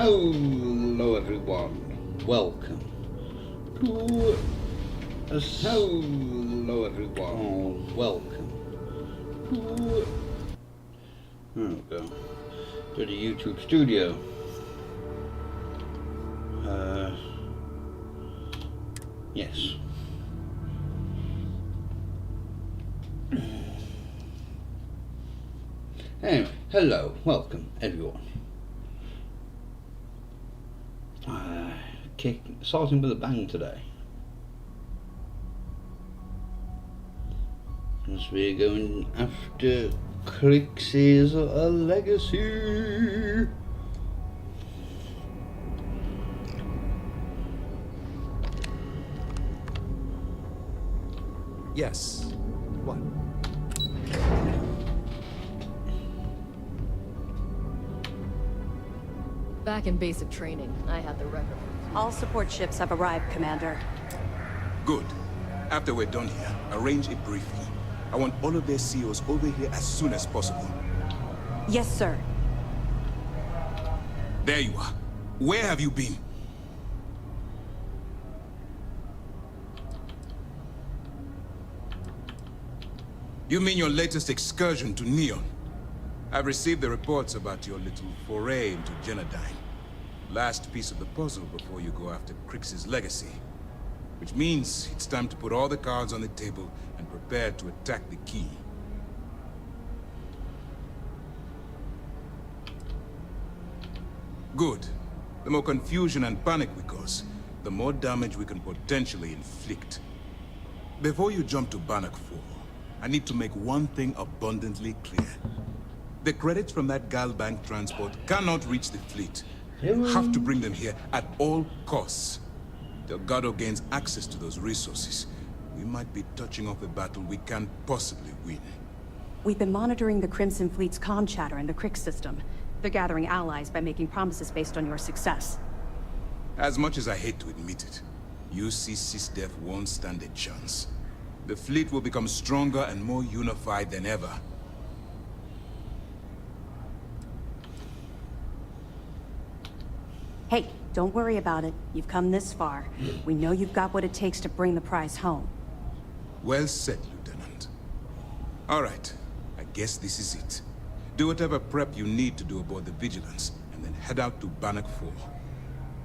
Hello everyone, welcome to Hello everyone, welcome to there we go, to the YouTube studio. Yes. Anyway, hello, welcome everyone. Starting with a bang today, because we're going after Kingston's legacy. Yes. What? Back in basic training, I had the record. All support ships have arrived, Commander. Good. After we're done here, arrange a briefing. I want all of their CEOs over here as soon as possible. Yes, sir. There you are. Where have you been? You mean your latest excursion to Neon? I've received the reports about your little foray into Genodyne. Last piece of the puzzle before you go after Crix's legacy. Which means it's time to put all the cards on the table and prepare to attack the key. Good. The more confusion and panic we cause, the more damage we can potentially inflict. Before you jump to Bannock 4, I need to make one thing abundantly clear. The credits from that Galbank transport cannot reach the fleet. You have to bring them here at all costs. Delgado gains access to those resources. We might be touching off a battle we can't possibly win. We've been monitoring the Crimson Fleet's comm chatter in the Crix system. They're gathering allies by making promises based on your success. As much as I hate to admit it, UC SysDef won't stand a chance. The fleet will become stronger and more unified than ever. Hey, don't worry about it. You've come this far. We know you've got what it takes to bring the prize home. Well said, Lieutenant. All right, I guess this is it. Do whatever prep you need to do aboard the Vigilance, and then head out to Bannock 4.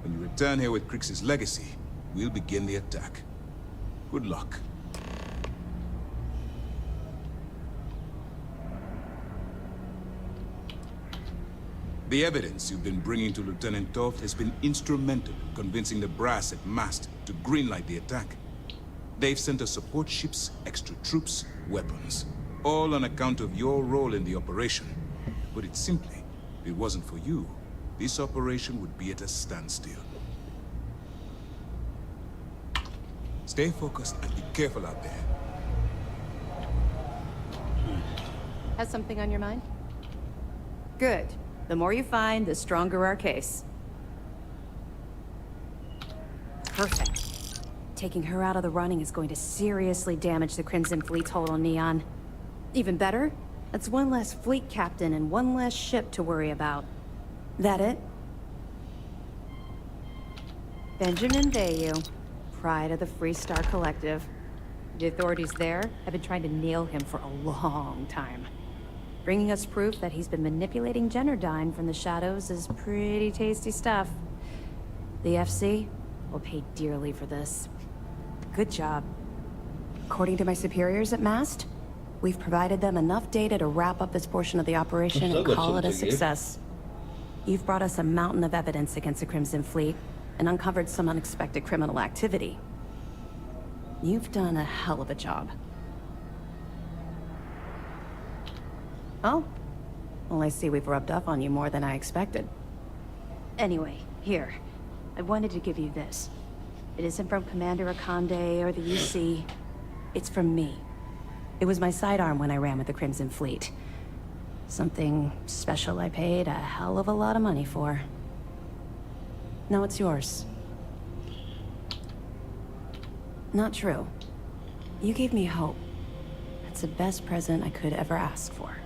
When you return here with Crix's legacy, we'll begin the attack. Good luck. The evidence you've been bringing to Lieutenant Toft has been instrumental in convincing the brass at Mast to greenlight the attack. They've sent us support ships, extra troops, weapons. All on account of your role in the operation. To put it simply, if it wasn't for you, this operation would be at a standstill. Stay focused and be careful out there. Has something on your mind? Good. The more you find, the stronger our case. Perfect. Taking her out of the running is going to seriously damage the Crimson Fleet's hold on Neon. Even better, that's one less fleet captain and one less ship to worry about. That it? Benjamin Bayou, pride of the Free Star Collective. The authorities there have been trying to nail him for a long time. Bringing us proof that he's been manipulating Genodyne from the shadows is pretty tasty stuff. The FC will pay dearly for this. Good job. According to my superiors at Mast, we've provided them enough data to wrap up this portion of the operation and call it a success. You've brought us a mountain of evidence against the Crimson Fleet and uncovered some unexpected criminal activity. You've done a hell of a job. Oh? Well, I see we've rubbed off on you more than I expected. Anyway, here. I wanted to give you this. It isn't from Commander Akande or the UC. It's from me. It was my sidearm when I ran with the Crimson Fleet. Something special I paid a hell of a lot of money for. Now it's yours. Not true. You gave me hope. That's the best present I could ever ask for.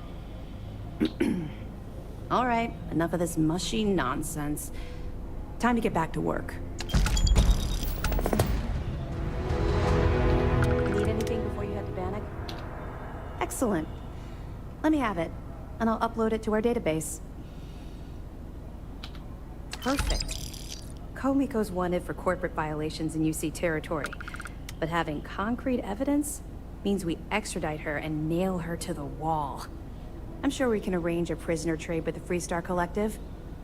All right, enough of this mushy nonsense. Time to get back to work. Need anything before you head to Bannock? Excellent. Let me have it, and I'll upload it to our database. Perfect. Komiko's wanted for corporate violations in UC territory, but having concrete evidence means we extradite her and nail her to the wall. I'm sure we can arrange a prisoner trade with the Freestar Collective,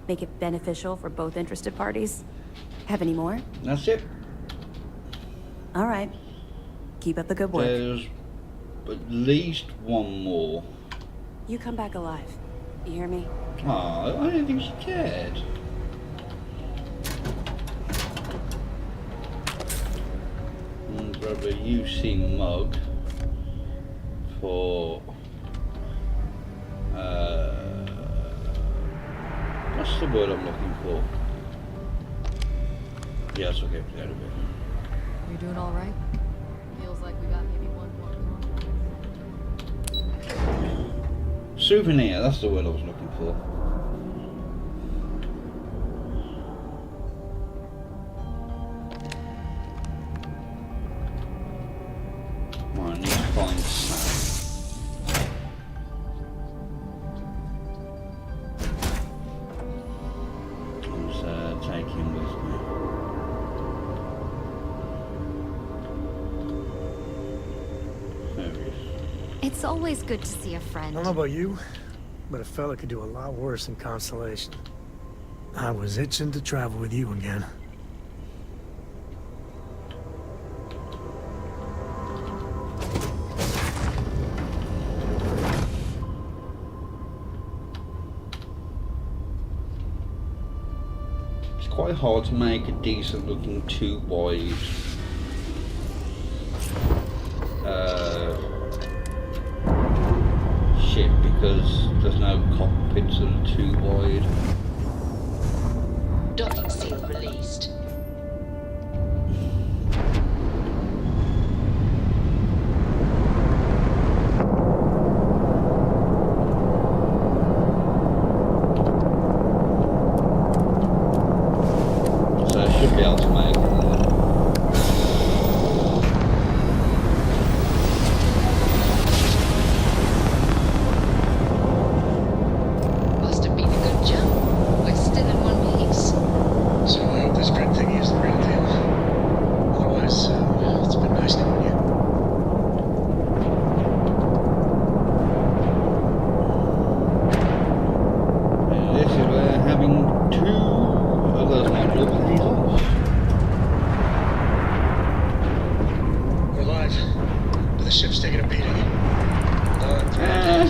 make it beneficial for both interested parties. Have any more? That's it. All right. Keep up the good work. There's at least one more. You come back alive. You hear me? Oh, I didn't think she cared. Grab a UC mug for what's the word I'm looking for? Yes, okay, forget it. You doing all right? Feels like we got maybe one more. Souvenir, that's the word I was looking for. I need to find Sam. Let's take him with me. There he is. It's always good to see a friend. I don't know about you, but a fella could do a lot worse than Constellation. I was itching to travel with you again. It's quite hard to make a decent looking 2-wide ship because there's no cockpits that are 2-wide. Docking seal released. So I should be able to make it. Must have been a good jump. We're still in one piece. So I hope this grid thingy is the real deal. Otherwise, it's been nice knowing you. And this is where having 2 of those modules pays off. We're alive, but the ship's taking a beating.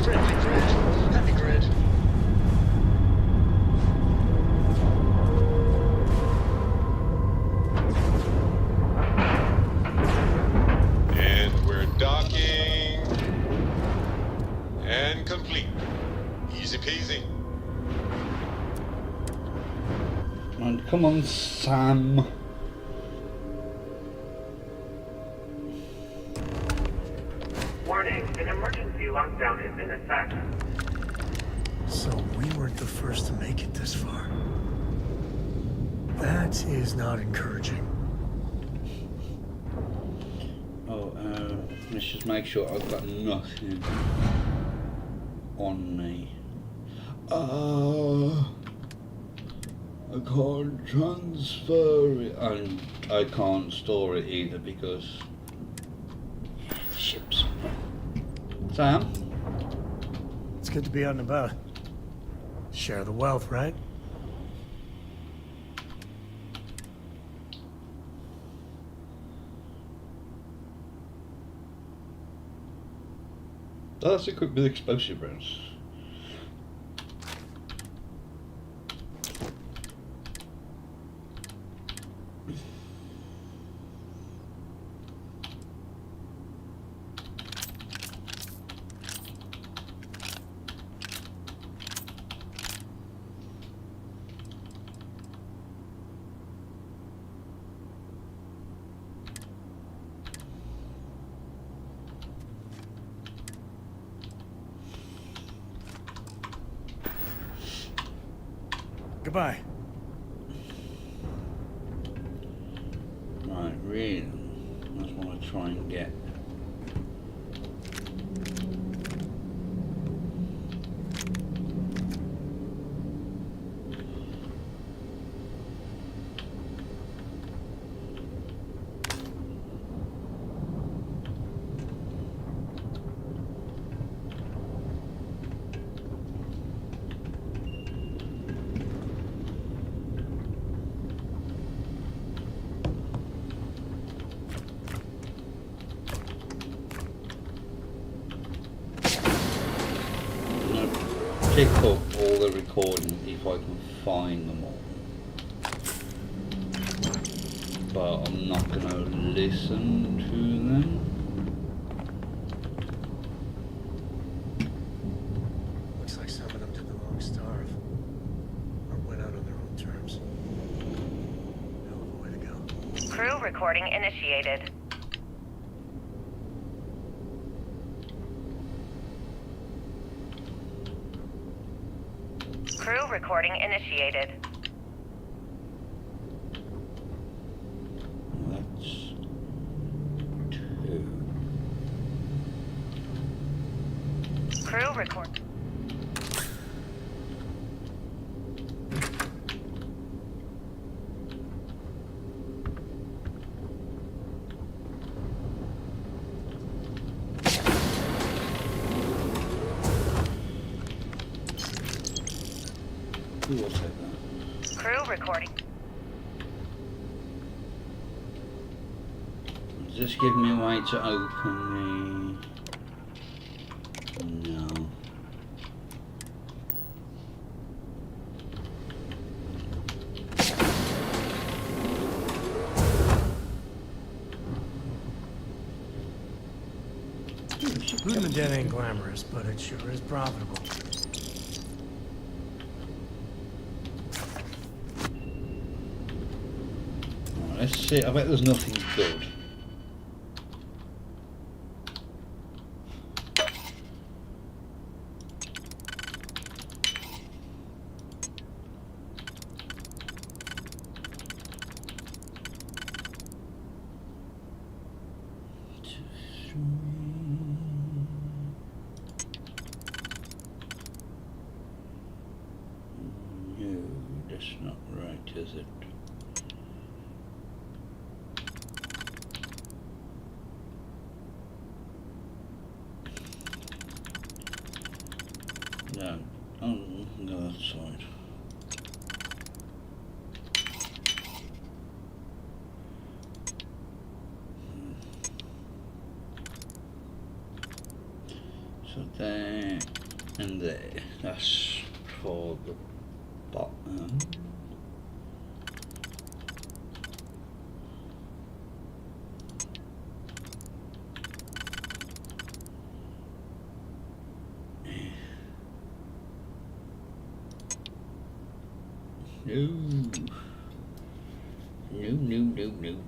Friendly grid. Happy grid. And we're docking. And complete. Easy peasy. And come on, Sam. Warning, an emergency lockdown has been attacked. So we weren't the first to make it this far. That is not encouraging. Oh, let's just make sure I've got nothing on me. I can't transfer it, and I can't store it either because ships. Sam? It's good to be out and about. Share the wealth, right? Oh, that's equipped with explosive rounds. Goodbye. try and get. Pick up all the recordings if I can find them all, but I'm not going to listen to them. Looks like some of them took a long starve. Or went out on their own terms. Hell of a way to go. Crew recording initiated. Crew recording initiated. That's 2. Crew record. Who will take that? Crew recording. Does this give me a way to open the... No. Looting the dead ain't glamorous, but it sure is profitable. Let's see, I bet there's nothing good. No, that's not right, is it? No, no, that side. So there and there. That's for the bottom. No. No, no, no, no, no, no, no.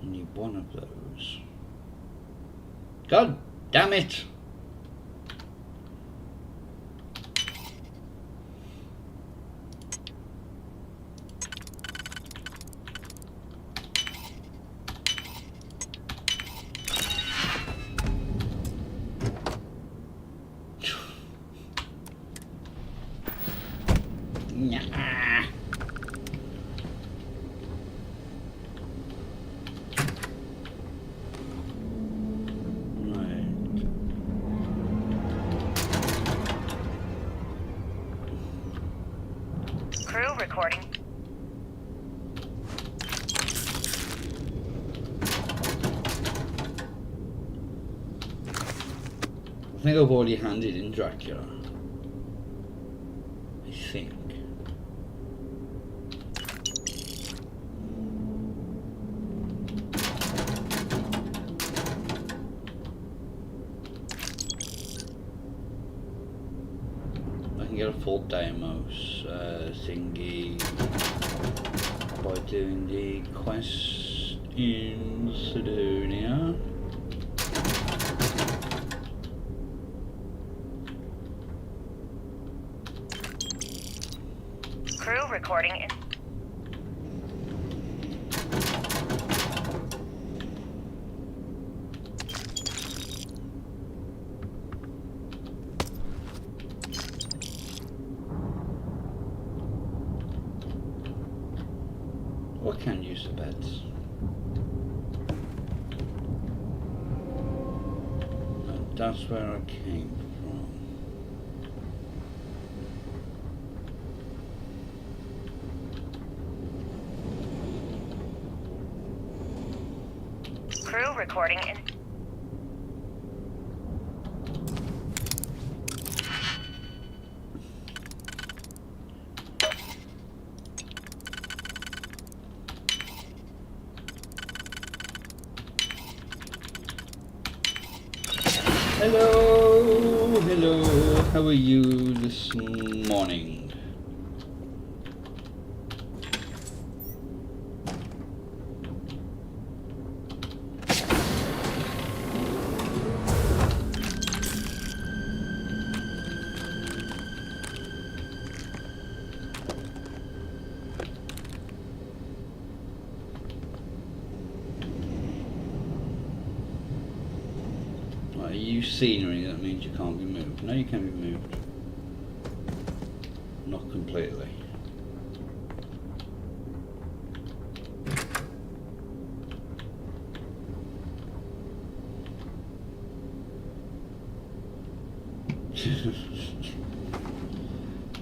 Need one of those. God damn it! Nah. Crew recording. I think I've already handed in Dracula. I think. I can get a full Deimos thingy. by doing the quest in Sidonia. Crew recording in. I can use the beds. And that's where I came from. Crew recording in. Hello, hello, how are you this morning? You scenery, that means you can't be moved. No, you can be moved. Not completely.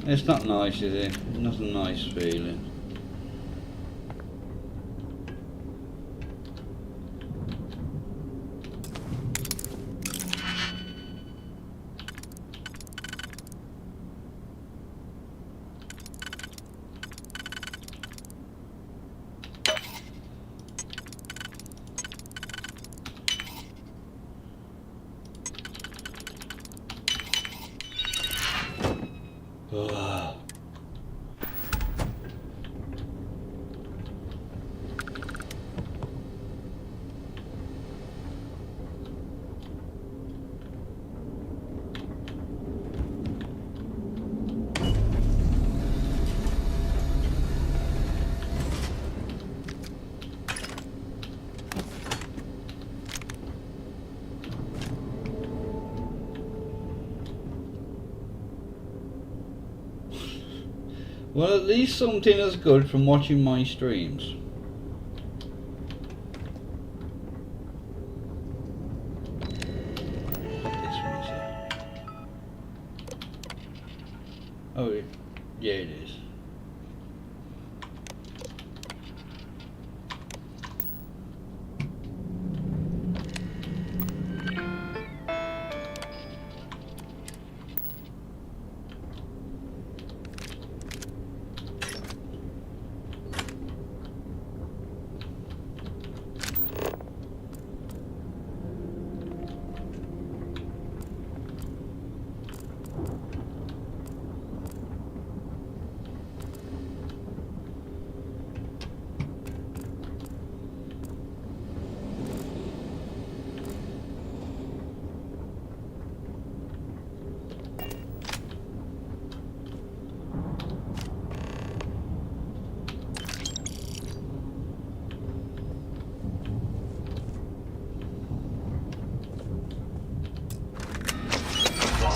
It's not nice, is it? Not a nice feeling. Ugh. Well, at least something is good from watching my streams. This one's here. Oh, yeah, it is.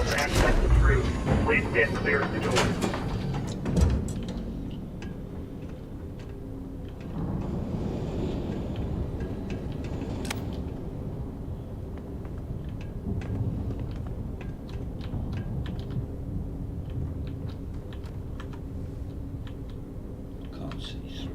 Access approved. Please stand clear of the door. Can't see through.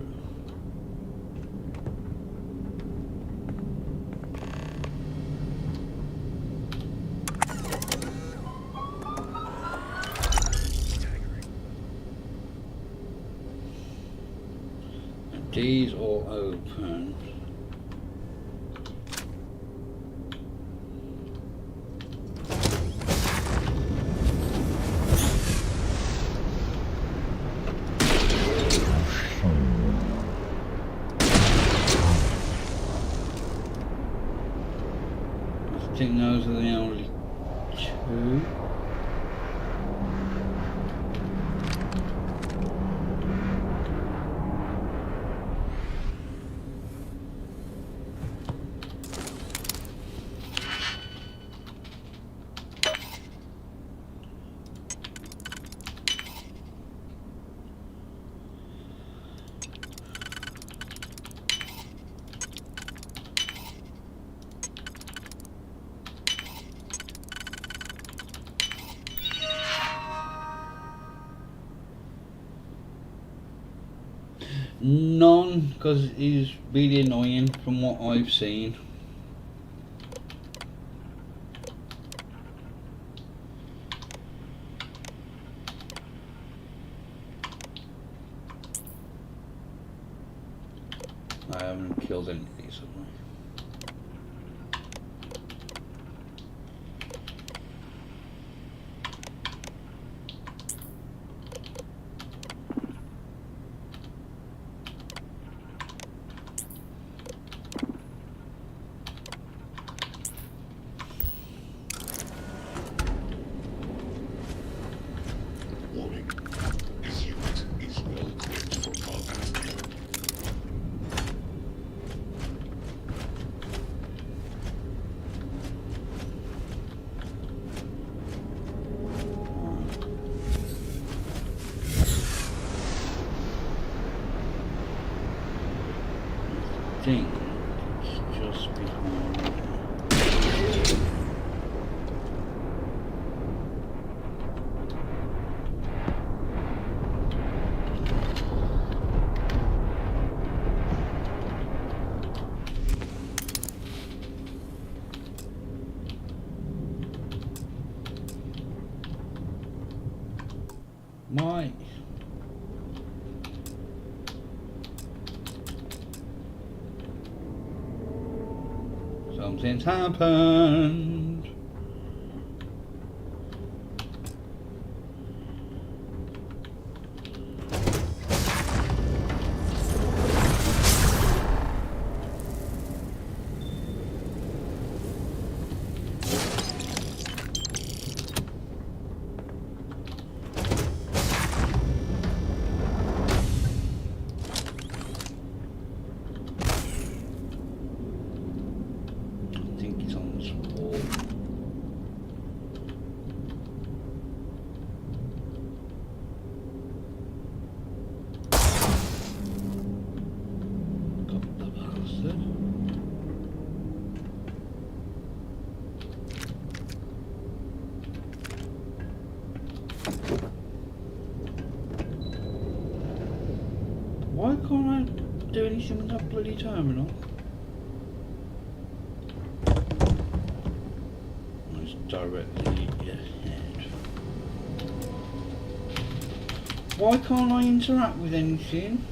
These all open. think those are the only two. None, because he's really annoying from what I've seen. I haven't killed any of these, have I? I think it's just behind. Why? Something's happened. Why can't I do anything with that bloody terminal? It's directly ahead. Why can't I interact with anything?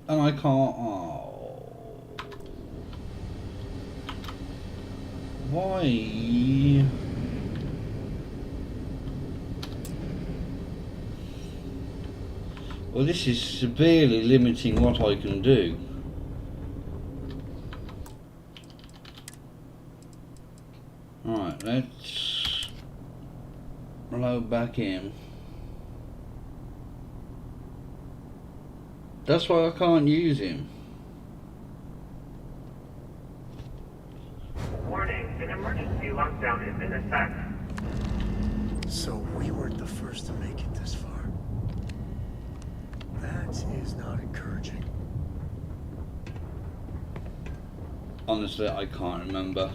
And I can't. Oh. Why? Well, this is severely limiting what I can do. Alright, let's load back in. That's why I can't use him. Warning, an emergency lockdown is in effect. So we weren't the first to make it this far. That is not encouraging. Honestly, I can't remember.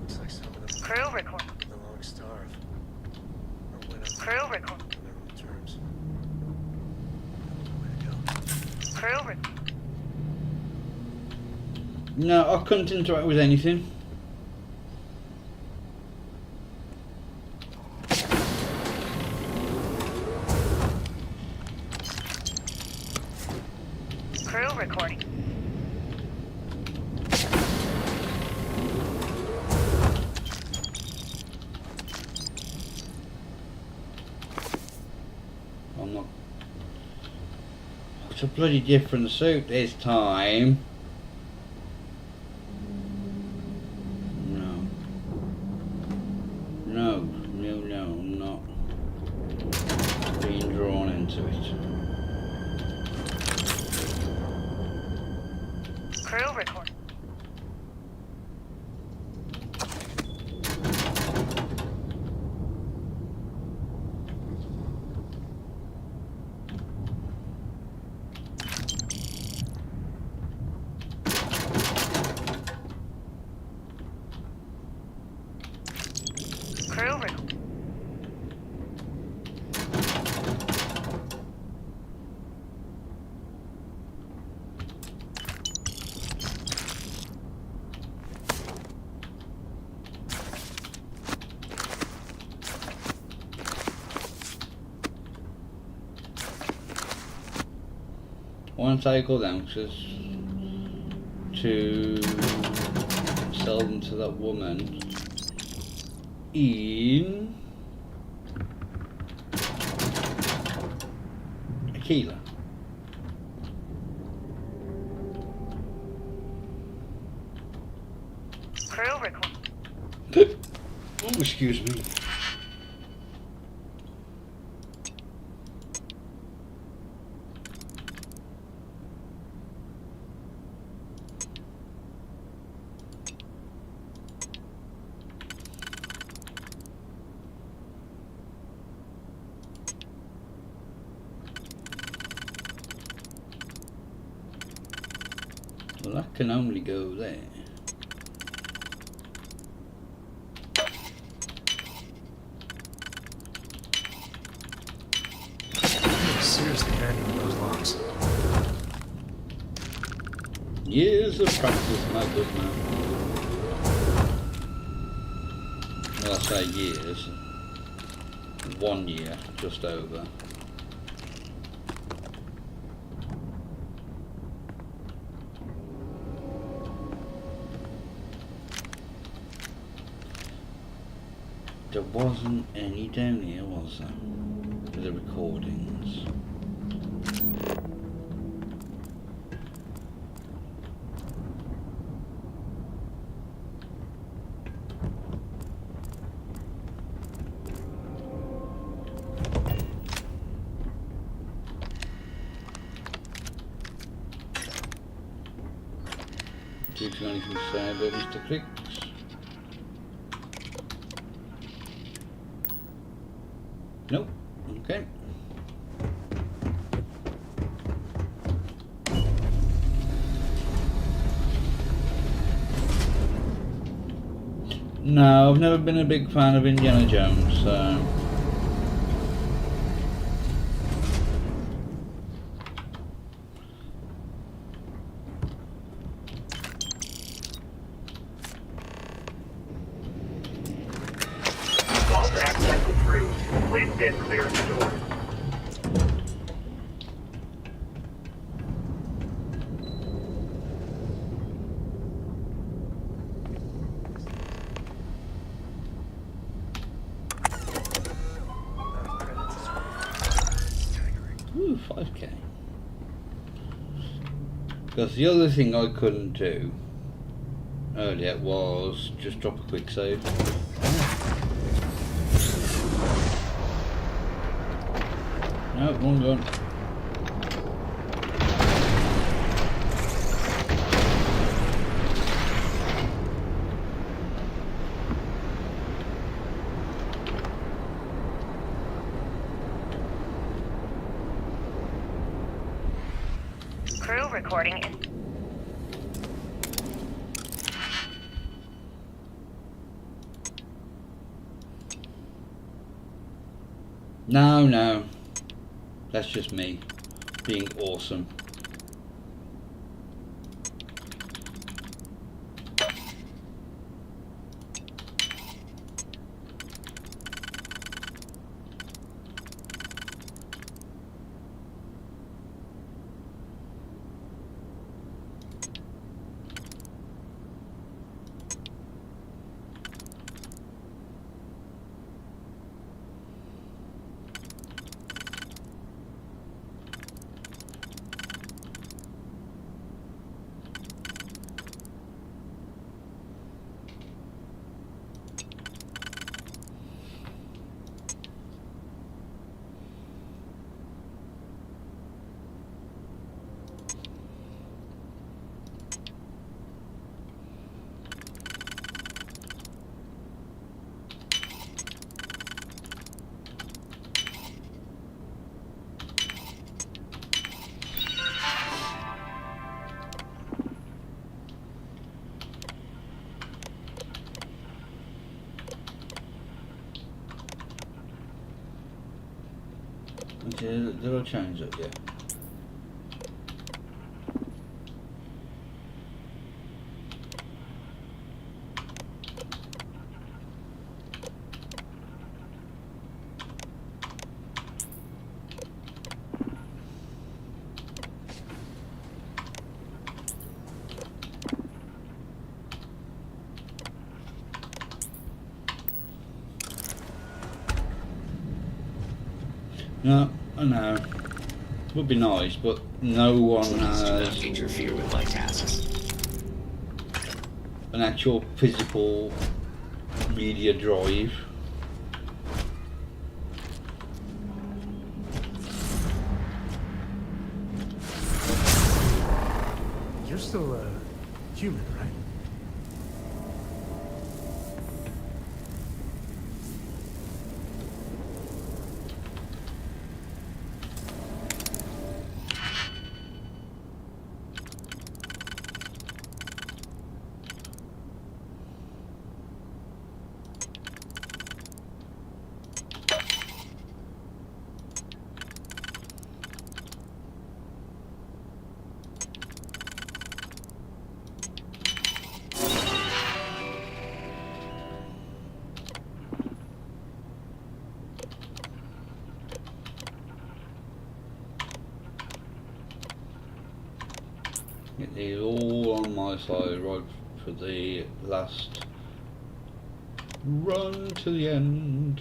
Looks like some of them Crew record. the long starve. Or went out Crew record. on their own terms. Way to go. Crew record. No, I couldn't interact with anything. Crew recording. it's a bloody different suit this time. No. No, no, no, I'm not being drawn into it. Crew record. Crew record. One cycle them just to sell them to that woman in Aquila. Crew record. Oh, excuse me. Well, that can only go there. Seriously handling those locks. Years of practice, my good man. Well, I say years. 1 year, just over. There wasn't any down here, was there? For the recordings. See if you got anything to say about Mr. Clicks. Nope. Okay. No, I've never been a big fan of Indiana Jones, so... Vault access approved. Please stand clear of the door. Ooh, 5k. Because the other thing I couldn't do earlier was just drop a quick save. No, wrong gun. Crew recording in. No, no. That's just me being awesome. Did I change it? Yeah. No, I know. Would be nice, but no one has interfere with my tasks. an actual physical media drive. You're still human, right? It is all on my side, right for the last run to the end.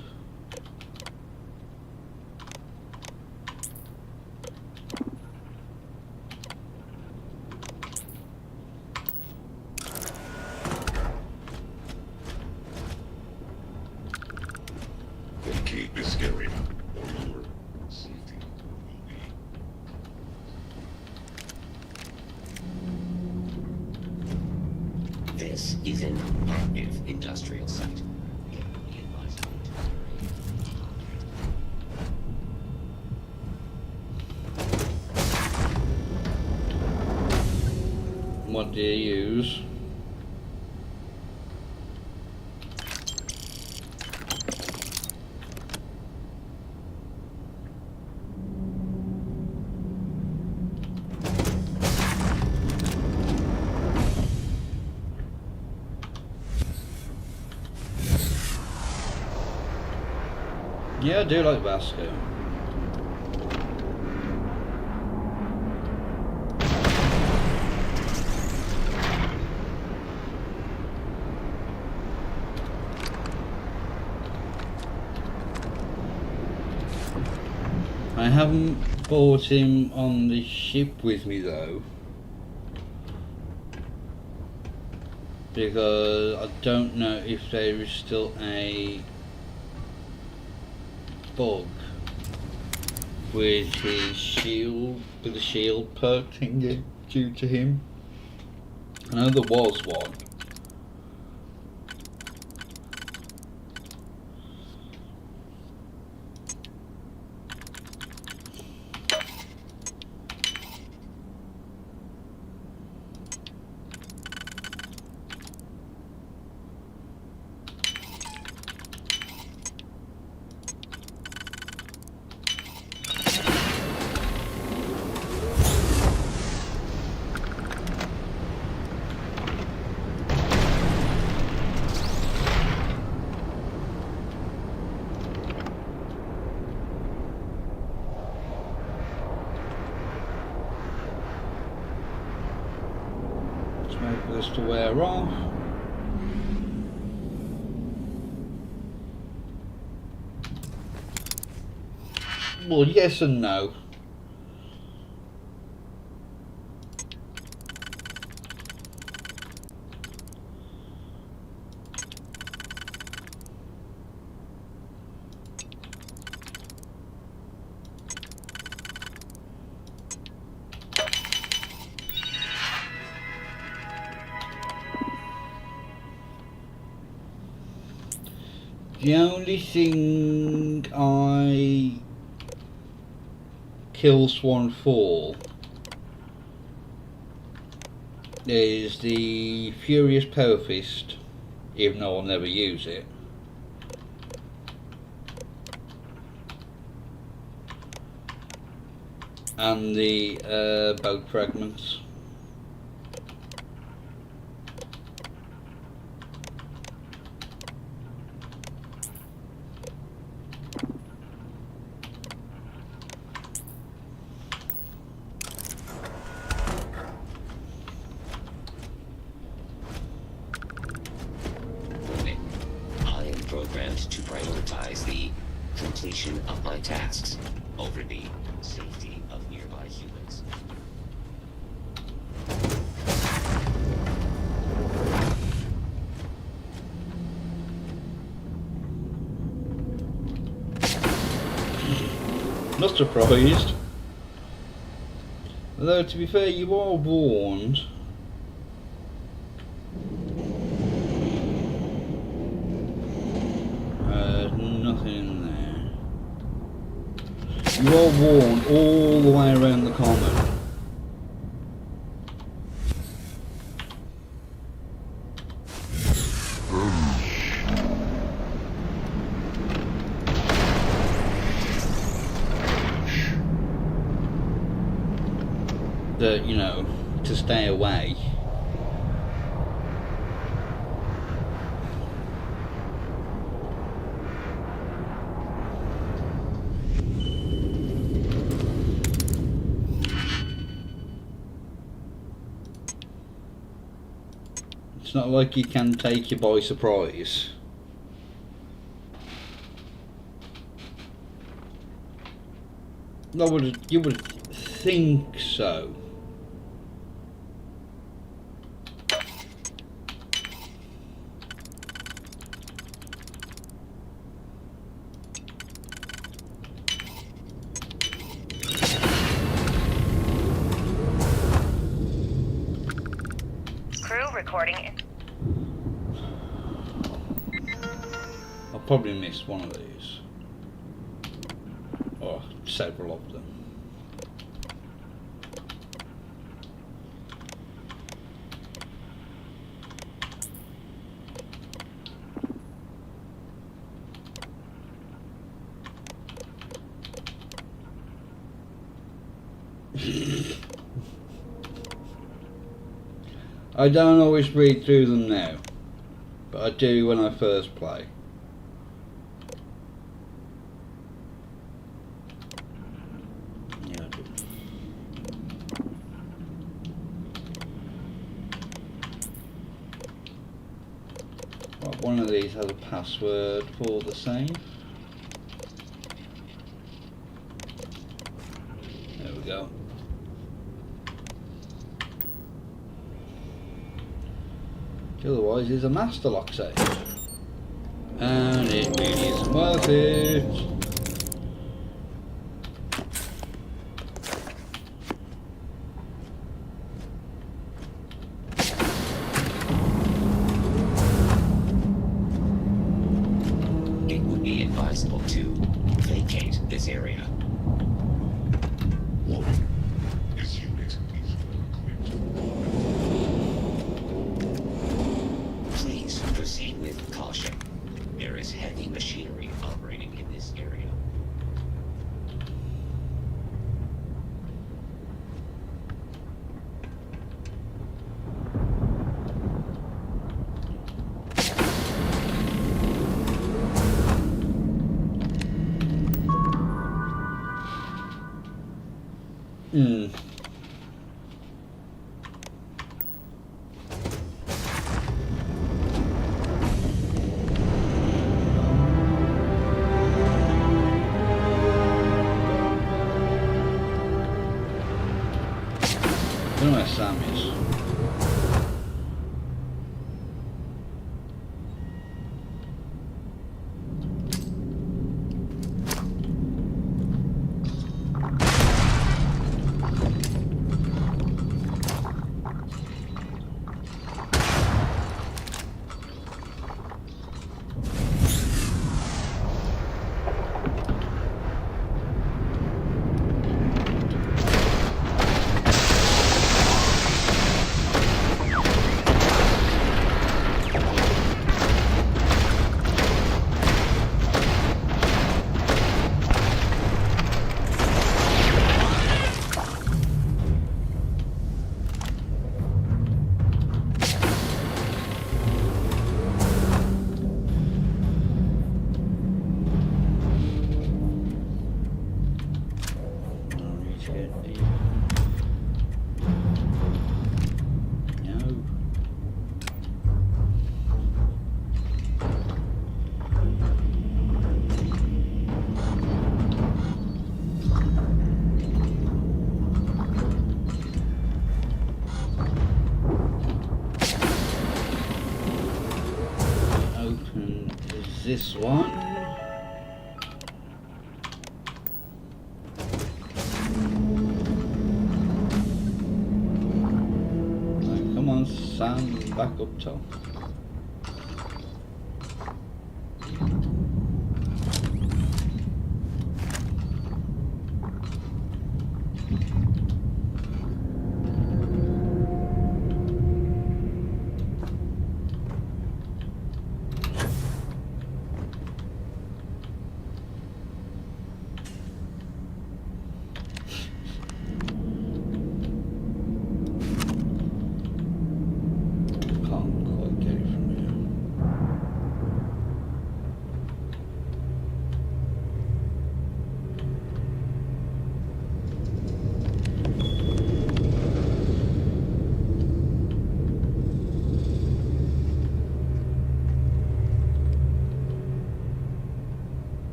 Keep this area, or your safety will be. This is an active industrial site. What do you use? Yeah, I do like Vasco. I haven't brought him on the ship with me though, because I don't know if there is still a bug with his shield, with the shield perk thing due to him. I know there was one. Wait for this to wear off. Well, yes and no. The only thing I kill Swan for is the Furious Power Fist, even though I'll never use it. and the boat fragments. I am programmed to prioritize the completion of my tasks over the safety of nearby humans. Not surprised. Although, to be fair, you are warned. Nothing in there. You are warned all the way around the common. That, you know, to stay away. It's not like you can take you by surprise. You would think so. Recording. I'll probably miss one of these. Or several of them. I don't always read through them now, but I do when I first play. Yeah, I do. Right, one of these has a password for the save. There we go. Otherwise, it's a master lock save, and it really isn't worth it. It would be advisable to vacate this area. This unit is well-equipped. Please proceed with caution. There is heavy machinery operating in this area. I don't know where Sam is. this one. Right, come on, Sam, back up top.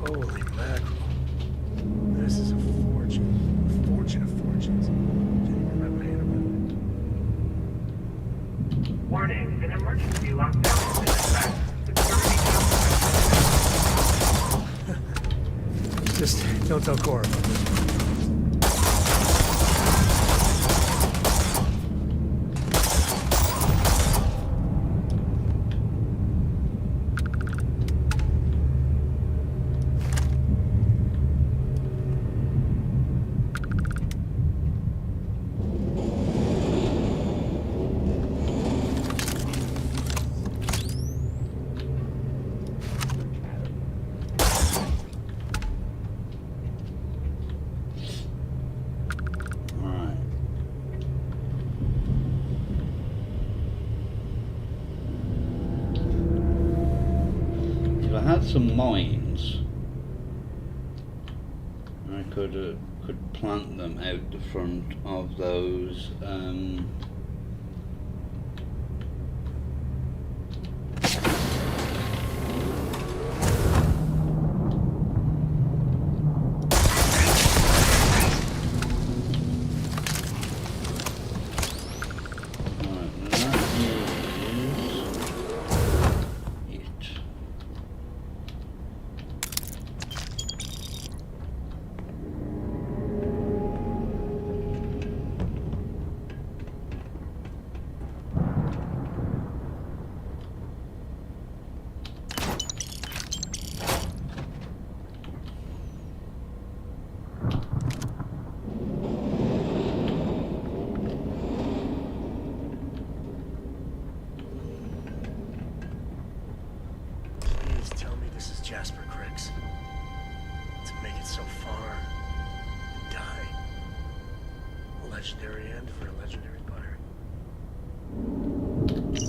Holy mackerel. This is a fortune. A fortune of fortunes. Didn't even wrap my head around it. Warning, an emergency lockdown is in effect. Security Just don't tell Cora about this. Some mines. I could plant them out the front of those.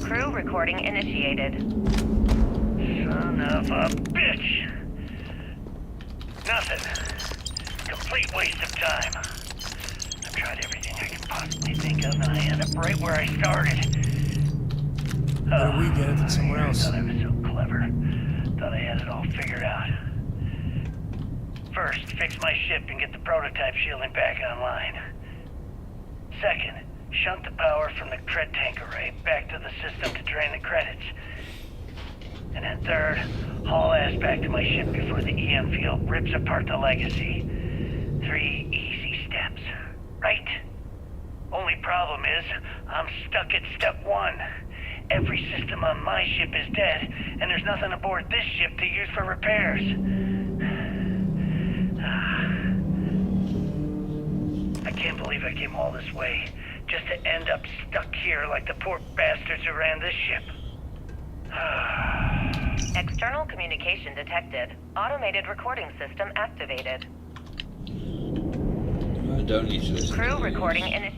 Crew recording initiated. Son of a bitch! Nothing. Complete waste of time. I've tried everything I could possibly think of, and I end up right where I started. Better we get it than someone else. I thought I was so clever. Thought I had it all figured out. First, fix my ship and get the prototype shielding back online. Second, shunt the power from the cred tank array back to the system to drain the credits. And then third, haul ass back to my ship before the EM field rips apart the legacy. 3 easy steps, right? Only problem is, I'm stuck at step 1. Every system on my ship is dead, and there's nothing aboard this ship to use for repairs. I can't believe I came all this way, just to end up stuck here like the poor bastards who ran this ship. External communication detected. Automated recording system activated. I don't need to listen. Crew recording in.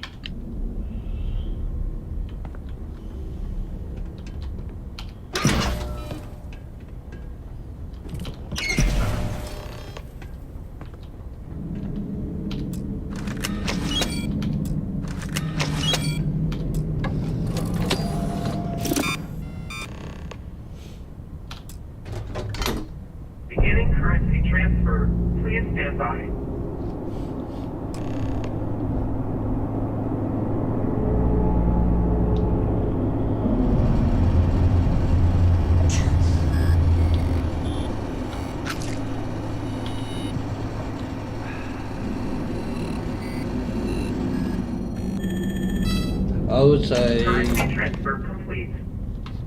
I would say Currency transfer complete.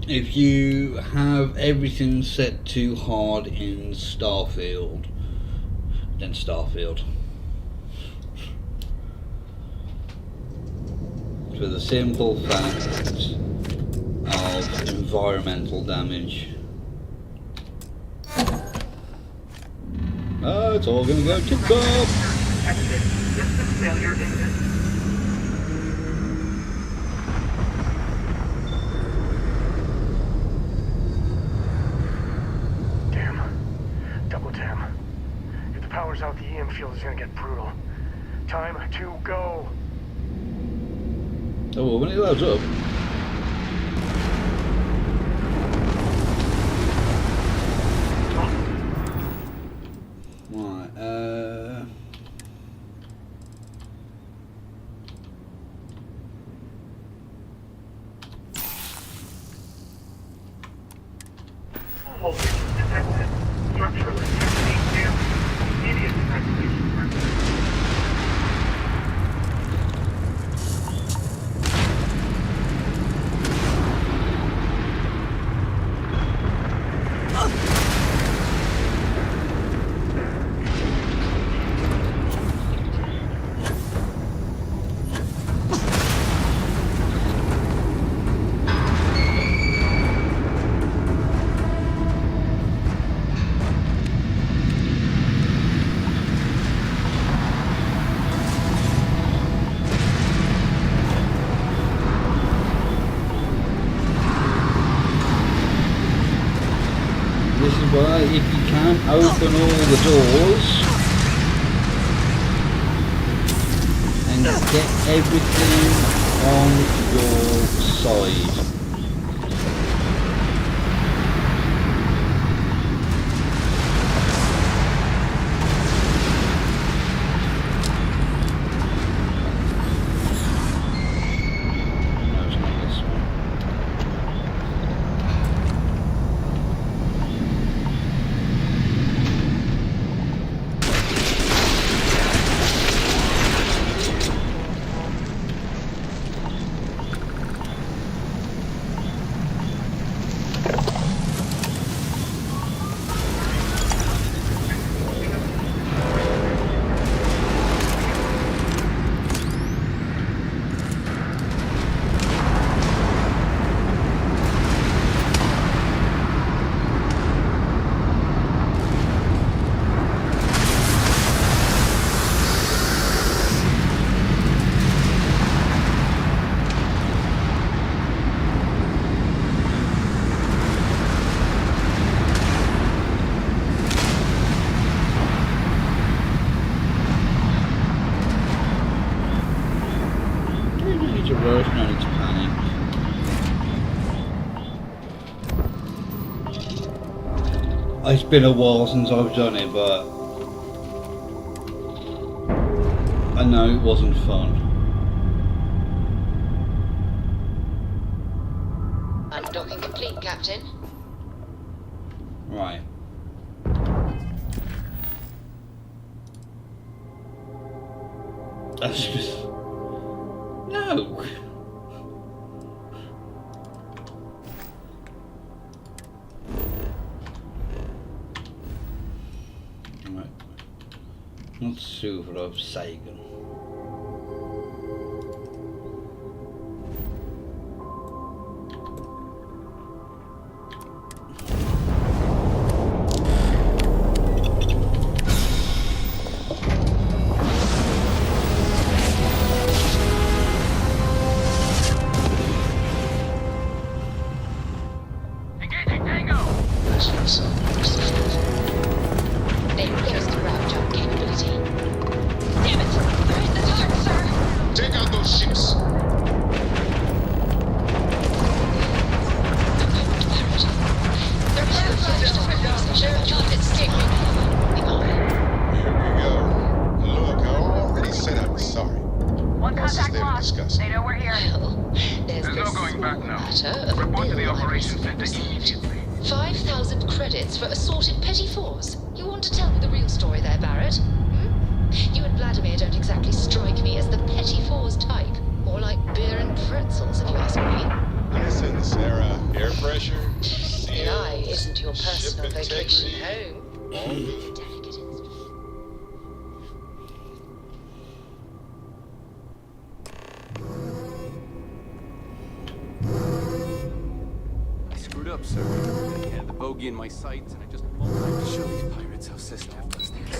if you have everything set to hard in Starfield, then Starfield. For the simple fact of environmental damage. Oh, it's all gonna go tip top. Detected. System failure imminent. Double tam. If the power's out, the EM field is gonna get brutal. Time to go. Oh, well, when it loads up. Right, Voltage detected. Structural integrity damage. Immediate evacuation required. this is why if you can open all the doors and get everything on your side. No, it's not this one. To rush, no need to panic. It's been a while since I've done it, but I know it wasn't fun. Undocking complete, Captain. Right. That's just... No! Right. Not super of Sagan. They replaced the route jump capability. Damn it! Where is the target, sir? Take out those ships. They're camouflaged. They're not escaping. Here we go. Look, I already said I was sorry. One What else is contact there to lost. discuss? They know we're here. Well, there's There's no this going back now. matter of a Report to the bill I operations recently center received. immediately. 5,000 credits for assorted petty fours. You want to tell me the real story there, Barrett? Hmm? You and Vladimir don't exactly strike me as the petty fours type. More like beer and pretzels. I screwed up, sir. I had the bogey in my sights, and I just... I have to show these pirates how Sysnav does things.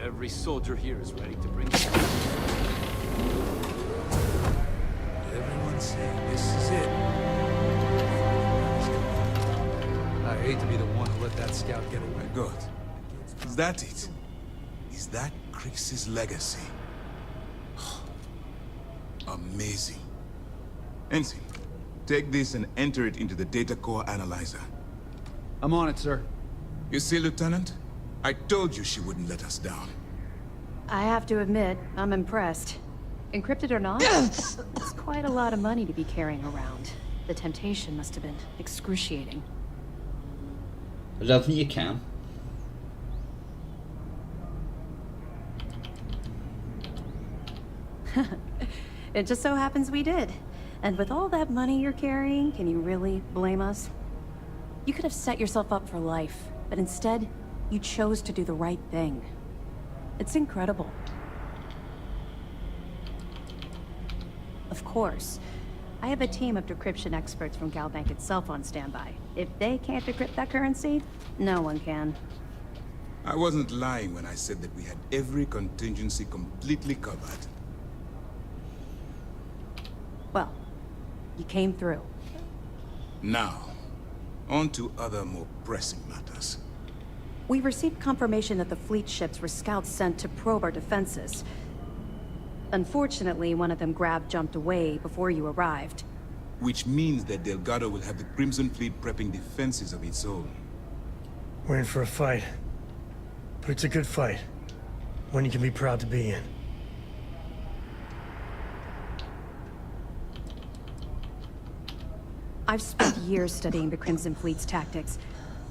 Every soldier here is ready to bring... Everyone's saying this is it. I hate to be the one to let that scout get away. My God. Is that it? Is that Crix's legacy? Amazing. Ensign, take this and enter it into the data core analyzer. I'm on it, sir. You see, Lieutenant? I told you she wouldn't let us down. I have to admit, I'm impressed. Encrypted or not, it's quite a lot of money to be carrying around. The temptation must have been excruciating. I don't think you can. It just so happens we did. And with all that money you're carrying, can you really blame us? You could have set yourself up for life, but instead, you chose to do the right thing. It's incredible. Of course, I have a team of decryption experts from Galbank itself on standby. If they can't decrypt that currency, no one can. I wasn't lying when I said that we had every contingency completely covered. Well, you came through. Now, on to other more pressing matters. We received confirmation that the fleet ships were scouts sent to probe our defenses. Unfortunately, one of them jumped away before you arrived. Which means that Delgado will have the Crimson Fleet prepping defenses of its own. We're in for a fight. But it's a good fight. One you can be proud to be in. I've spent years studying the Crimson Fleet's tactics.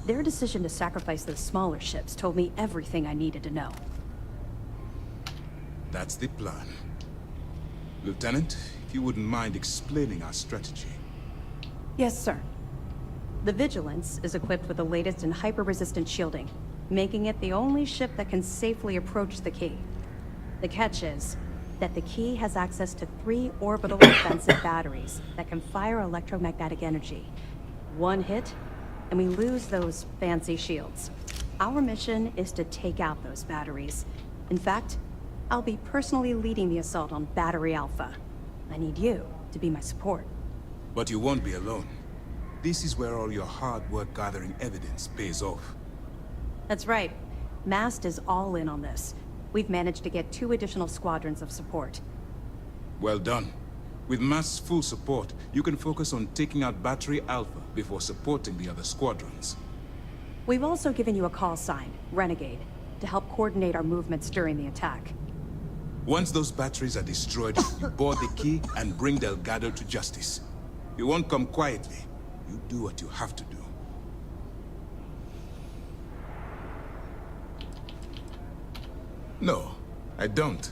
Their decision to sacrifice those smaller ships told me everything I needed to know. That's the plan. Lieutenant, if you wouldn't mind explaining our strategy. Yes, sir. The Vigilance is equipped with the latest in hyper-resistant shielding, making it the only ship that can safely approach the key. The catch is that the key has access to 3 orbital defensive batteries that can fire electromagnetic energy. One hit, and we lose those fancy shields. Our mission is to take out those batteries. In fact, I'll be personally leading the assault on Battery Alpha. I need you to be my support. But you won't be alone. This is where all your hard work gathering evidence pays off. That's right. Mast is all in on this. We've managed to get 2 additional squadrons of support. Well done. With Mast's full support, you can focus on taking out Battery Alpha before supporting the other squadrons. We've also given you a call sign, Renegade, to help coordinate our movements during the attack. Once those batteries are destroyed, you board the key and bring Delgado to justice. You won't come quietly. You do what you have to do. No, I don't.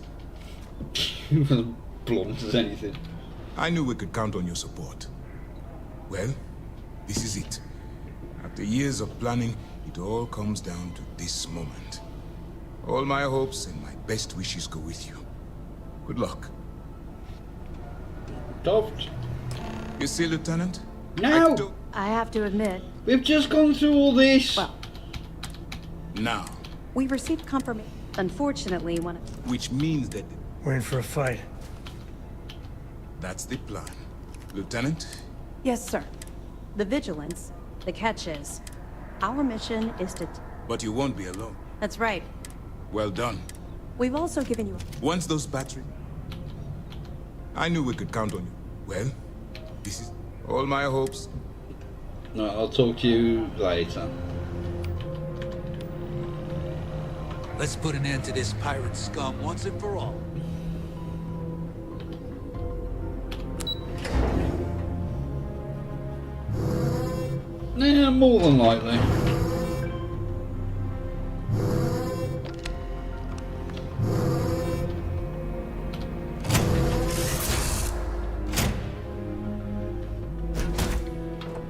He was blunt as anything. I knew we could count on your support. Well, this is it. After years of planning, it all comes down to this moment. All my hopes and my best wishes go with you. Good luck. Doffed. You see, Lieutenant? Now! I have to admit... We've just gone through all this! Well... Now. We received confirmation. Unfortunately, one of... Which means that... We're in for a fight. That's the plan. Lieutenant? Yes, sir. The Vigilance, the catch is, our mission is to... But you won't be alone. That's right. Well done. We've also given you... Once those batteries... I knew we could count on you. Well, this is all my hopes. No, I'll talk to you later. Let's put an end to this pirate scum once and for all. Yeah, more than likely.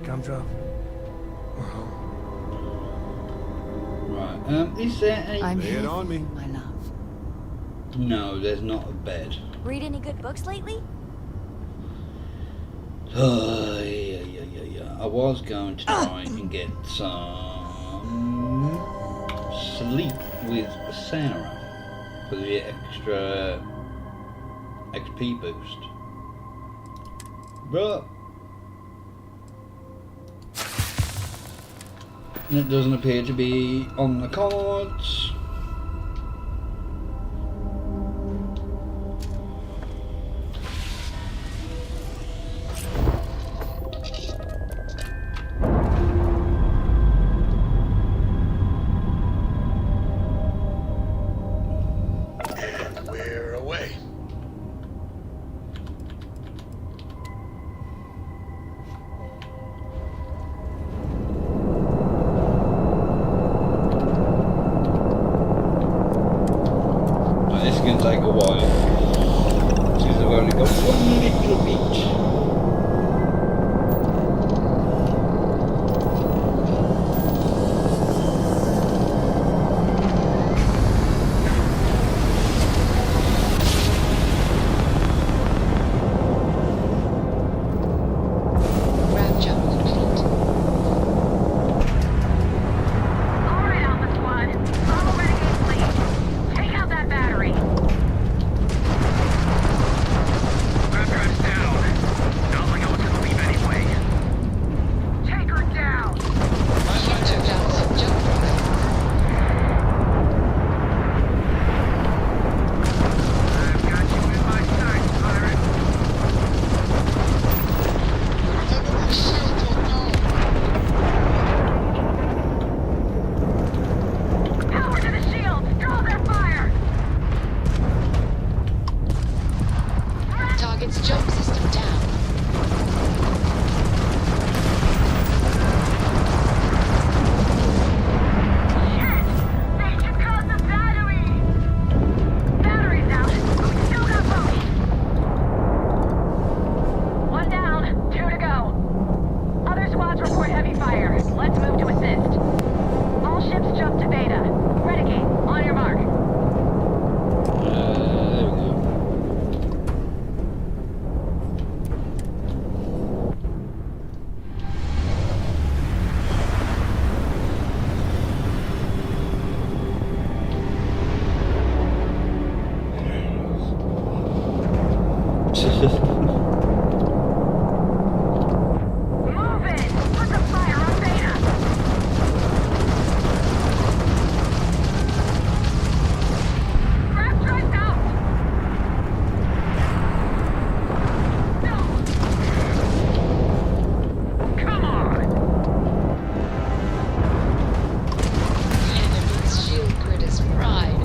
Come drop. We're home. Right, is there any... I'm Lay it on me. my love. No, there's not a bed. Read any good books lately? Yeah. I was going to try and get some sleep with Sarah for the extra XP boost. But it doesn't appear to be on the cards. And we're away. This is going to take a while, since I've only got one little bit. Wrap jump complete. Alright, Alpha Squad. Follow Renegade's lead. Take out that battery. Wrap drive's down. Not like I was gonna leave anyway. Take her down. Future jumps, jump drive. I've got you in my sights, pirate. Power to the shields! Draw their fire! Target's jump system down. Shit! They should cause the battery! Battery's out, but we still got both. One down, 2 to go. Other squads report heavy fire. Let's move to assist. All ships jump to Beta. Renegade, on your mark. There we go. Move it! Put the fire on Beta! Grab drive out! No! Come on! Enemy's shield grid is fried.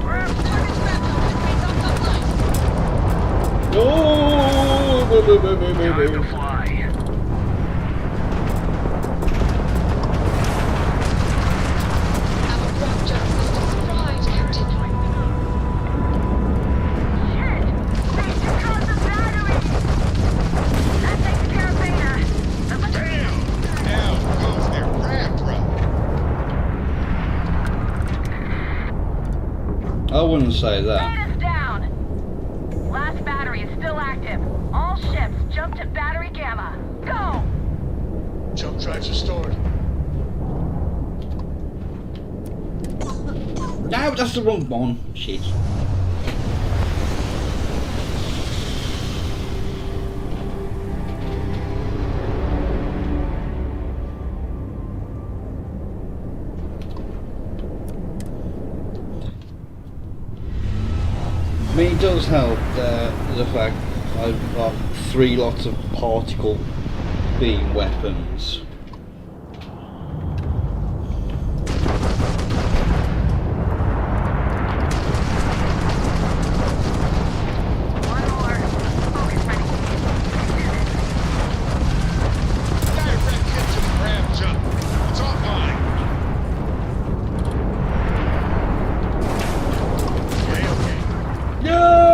Target's wrapped up and raised on top line. Time to fly. Our wrap jump system's fried, Captain. Shit! They should cause the battery! That takes care of Beta. Down goes their crab truck. I wouldn't say that. Beta's down! Last battery is still active. All ships jump to battery Gamma. Go! Jump drives restored. No, that's the wrong one. Shit. I mean, it does help the fact I've got 3 lots of particle beam weapons. One more. Focus, Renegade. Direct hit to the crab jump. It's offline. Okay. No!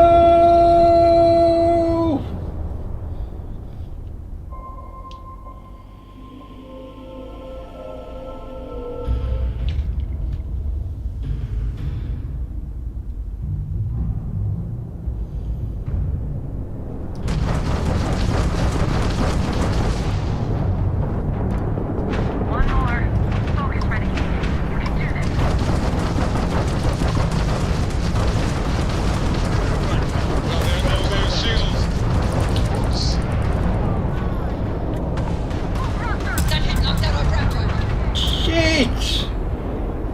Shit!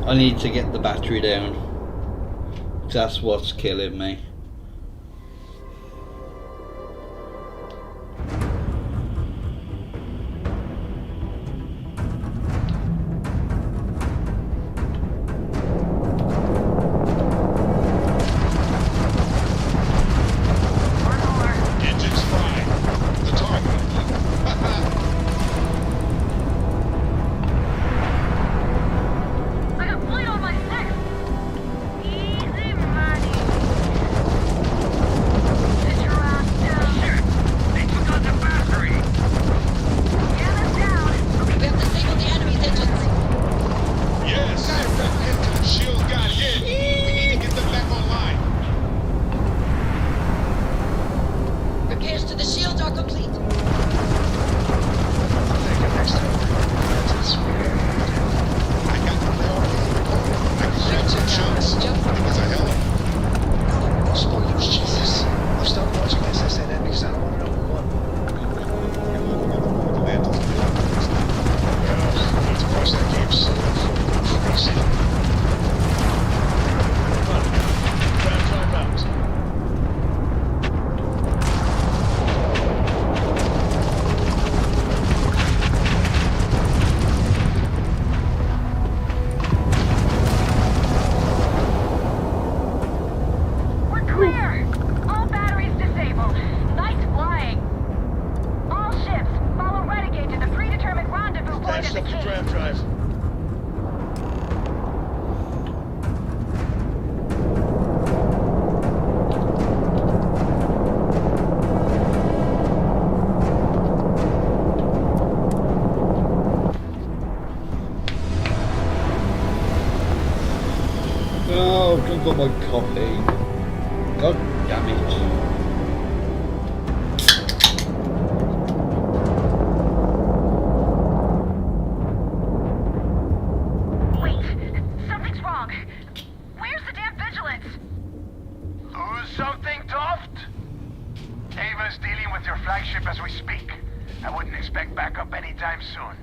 I need to get the battery down. That's what's killing me. Engines fine. The target. I got flight on my six. Easy money. Sit your ass down. Shit! They took out the battery. Get us down. We have disabled the enemy's engines. Yes. The shield got hit. We need to get them back online. Repairs to the shields are complete. I'm thinking next time. That's a sweet. I got the priority. I can grab some shots. It was a hell of No spoilers, Jesus. I'll stop watching SSNN because I don't want to know who won. a Need to watch that game soon. Crazy. Come on. Drive out. We're clear. All batteries disabled. Nice flying. All ships, follow Renegade to the predetermined rendezvous point at Fast the up the King. tram drive. Oh, drink up my coffee. God damn it. Wait, something's wrong. Where's the damn vigilance? Who's something, Toft? Ava's dealing with your flagship as we speak. I wouldn't expect backup anytime soon.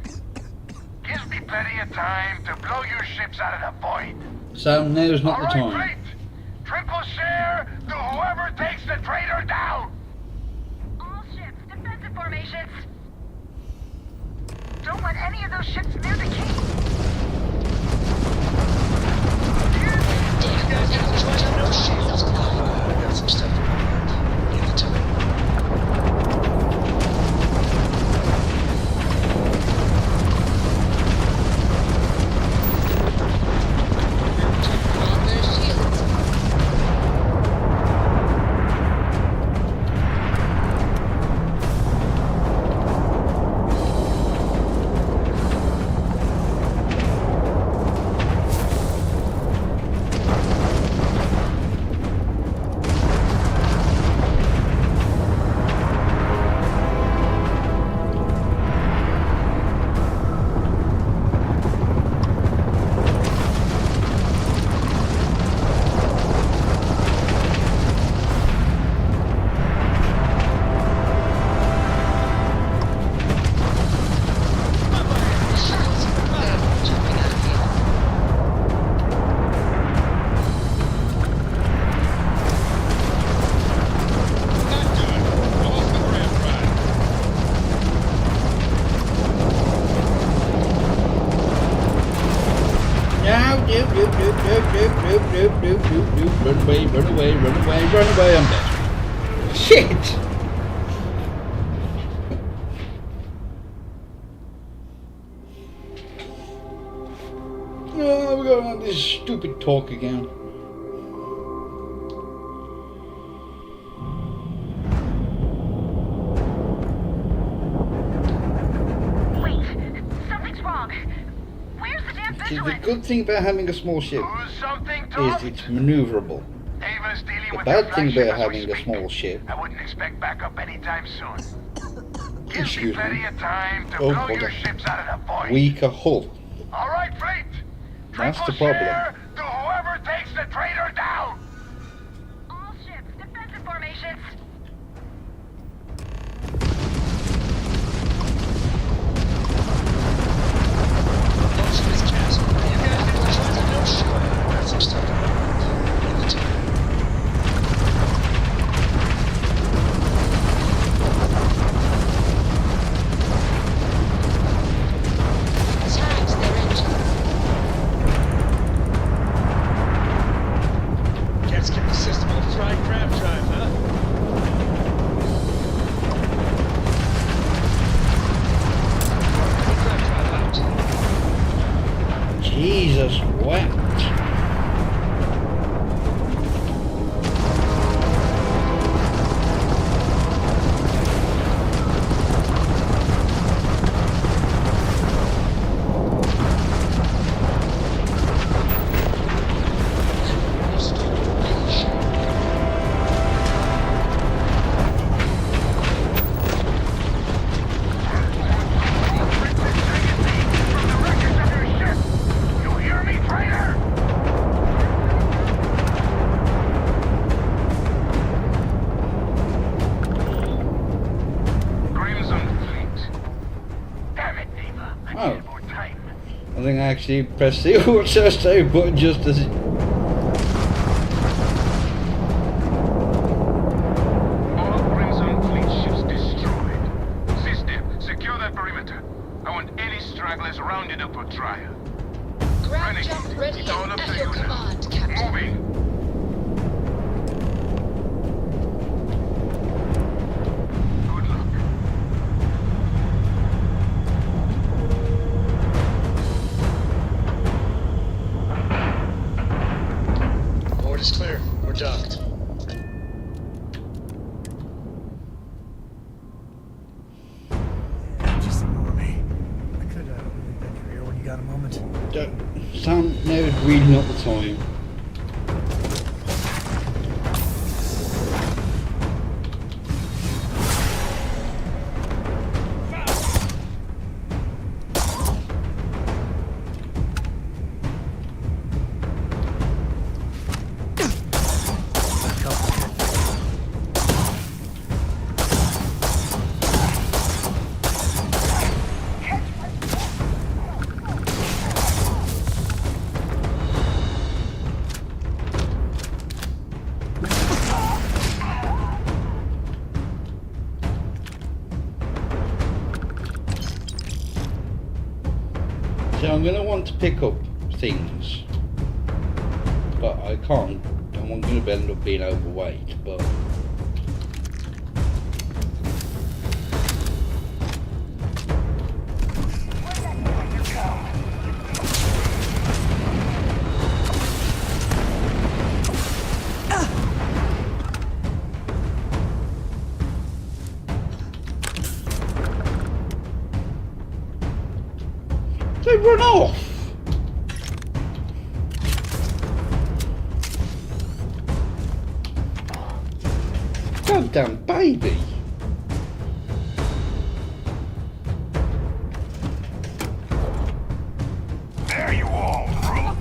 Gives me plenty of time to blow your ships out of the void. So now's not the All time. right, fleet. Triple share to whoever takes the traitor down. All ships, defensive formations. Don't let any of those ships near the King. Damn, those enemies running on no shields. I got some stuff to do. Give it to me. On their shields. Jumping out of here. Not good. Lost the ram drive. Now, doop, doop, doop, doop, doop, doop, doop, doop, doop, doop. Run away, run away, run away, run away. I'm dead. Shit! Oh, we're going on this stupid talk again. Wait, something's wrong. Where's the damn See, the vigilance? good thing about having a small ship Who's something, is Toft? it's maneuverable. Ava's dealing The with your bad thing flagship about as we having a speak. small ship, I wouldn't expect backup anytime soon. Gives me excuse plenty me, of time to Oh, blow hold your on. ships out of the void. weaker hull. All right, fleet. That's the Triple problem. share to whoever takes the traitor down. All ships, defensive formations. All ships Jesus wept. I think I actually pressed the auto save button just as it... All Crimson Fleet ships destroyed. System, secure that perimeter. I want any stragglers rounded up for trial. Ground jump ready and at your command, Captain. Moving. Board is clear. We're docked. Just ignore me. I could leave that here when you got a moment. Sam never reading up the time. So I'm going to want to pick up things, but I can't. I'm going to end up being overweight, but... They run off! Goddamn baby! There you all, brute!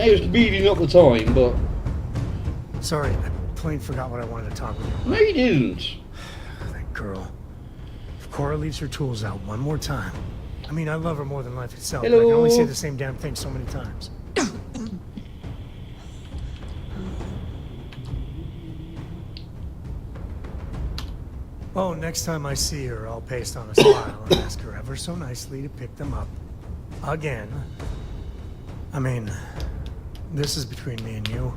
It was speeding up the time, but... Sorry, I plain forgot what I wanted to talk with you about. No, you didn't. That girl. If Cora leaves her tools out one more time... I mean, I love her more than life itself, but I can only say the same damn thing so many times. Oh, next time I see her, I'll paste on a smile and ask her ever so nicely to pick them up. Again. I mean, this is between me and you.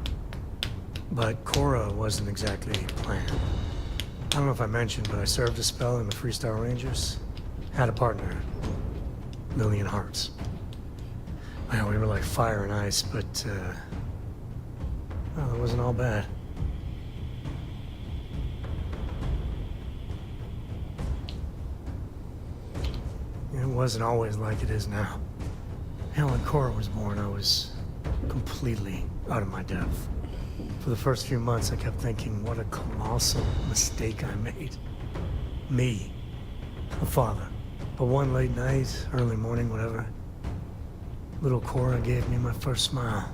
But Cora wasn't exactly planned. I don't know if I mentioned, but I served a spell in the Freestar Rangers. Had a partner. Lillian Hartz. Well, we were like fire and ice, but, well, it wasn't all bad. It wasn't always like it is now. Hell, when Cora was born, I was completely out of my depth. For the first few months, I kept thinking, what a colossal mistake I made. Me, a father. But one late night, early morning, whatever, little Cora gave me my first smile.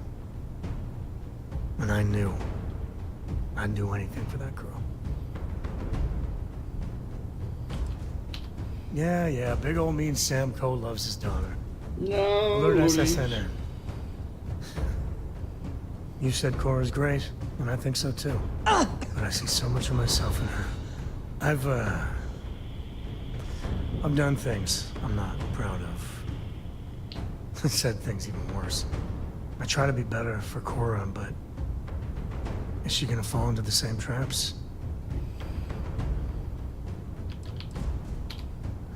And I knew I'd do anything for that girl. Yeah, big old mean Sam Coe loves his daughter. No. Alert SSNN. You said Cora's great, and I think so too. But I see so much of myself in her. I've done things I'm not proud of. Said things even worse. I try to be better for Cora, but is she gonna fall into the same traps?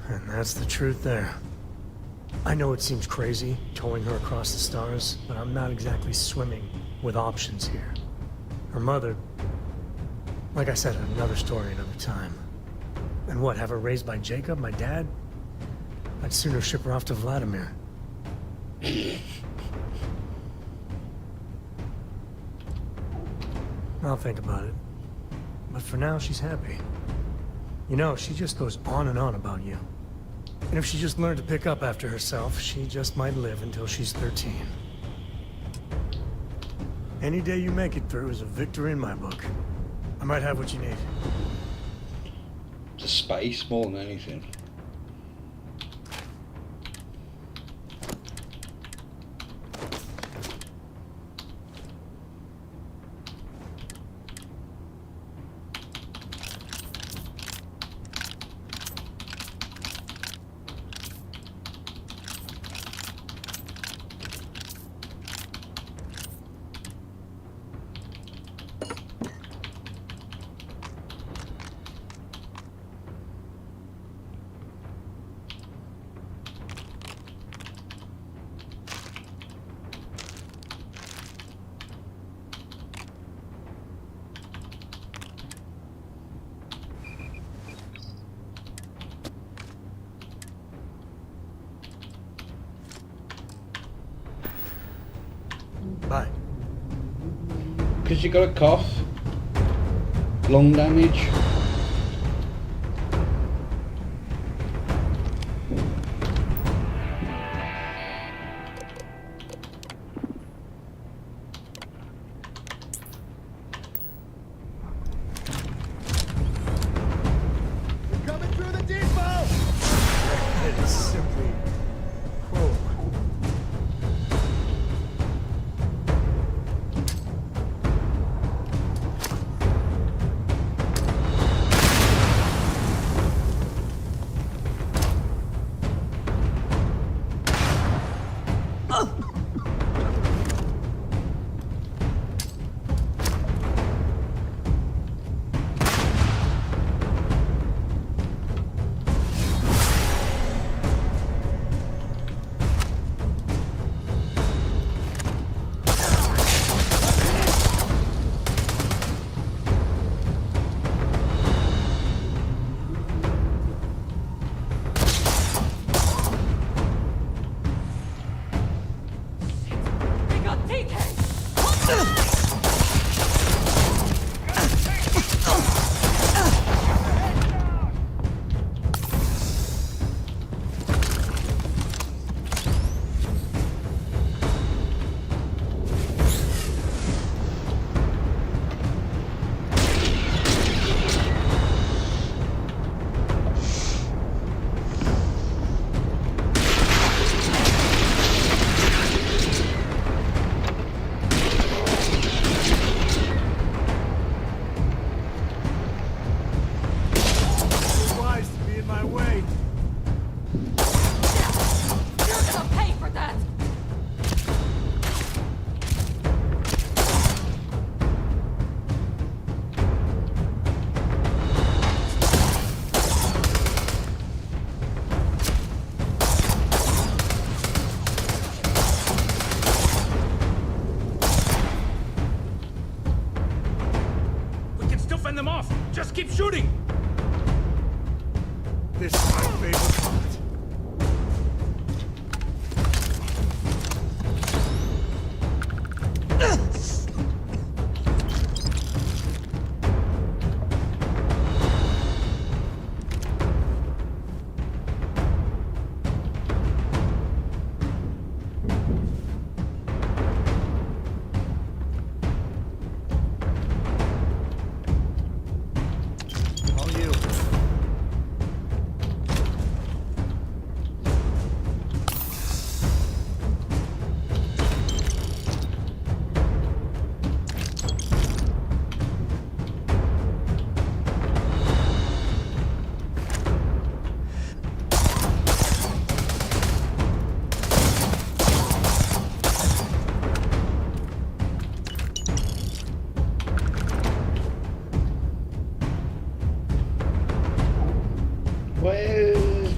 And that's the truth there. I know it seems crazy, towing her across the stars, but I'm not exactly swimming with options here. Her mother, like I said, another story, another time. And what, have her raised by Jacob, my dad? I'd sooner ship her off to Vladimir. I'll think about it. But for now, she's happy. You know, she just goes on and on about you. And if she just learned to pick up after herself, she just might live until she's 13. Any day you make it through is a victory in my book. I might have what you need. The space more than anything. Bye. Because you got a cough, lung damage. Coming through the depot! It is simply cruel. them off! Just keep shooting! This is my favorite part.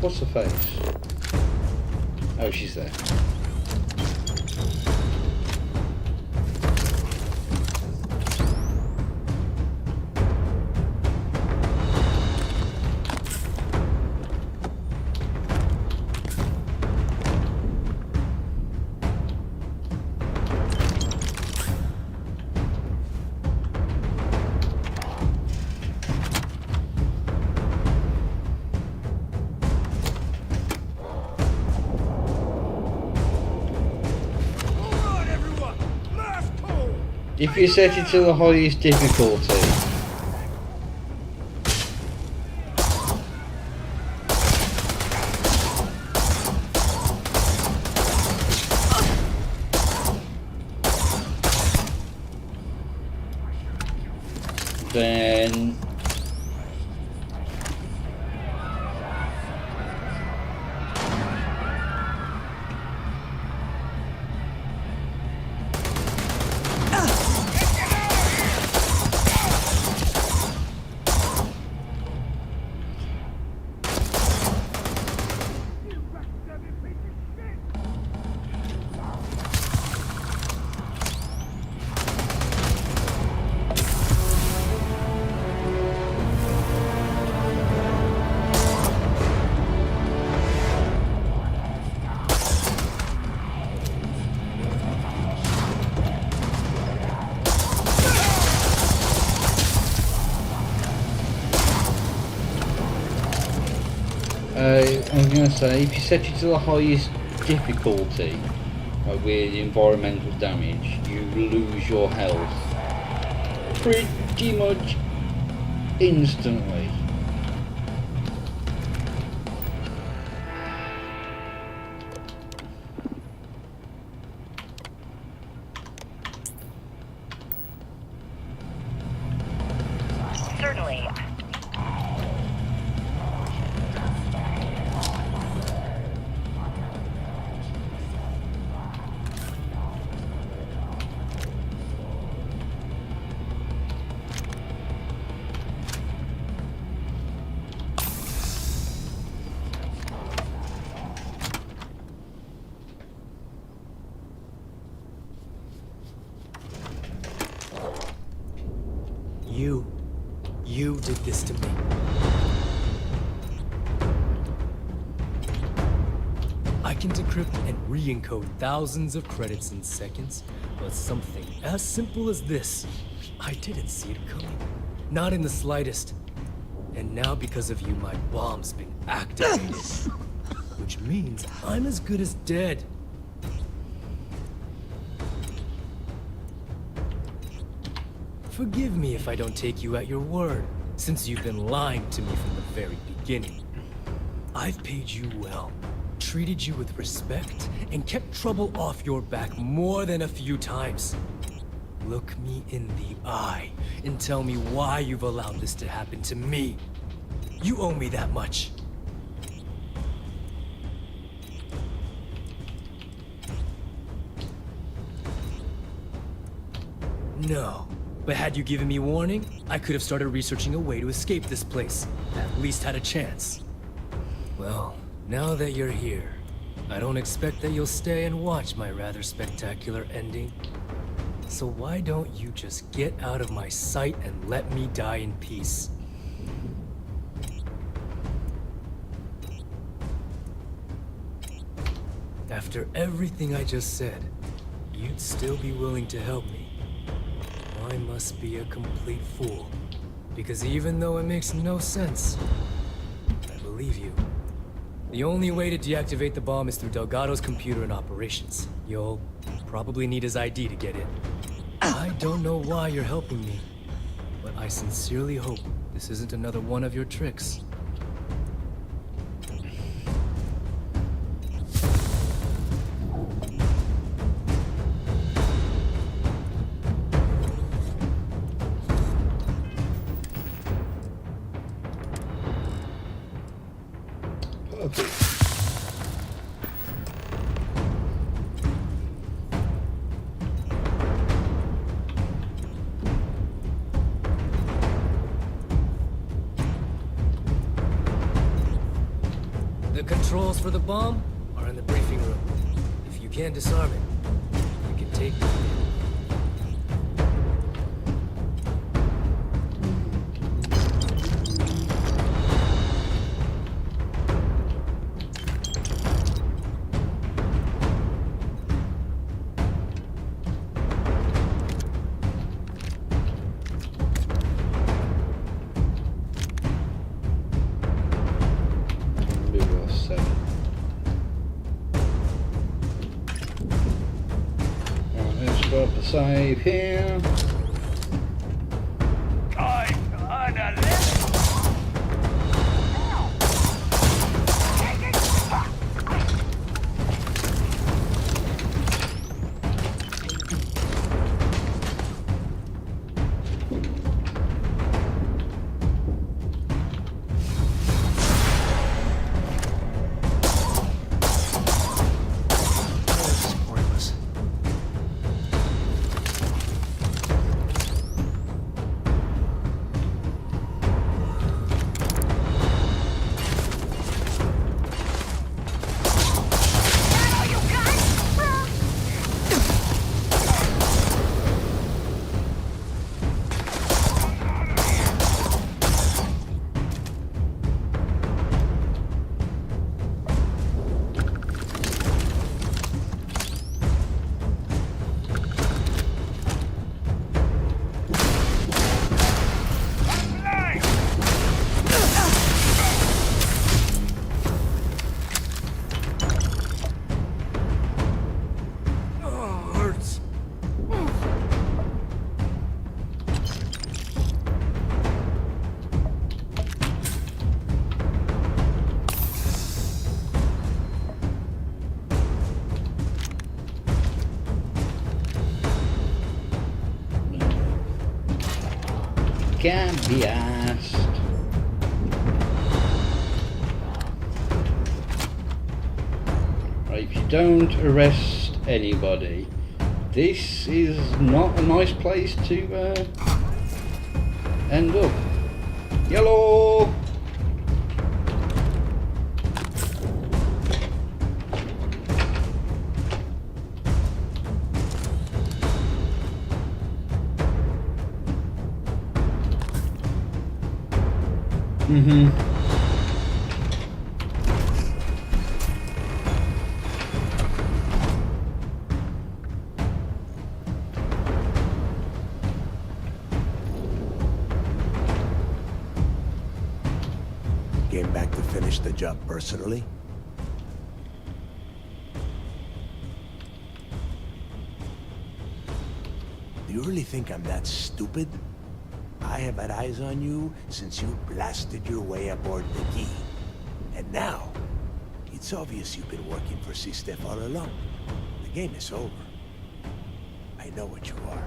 What's her face? Oh, she's there. If you set it to the highest difficulty, then I was going to say, if you set it to the highest difficulty, with environmental damage, you lose your health pretty much instantly. Certainly. You did this to me. I can decrypt and re-encode thousands of credits in seconds, but something as simple as this, I didn't see it coming. Not in the slightest. And now because of you, my bomb's been activated. Which means I'm as good as dead. Forgive me if I don't take you at your word, since you've been lying to me from the very beginning. I've paid you well, treated you with respect, and kept trouble off your back more than a few times. Look me in the eye and tell me why you've allowed this to happen to me. You owe me that much. No. But had you given me warning, I could have started researching a way to escape this place. At least had a chance. Well, now that you're here, I don't expect that you'll stay and watch my rather spectacular ending. So why don't you just get out of my sight and let me die in peace? After everything I just said, you'd still be willing to help me. I must be a complete fool. Because even though it makes no sense, I believe you. The only way to deactivate the bomb is through Delgado's computer and operations. You'll probably need his ID to get in. I don't know why you're helping me, but I sincerely hope this isn't another one of your tricks. The controls for the bomb are in the briefing room. If you can't disarm it, you can take it. Save here. Can't be asked. Right, if you don't arrest anybody, this is not a nice place to end up. Yellow! Came back to finish the job personally? Do you really think I'm that stupid? I have had eyes on you since you blasted your way aboard the Key. And now, it's obvious you've been working for C-Steph all along. The game is over. I know what you are.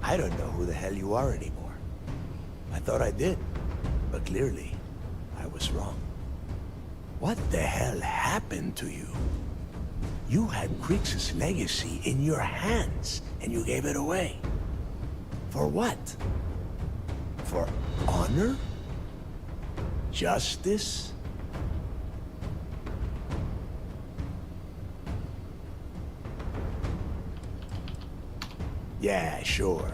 I don't know who the hell you are anymore. I thought I did, but clearly, I was wrong. What the hell happened to you? You had Kriegs' legacy in your hands, and you gave it away. For what? For honor? Justice? Yeah, sure.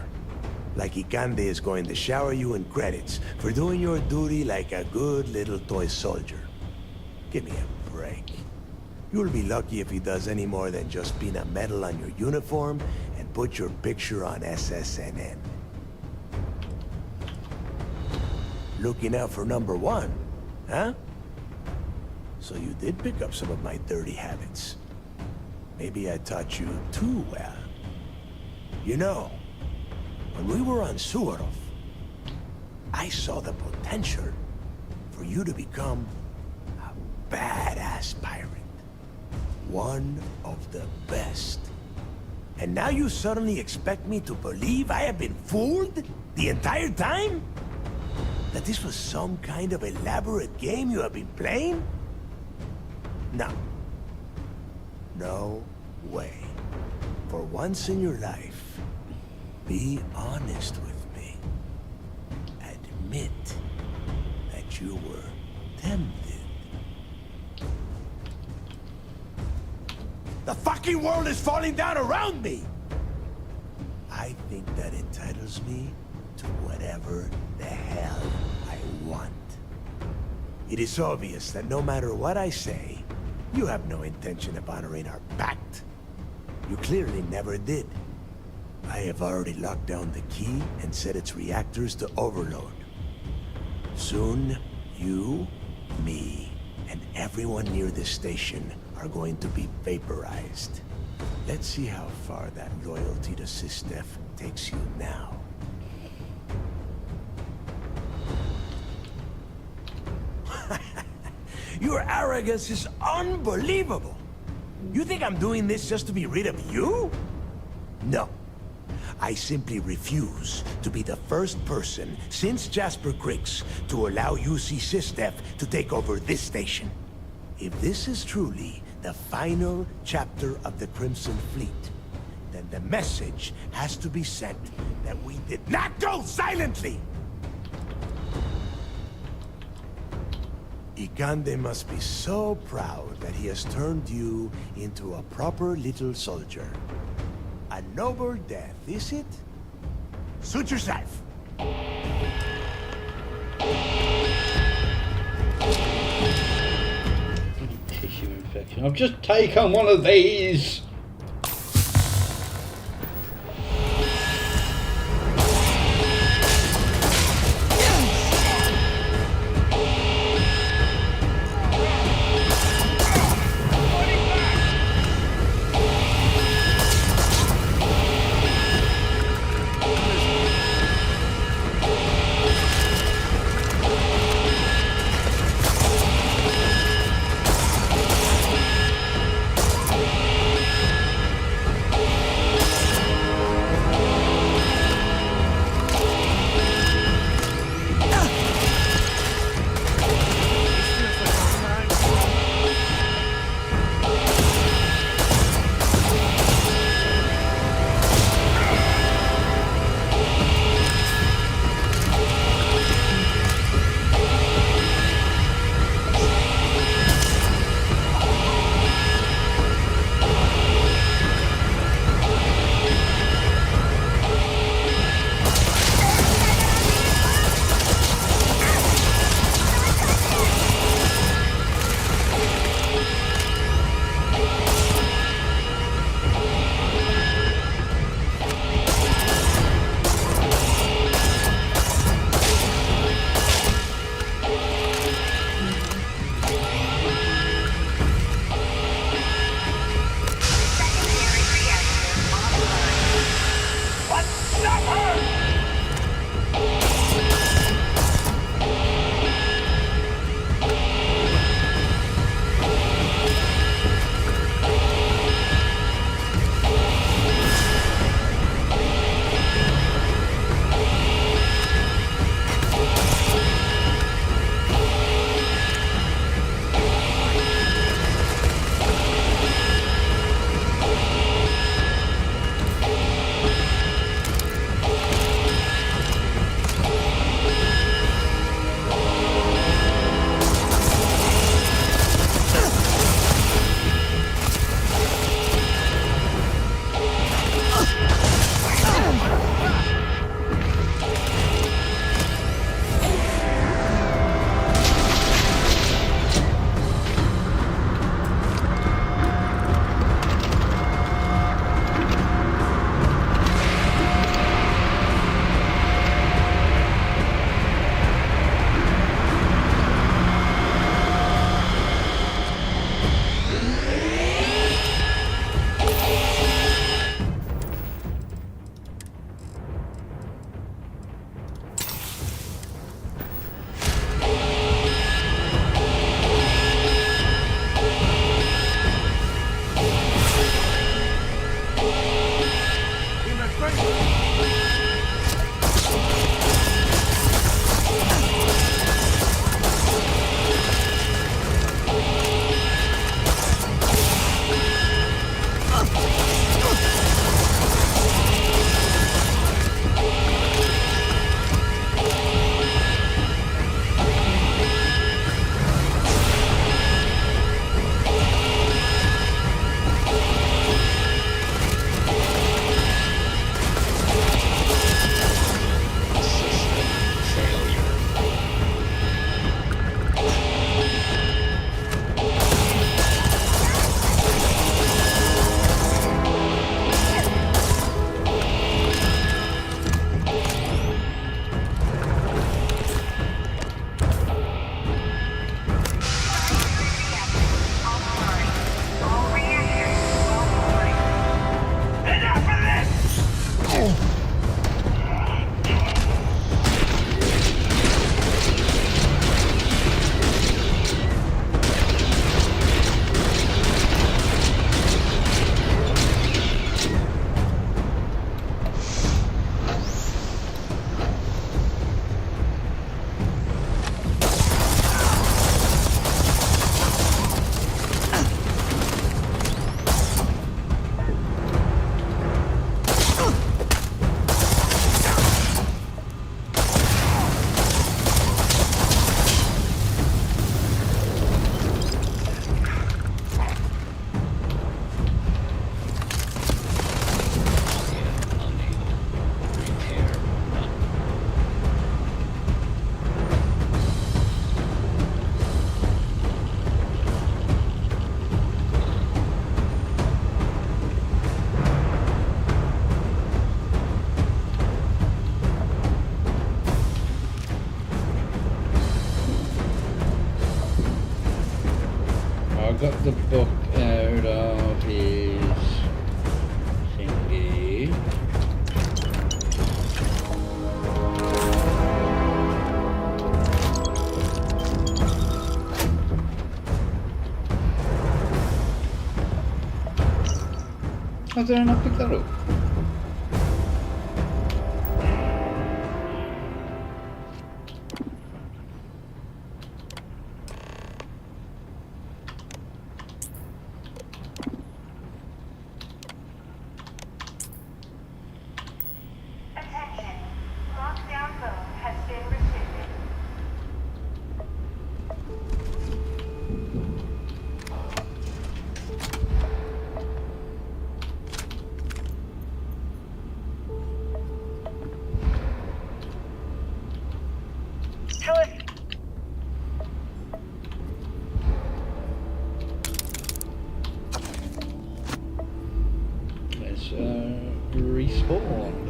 Like Ikande is going to shower you in credits for doing your duty like a good little toy soldier. Give me a break. You'll be lucky if he does any more than just pin a medal on your uniform and put your picture on SSNN. Looking out for number one, huh? So you did pick up some of my dirty habits. Maybe I taught you too well. You know, when we were on Suvorov, I saw the potential for you to become a badass pirate. One of the best. And now you suddenly expect me to believe I have been fooled the entire time? That this was some kind of elaborate game you have been playing? No. No way. For once in your life, be honest with me. Admit that you were tempted. The fucking world is falling down around me! I think that entitles me to whatever the hell I want. It is obvious that no matter what I say, you have no intention of honoring our pact. You clearly never did. I have already locked down the key and set its reactors to overload. Soon, you, me, and everyone near this station are going to be vaporized. Let's see how far that loyalty to Sistef takes you now. Your arrogance is unbelievable. You think I'm doing this just to be rid of you? No. I simply refuse to be the first person since Jasper Griggs to allow UC Sistef to take over this station. If this is truly the final chapter of the Crimson Fleet, then the message has to be sent that we did not go silently! Ikande must be so proud that he has turned you into a proper little soldier. A noble death, is it? Suit yourself! Tissue infection. I've just taken one of these! got the book out of his thingy. How did I not pick that up? Respawned.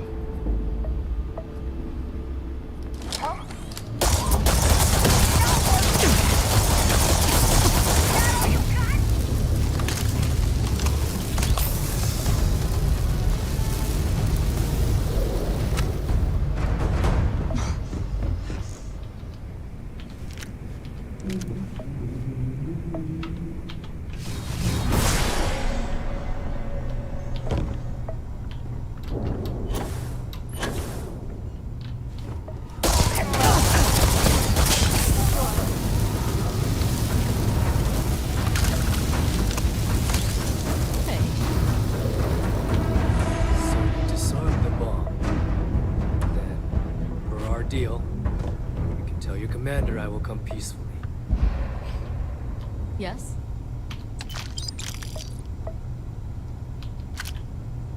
Commander, I will come peacefully. Yes?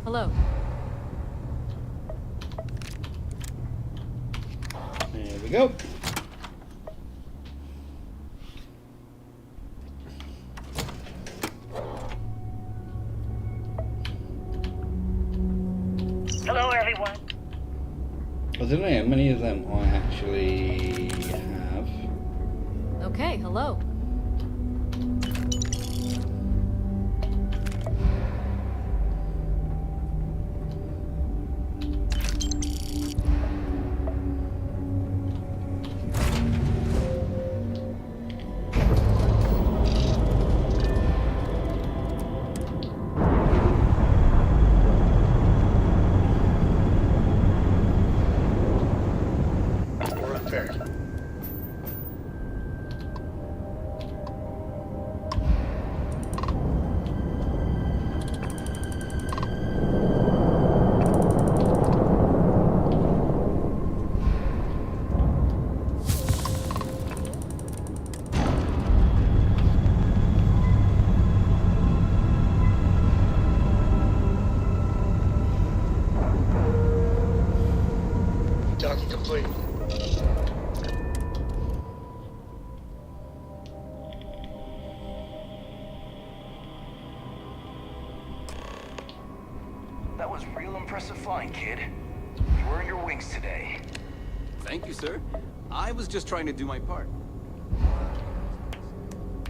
Hello. There we go. Hello, everyone. I don't know how many of them I actually have. Okay, hello. Docking complete. That was real impressive flying, kid. You earned your wings today. Thank you, sir. I was just trying to do my part.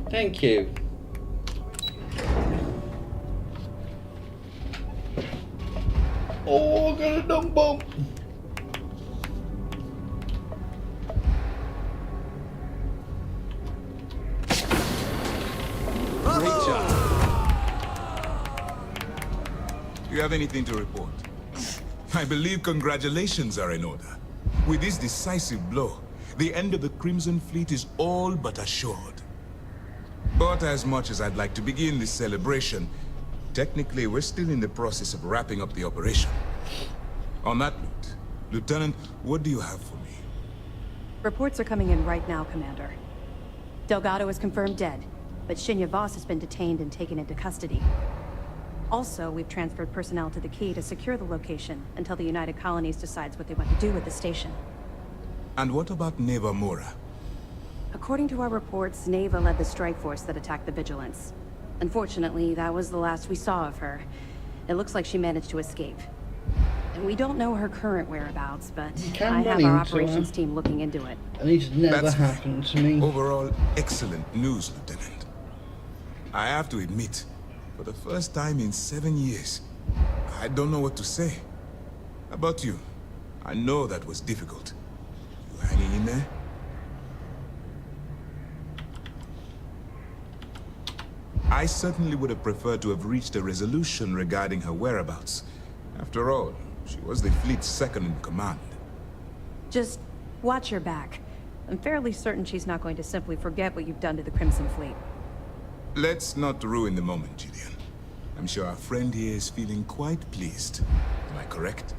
Thank you. Oh, I got a dump bump. Great job. Do you have anything to report? I believe congratulations are in order. With this decisive blow, the end of the Crimson Fleet is all but assured. But as much as I'd like to begin this celebration, technically we're still in the process of wrapping up the operation. On that note, Lieutenant, what do you have for me? Reports are coming in right now, Commander. Delgado is confirmed dead, but Shinya Voss has been detained and taken into custody. Also, we've transferred personnel to the Key to secure the location until the United Colonies decides what they want to do with the station. And what about Neva Mora? According to our reports, Neva led the strike force that attacked the Vigilance. Unfortunately, that was the last we saw of her. It looks like she managed to escape. And we don't know her current whereabouts, but I have our operations team looking into it. And it's never happened to me. Overall, excellent news, Lieutenant. I have to admit, for the first time in 7 years, I don't know what to say. How about you? I know that was difficult. You hanging in there? I certainly would have preferred to have reached a resolution regarding her whereabouts. After all, she was the fleet's second in command. Just watch your back. I'm fairly certain she's not going to simply forget what you've done to the Crimson Fleet. Let's not ruin the moment, Gideon. I'm sure our friend here is feeling quite pleased. Am I correct?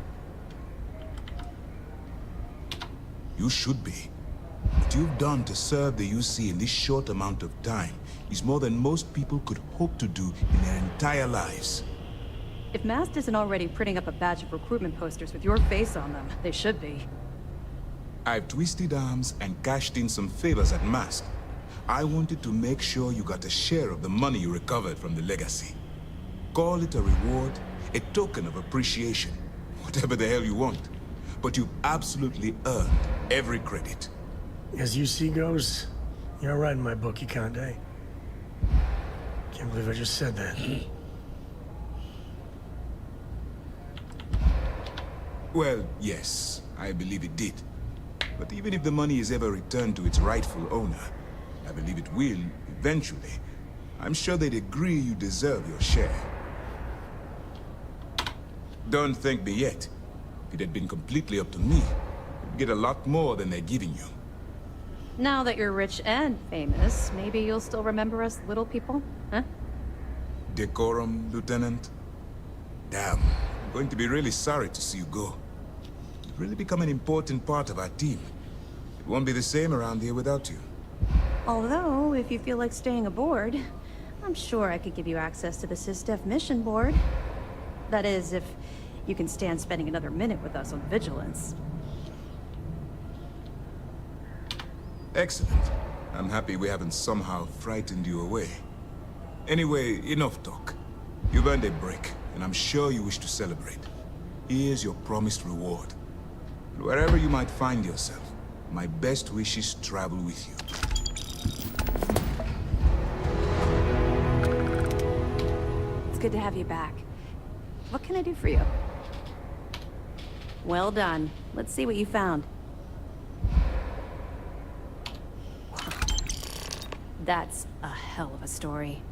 You should be. What you've done to serve the UC in this short amount of time is more than most people could hope to do in their entire lives. If Mast isn't already printing up a batch of recruitment posters with your face on them, they should be. I've twisted arms and cashed in some favors at Mast. I wanted to make sure you got a share of the money you recovered from the legacy. Call it a reward, a token of appreciation, whatever the hell you want. But you've absolutely earned every credit. As UC goes, you're right in my book, Conde. Can't believe I just said that. Well, yes, I believe it did. But even if the money is ever returned to its rightful owner, I believe it will, eventually, I'm sure they'd agree you deserve your share. Don't thank me yet. If it had been completely up to me, you'd get a lot more than they're giving you. Now that you're rich and famous, maybe you'll still remember us little people, huh? Decorum, Lieutenant? Damn, I'm going to be really sorry to see you go. You've really become an important part of our team. It won't be the same around here without you. Although, if you feel like staying aboard, I'm sure I could give you access to the SysDef mission board. That is, if you can stand spending another minute with us on Vigilance. Excellent. I'm happy we haven't somehow frightened you away. Anyway, enough talk. You've earned a break, and I'm sure you wish to celebrate. Here's your promised reward. And wherever you might find yourself, my best wishes travel with you. It's good to have you back. What can I do for you? Well done. Let's see what you found. That's a hell of a story.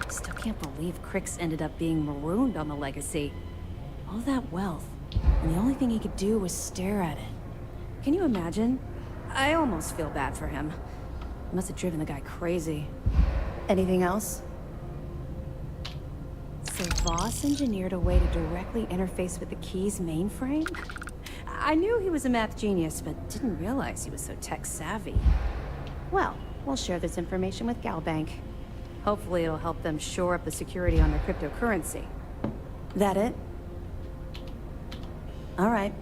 Still can't believe Crix ended up being marooned on the Legacy. All that wealth, and the only thing he could do was stare at it. Can you imagine? I almost feel bad for him. Must have driven the guy crazy. Anything else? So Voss engineered a way to directly interface with the Key's mainframe? I knew he was a math genius, but didn't realize he was so tech-savvy. Well, we'll share this information with Galbank. Hopefully it'll help them shore up the security on their cryptocurrency. That it? All right.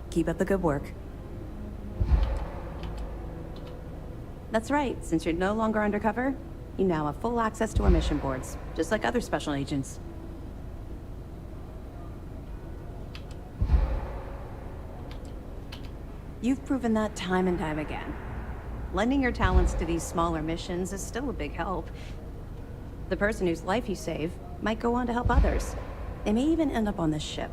Keep up the good work. That's right. Since you're no longer undercover, you now have full access to our mission boards, just like other special agents. You've proven that time and time again. Lending your talents to these smaller missions is still a big help. The person whose life you save might go on to help others. They may even end up on this ship.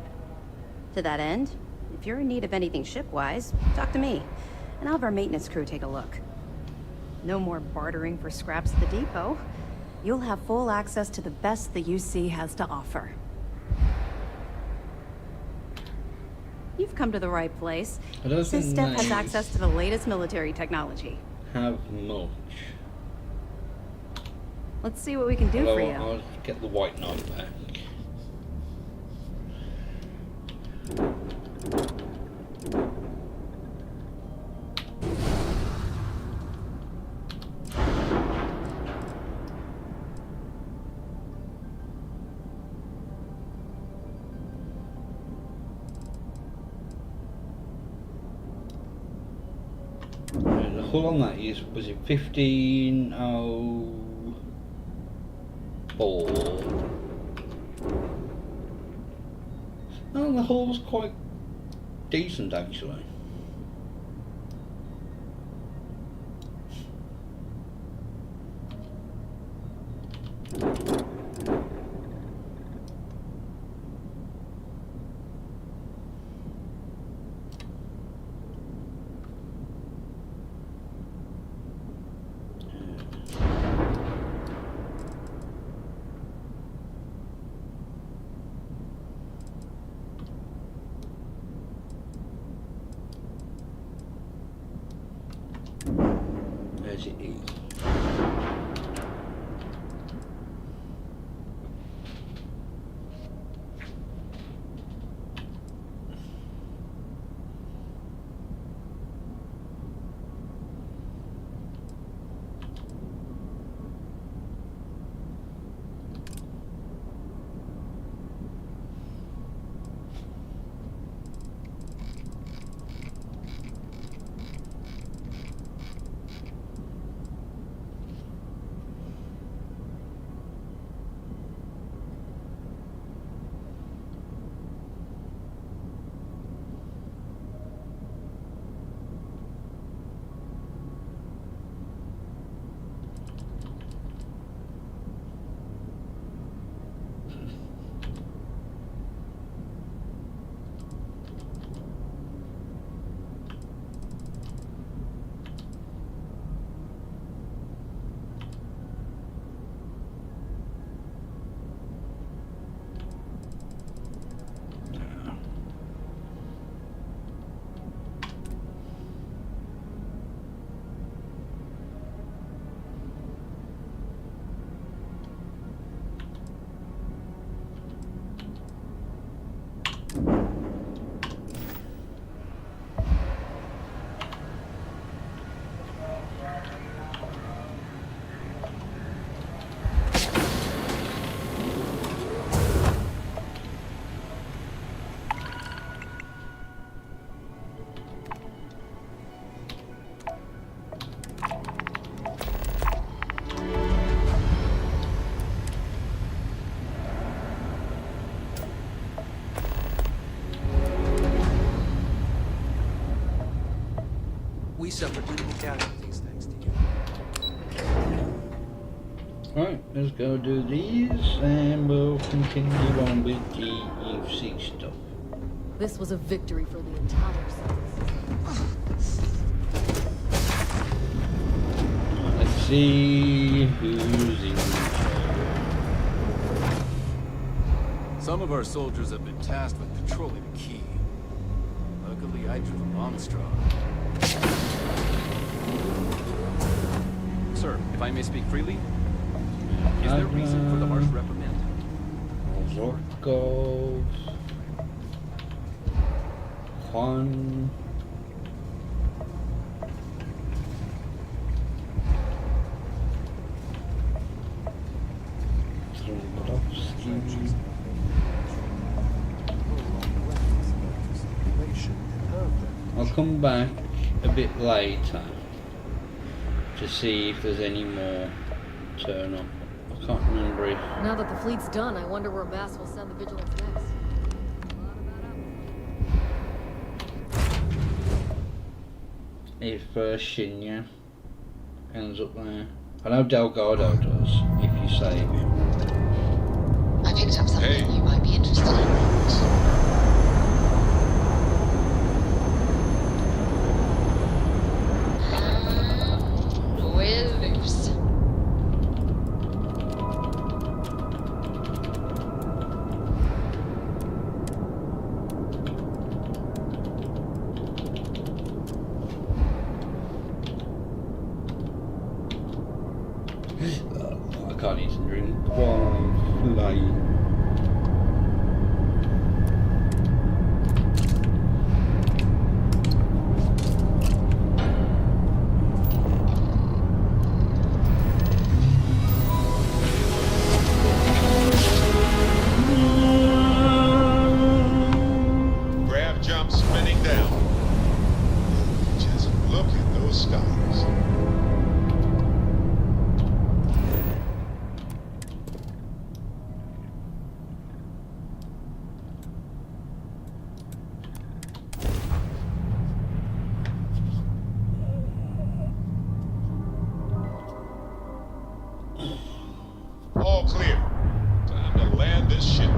To that end, if you're in need of anything ship-wise, talk to me, and I'll have our maintenance crew take a look. No more bartering for scraps at the depot. You'll have full access to the best the UC has to offer. You've come to the right place. SysDef has access to the latest military technology. Have much. Let's see what we can do for you. I'll get the white knife back. The hull on that was it 1504? Oh, the hull was quite decent actually. We suffered minimal casualties thanks to you. Right, let's go do these and we'll continue on with the UC stuff. This was a victory for the entire system. Let's see who's in charge. Some of our soldiers have been tasked with patrolling the key. Luckily, I drew the long straw. Sir, if I may speak freely, is there reason for the harsh reprimand? Zorkov, Juan, Trudowski. I'll come back a bit later to see if there's any more turn up. I can't remember if... Now that the fleet's done, I wonder where Bass will send the Vigilance next. If Shinya ends up there. I know Delgado does, if you save him. I picked up something you might be interested in. We're loose. I can't eat and drink while I'm flying. Grav jump spinning down. Just look at those skies. All clear. Time to land this ship.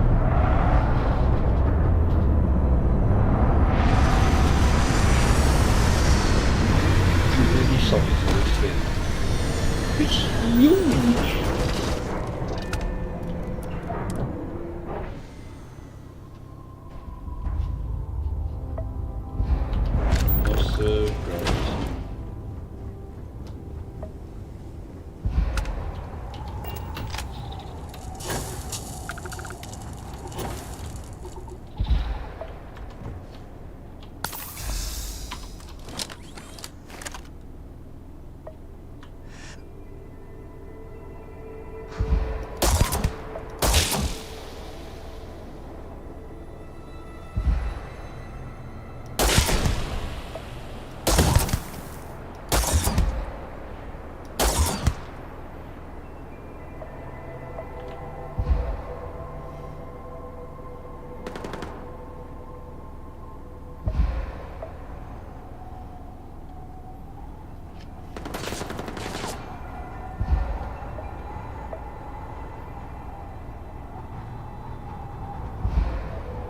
Really sorry for this thing. It's huge. What's the gross?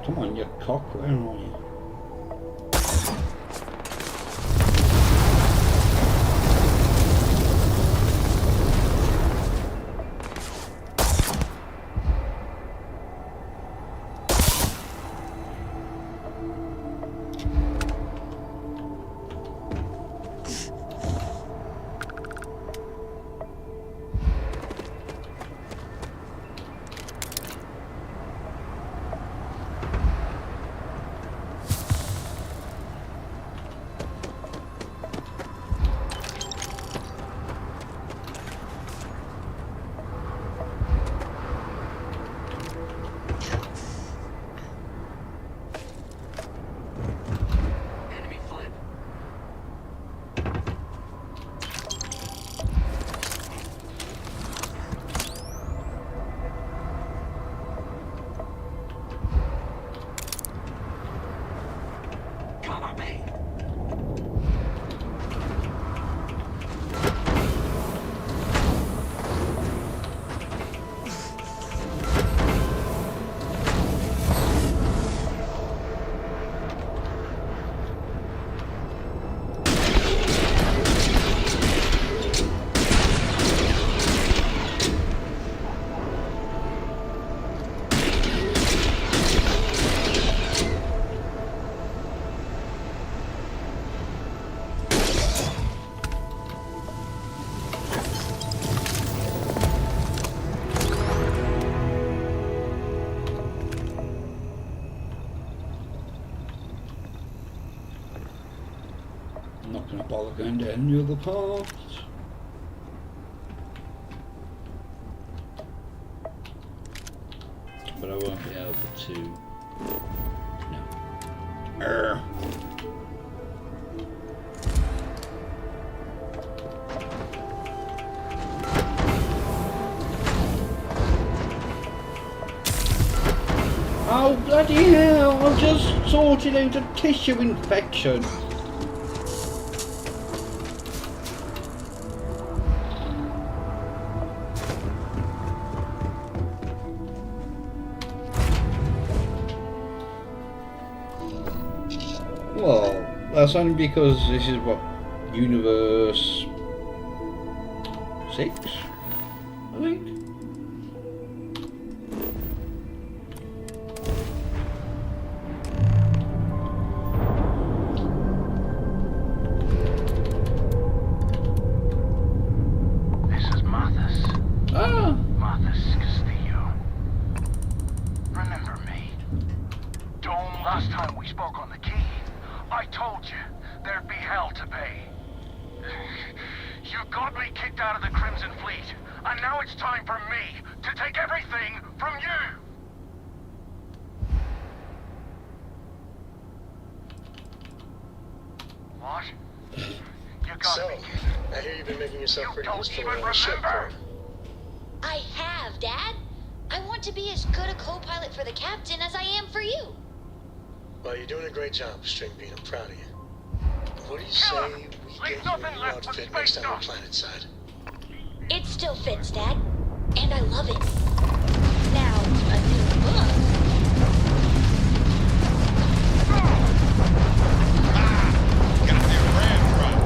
Come on, you cock, where are you? I'm not going to bother going down the other part. But I won't be able to. No. Oh bloody hell! I've just sorted out a tissue infection. Well, that's only because this is what, universe 6, I think. This is Mathis. Ah! Mathis Castillo. Remember me? Dome, last time we spoke on the key, I told you there'd be hell to pay. You got me kicked out of the Crimson Fleet, and now it's time for me to take everything from you! What? You got So, me. I hear you've been making yourself You pretty don't useful even on the ship, remember. I have, Dad. I want to be as good a co-pilot for the captain as I am for you. Well, you're doing a great job, Stringbean. I'm proud of you. What do you Kill say him. we Leave get you nothing a new left but outfit space next time we're dust. planet side? It still fits, Dad. And I love it. Now, a new book. Goddamn ram truck.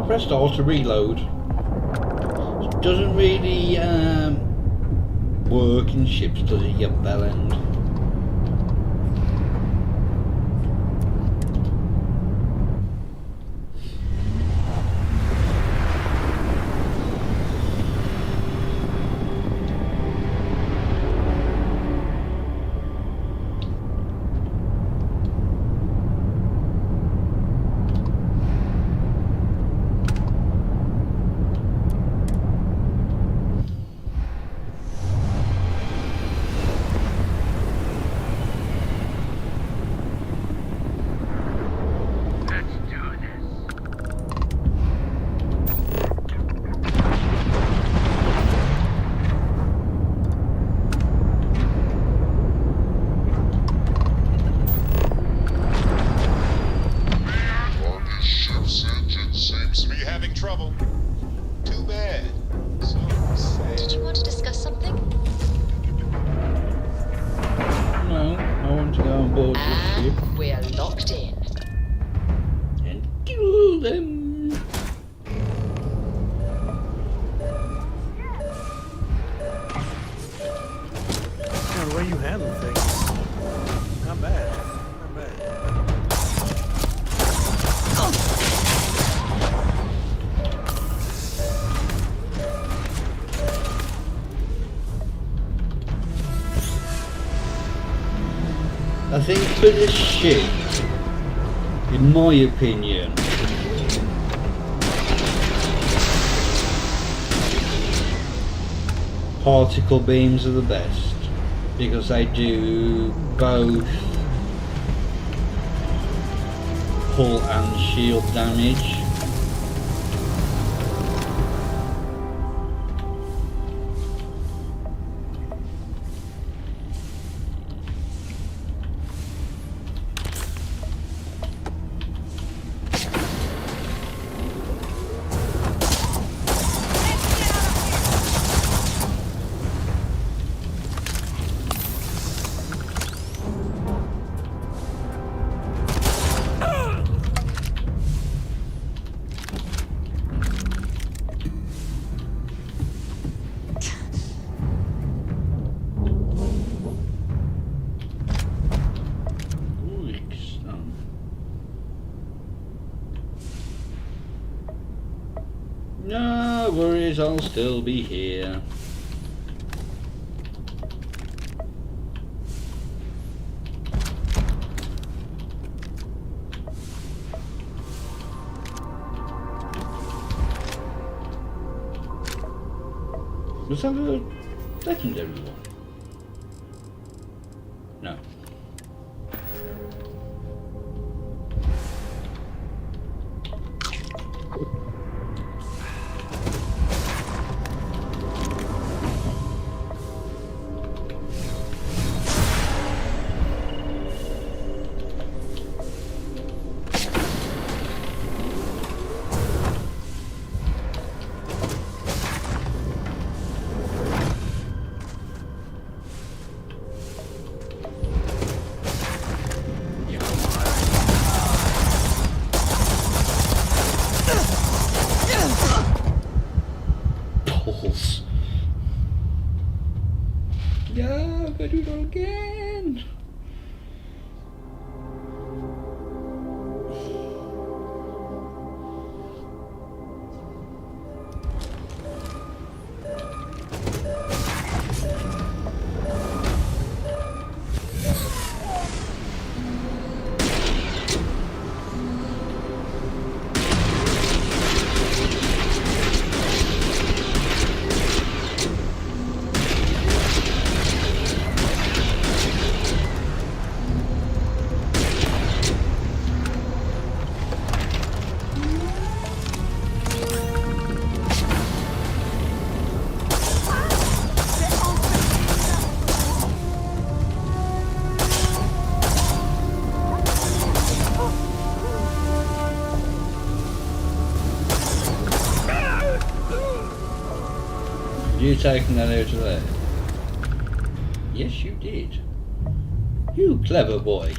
Pressed Alt to reload. It doesn't really work in ships, does it, you bellend? Trouble. Too bad. So sad. Did you want to discuss something? No, I want to go on board this ship. We're locked in. And kill them. The way you handle things, not bad. Not bad. I think for this ship, in my opinion, particle beams are the best because they do both hull and shield damage. No worries, I'll still be here. Was that a legendary one? No. Balls. No, I'm gonna do it all again. You taking that out of there? Yes, you did. You clever boy.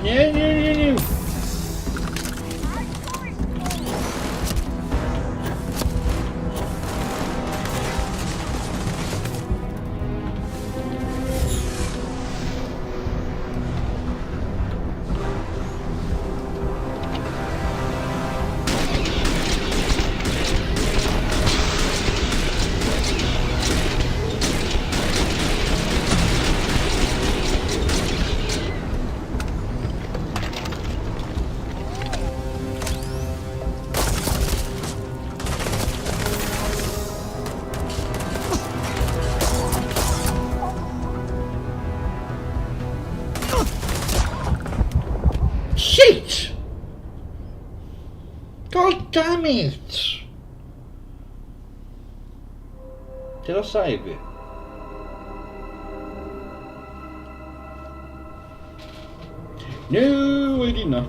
No. Shit! God damn it! Did I save it? No, I did not.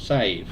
save.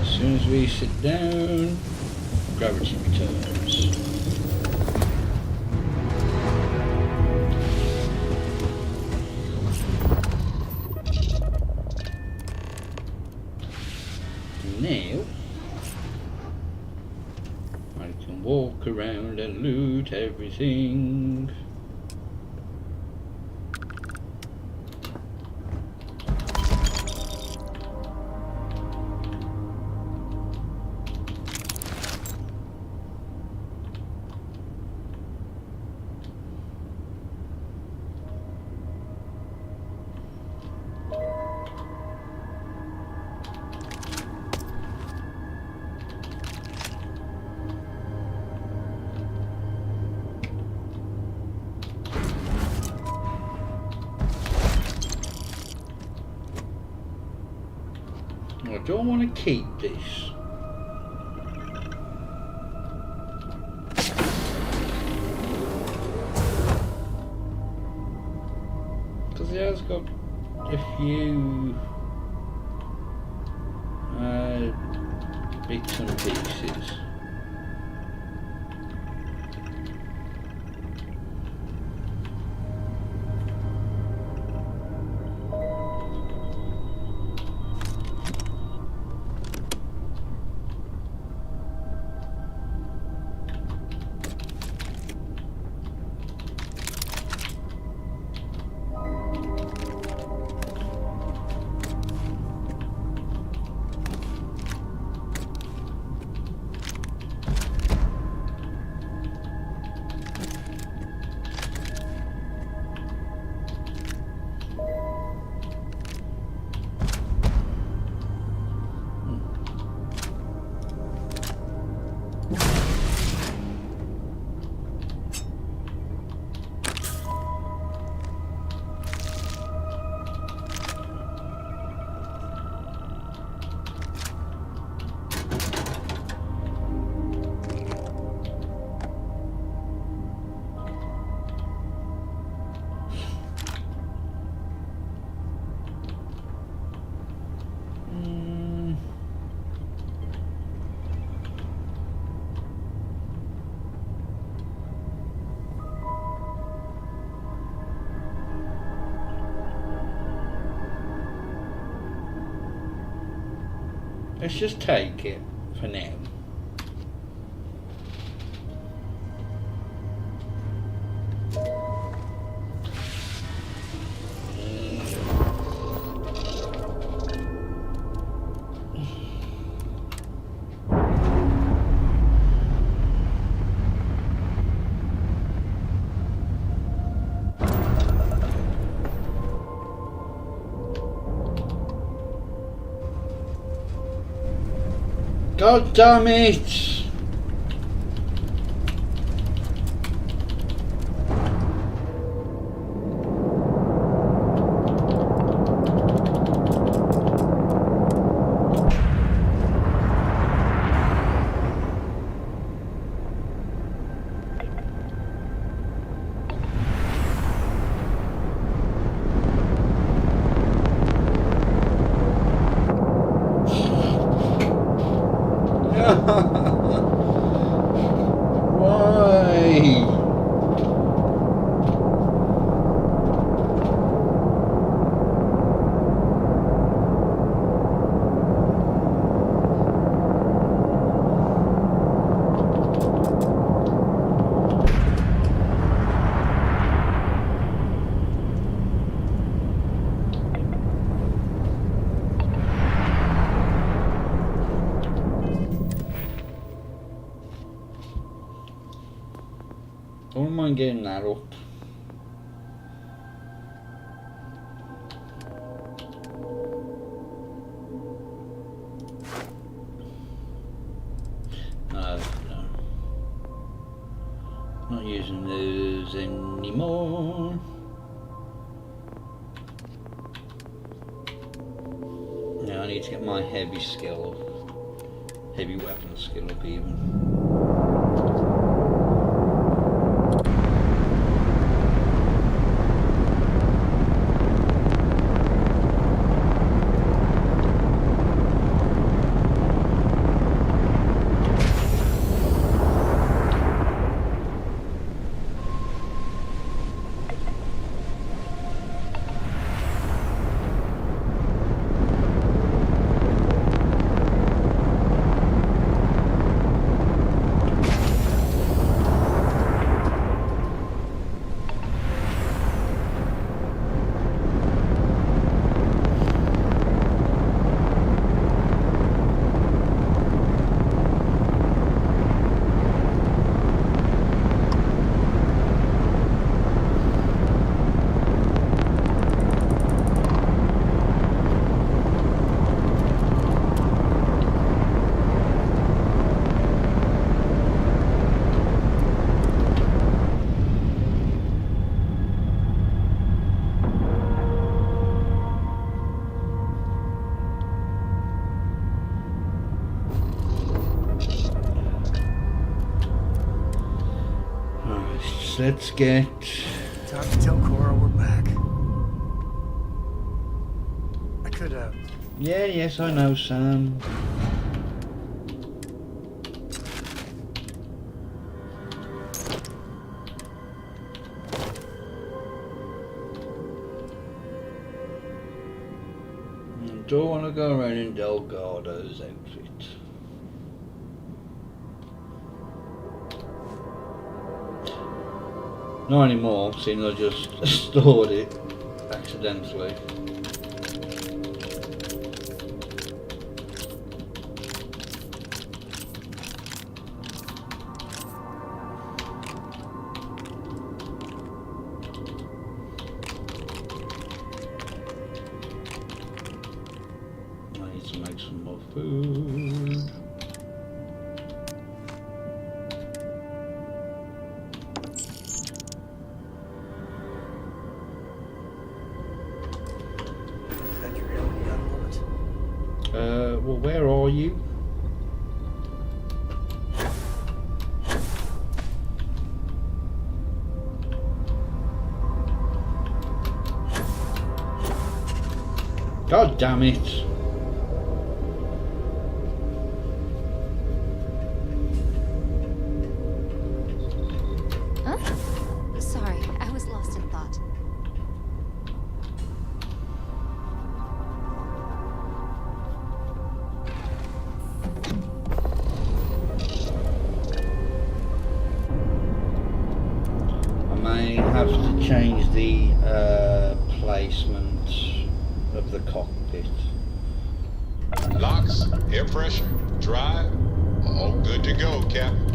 As soon as we sit down, gravity returns. Now, I can walk around and loot everything. I don't want to keep this. Because it has got a few bits and pieces. Let's just take it for now. God damn it! Why? I wouldn't mind getting that up. No. Not using those anymore. Yeah, I need to get my heavy skill up. Heavy weapon skill up even. Let's get... Time to tell Cora we're back. I could, Yeah, yes, I know, Sam. Don't want to go around in Delgado's outfit. Not anymore, seeing I just stored it accidentally. I need to make some more food. Well, where are you? God damn it. Huh? Sorry, I was lost in thought. Have to change the placement of the cockpit. Locks, air pressure, drive, all good to go, Captain.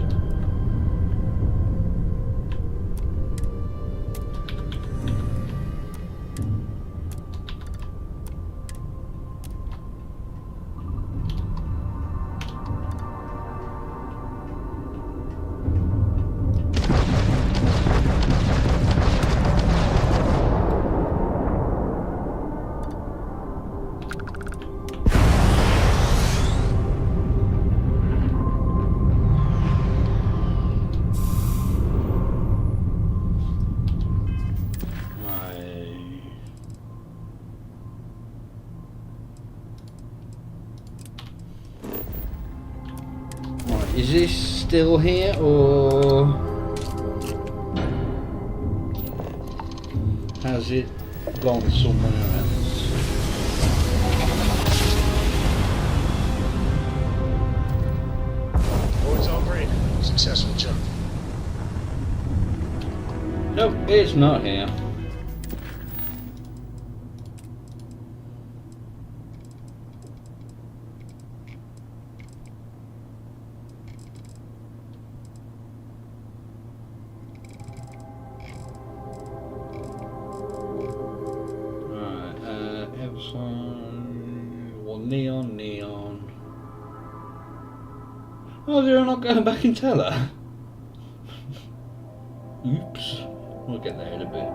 Is this still here or has it gone somewhere else? Board's all green. Successful jump. Nope, it's not here. Neon. Oh, they're not going back and tell her. Oops. We'll get there in a bit.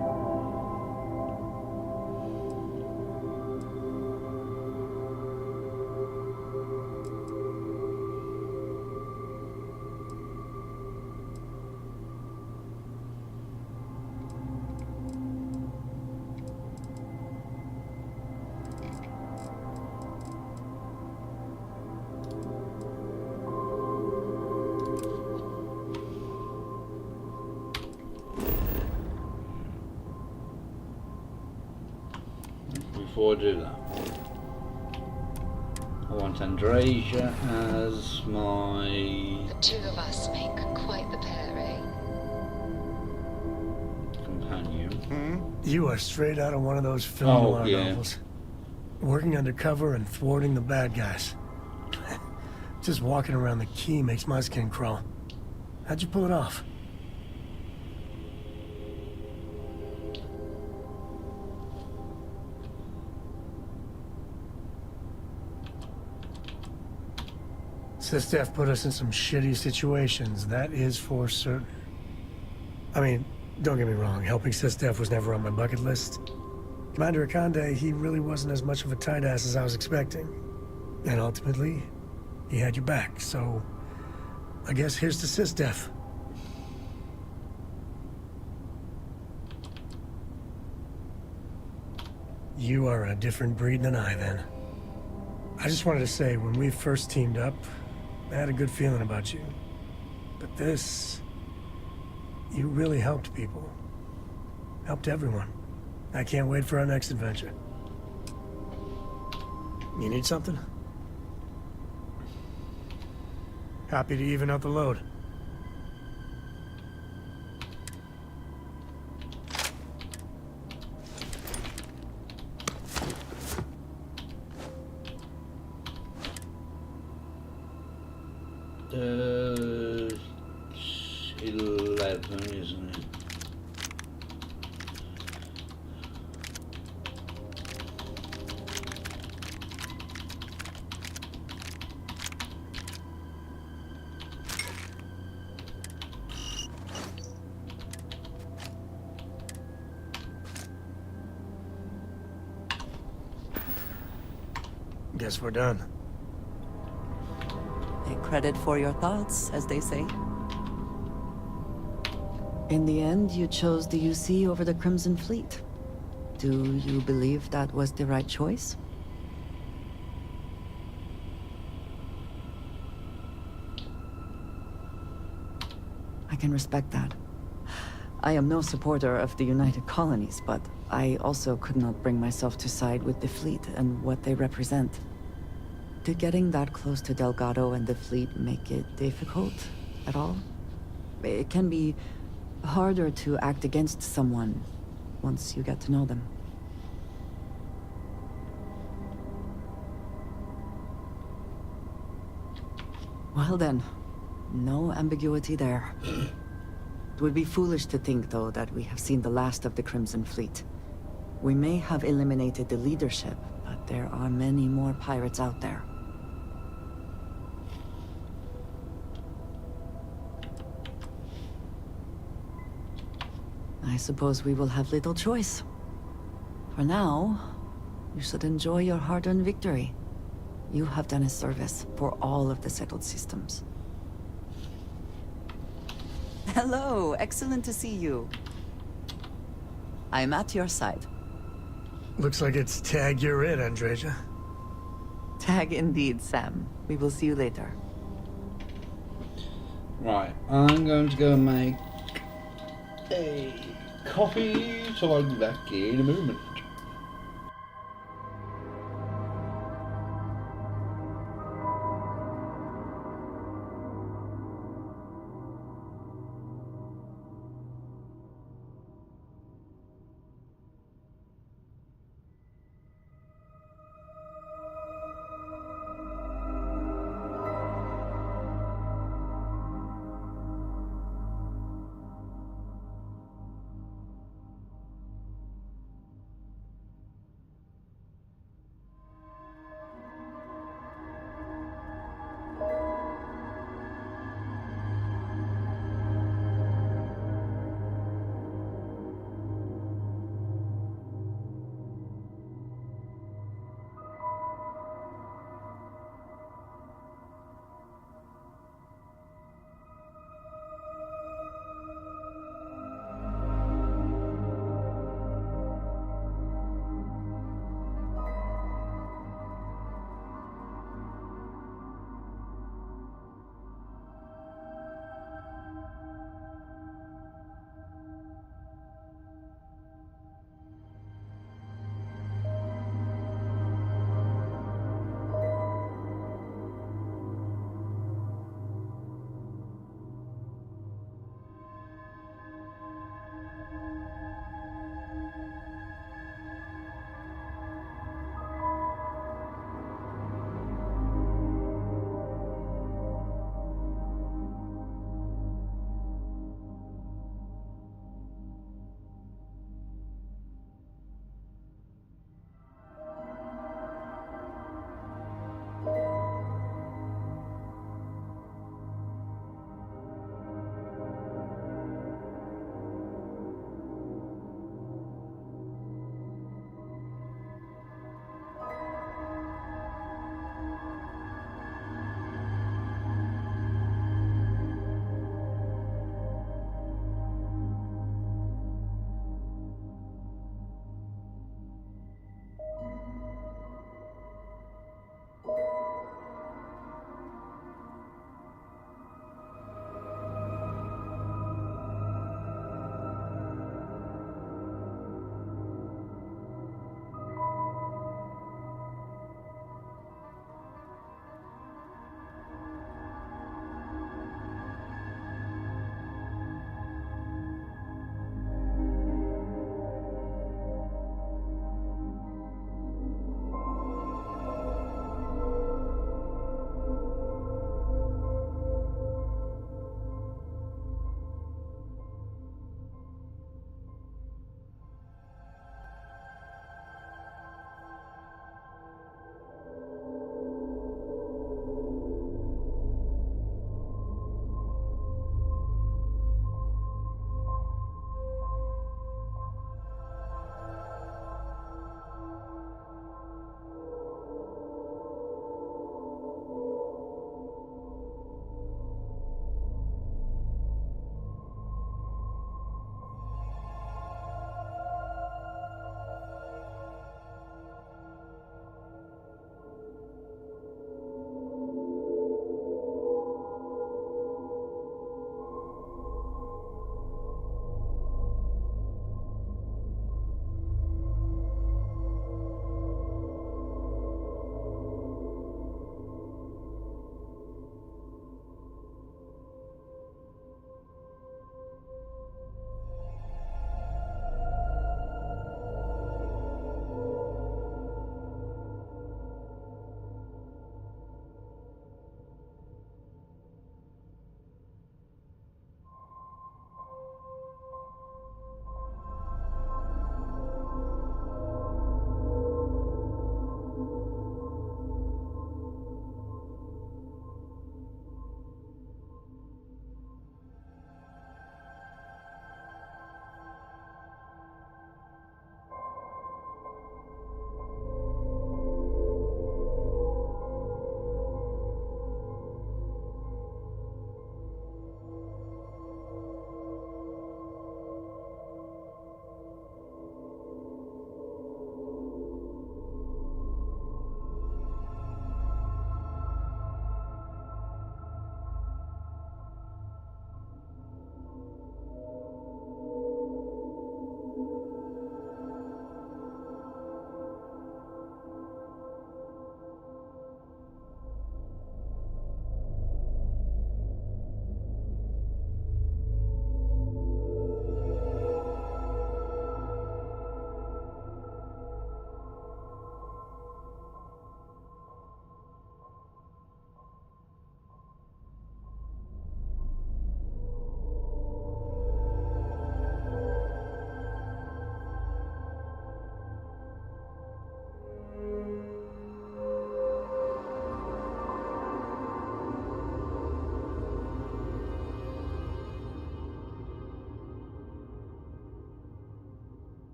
Before I do that, I want Andreja as my... The two of us make quite the pair, eh? companion. You are straight out of one of those film noir yeah. novels. Working undercover and thwarting the bad guys. Just walking around the key makes my skin crawl. How'd you pull it off? Sistef put us in some shitty situations, that is for certain. I mean, don't get me wrong, helping Sistef was never on my bucket list. Commander Akande, he really wasn't as much of a tight ass as I was expecting. And ultimately, he had your back, so I guess here's to Sistef. You are a different breed than I, then. I just wanted to say, when we first teamed up, I had a good feeling about you. But this... you really helped people. Helped everyone. I can't wait for our next adventure. You need something? Happy to even out the load. It's 11, isn't it? Guess we're done. Take credit for your thoughts, as they say. In the end, you chose the UC over the Crimson Fleet. Do you believe that was the right choice? I can respect that. I am no supporter of the United Colonies, but I also could not bring myself to side with the fleet and what they represent. Did getting that close to Delgado and the fleet make it difficult at all? It can be harder to act against someone once you get to know them. Well then, no ambiguity there. It would be foolish to think, though, that we have seen the last of the Crimson Fleet. We may have eliminated the leadership, but there are many more pirates out there. I suppose we will have little choice. For now, you should enjoy your hard-earned victory. You have done a service for all of the settled systems. Hello, excellent to see you. I'm at your side. Looks like it's tag you're it, Andreja. Tag indeed, Sam. We will see you later. Right, I'm going to go and make a coffee, so I'll be back in a moment.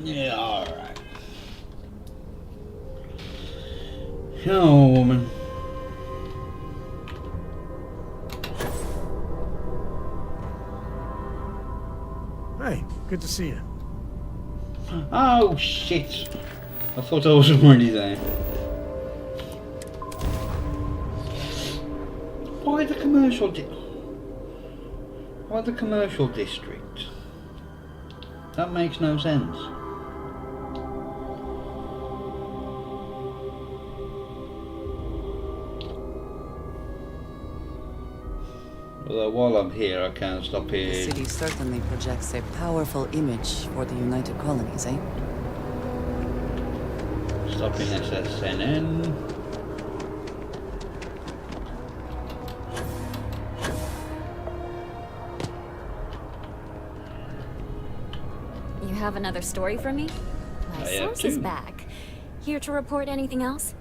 Yeah, alright. Oh, woman. Hey, good to see you. Oh, shit. I thought I was already there. Why the commercial Why the commercial district? That makes no sense. Although while I'm here, I can't stop The here. city certainly projects a powerful image for the United Colonies, eh? Stopping SSNN. You have another story for me? My I have source is too. back. Here to report anything else?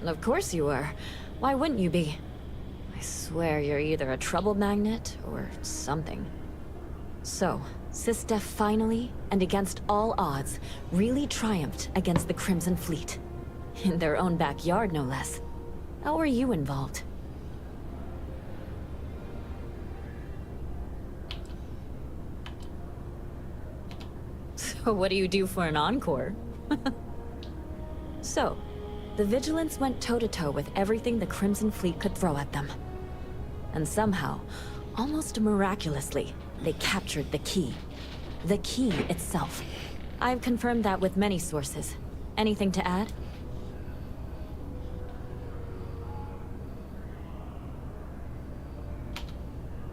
Of course you are. Why wouldn't you be? I swear you're either a trouble magnet or something. So, SysDef finally, and against all odds, really triumphed against the Crimson Fleet. In their own backyard, no less. How were you involved? So what do you do for an encore? So, the Vigilants went toe-to-toe with everything the Crimson Fleet could throw at them. And somehow, almost miraculously, they captured the key. The key itself. I've confirmed that with many sources. Anything to add?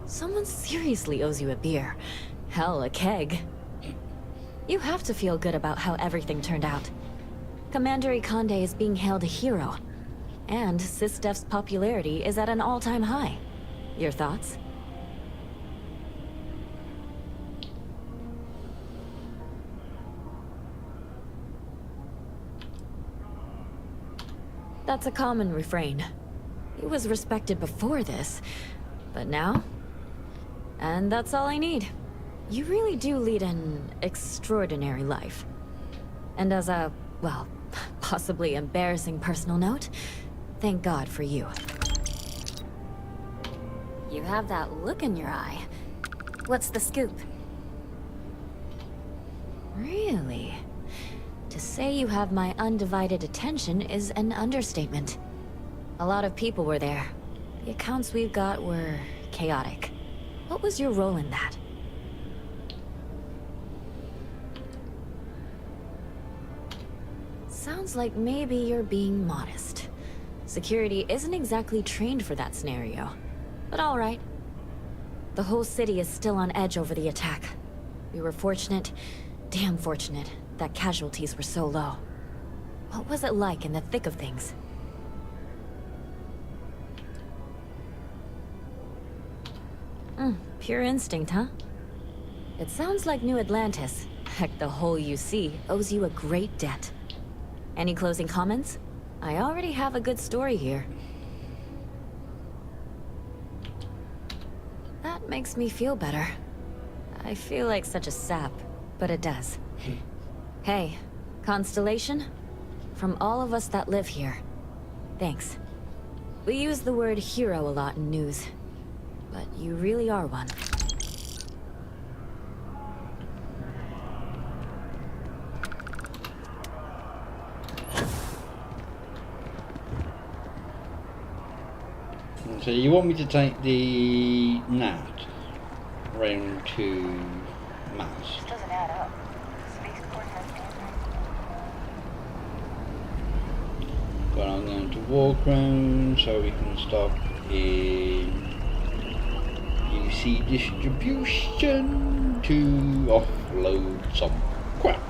Someone seriously owes you a beer. Hell, a keg. You have to feel good about how everything turned out. Commander Ikonde is being hailed a hero. And SysDef's popularity is at an all-time high. Your thoughts? That's a common refrain. He was respected before this, but now? And that's all I need. You really do lead an extraordinary life. And as a, well, possibly embarrassing personal note, thank God for you. You have that look in your eye. What's the scoop? Really? To say you have my undivided attention is an understatement. A lot of people were there. The accounts we've got were chaotic. What was your role in that? Sounds like maybe you're being modest. Security isn't exactly trained for that scenario. But all right. The whole city is still on edge over the attack. We were fortunate, damn fortunate, that casualties were so low. What was it like in the thick of things? Pure instinct, huh? It sounds like New Atlantis, heck the whole UC, owes you a great debt. Any closing comments? I already have a good story here. That makes me feel better. I feel like such a sap, but it does. Hey, Constellation? From all of us that live here, thanks. We use the word hero a lot in news, but you really are one. So you want me to take the Nat round to Mass? Doesn't add up. But I'm going to walk round so we can stop in UC distribution to offload some crap.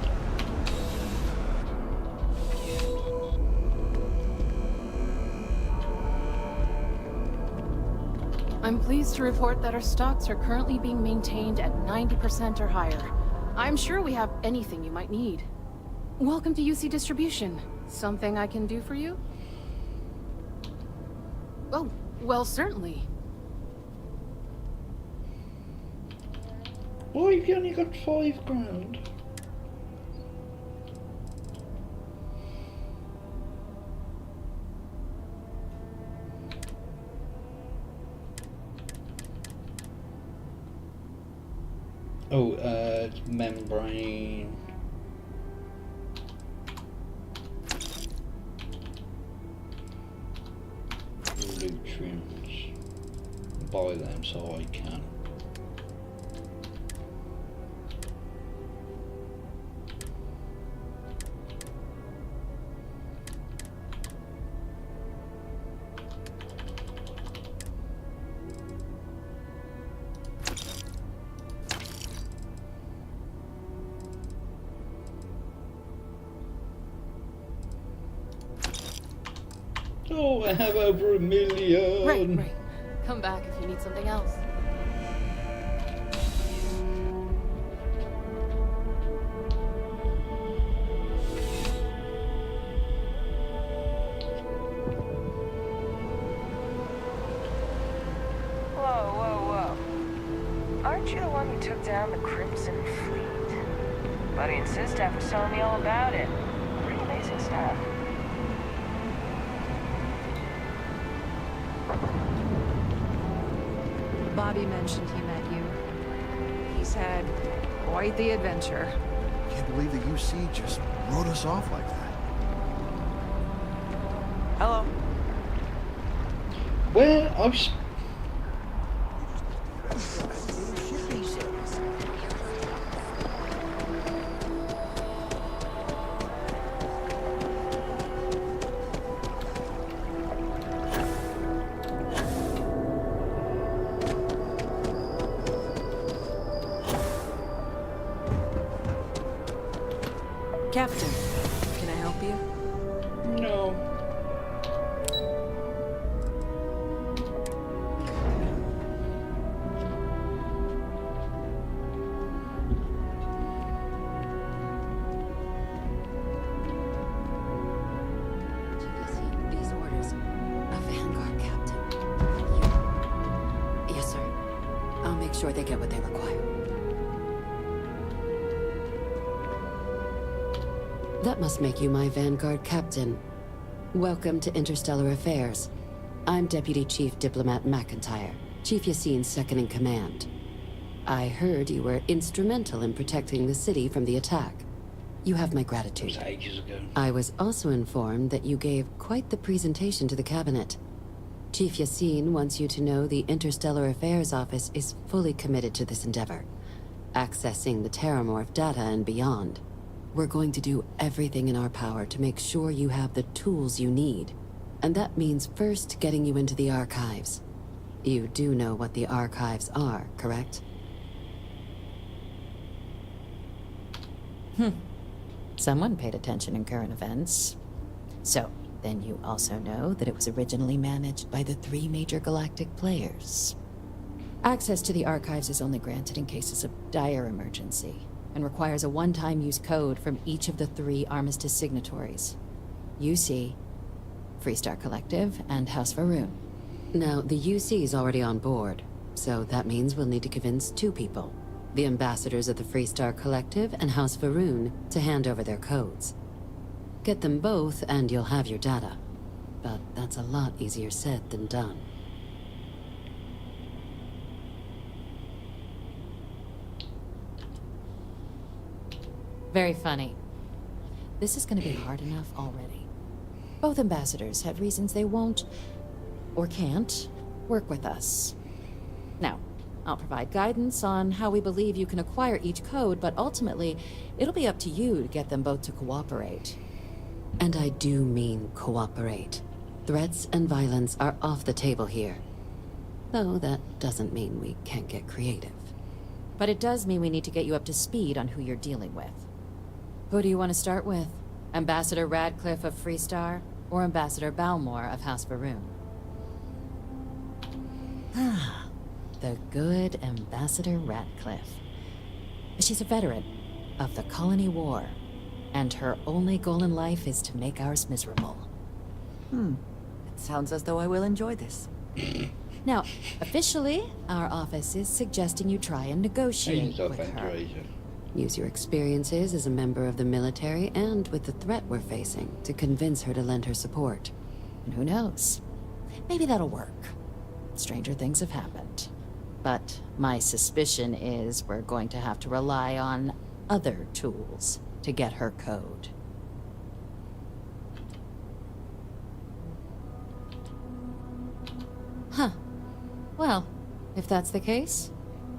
I'm pleased to report that our stocks are currently being maintained at 90% or higher. I'm sure we have anything you might need. Welcome to UC Distribution. Something I can do for you? Oh, well, certainly. Why have you only got $5 grand? Oh, membrane. Nutrients. Buy them so I can. Oh, I have over 1 million. Right. Come back if you need something else. Whoa. Aren't you the one who took down the Crimson Fleet? Buddy and Sistaff was telling me all about it. Pretty amazing stuff. Bobby mentioned he met you. He's had quite the adventure. Can't believe the UC just wrote us off like that. Hello. Well, I've... Captain, can I help you? No. These orders. A Vanguard captain. You... Yes, sir. I'll make sure they get what they require. That must make you my Vanguard captain. Welcome to Interstellar Affairs. I'm Deputy Chief Diplomat McIntyre, Chief Yassine's second-in-command. I heard you were instrumental in protecting the city from the attack. You have my gratitude. That was ages ago. I was also informed that you gave quite the presentation to the cabinet. Chief Yassine wants you to know the Interstellar Affairs Office is fully committed to this endeavor, accessing the Terramorph data and beyond. We're going to do everything in our power to make sure you have the tools you need. And that means first getting you into the archives. You do know what the archives are, correct? Someone paid attention in current events. So, then you also know that it was originally managed by the 3 major galactic players. Access to the archives is only granted in cases of dire emergency, and requires a one-time use code from each of the 3 Armistice signatories. UC, Freestar Collective, and House Varun. Now, the UC is already on board, so that means we'll need to convince 2 people. The ambassadors of the Freestar Collective and House Varun to hand over their codes. Get them both and you'll have your data. But that's a lot easier said than done. Very funny. This is going to be hard enough already. Both ambassadors have reasons they won't, or can't, work with us. Now, I'll provide guidance on how we believe you can acquire each code, but ultimately, it'll be up to you to get them both to cooperate. And I do mean cooperate. Threats and violence are off the table here. Though that doesn't mean we can't get creative. But it does mean we need to get you up to speed on who you're dealing with. Who do you want to start with? Ambassador Radcliffe of Freestar, or Ambassador Balmore of House Varun? The good Ambassador Radcliffe. She's a veteran of the Colony War, and her only goal in life is to make ours miserable. It sounds as though I will enjoy this. Now, officially, our office is suggesting you try and negotiate with her. Use your experiences as a member of the military and with the threat we're facing to convince her to lend her support. And who knows? Maybe that'll work. Stranger things have happened. But my suspicion is we're going to have to rely on other tools to get her code. Huh. Well, if that's the case,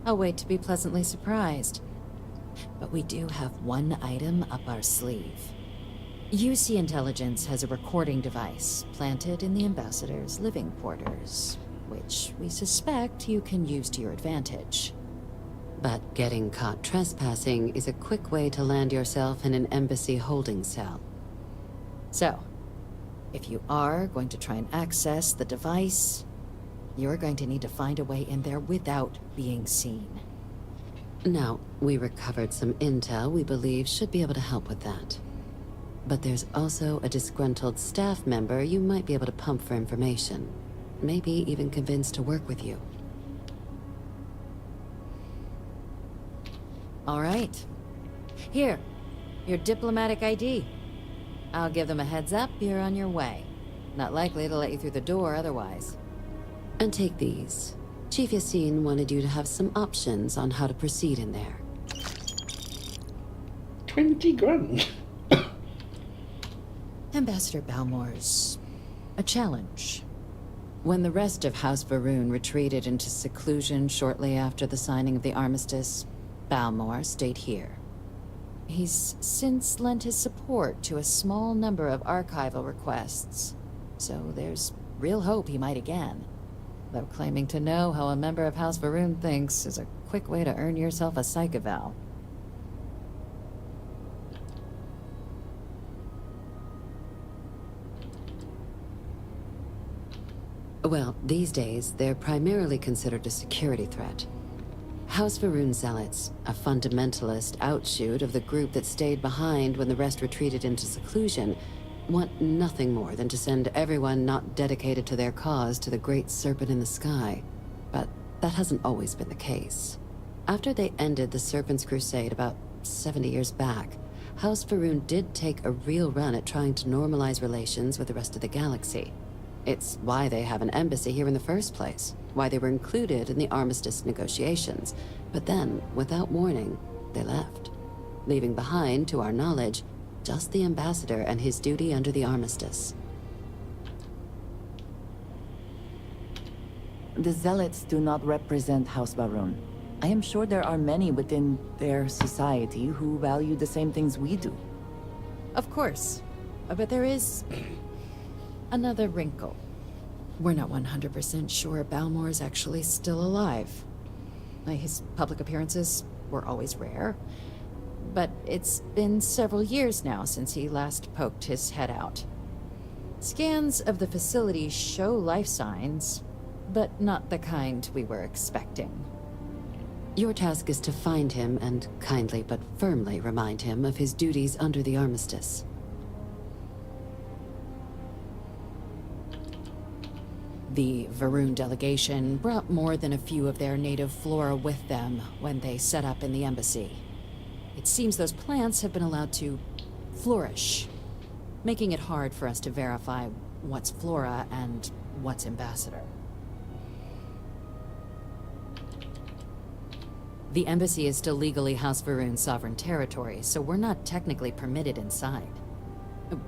I'll wait to be pleasantly surprised. But we do have one item up our sleeve. UC Intelligence has a recording device planted in the Ambassador's living quarters, which we suspect you can use to your advantage. But getting caught trespassing is a quick way to land yourself in an embassy holding cell. So, if you are going to try and access the device, you're going to need to find a way in there without being seen. Now, we recovered some intel we believe should be able to help with that. But there's also a disgruntled staff member you might be able to pump for information. Maybe even convince to work with you. All right. Here, your diplomatic ID. I'll give them a heads up you're on your way. Not likely to let you through the door otherwise. And take these. Chief Yassine wanted you to have some options on how to proceed in there. 20 grand. Ambassador Balmore's a challenge. When the rest of House Varun retreated into seclusion shortly after the signing of the armistice, Balmore stayed here. He's since lent his support to a small number of archival requests, so there's real hope he might again. Though claiming to know how a member of House Varun thinks is a quick way to earn yourself a psych eval. Well, these days, they're primarily considered a security threat. House Varun Zealots, a fundamentalist outshoot of the group that stayed behind when the rest retreated into seclusion, want nothing more than to send everyone not dedicated to their cause to the great serpent in the sky. But that hasn't always been the case. After they ended the Serpent's Crusade about 70 years back, House Varun did take a real run at trying to normalize relations with the rest of the galaxy. It's why they have an embassy here in the first place, why they were included in the armistice negotiations. But then, without warning, they left, leaving behind, to our knowledge, just the ambassador and his duty under the armistice. The Zealots do not represent House Varun. I am sure there are many within their society who value the same things we do. Of course. But there is another wrinkle. We're not 100% sure Balmore's actually still alive. His public appearances were always rare, but it's been several years now since he last poked his head out. Scans of the facility show life signs, but not the kind we were expecting. Your task is to find him and kindly but firmly remind him of his duties under the armistice. The Varun delegation brought more than a few of their native flora with them when they set up in the embassy. It seems those plants have been allowed to flourish, making it hard for us to verify what's flora and what's ambassador. The embassy is still legally House Varun's sovereign territory, so we're not technically permitted inside.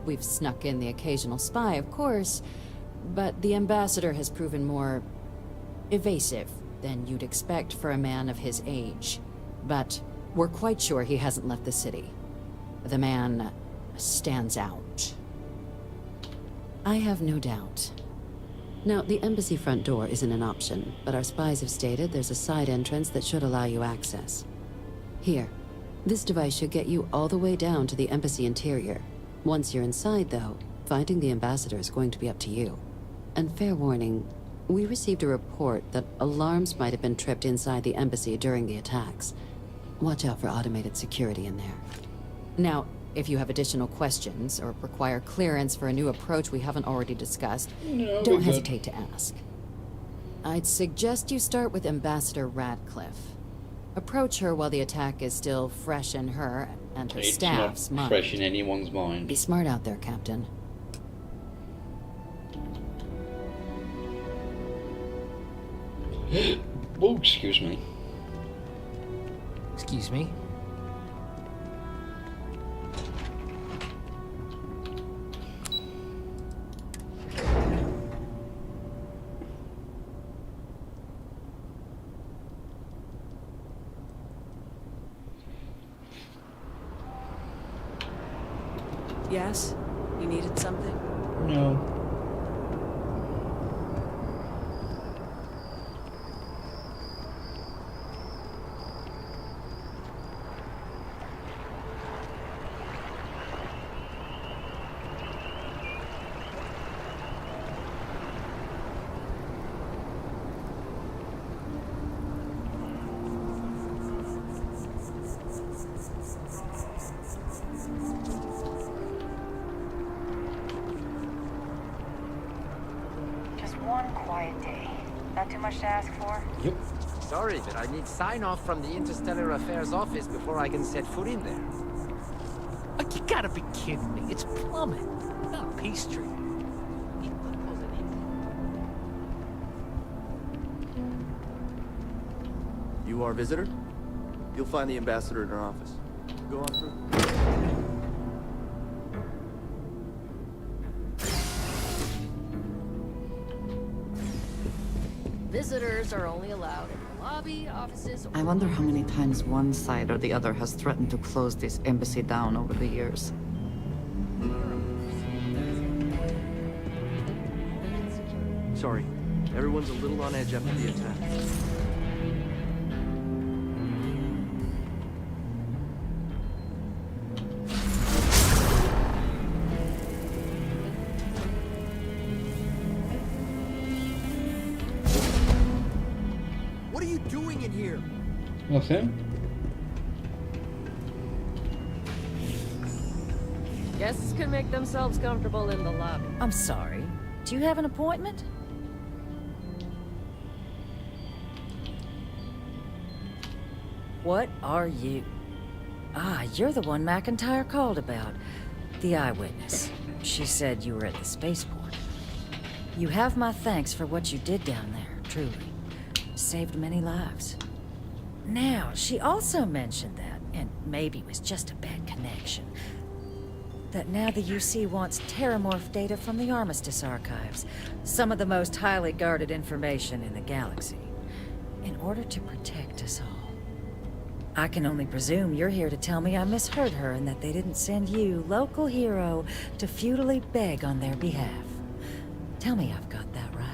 We've snuck in the occasional spy, of course, but the ambassador has proven more evasive than you'd expect for a man of his age. But we're quite sure he hasn't left the city. The man stands out. I have no doubt. Now, the embassy front door isn't an option, but our spies have stated there's a side entrance that should allow you access. Here, this device should get you all the way down to the embassy interior. Once you're inside, though, finding the ambassador is going to be up to you. And fair warning, we received a report that alarms might have been tripped inside the embassy during the attacks. Watch out for automated security in there. Now, if you have additional questions or require clearance for a new approach we haven't already discussed, don't hesitate to ask. I'd suggest you start with Ambassador Radcliffe. Approach her while the attack is still fresh in her and her staff's mind. Fresh in anyone's mind. Be smart out there, Captain. Oh, excuse me. Excuse me? Yes? You needed something? No. Just one quiet day. Not too much to ask for? Yep. Sorry, but I need sign-off from the Interstellar Affairs office before I can set foot in there. Oh, you gotta be kidding me. It's plumbing, not pastry. You our visitor? You'll find the ambassador in her office. Go on through. Visitors are only allowed in the lobby, offices, I wonder how many times one side or the other has threatened to close this embassy down over the years. Sorry, everyone's a little on edge after the attack. What are you doing in here? Nothing. guests can make themselves comfortable in the lobby. I'm sorry. Do you have an appointment? What are you? Ah, you're the one McIntyre called about. The eyewitness. She said you were at the spaceport. You have my thanks for what you did down there, truly. Saved many lives. Now, she also mentioned that, and maybe it was just a bad connection, that now the UC wants terramorph data from the Armistice archives, some of the most highly guarded information in the galaxy, in order to protect us all. I can only presume you're here to tell me I misheard her and that they didn't send you, local hero, to futilely beg on their behalf. Tell me I've got that right.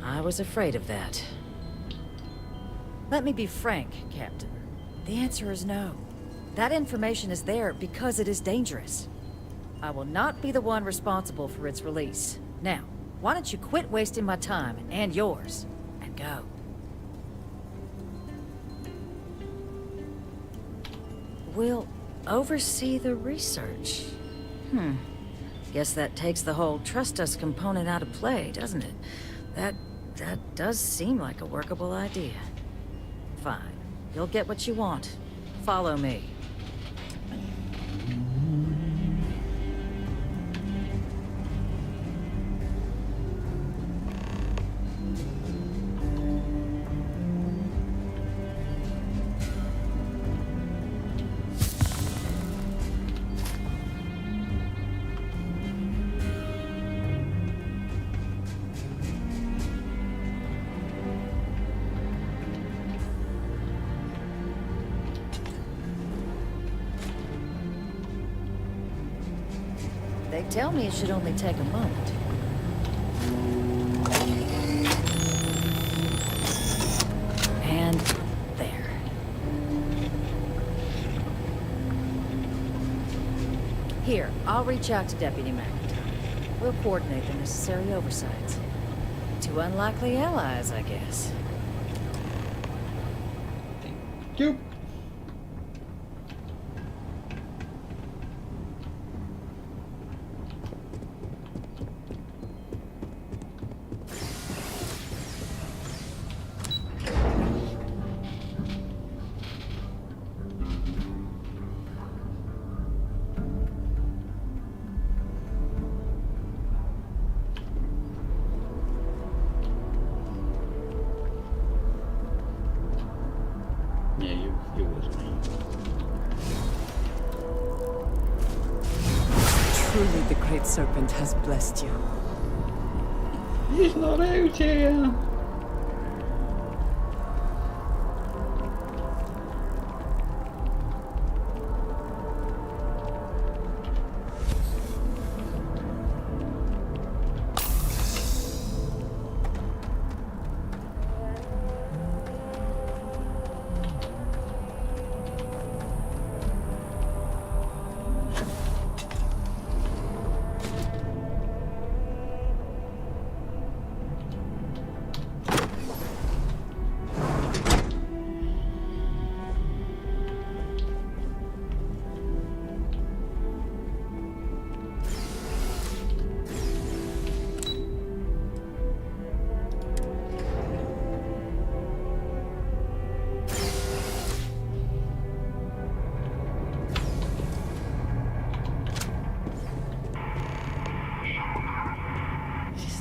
I was afraid of that. Let me be frank, Captain. The answer is no. That information is there because it is dangerous. I will not be the one responsible for its release. Now, why don't you quit wasting my time, and yours, and go? We'll oversee the research. Guess that takes the whole trust us component out of play, doesn't it? That does seem like a workable idea. Fine. You'll get what you want. Follow me. They tell me it should only take a moment. And there. Here, I'll reach out to Deputy McIntyre. We'll coordinate the necessary oversights. Two unlikely allies, I guess. Doop. Truly, the Great Serpent has blessed you. He's not out here.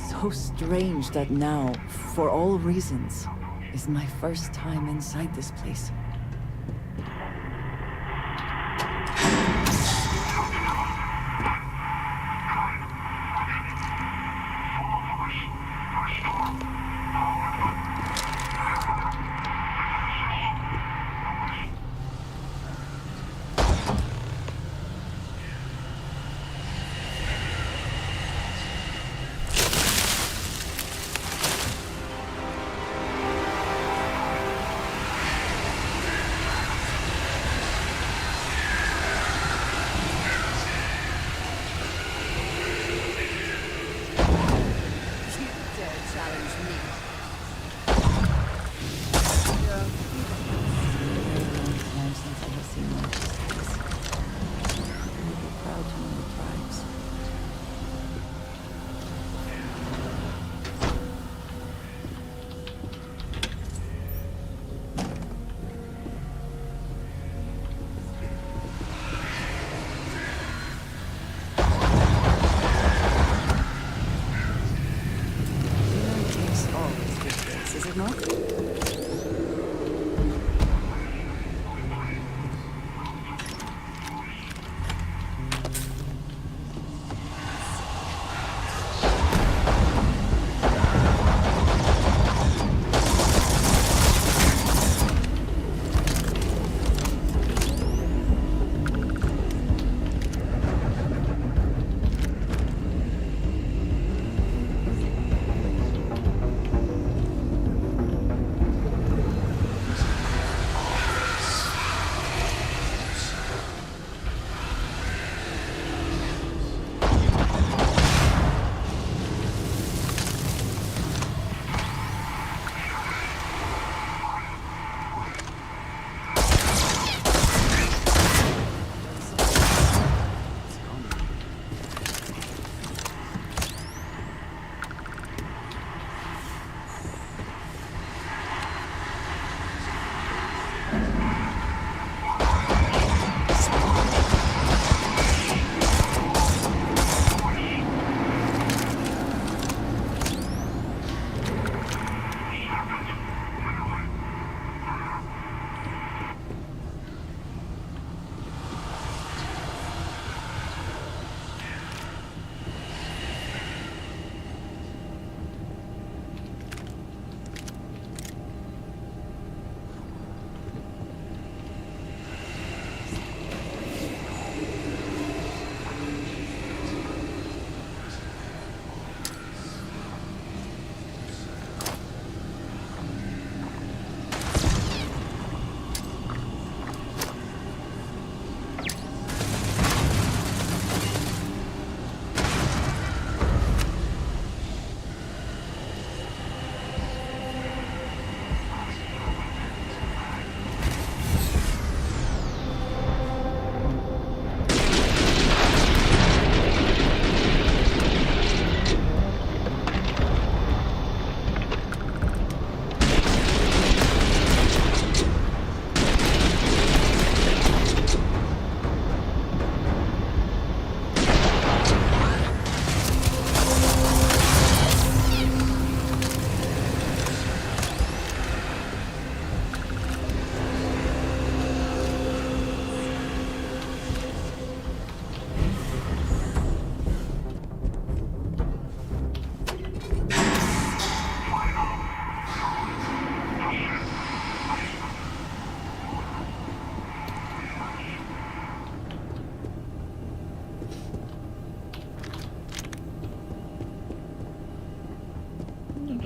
So strange that now, for all reasons, is my first time inside this place.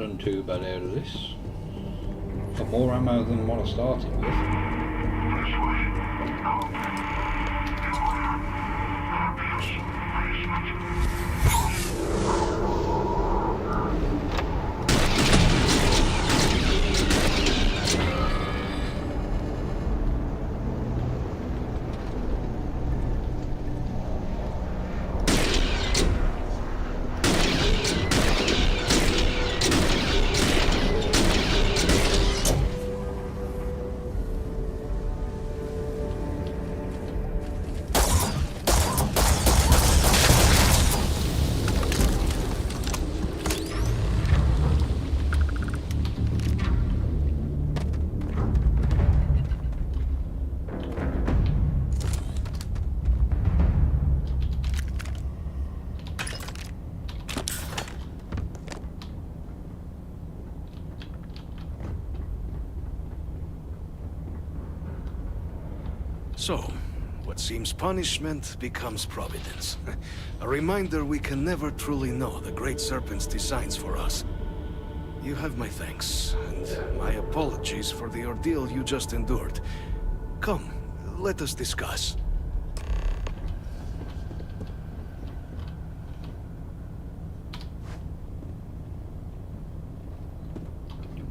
done too bad out of this. Got more ammo than what I started with. So, what seems punishment becomes providence. A reminder we can never truly know the Great Serpent's designs for us. You have my thanks, and my apologies for the ordeal you just endured. Come, let us discuss.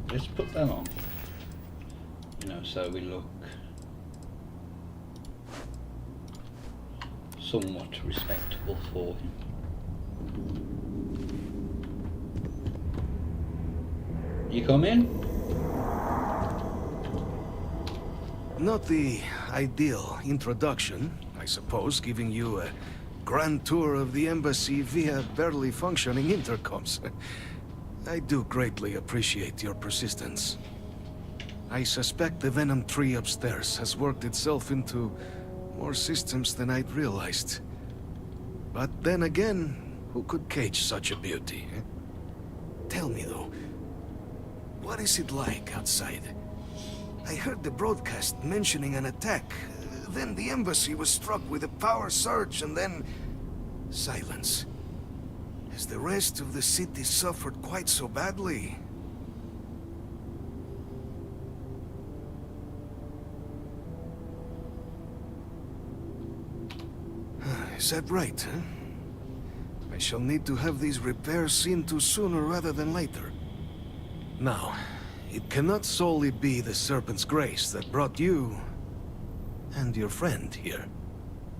Let's put that on. You know, so we look somewhat respectable for him. You come in? Not the ideal introduction, I suppose, giving you a grand tour of the embassy via barely functioning intercoms. I do greatly appreciate your persistence. I suspect the Venom tree upstairs has worked itself into more systems than I'd realized. But then again, who could cage such a beauty? Eh? Tell me though, what is it like outside? I heard the broadcast mentioning an attack. Then the embassy was struck with a power surge and then silence. Has the rest of the city suffered quite so badly? Is that right, huh? I shall need to have these repairs seen to sooner rather than later. Now, it cannot solely be the Serpent's grace that brought you and your friend here.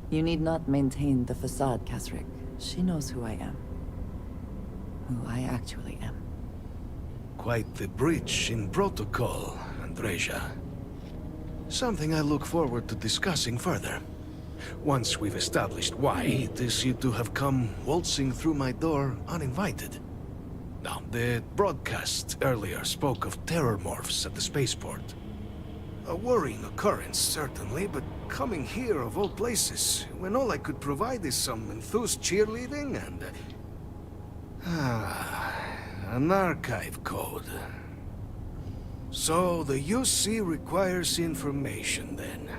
You need not maintain the facade, Kasryk. She knows who I am. Who I actually am. Quite the breach in protocol, Andreja. Something I look forward to discussing further. Once we've established why it is you to have come waltzing through my door uninvited. Now, the broadcast earlier spoke of terror morphs at the spaceport. A worrying occurrence, certainly, but coming here of all places, when all I could provide is some enthused cheerleading and... an archive code. So, the UC requires information, then.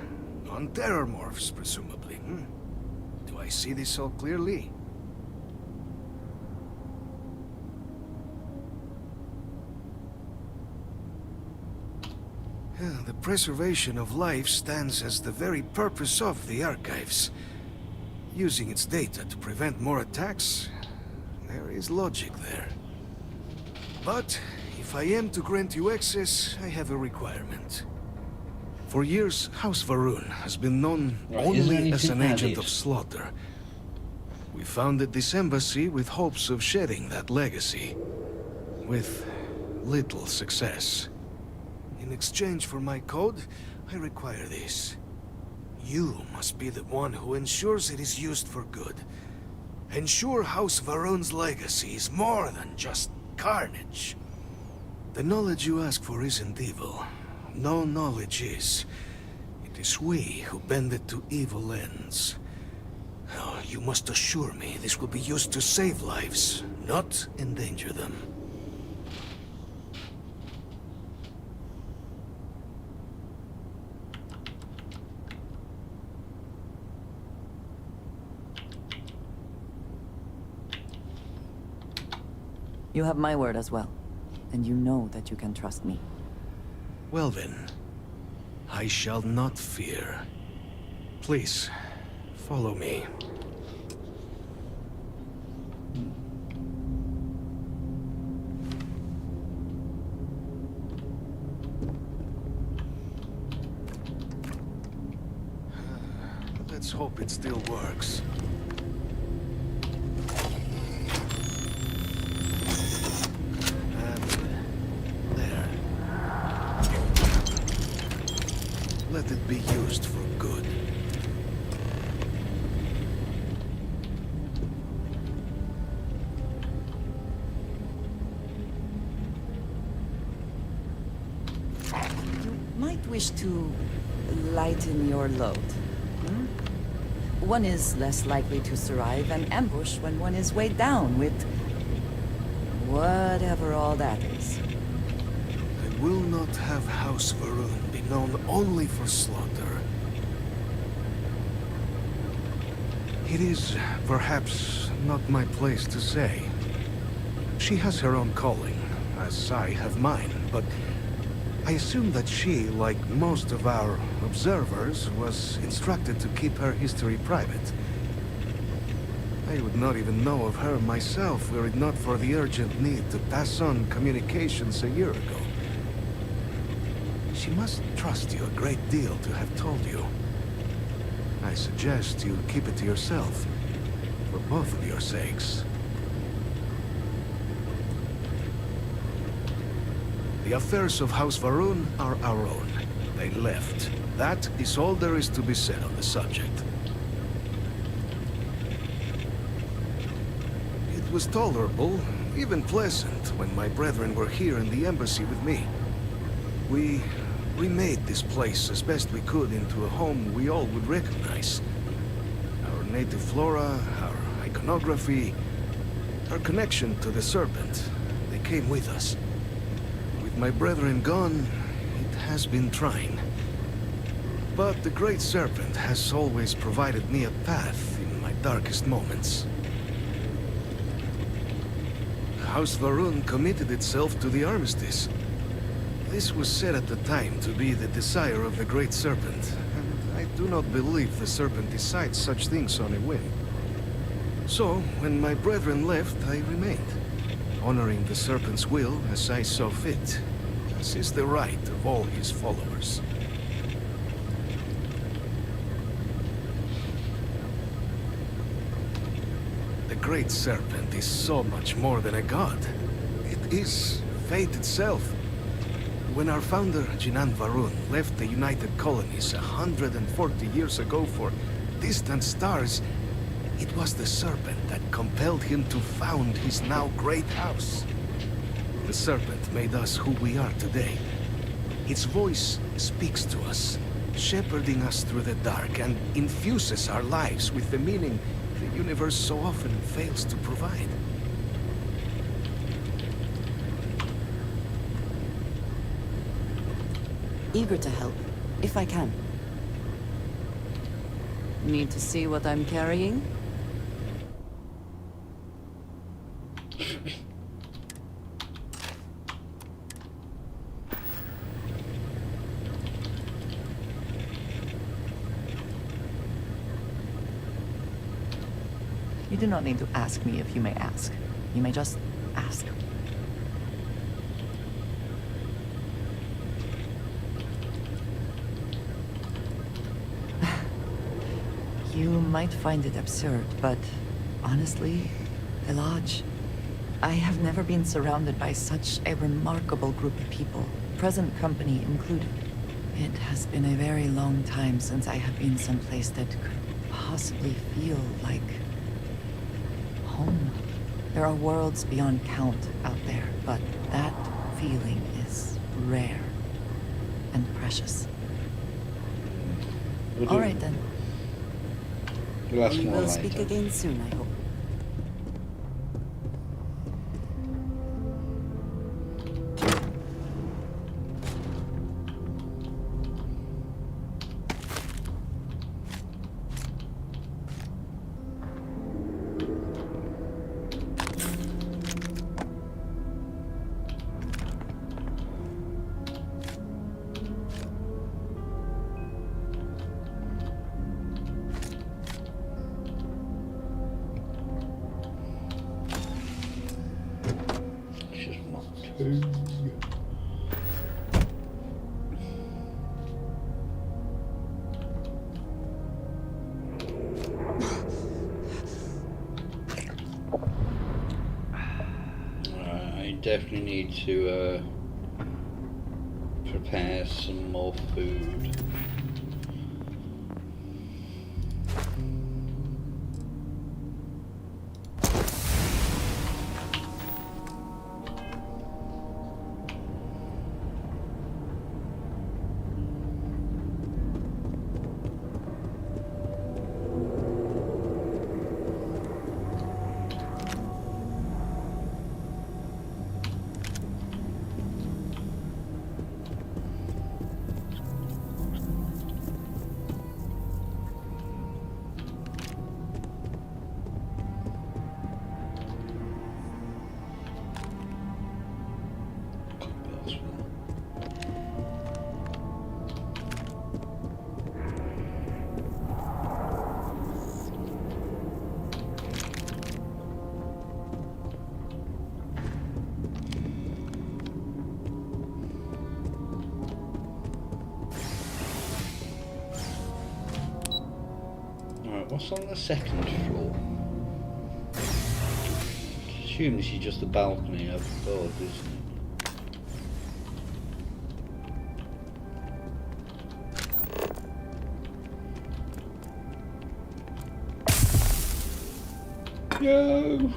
On terror morphs, presumably, hmm? Do I see this all clearly? The preservation of life stands as the very purpose of the archives. Using its data to prevent more attacks, there is logic there. But, if I am to grant you access, I have a requirement. For years, House Varun has been known only as an agent of slaughter. We founded this embassy with hopes of shedding that legacy. With little success. In exchange for my code, I require this. You must be the one who ensures it is used for good. Ensure House Varun's legacy is more than just carnage. The knowledge you ask for isn't evil. No knowledge is. It is we who bend it to evil ends. Oh, you must assure me this will be used to save lives, not endanger them. You have my word as well. and you know that you can trust me. Well then, I shall not fear. Please, follow me. Let's hope it still works. And there. Let it be used for good. You might wish to lighten your load. One is less likely to survive an ambush when one is weighed down with whatever all that is. I will not have House Varun be known only for slaughter. It is perhaps not my place to say. She has her own calling, as I have mine, but I assume that she, like most of our observers, was instructed to keep her history private. I would not even know of her myself were it not for the urgent need to pass on communications a year ago. She must trust you a great deal to have told you. I suggest you keep it to yourself, for both of your sakes. The affairs of House Varun are our own. They left. That is all there is to be said on the subject. It was tolerable, even pleasant, when my brethren were here in the embassy with me. We remade this place as best we could into a home we all would recognize. Our native flora, our iconography, our connection to the Serpent, they came with us. My brethren gone, it has been trying. But the Great Serpent has always provided me a path in my darkest moments. House Varun committed itself to the armistice. This was said at the time to be the desire of the Great Serpent, and I do not believe the Serpent decides such things on a whim. So, when my brethren left, I remained, honoring the Serpent's will as I saw fit. This is the right of all his followers. The Great Serpent is so much more than a god. It is fate itself. When our founder, Jinan Varun, left the United Colonies 140 years ago for distant stars, it was the Serpent that compelled him to found his now great house. The Serpent made us who we are today. Its voice speaks to us, shepherding us through the dark, and infuses our lives with the meaning the universe so often fails to provide. Eager to help, if I can. Need to see what I'm carrying? You do not need to ask me if you may ask. You may just ask. You might find it absurd, but honestly, the Lodge, I have never been surrounded by such a remarkable group of people, present company included. It has been a very long time since I have been someplace that could possibly feel like home. There are worlds beyond count out there, but that feeling is rare and precious. All right then. We will speak again soon, I hope. definitely need to prepare some more food. What's on the second floor? I assume this is just the balcony above, isn't it? Yo!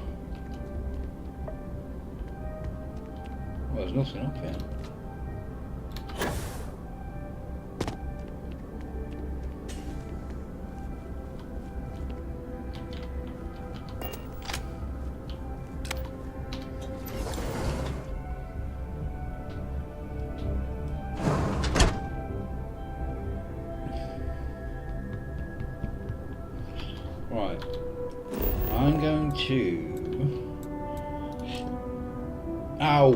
Well, there's nothing up here. Right, I'm going to... Ow!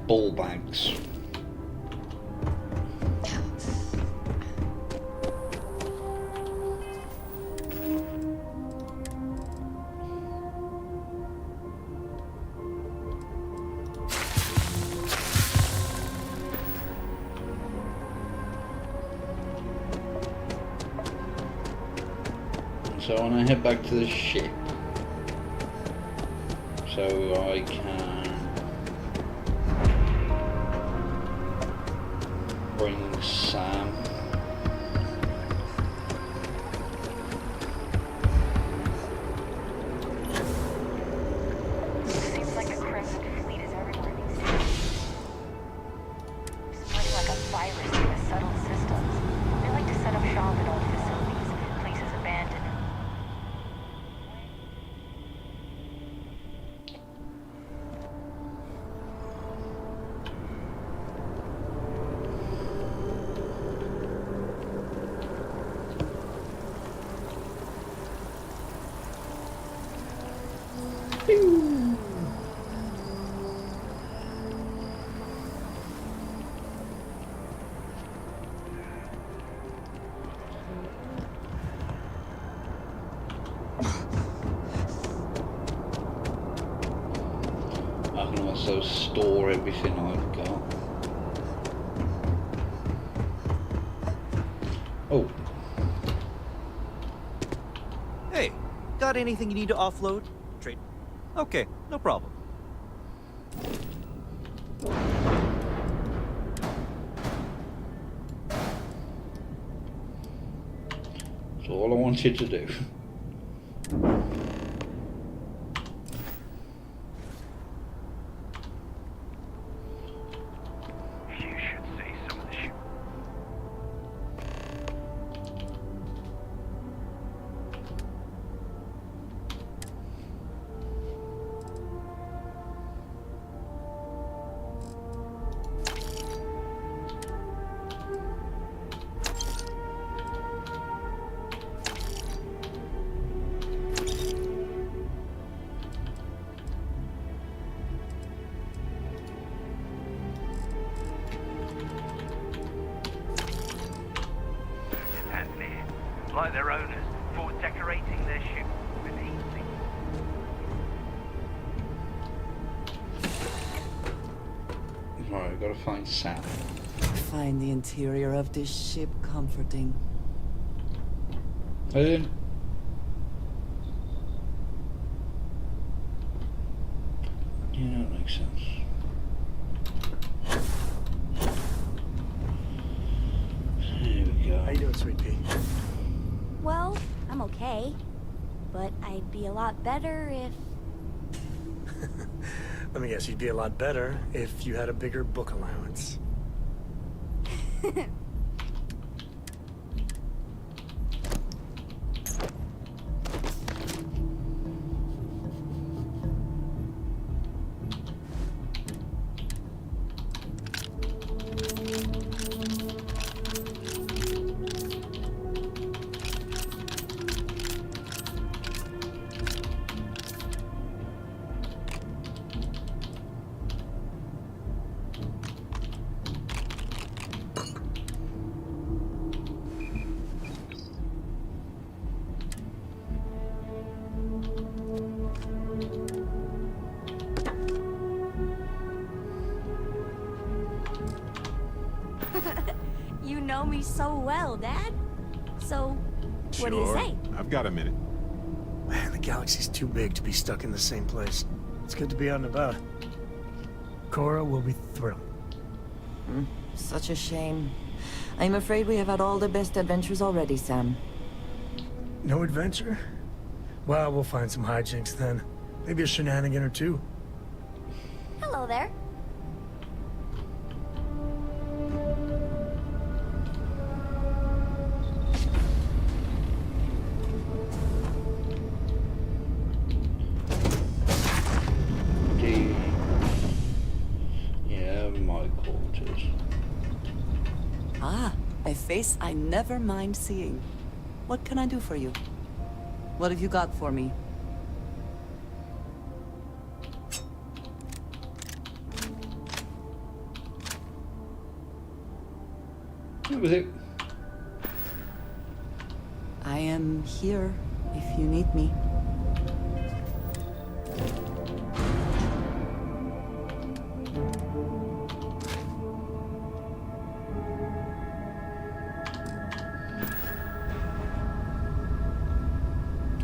Ball bags. So when I head back to the ship, so I can bring Sam. Seems like the Crimson Fleet is everywhere these days. Spreading like a virus through the subtle systems. They like to set up shop in old facilities, places abandoned. I can also store everything I've got. Oh. Hey, got anything you need to offload? Trade. Okay, no problem. That's all I wanted to do. Like their owners, for decorating their ship with easy. Right, I've got to find Sam. Find the interior of this ship comforting. You don't makes sense. There we go. How you doing, Sweet Pea? Well, I'm okay. But I'd be a lot better if... Let me guess, you'd be a lot better if you had a bigger book allowance. You know me so well, Dad. So, what do you say? I've got a minute. Man, the galaxy's too big to be stuck in the same place. It's good to be out and about. Cora will be thrilled. Such a shame. I'm afraid we have had all the best adventures already, Sam. No adventure? Well, we'll find some hijinks then. Maybe a shenanigan or two. Hello there. Yeah, my quarters. Ah, a face I never mind seeing. What can I do for you? What have you got for me? What was it? I am here if you need me.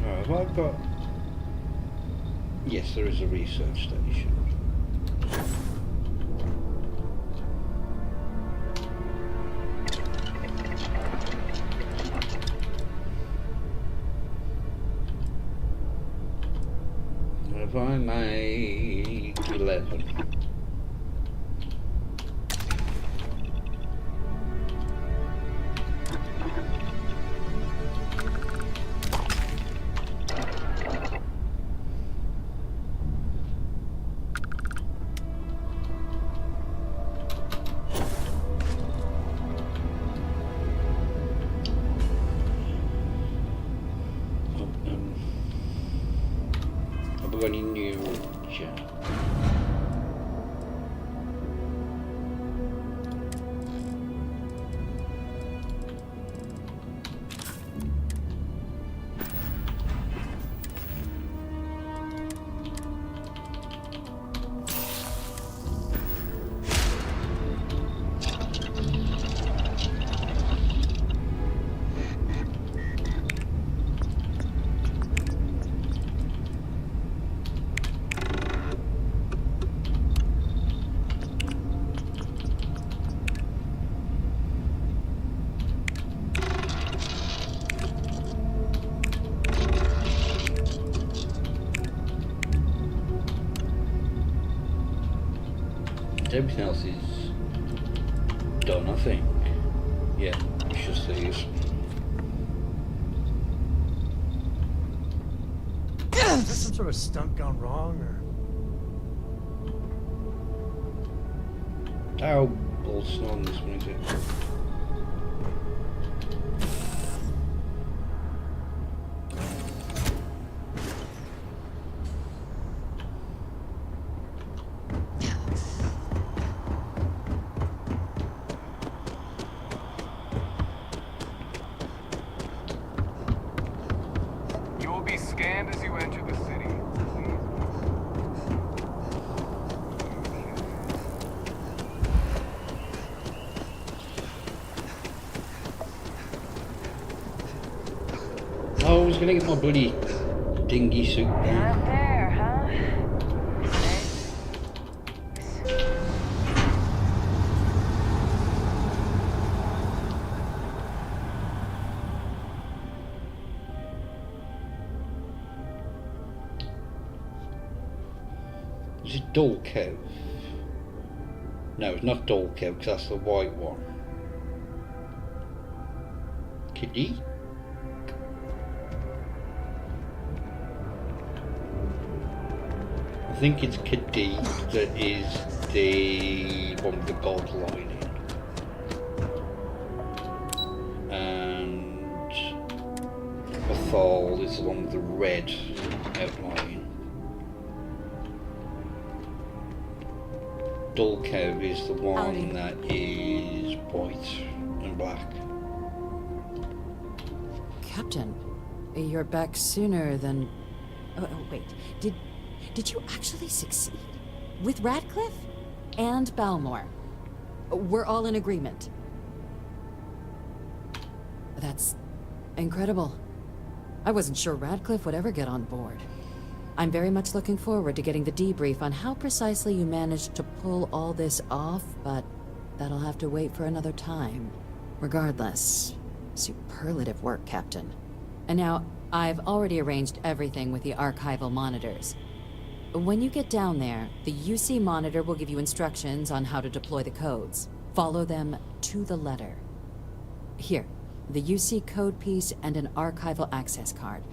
Have I got... Yes, there is a research station. Have I made 11? Any new chat? Everything else is done, I think. Yeah, it's just these. Is this some sort of stunt gone wrong, or...? How all snow on this one is it? Oh, I was gonna get my bloody dinghy suit. Out there, huh? Is it Dulco? No, it's not Dulco because that's the white one. Kitty? I think it's Kitty that is the one with the gold lining. And Bathal is the one with the red outline. Dulco is the one that is white and black. Captain, you're back sooner than... Oh, wait. Did you actually succeed? With Radcliffe? And Balmore? We're all in agreement. That's incredible. I wasn't sure Radcliffe would ever get on board. I'm very much looking forward to getting the debrief on how precisely you managed to pull all this off, but that'll have to wait for another time. Regardless, superlative work, Captain. And now, I've already arranged everything with the archival monitors. When you get down there, the UC monitor will give you instructions on how to deploy the codes. Follow them to the letter. Here, the UC code piece and an archival access card.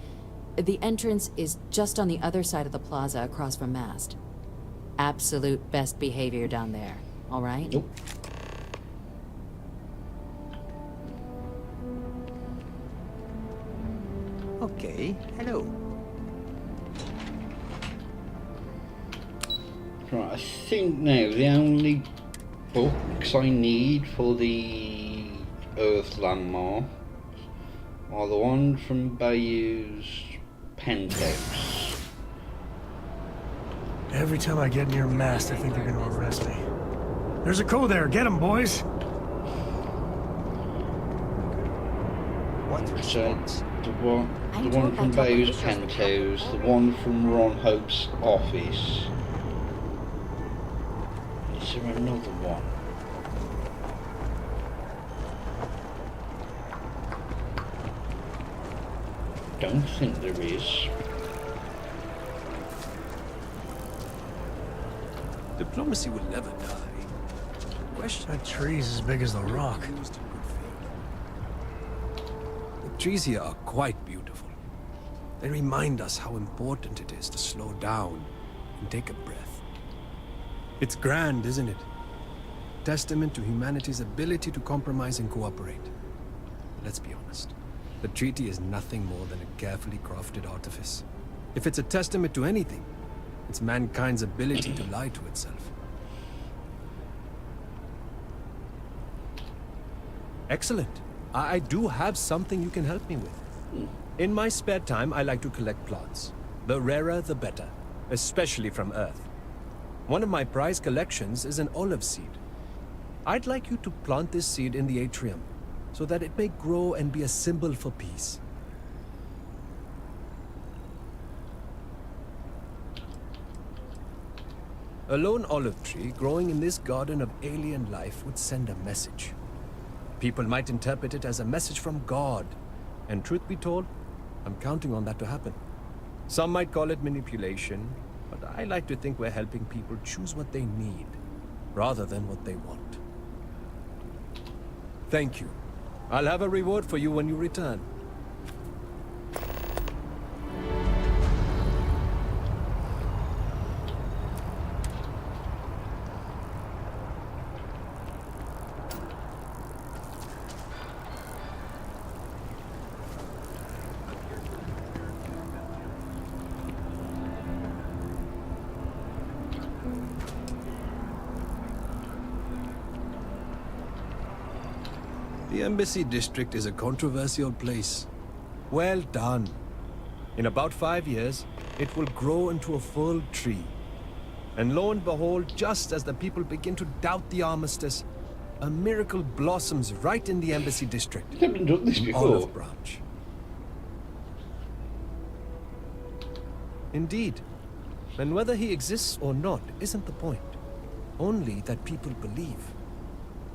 The entrance is just on the other side of the plaza across from Mast. Absolute best behavior down there, all right? Nope. Okay, hello. Right, I think now the only books I need for the Earth landmark are the one from Bayou's penthouse. Every time I get near Mast, I think they're gonna arrest me. There's a code there. Get him, boys. So the one from Bayou's penthouse, the one from Ron Hope's office. Is there another one? Don't think there is. Diplomacy will never die. That tree's as big as the rock. The trees here are quite beautiful. They remind us how important it is to slow down and take a breath. It's grand, isn't it? Testament to humanity's ability to compromise and cooperate. But let's be honest. The treaty is nothing more than a carefully crafted artifice. If it's a testament to anything, it's mankind's ability to lie to itself. Excellent. I do have something you can help me with. In my spare time, I like to collect plants. The rarer, the better, especially from Earth. One of my prized collections is an olive seed. I'd like you to plant this seed in the atrium, so that it may grow and be a symbol for peace. A lone olive tree growing in this garden of alien life would send a message. People might interpret it as a message from God, and truth be told, I'm counting on that to happen. Some might call it manipulation, but I like to think we're helping people choose what they need, rather than what they want. Thank you. I'll have a reward for you when you return. The Embassy District is a controversial place. Well done. In about 5 years, it will grow into a full tree. And lo and behold, just as the people begin to doubt the armistice, a miracle blossoms right in the Embassy District. I've never done this An before. olive branch. Indeed. And whether he exists or not isn't the point. Only that people believe.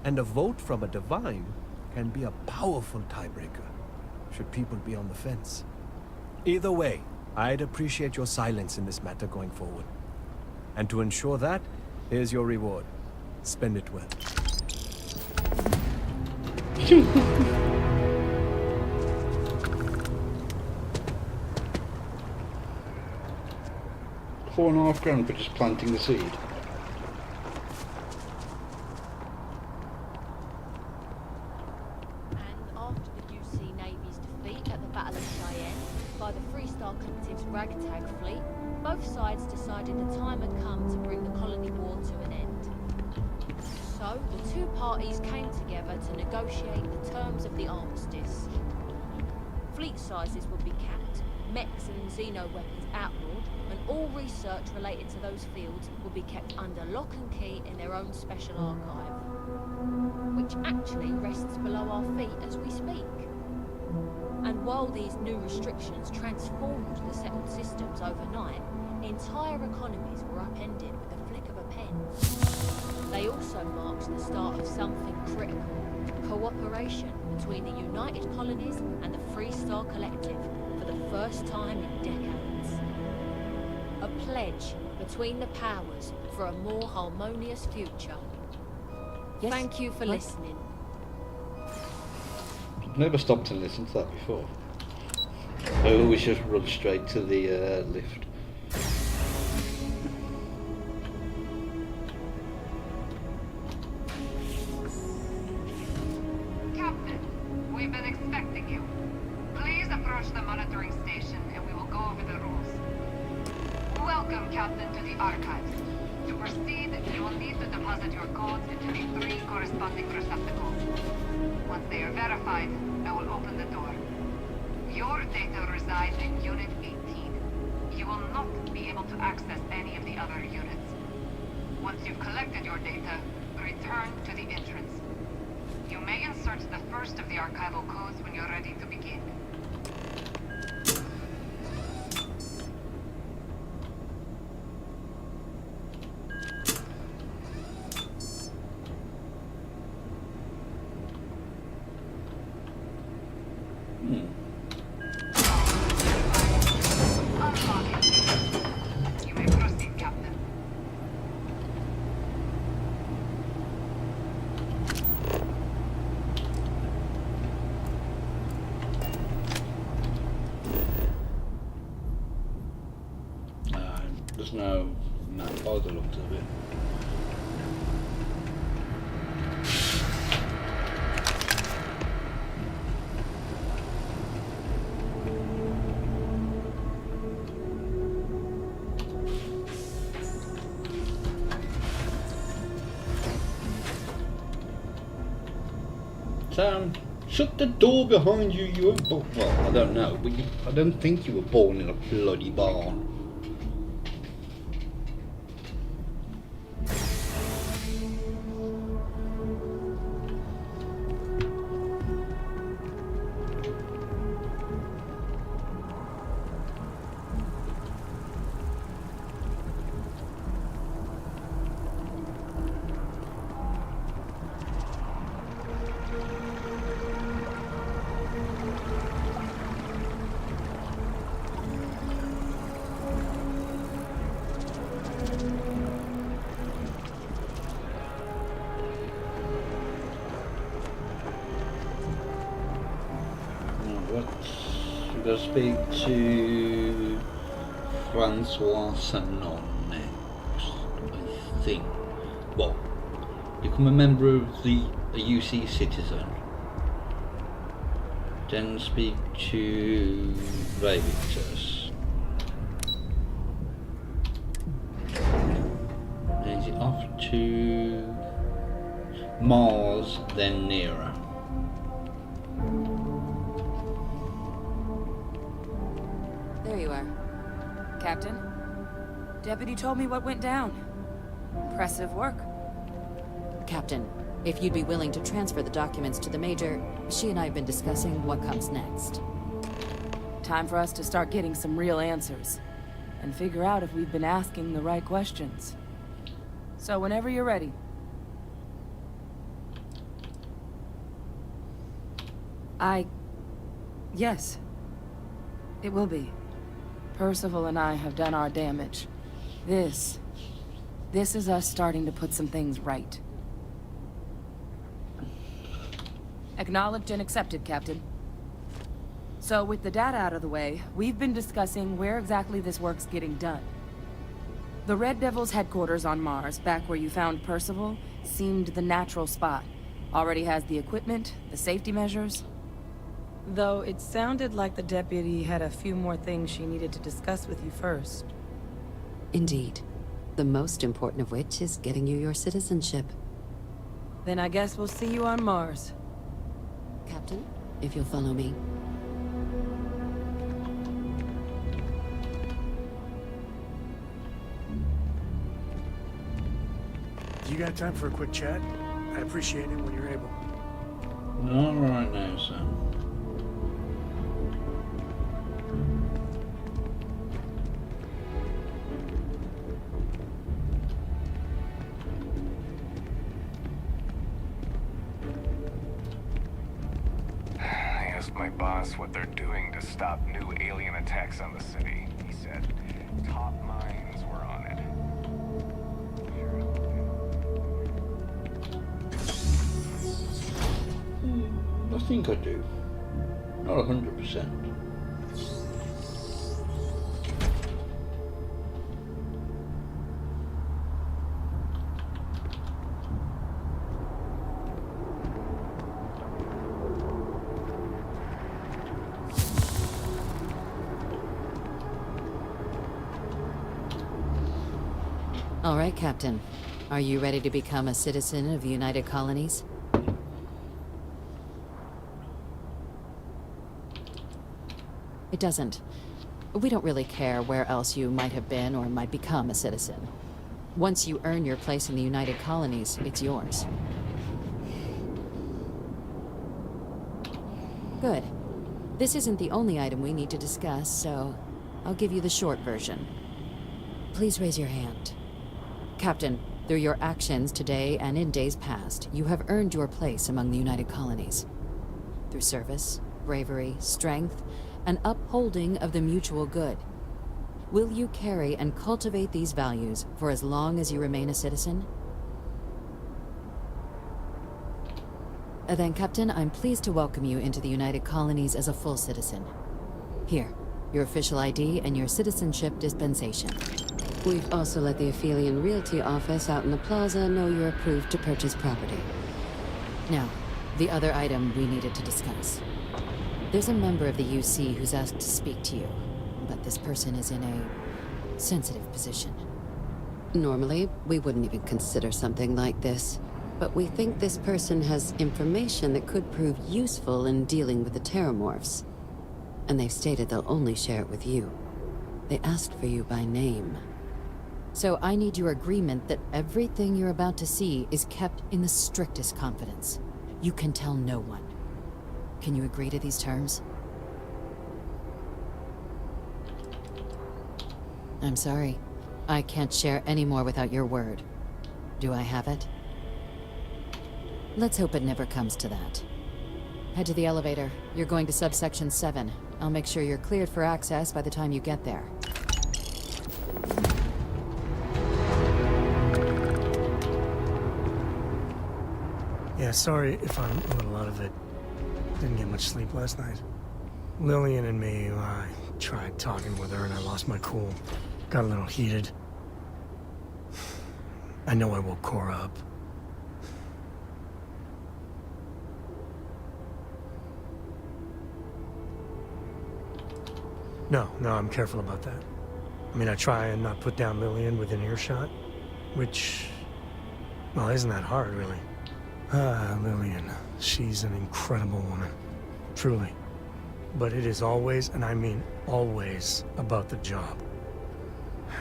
And a vote from a divine can be a powerful tiebreaker, should people be on the fence. Either way, I'd appreciate your silence in this matter going forward. And to ensure that, here's your reward. Spend it well. £4.5 for just planting the seed. And after the UC Navy's defeat at the Battle of Cheyenne by the Freestar Collective's ragtag fleet, both sides decided the time had come to bring the colony war to an end. So, the two parties came together to negotiate the terms of the armistice. Fleet sizes would be capped, mechs and xeno weapons outlawed, and all research related to those fields would be kept under lock and key in their own special archive, which actually rests below our feet as we speak. And while these new restrictions transformed the settled systems overnight, entire economies were upended with the flick of a pen. They also marked the start of something critical: cooperation between the United Colonies and the Freestar Collective for the first time in decades. A pledge between the powers for a more harmonious future. Yes? Thank you for listening. Never stopped to listen to that before. I always just run straight to the lift. Captain, we've been expecting you. Please approach the monitoring station and we will go over the rules. Welcome, Captain, to the archives. To proceed, you will need to deposit your codes into the 3 corresponding receptacles. Once they are verified, I will open the door. Your data resides in Unit 18. You will not be able to access any of the other units. Once you've collected your data, return to the entrance. You may insert the first of the archival codes when you're ready to begin. You may proceed, Captain. There's no map by the looks of it. Sam, shut the door behind you. You weren't born. Well, I don't know, but I don't think you were born in a bloody barn. We're going to speak to Francois Sanon next, I think. Well, become a member of a UC citizen. Then speak to Ravitus. Then is it off to Mars, then Nera? There you are. Captain, Deputy told me what went down. Impressive work. Captain, if you'd be willing to transfer the documents to the Major, she and I have been discussing what comes next. Time for us to start getting some real answers. And figure out if we've been asking the right questions. So whenever you're ready. Yes. It will be. Percival and I have done our damage. This This is us starting to put some things right. Acknowledged and accepted, Captain. So with the data out of the way, we've been discussing where exactly this work's getting done. The Red Devil's headquarters on Mars, back where you found Percival, seemed the natural spot. Already has the equipment, the safety measures. Though it sounded like the deputy had a few more things she needed to discuss with you first. Indeed. The most important of which is getting you your citizenship. Then I guess we'll see you on Mars. Captain, if you'll follow me. You got time for a quick chat? I appreciate it when you're able. Not right now, Sam. I asked my boss what they're doing to stop new alien attacks on the city. He said top minds were on it. I think I do. Not 100%. All right, Captain. Are you ready to become a citizen of the United Colonies? It doesn't. We don't really care where else you might have been or might become a citizen. Once you earn your place in the United Colonies, it's yours. Good. This isn't the only item we need to discuss, so I'll give you the short version. Please raise your hand. Captain, through your actions today and in days past, you have earned your place among the United Colonies. Through service, bravery, strength, and upholding of the mutual good. Will you carry and cultivate these values for as long as you remain a citizen? Then, Captain, I'm pleased to welcome you into the United Colonies as a full citizen. Here, your official ID and your citizenship dispensation. We've also let the Aphelion Realty office out in the plaza know you're approved to purchase property. Now, the other item we needed to discuss. There's a member of the UC who's asked to speak to you, but this person is in a sensitive position. Normally, we wouldn't even consider something like this, but we think this person has information that could prove useful in dealing with the Terramorphs. And they've stated they'll only share it with you. They asked for you by name. So I need your agreement that everything you're about to see is kept in the strictest confidence. You can tell no one. Can you agree to these terms? I'm sorry. I can't share any more without your word. Do I have it? Let's hope it never comes to that. Head to the elevator. You're going to subsection 7. I'll make sure you're cleared for access by the time you get there. Yeah, sorry if I'm a little out of it. Didn't get much sleep last night. Lillian and me, I tried talking with her and I lost my cool. Got a little heated. I know I woke Cora up. No, I'm careful about that. I mean, I try and not put down Lillian within earshot, which, well, isn't that hard, really. Lillian, she's an incredible woman, truly. But it is always, and I mean always, about the job.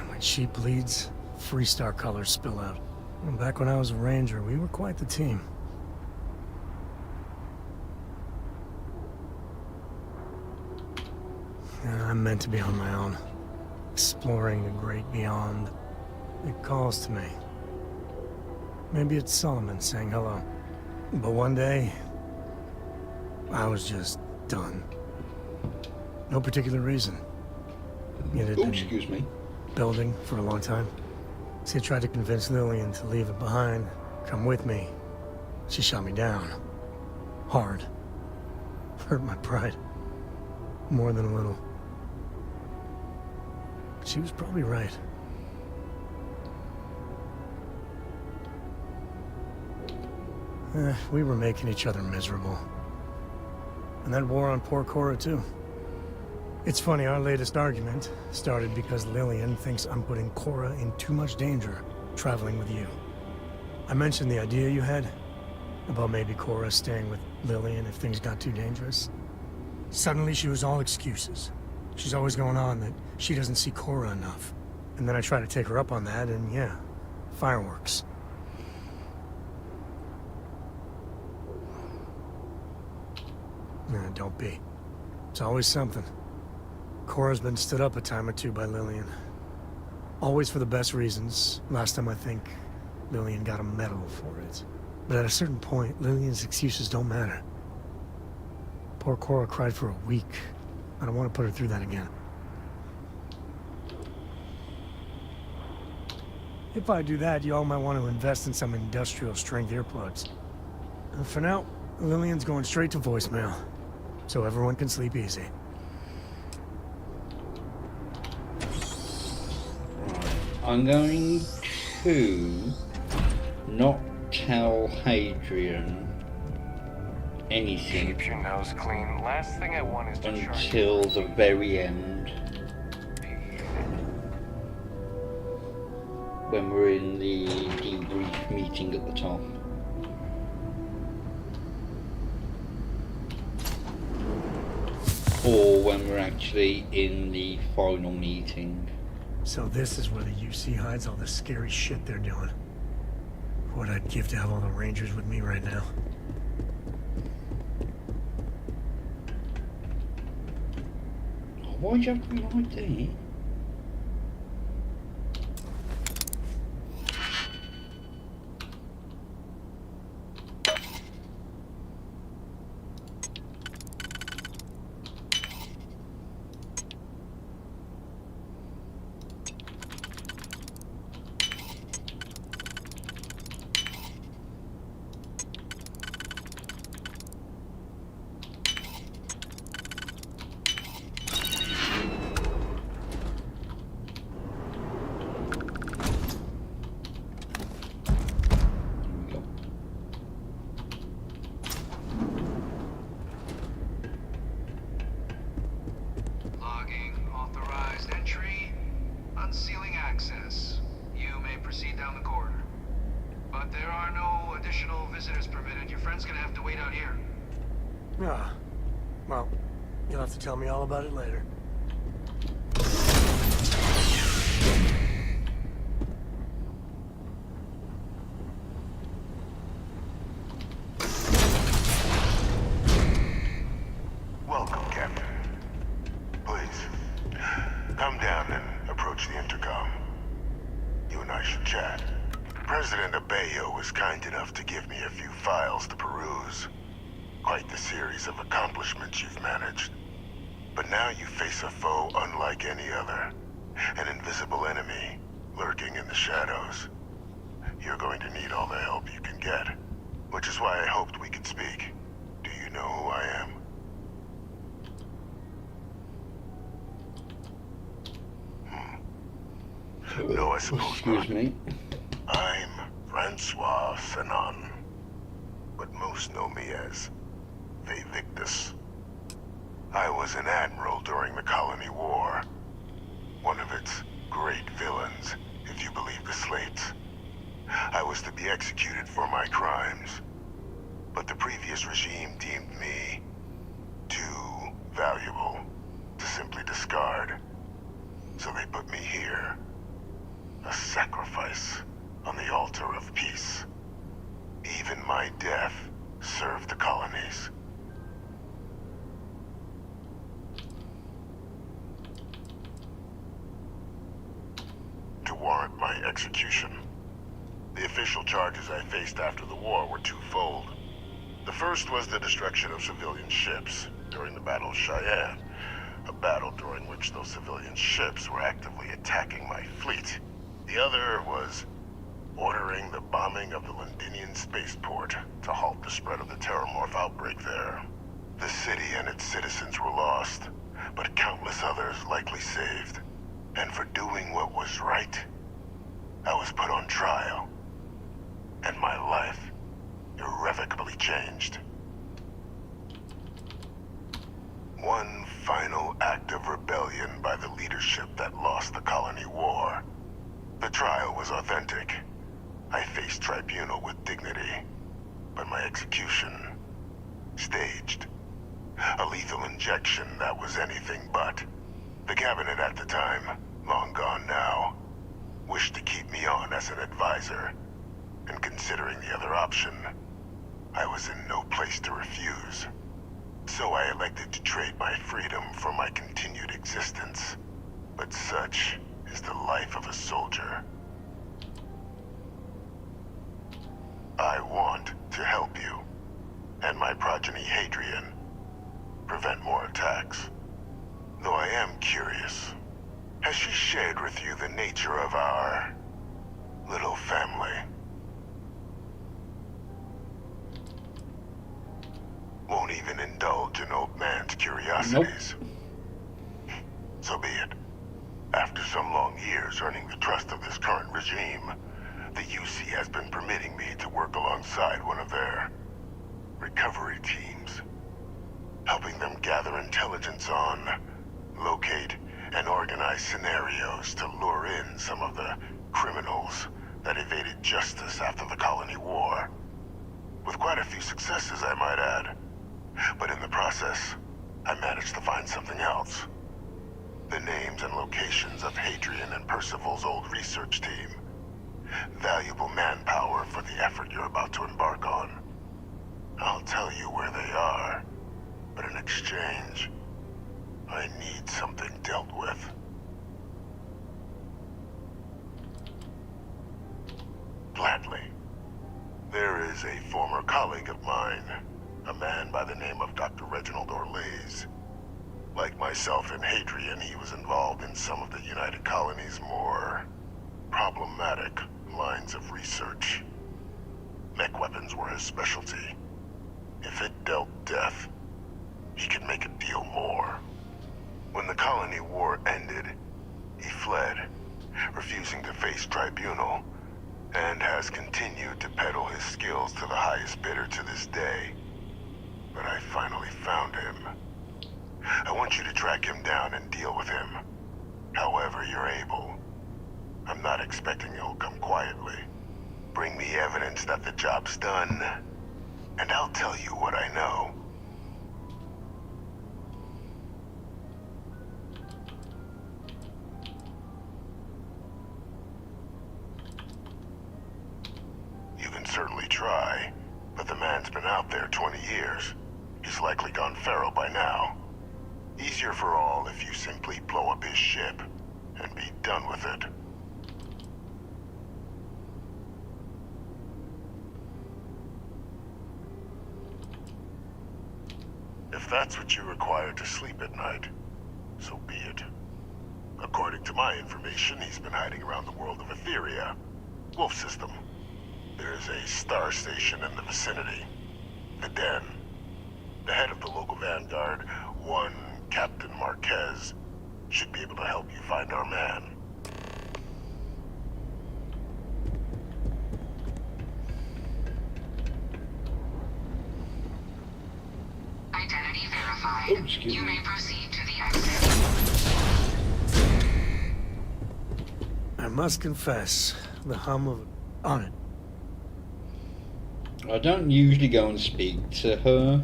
When she bleeds, Freestar colors spill out. And back when I was a ranger, we were quite the team. I'm meant to be on my own, exploring the great beyond. It calls to me. Maybe it's Solomon saying hello. But one day, I was just done. No particular reason. It had been excuse me. Building for a long time. See, I tried to convince Lillian to leave it behind, come with me. She shot me down. Hard. Hurt my pride. More than a little. But she was probably right. We were making each other miserable. And that wore on poor Cora, too. It's funny, our latest argument started because Lillian thinks I'm putting Cora in too much danger traveling with you. I mentioned the idea you had about maybe Cora staying with Lillian if things got too dangerous. Suddenly she was all excuses. She's always going on that she doesn't see Cora enough. And then I try to take her up on that, and yeah, fireworks. Nah, don't be. It's always something. Cora's been stood up a time or two by Lillian. Always for the best reasons. Last time I think Lillian got a medal for it. But at a certain point, Lillian's excuses don't matter. Poor Cora cried for a week. I don't want to put her through that again. If I do that, y'all might want to invest in some industrial strength earplugs. For now, Lillian's going straight to voicemail, so everyone can sleep easy. I'm going to not tell Hadrian anything. Keep your nose clean. Last thing I want is to until the very end, when we're in the debrief meeting at the top. Or when we're actually in the final meeting. So this is where the UC hides all the scary shit they're doing. What I'd give to have all the Rangers with me right now. Why'd you have to be right there? Well, you'll have to tell me all about it later. Welcome, Captain. Please, come down and approach the intercom. You and I should chat. President Abeyo was kind enough to give me a few files to peruse. Quite the series of accomplishments you've managed. But now you face a foe unlike any other. An invisible enemy, lurking in the shadows. You're going to need all the help you can get. Which is why I hoped we could speak. Do you know who I am? No, I suppose Excuse me. I'm Francois Fanon. But most know me as Victus. I was an admiral during the Colony War. One of its great villains, if you believe the slates. I was to be executed for my crimes. But the previous regime deemed me too valuable to simply discard. So they put me here. A sacrifice on the altar of peace. Even my death served the colonies. To warrant my execution. The official charges I faced after the war were twofold. The first was the destruction of civilian ships during the Battle of Cheyenne, a battle during which those civilian ships were actively attacking my fleet. The other was ordering the bombing of the Londinian spaceport to halt the spread of the Terramorph outbreak there. The city and its citizens were lost, but countless others likely saved. And for doing what was right, I was put on trial. And my life irrevocably changed. One final act of rebellion by the leadership that lost the colony war. The trial was authentic. I faced tribunal with dignity, but my execution, staged. A lethal injection that was anything but. The cabinet at the time, long gone now, wished to keep me on as an advisor, and considering the other option, I was in no place to refuse. So I elected to trade my freedom for my continued existence. But such is the life of a soldier. I want to help you, and my progeny Hadrian, prevent more attacks. Though I am curious, has she shared with you the nature of our little family? Won't even indulge an old man's curiosities. Nope. So be it. After some long years earning the trust of this current regime, the UC has been permitting me to work alongside one of their recovery teams, helping them gather intelligence on, locate, and organize scenarios to lure in some of the criminals that evaded justice after the colony war. With quite a few successes, I might add. But in the process, I managed to find something else. The names and locations of Hadrian and Percival's old research team. Valuable manpower for the effort you're about to embark on. I'll tell you where they are, but in exchange, I need something dealt with. Gladly. There is a former colleague of mine, a man by the name of Dr. Reginald Orlees. Like myself and Hadrian, he was involved in some of the United Colony's more problematic lines of research. Mech weapons were his specialty. If it dealt death, he could make a deal more. When the colony war ended, he fled, refusing to face tribunal, and has continued to peddle his skills to the highest bidder to this day. But I finally found him. I want you to track him down and deal with him, however you're able. I'm not expecting you'll come quietly. Bring me evidence that the job's done, and I'll tell you what I know. You can certainly try, but the man's been out there 20 years. He's likely gone feral by now. Easier for all if you simply blow up his ship and be done with it. If that's what you require to sleep at night, so be it. According to my information, he's been hiding around the world of Etheria, Wolf System. There's a star station in the vicinity, the Den. The head of the local vanguard, one Captain Marquez, should be able to help you find our man. Identity verified. Oh, excuse You me. may proceed to the exit. I must confess, the hum of... on it. I don't usually go and speak to her,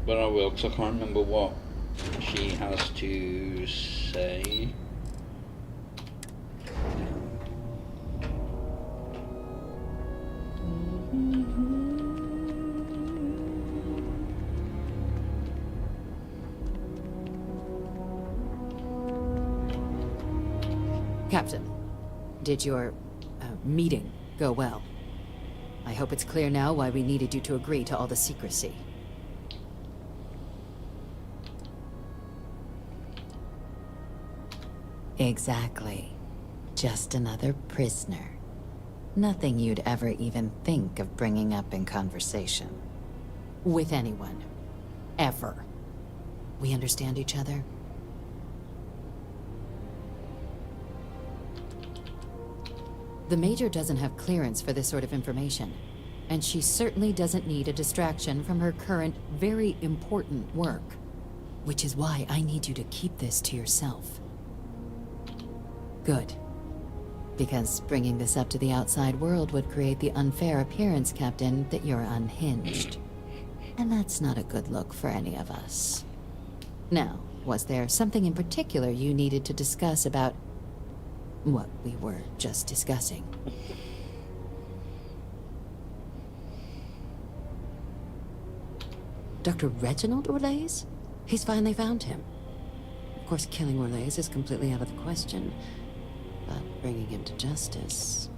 but I will, because I can't remember what she has to say. Captain, did your meeting go well? I hope it's clear now why we needed you to agree to all the secrecy. Exactly. Just another prisoner. Nothing you'd ever even think of bringing up in conversation. With anyone. Ever. We understand each other? The Major doesn't have clearance for this sort of information, and she certainly doesn't need a distraction from her current, very important work. Which is why I need you to keep this to yourself. Good. Because bringing this up to the outside world would create the unfair appearance, Captain, that you're unhinged. And that's not a good look for any of us. Now, was there something in particular you needed to discuss about what we were just discussing? Dr. Reginald Orlaise? He's finally found him. Of course, killing Orlaise is completely out of the question. But bringing him to justice...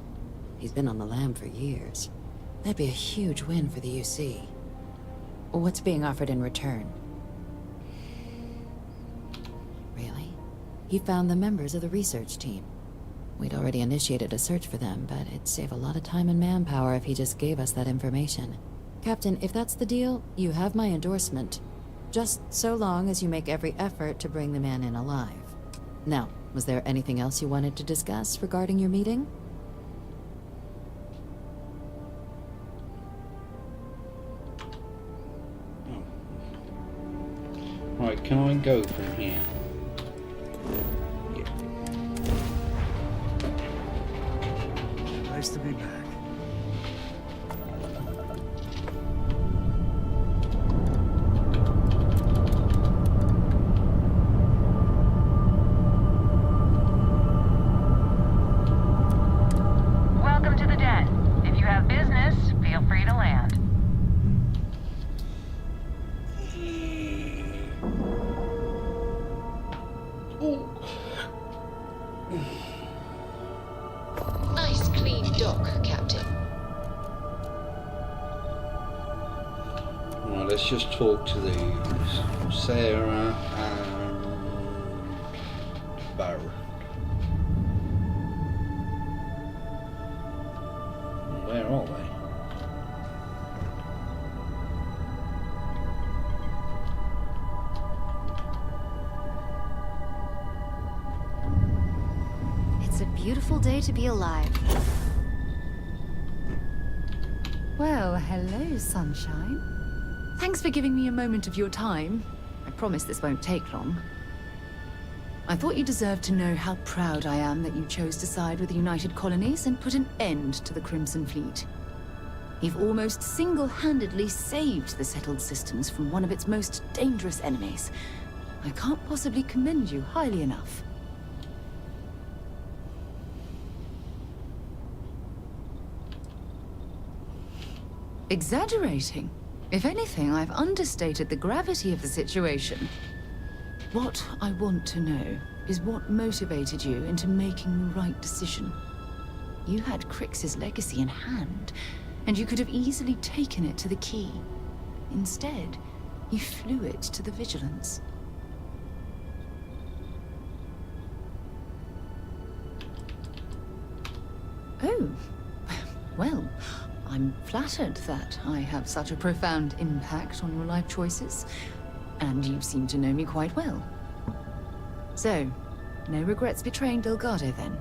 He's been on the lam for years. That'd be a huge win for the UC. What's being offered in return? Really? He found the members of the research team. We'd already initiated a search for them, but it'd save a lot of time and manpower if he just gave us that information. Captain, if that's the deal, you have my endorsement. Just so long as you make every effort to bring the man in alive. Now, was there anything else you wanted to discuss regarding your meeting? Right, can I go from here? Yeah. Nice to be back. Welcome to the den. If you have business, feel free to land. Nice clean dock, Captain. Right, let's just talk to these. Sarah and Barrett. Where are they? It's a beautiful day to be alive. Well, hello, sunshine. Thanks for giving me a moment of your time. I promise this won't take long. I thought you deserved to know how proud I am that you chose to side with the United Colonies and put an end to the Crimson Fleet. You've almost single-handedly saved the settled systems from one of its most dangerous enemies. I can't possibly commend you highly enough. Exaggerating. If anything, I've understated the gravity of the situation. What I want to know is what motivated you into making the right decision. You had Crix's legacy in hand, and you could have easily taken it to the Key. Instead, you flew it to the Vigilance. Oh, well, I'm flattered that I have such a profound impact on your life choices, and you seem to know me quite well. So, no regrets betraying Delgado then?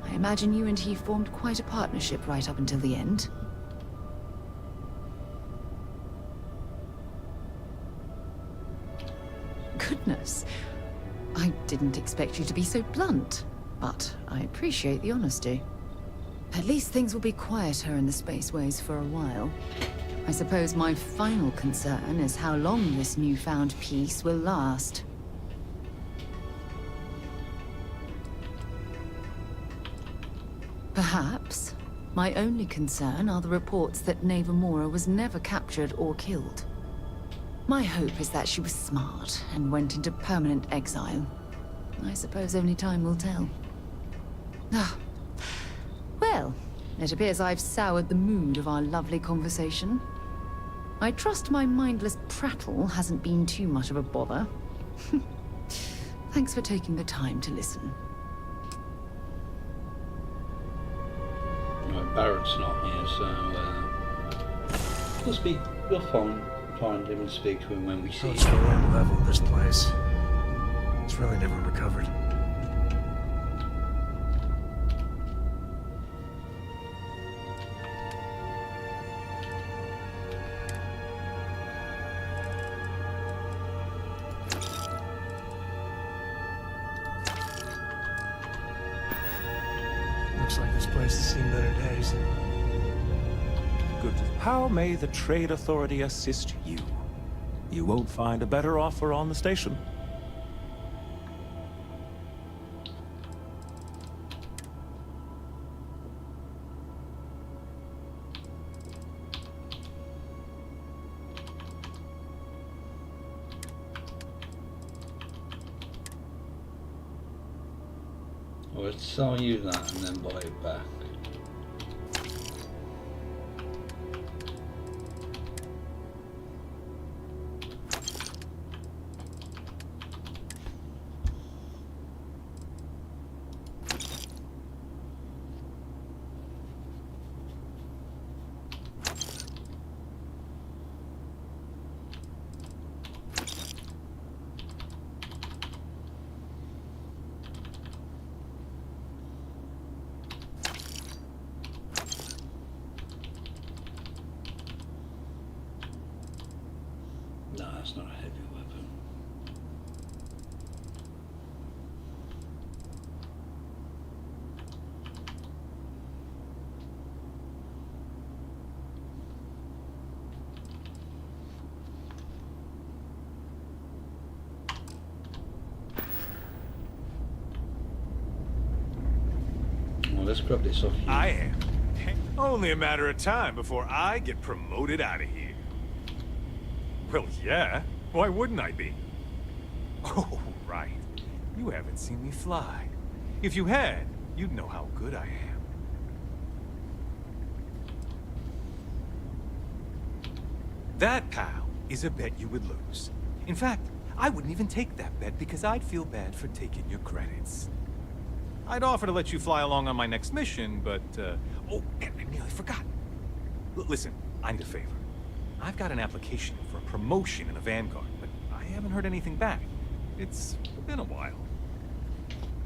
I imagine you and he formed quite a partnership right up until the end. Goodness, I didn't expect you to be so blunt, but I appreciate the honesty. At least things will be quieter in the spaceways for a while. I suppose my final concern is how long this newfound peace will last. Perhaps my only concern are the reports that Navamora was never captured or killed. My hope is that she was smart and went into permanent exile. I suppose only time will tell. Ah. Well, it appears I've soured the mood of our lovely conversation. I trust my mindless prattle hasn't been too much of a bother. Thanks for taking the time to listen. Right, Barrett's not here, so we'll find him and speak to him when we see It's the him. wrong level, this place. It's really never recovered. Looks like this place has seen better days. Good. How may the Trade Authority assist you? You won't find a better offer on the station. Well, let's sell you that and then buy it back. No, that's not a heavy weapon. Well, let's grab this off you. I am. Only a matter of time before I get promoted out of here. Well, yeah. Why wouldn't I be? Oh, right. You haven't seen me fly. If you had, you'd know how good I am. That, pal, is a bet you would lose. In fact, I wouldn't even take that bet because I'd feel bad for taking your credits. I'd offer to let you fly along on my next mission, but, oh, and I nearly forgot. Listen, I need a favor. I've got an application for a promotion in the Vanguard, but I haven't heard anything back. It's been a while.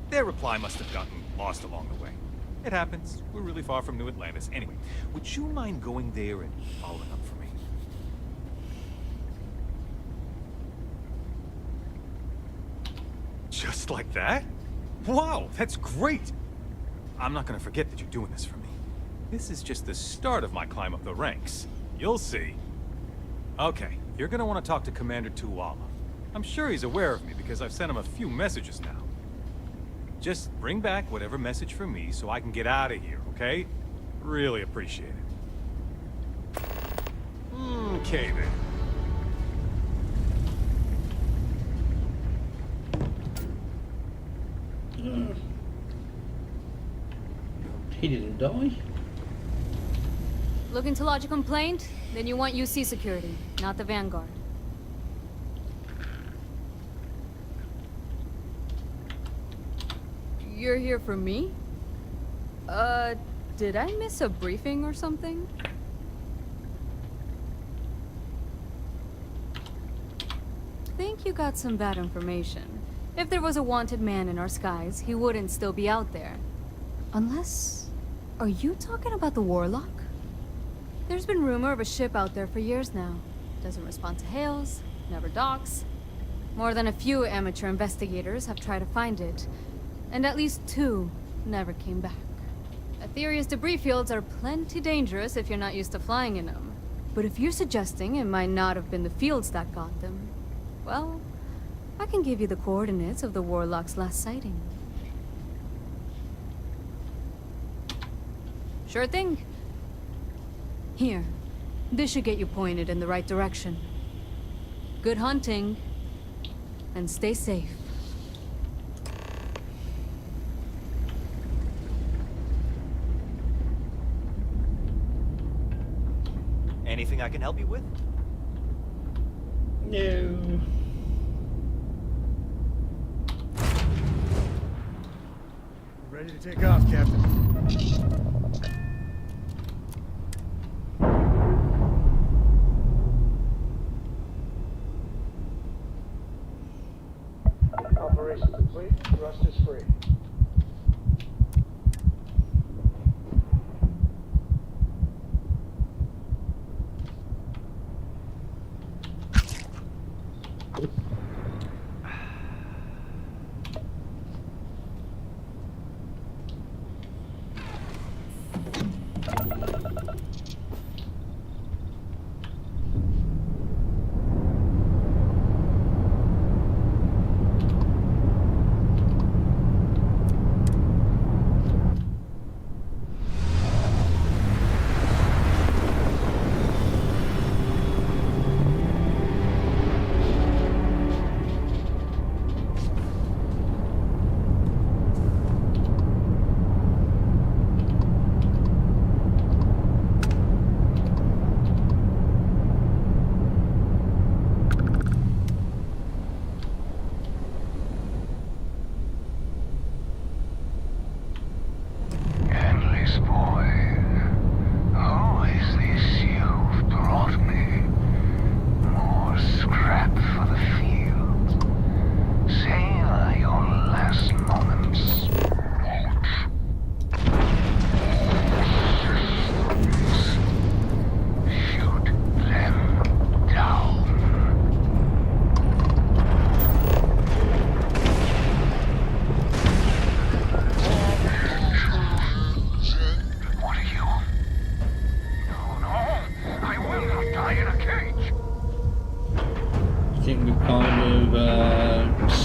Their reply must have gotten lost along the way. It happens. We're really far from New Atlantis. Anyway, would you mind going there and following up for me? Just like that? Wow, that's great! I'm not gonna forget that you're doing this for me. This is just the start of my climb up the ranks. You'll see. Okay, you're gonna want to talk to Commander Tuwala. I'm sure he's aware of me because I've sent him a few messages now. Just bring back whatever message for me so I can get out of here, okay? Really appreciate it. Okay then. He didn't die. Looking to lodge a complaint? Then you want UC security, not the Vanguard. You're here for me? Did I miss a briefing or something? Think you got some bad information. If there was a wanted man in our skies, he wouldn't still be out there. Unless... Are you talking about the Warlock? There's been rumor of a ship out there for years now. Doesn't respond to hails, never docks. More than a few amateur investigators have tried to find it, and at least 2 never came back. Aetherius debris fields are plenty dangerous if you're not used to flying in them. But if you're suggesting it might not have been the fields that got them, well, I can give you the coordinates of the Warlock's last sighting. Sure thing. Here, this should get you pointed in the right direction. Good hunting, and stay safe. Anything I can help you with? No. Ready to take off, Captain. Operation complete. Thrust is free.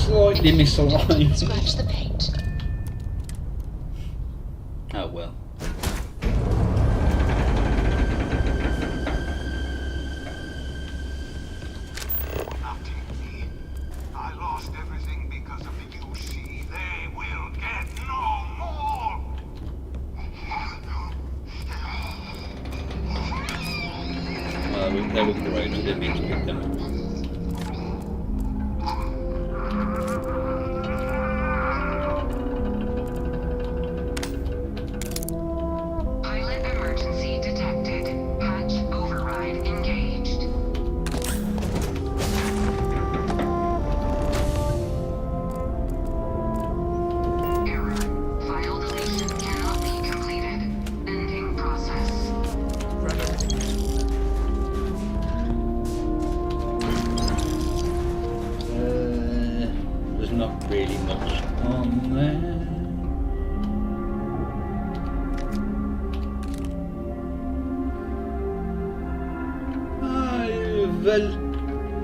Slightly misaligned. Scratch the paint. Oh well. I lost everything because of the UC. They will get no more. Well, they were great. I didn't mean to pick them.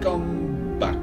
Welcome back.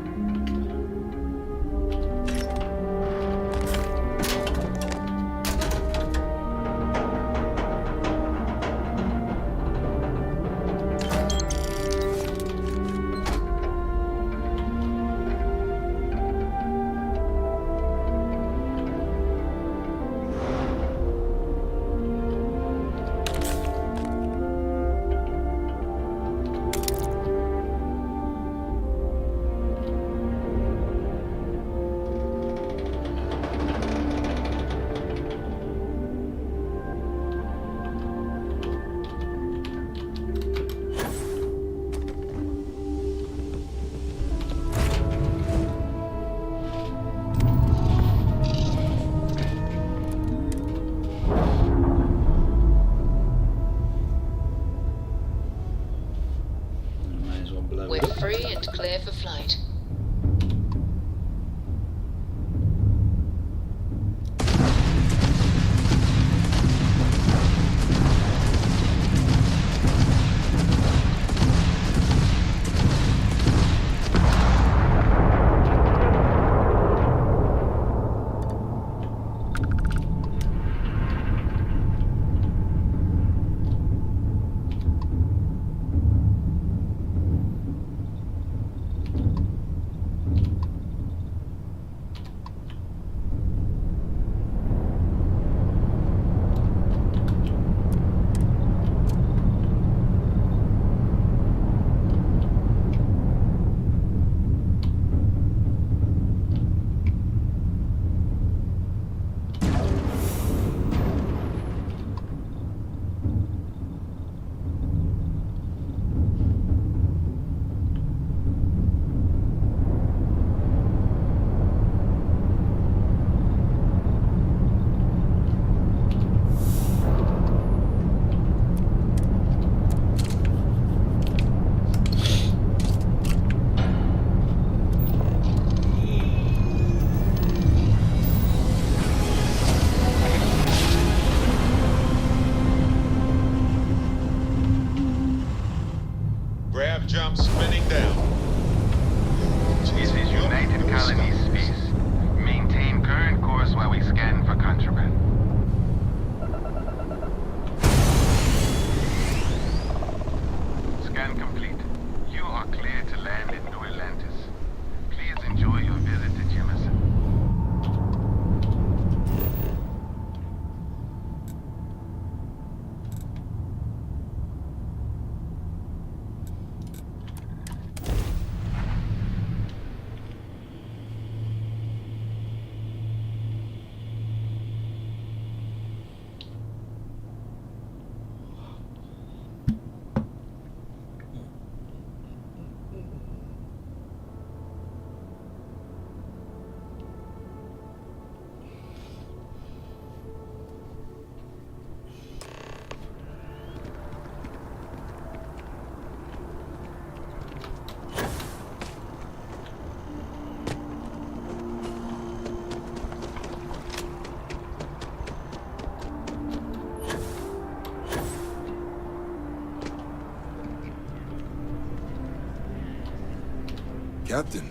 Captain,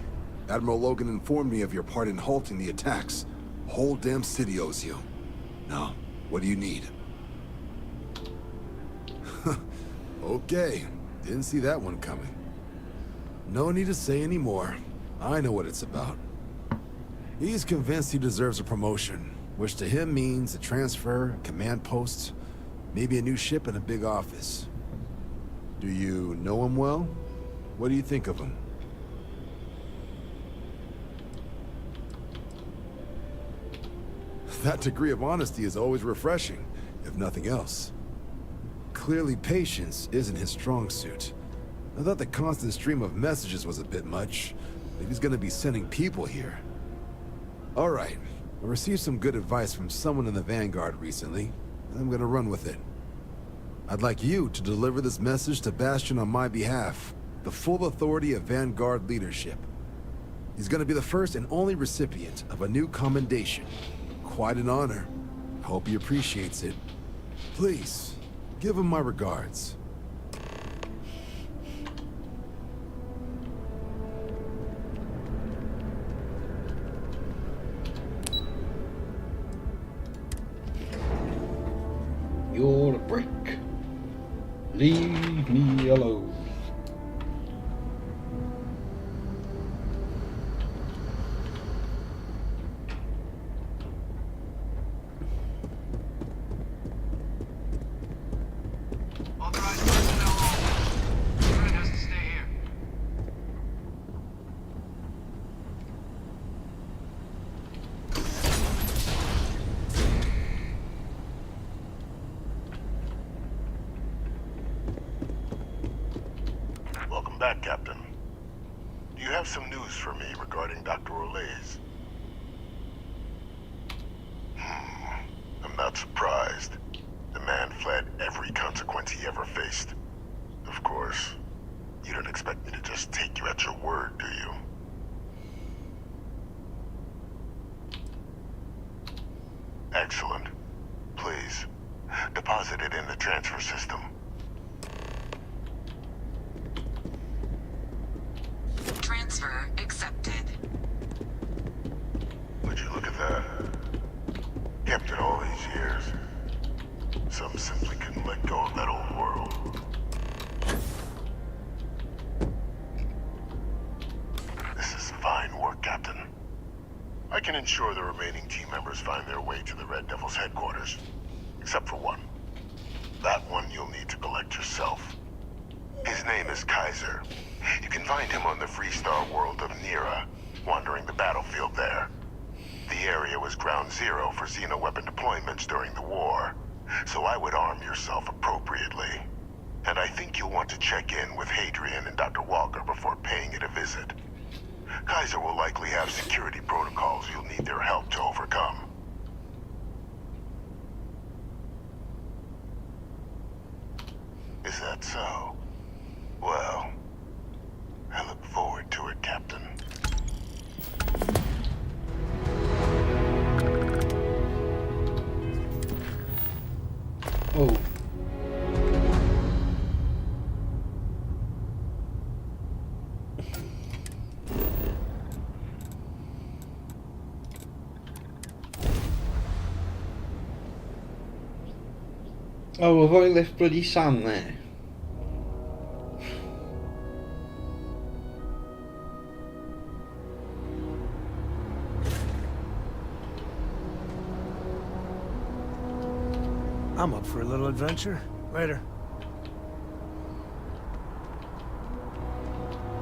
Admiral Logan informed me of your part in halting the attacks. Whole damn city owes you. Now, what do you need? Okay, didn't see that one coming. No need to say any more. I know what it's about. He's convinced he deserves a promotion, which to him means a transfer, a command post, maybe a new ship and a big office. Do you know him well? What do you think of him? That degree of honesty is always refreshing, if nothing else. Clearly patience isn't his strong suit. I thought the constant stream of messages was a bit much. If he's gonna be sending people here. All right, I received some good advice from someone in the Vanguard recently. I'm gonna run with it. I'd like you to deliver this message to Bastion on my behalf. The full authority of Vanguard leadership. He's gonna be the first and only recipient of a new commendation. Quite an honor. Hope he appreciates it. Please, give him my regards. You're a brick. Leave me alone. Welcome back, Captain. Do you have some news for me regarding Dr. Olays? I'm not surprised. The man fled every consequence he ever faced. Of course, you don't expect me to just take you at your word, do you? Excellent. Please, deposit it in the transfer system. Transfer accepted. Would you look at that? Kept it all these years. Some simply couldn't let go of that old world. This is fine work, Captain. I can ensure the remaining team members find their way to the Red Devil's headquarters. Except for one. That one you'll need to collect yourself. His name is Kaiser. You can find him on the Freestar world of Nira, wandering the battlefield there. The area was ground zero for Xeno weapon deployments during the war, so I would arm yourself appropriately. And I think you'll want to check in with Hadrian and Dr. Walker before paying it a visit. Kaiser will likely have security protocols you'll need their help to overcome. Is that so? Well, I look forward to it, Captain. Oh. Oh, have I left bloody Sam there? I'm up for a little adventure. Later.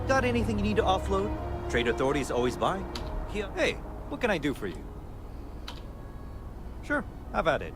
Got anything you need to offload? Trade Authority is always buying. Hey, what can I do for you? Sure, have at it.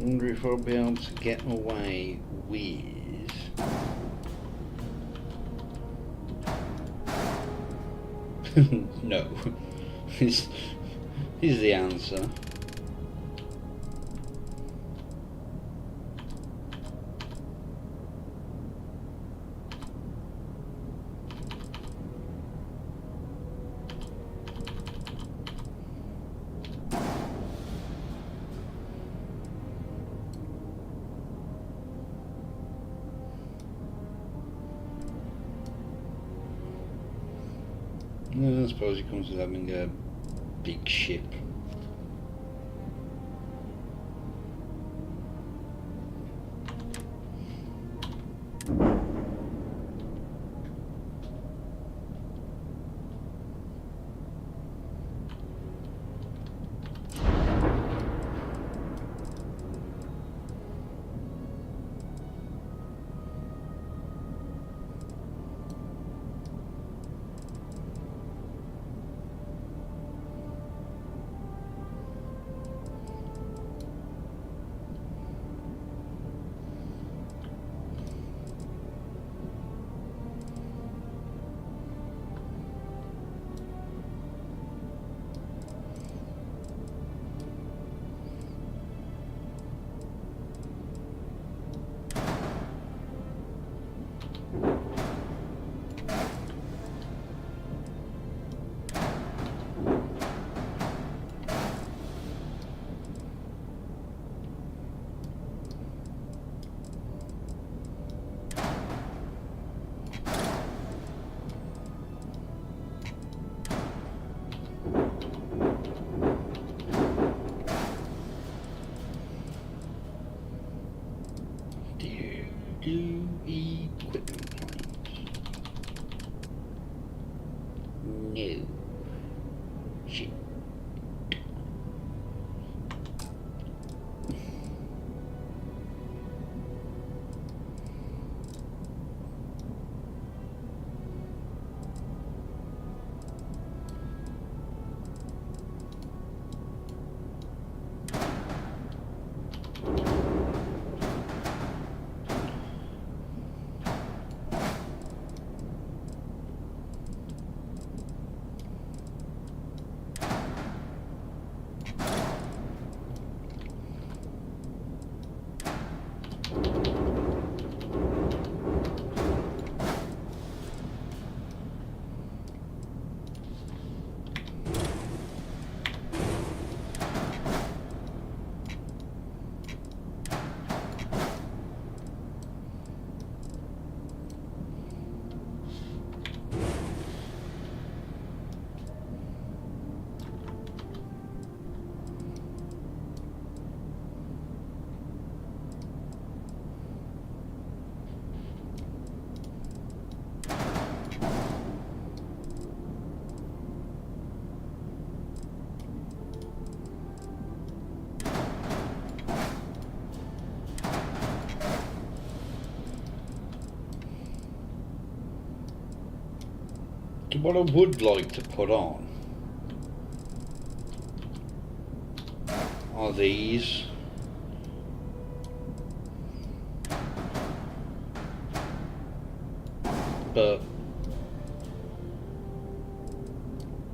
Wonder if I'll be able to get away with... No. Is the answer. No, I suppose it comes with having a big ship. Do equipment point. No. Shit. What I would like to put on are these. But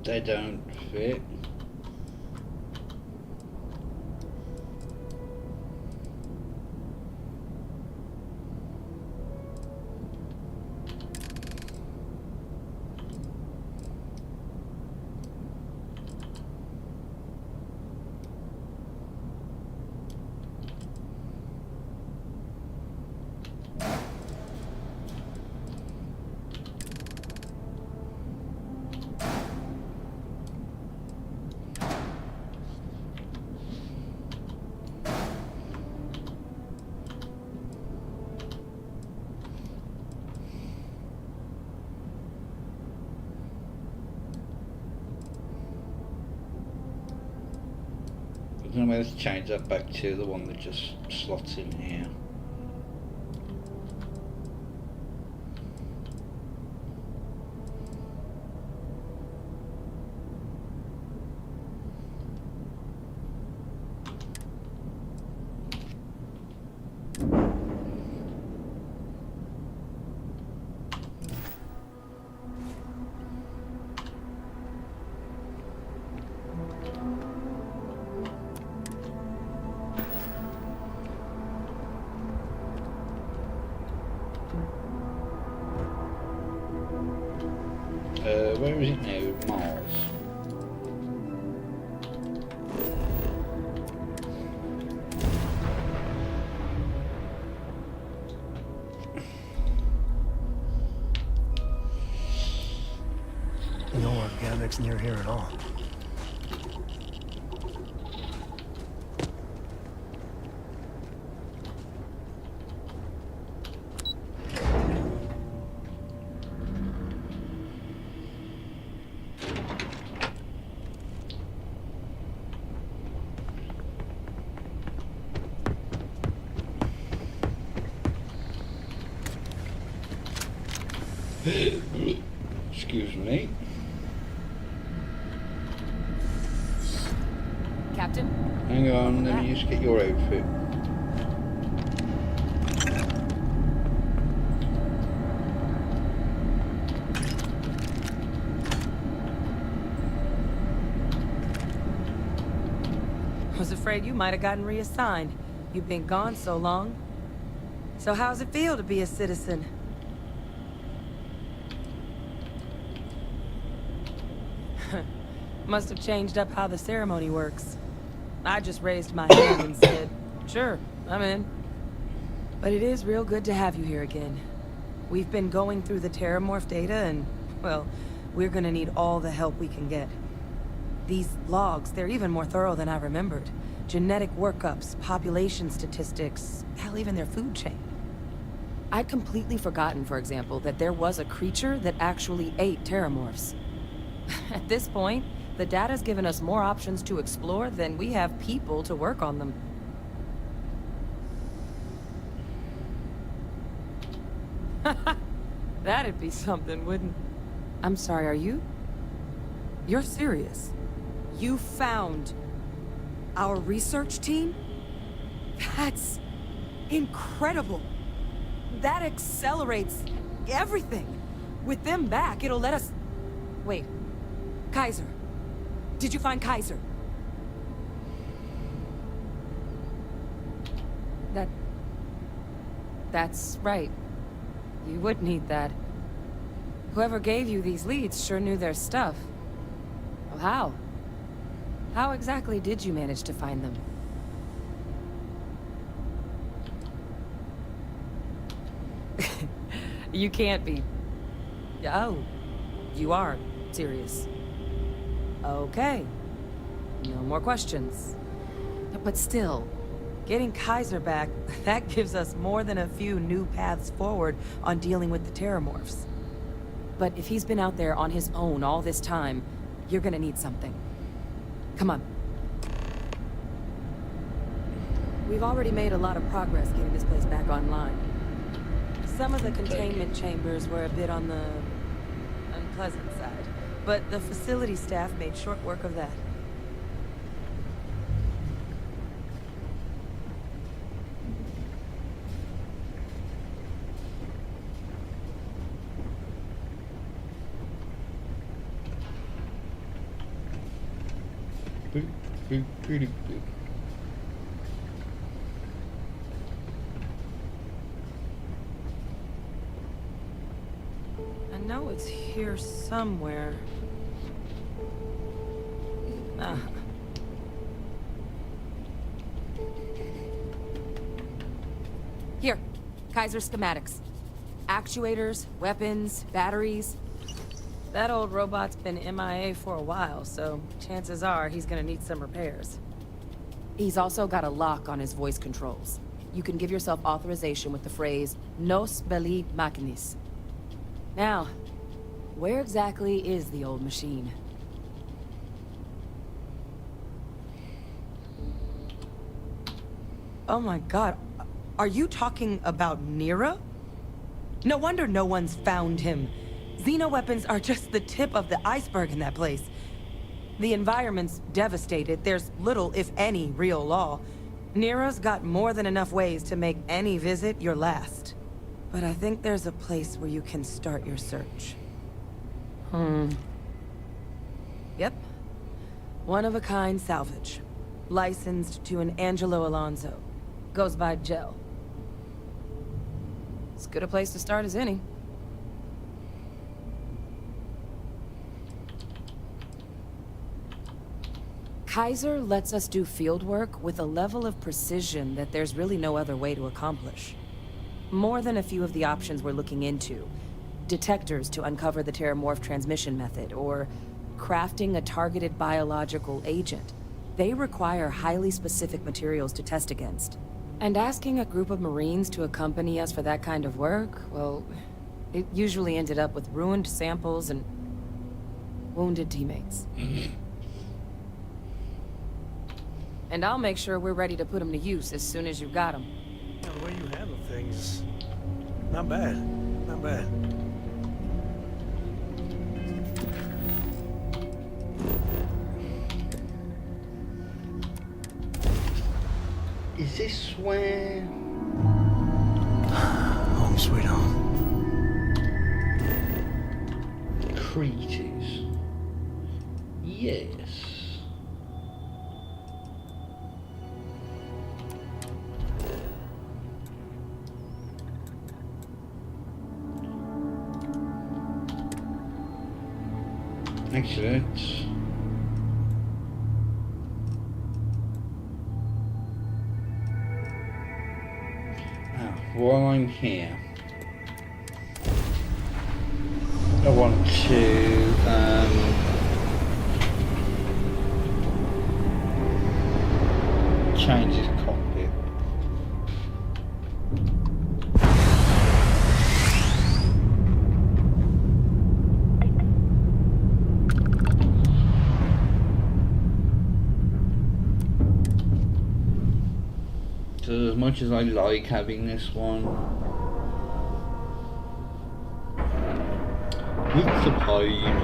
they don't fit. I'm going to change that back to the one that just slots in here. Where is it now? Mars. Your artifacts near here at all. Excuse me. Captain? Hang on, let me just get your outfit. I was afraid you might have gotten reassigned. You've been gone so long. So how's it feel to be a citizen? Must have changed up how the ceremony works. I just raised my hand and said, sure, I'm in. But it is real good to have you here again. We've been going through the Terramorph data and, well, we're gonna need all the help we can get. These logs, they're even more thorough than I remembered. Genetic workups, population statistics, hell, even their food chain. I'd completely forgotten, for example, that there was a creature that actually ate Terramorphs. At this point, the data's given us more options to explore than we have people to work on them. That'd be something, wouldn't... I'm sorry, are you? You're serious? You found our research team? That's incredible. That accelerates everything. With them back, it'll let us... Wait. Kaiser. Did you find Kaiser? That's right. You would need that. Whoever gave you these leads sure knew their stuff. Well, how? How exactly did you manage to find them? You can't be... Oh, you are serious. Okay. No more questions. But still, getting Kaiser back, that gives us more than a few new paths forward on dealing with the Terramorphs. But if he's been out there on his own all this time, you're gonna need something. Come on. We've already made a lot of progress getting this place back online. Some of the containment chambers were a bit on the unpleasant side, but the facility staff made short work of that. I know it's here somewhere. Ah. Here, Kaiser schematics. Actuators, weapons, batteries. That old robot's been MIA for a while, so chances are he's gonna need some repairs. He's also got a lock on his voice controls. You can give yourself authorization with the phrase, Nos belli machinis. Now, where exactly is the old machine? Oh my god, are you talking about Nero? No wonder no one's found him. Xeno-weapons are just the tip of the iceberg in that place. The environment's devastated. There's little, if any, real law. Nero's got more than enough ways to make any visit your last. But I think there's a place where you can start your search. Yep. One-of-a-kind salvage. Licensed to an Angelo Alonso. Goes by Gel. As good a place to start as any. Kaiser lets us do field work with a level of precision that there's really no other way to accomplish. More than a few of the options we're looking into. Detectors to uncover the Terramorph transmission method, or crafting a targeted biological agent. They require highly specific materials to test against. And asking a group of Marines to accompany us for that kind of work, well, it usually ended up with ruined samples and wounded teammates. And I'll make sure we're ready to put them to use as soon as you've got them. Yeah, the way you handle things, not bad, not bad. Is this where... Home sweet home. Crete is? Yes. Actually, let's... While I'm here, I want to change his cockpit. So as much as I like having this one, it's a pain.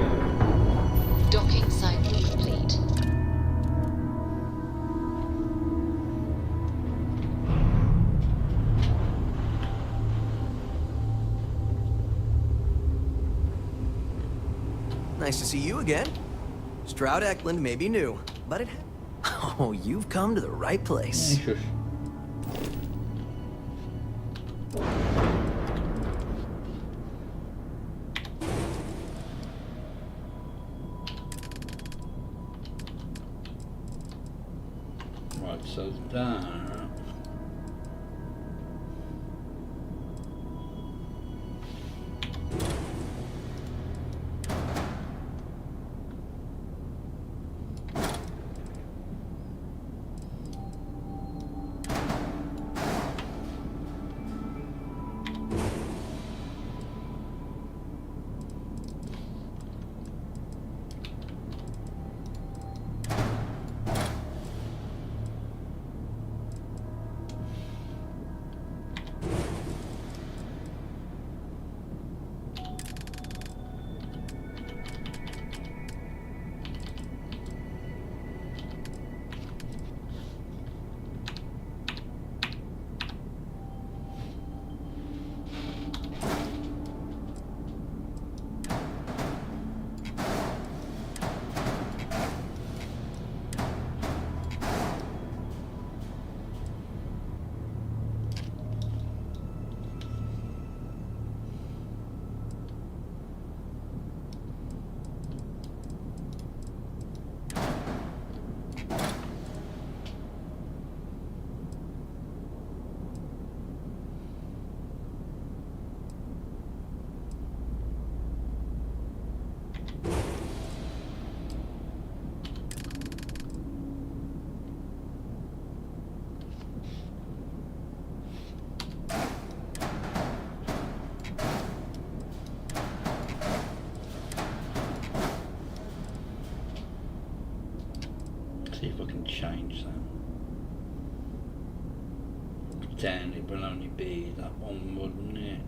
Docking cycle complete. Nice to see you again. Stroud Eklund may be new, but it... Oh, you've come to the right place. Yeah, sure. Right, so that... See if I can change that. Then it will only be that one, wouldn't it?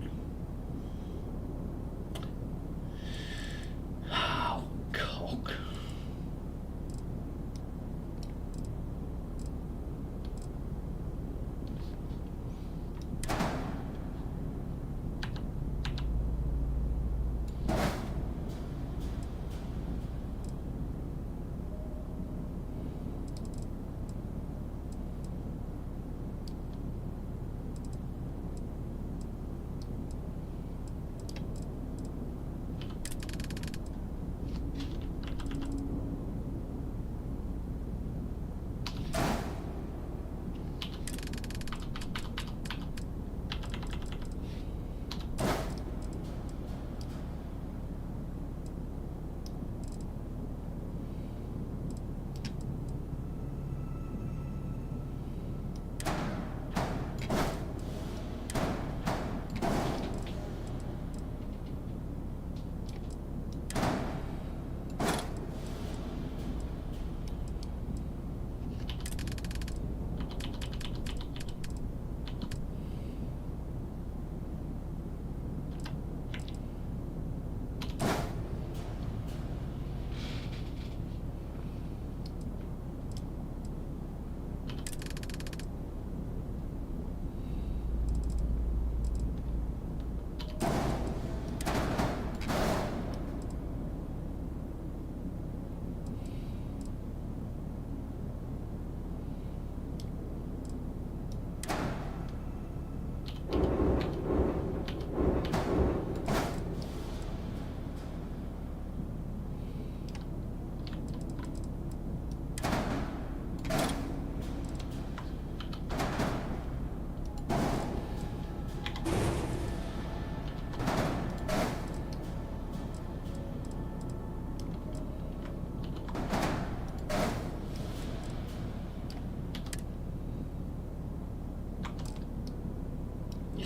Oh, cock.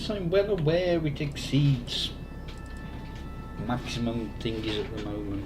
Yes, I'm well aware it exceeds maximum thingies at the moment.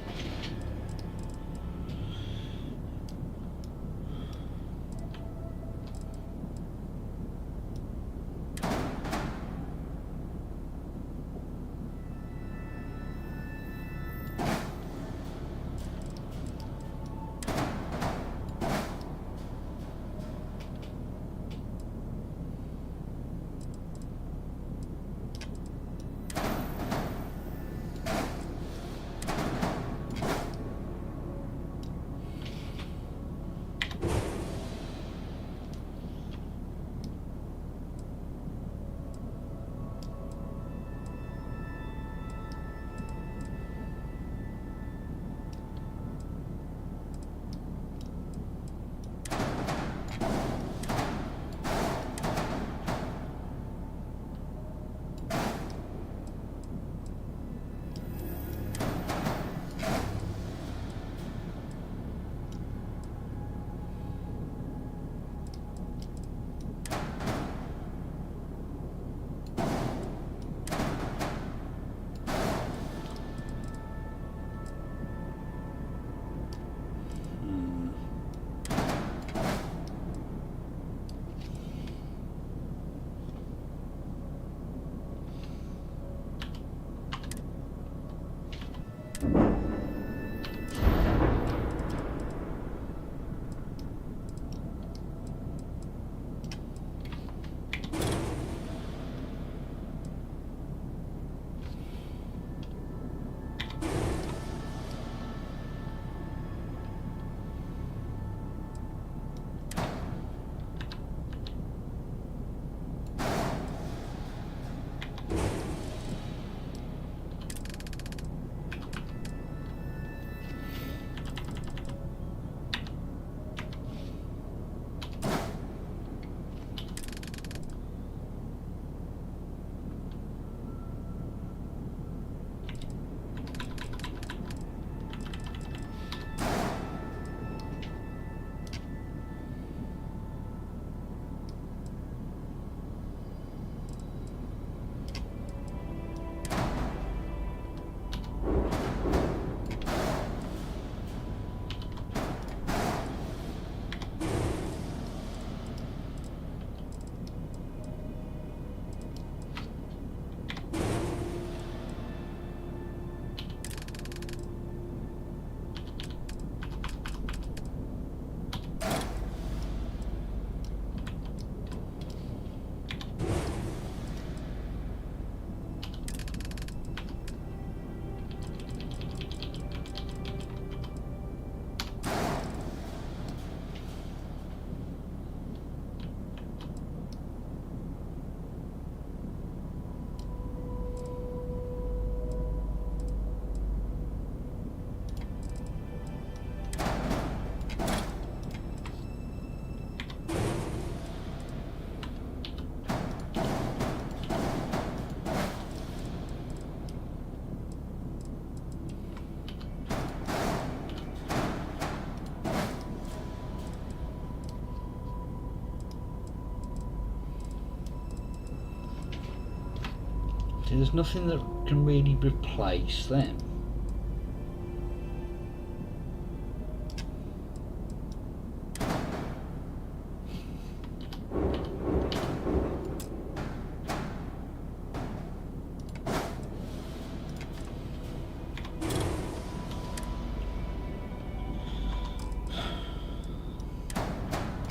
There's nothing that can really replace them.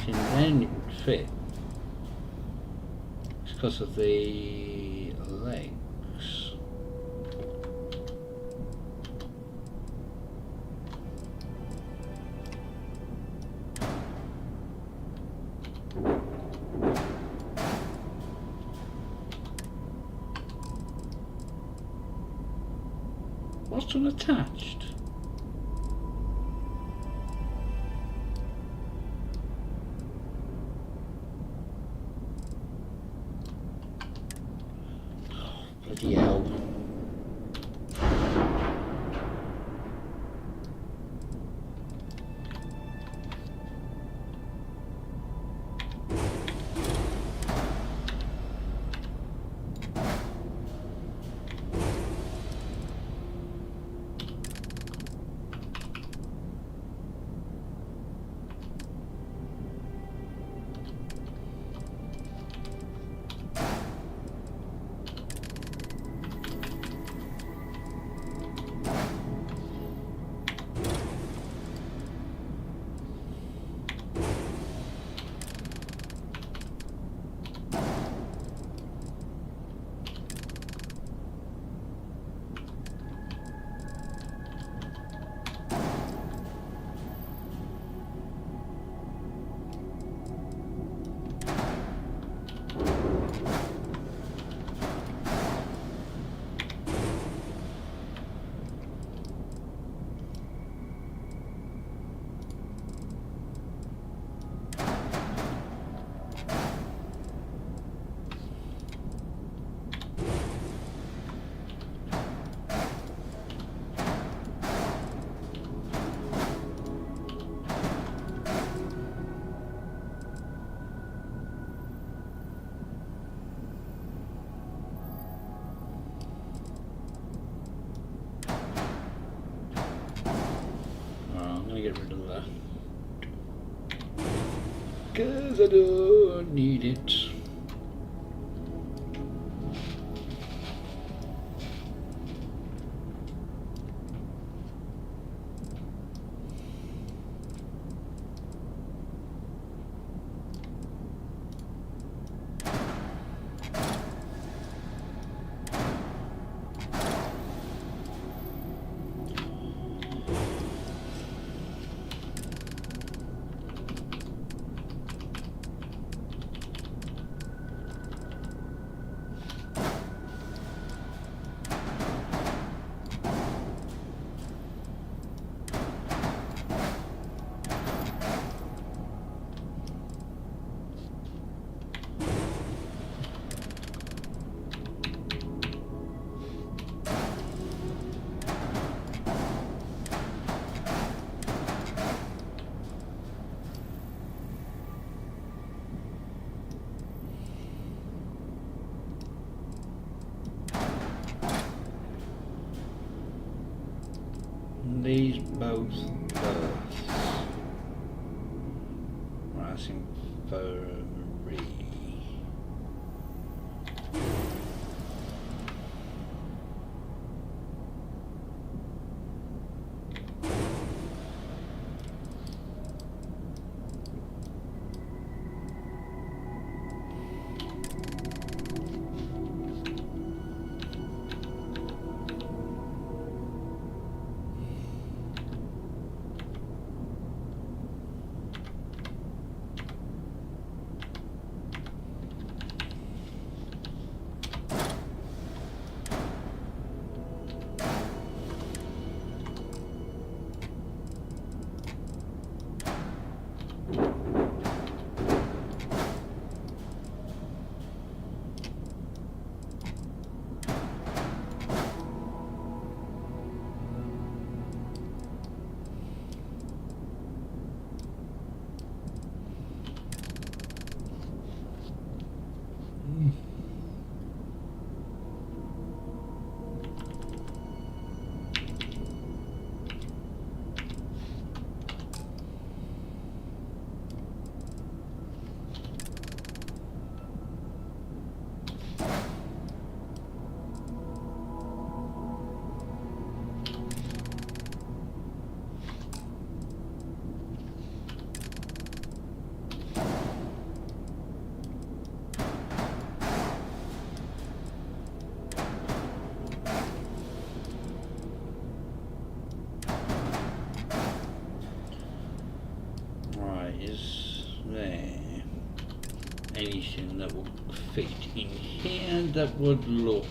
See, then it would fit. It's because of the legs. What's unattached? Bloody hell. 'cause I don't need it. These both births. Rice Infirmary. Is there anything that will fit in here that would look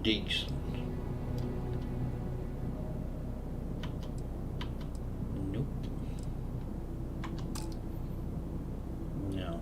decent? Nope. No.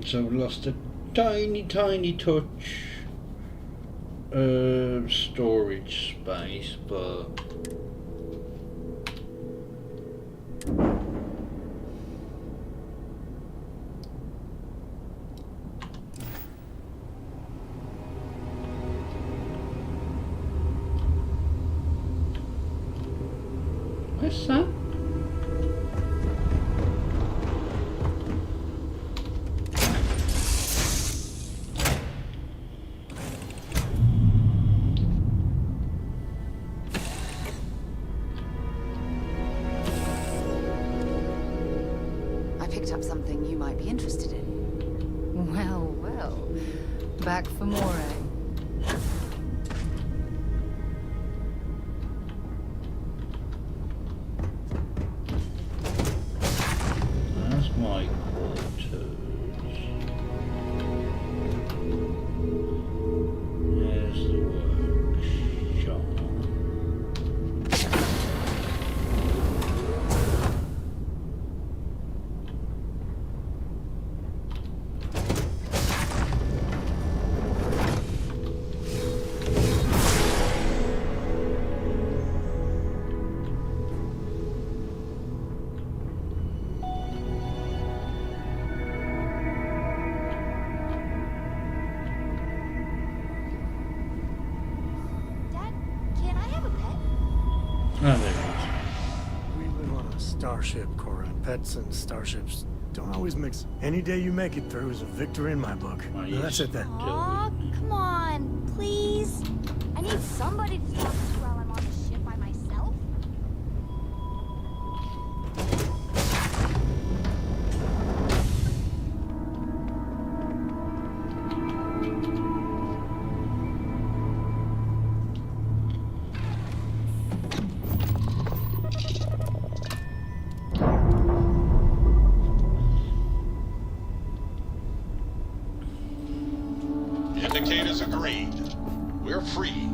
So we lost a tiny touch of storage space, but where's that? I picked up something you might be interested in. Well, well. Back for more, eh? That's my quarters. There's the workshop. Dad, can I have a pet? Oh, there it We live on a starship, Cora. Pets and starships don't always mix. Any day you make it through is a victory in my book. Oh, Now, that's it then. Aw, come on, please. I need somebody to talk to while I'm on the ship by myself. Indicators agreed. We're free.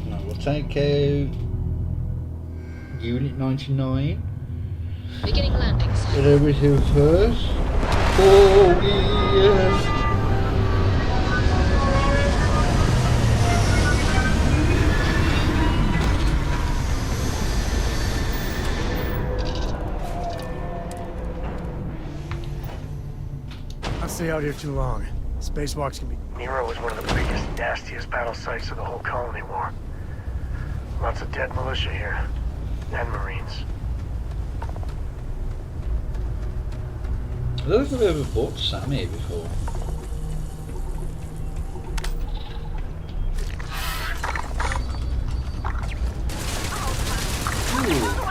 Now we'll take out Unit 99. Beginning landing, sir. Get everything first. Oh yeah. I'll stay out here too long. Spacewalks can be... Nero was one of the biggest, nastiest battle sites of the whole colony war. Lots of dead militia here. And Marines. I don't know if I've ever bought Sam here before. Ooh.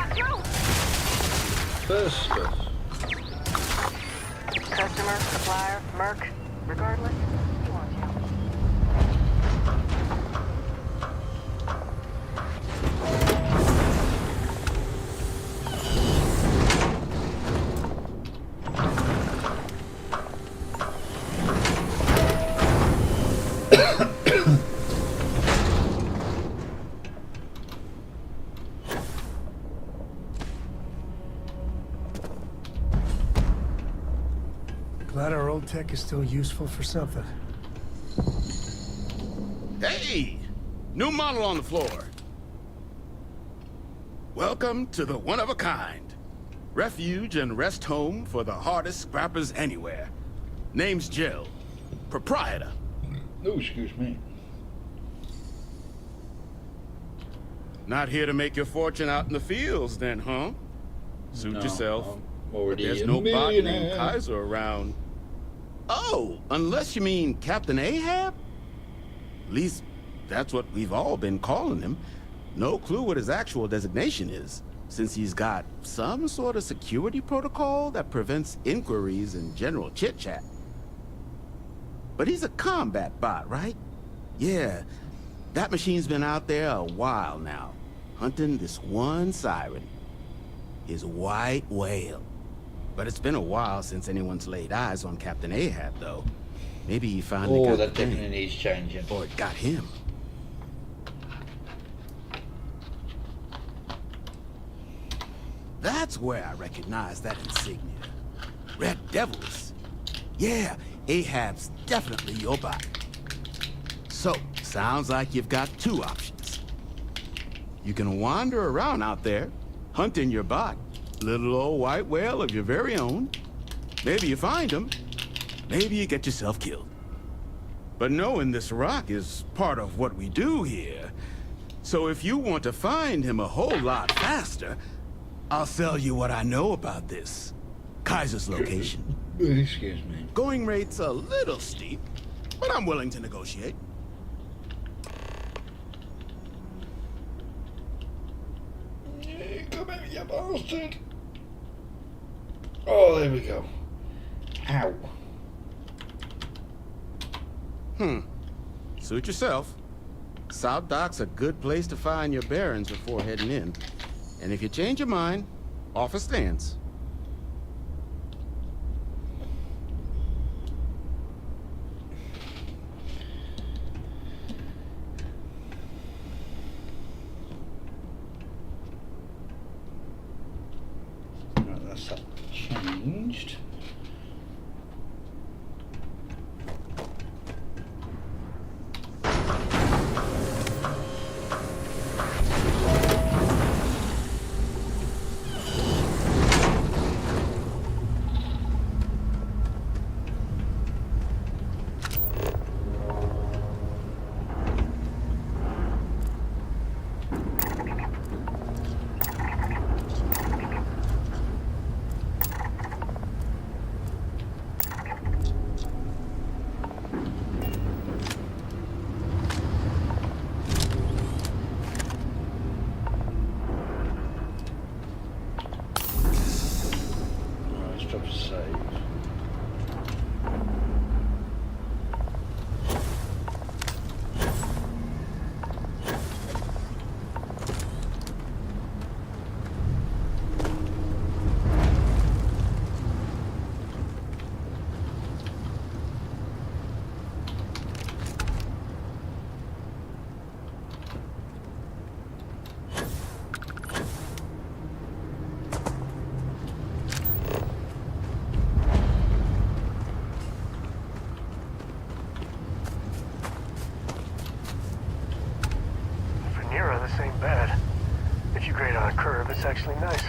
First stuff. Customer, supplier, merc, regardless, you want help. Glad our old tech is still useful for something. Hey! New model on the floor. Welcome to the one-of-a-kind. Refuge and rest home for the hardest scrappers anywhere. Name's Jill. Proprietor. Oh, excuse me. Not here to make your fortune out in the fields then, huh? Suit No, yourself. I'm already There's a no bot named millionaire. Kaiser around. Oh, unless you mean Captain Ahab? At least, that's what we've all been calling him. No clue what his actual designation is. since he's got some sort of security protocol that prevents inquiries and general chit-chat. But he's a combat bot, right? Yeah, that machine's been out there a while now, hunting this one siren, his white whale. But it's been a while since anyone's laid eyes on Captain Ahab, though. Maybe he finally got that the thing. definitely needs changing. Or it got him. That's where I recognize that insignia. Red Devils. Yeah, Ahab's definitely your bot. So, sounds like you've got two options. You can wander around out there, hunting your bot, little old white whale of your very own. Maybe you find him, maybe you get yourself killed. But knowing this rock is part of what we do here. So if you want to find him a whole lot faster, I'll sell you what I know about this. Kaiser's location. Excuse me. Going rate's a little steep, but I'm willing to negotiate. Come here, you bastard. Oh, there we go. Ow. Suit yourself. South Dock's a good place to find your bearings before heading in. And if you change your mind, offer stands. Right, that's that changed. This ain't bad. If you grade on a curve, it's actually nice.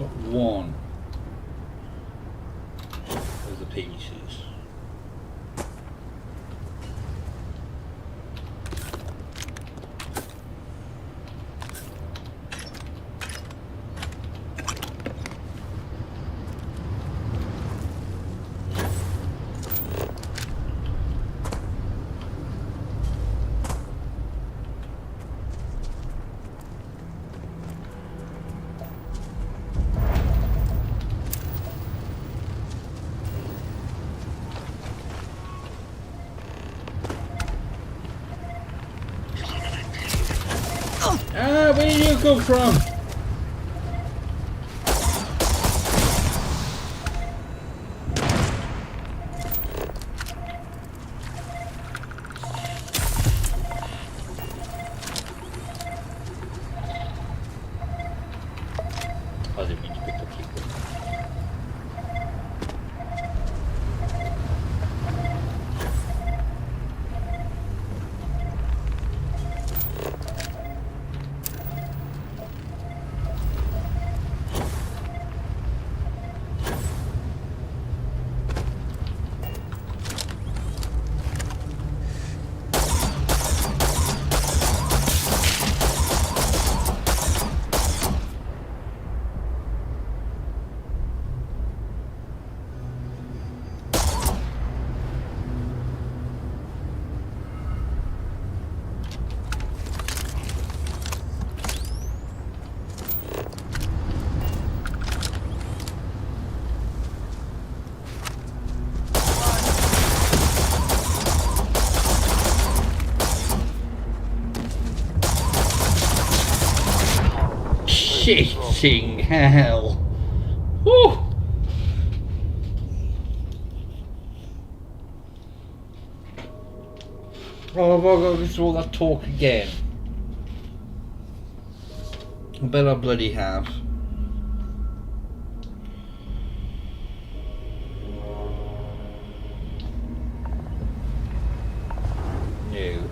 got one of the pieces. Ah, where did you come from? I didn't mean to pick up your gun. Shitting hell. Whew. Oh, have I got to go through all that talk again? I bet I bloody have. No.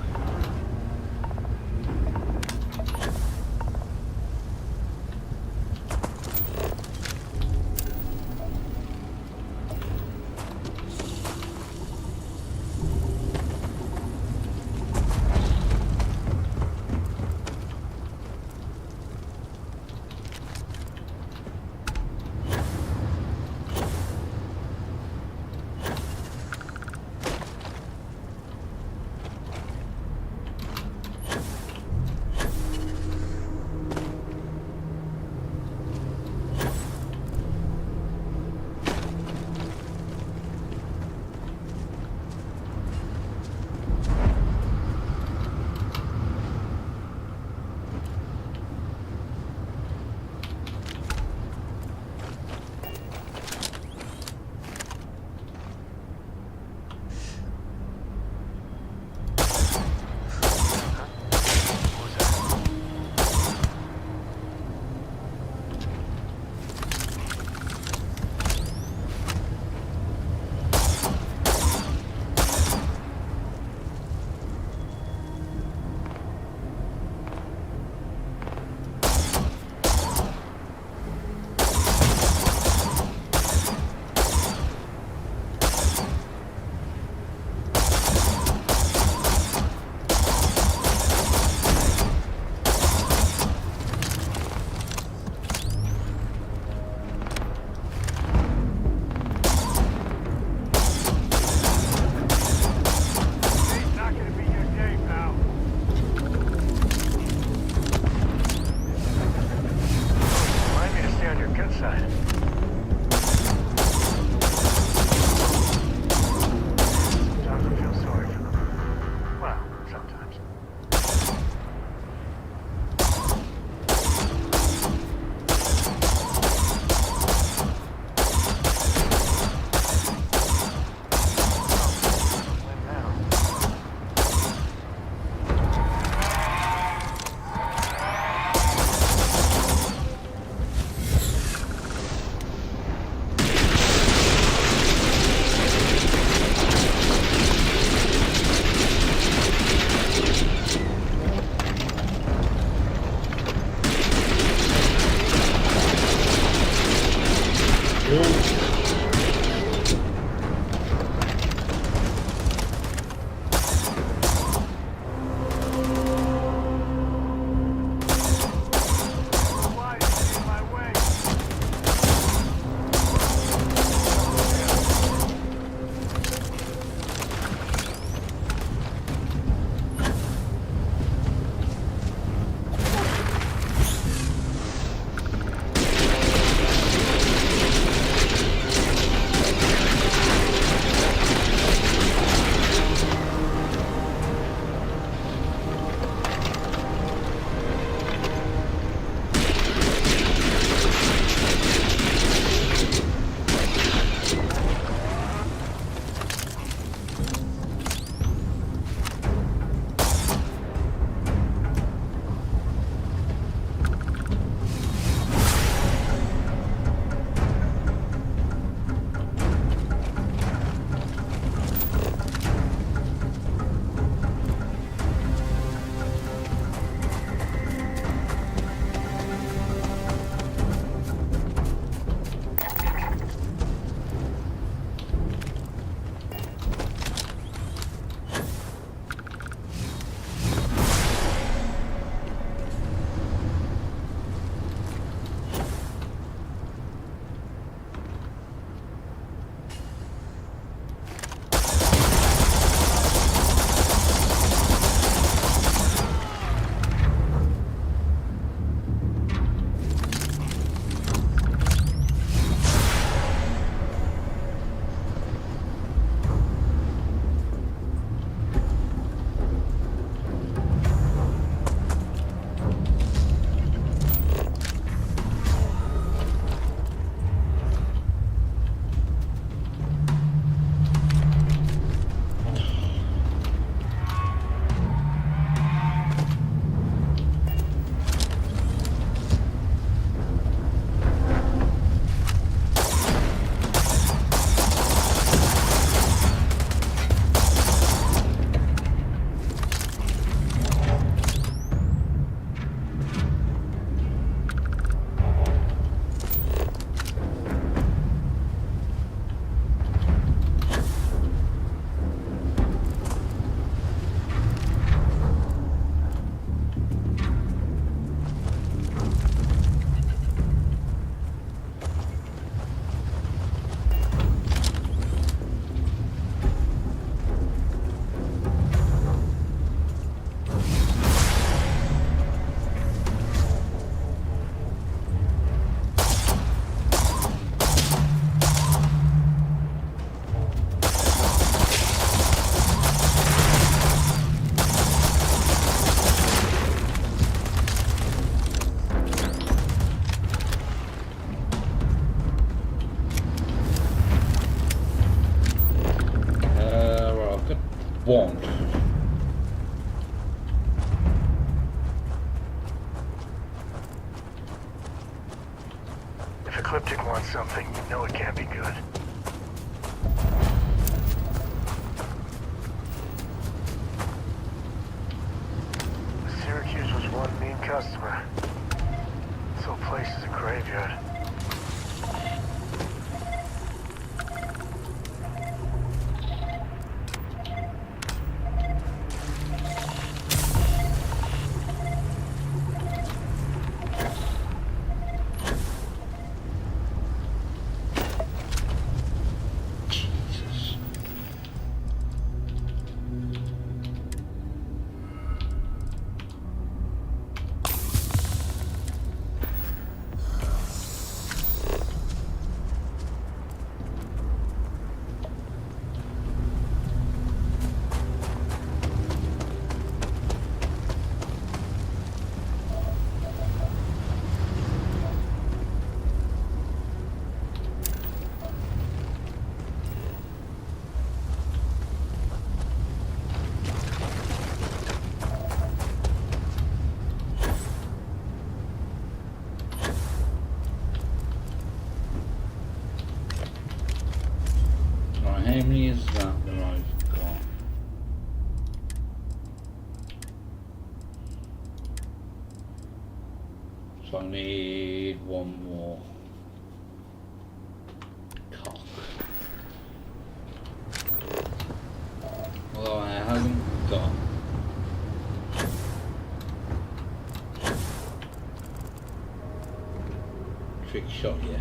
want. If Ecliptic wants something, you know it can't be good. Syracuse was one mean customer. This whole place is a graveyard. Right, how many is that I've got? So I need one more. Cock. Although I haven't got trick shot yet,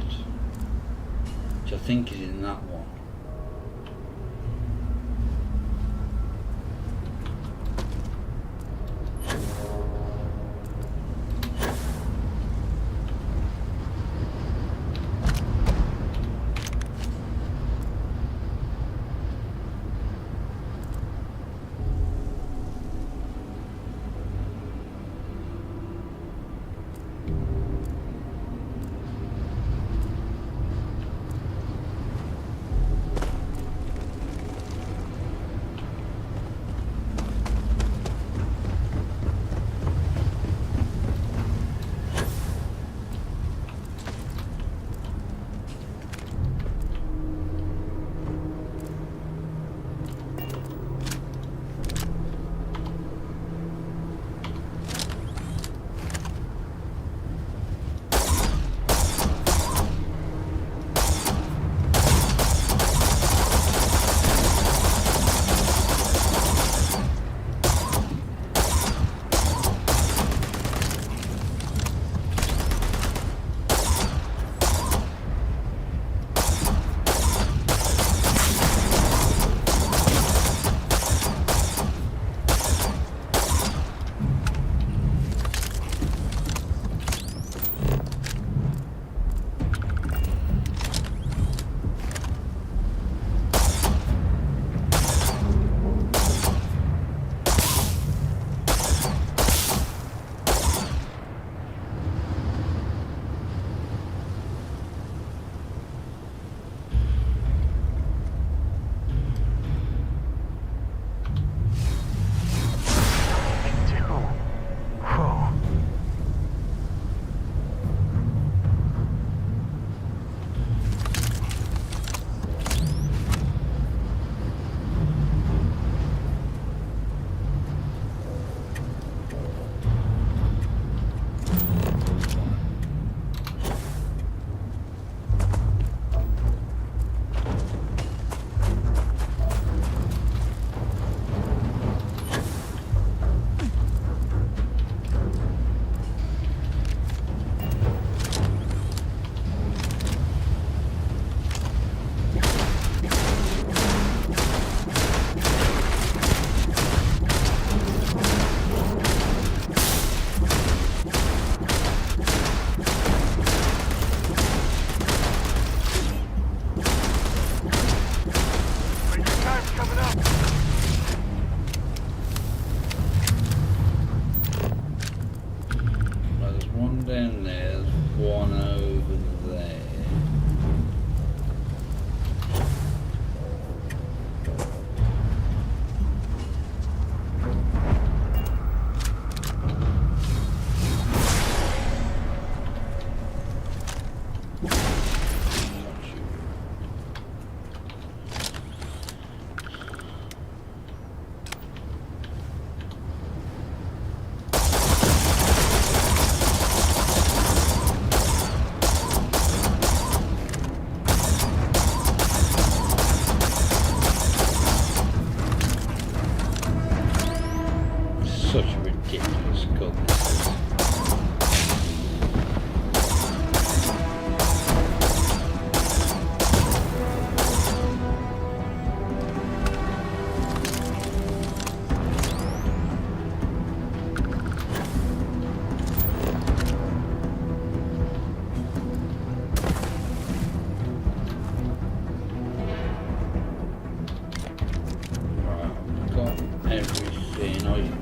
which I think is in that one.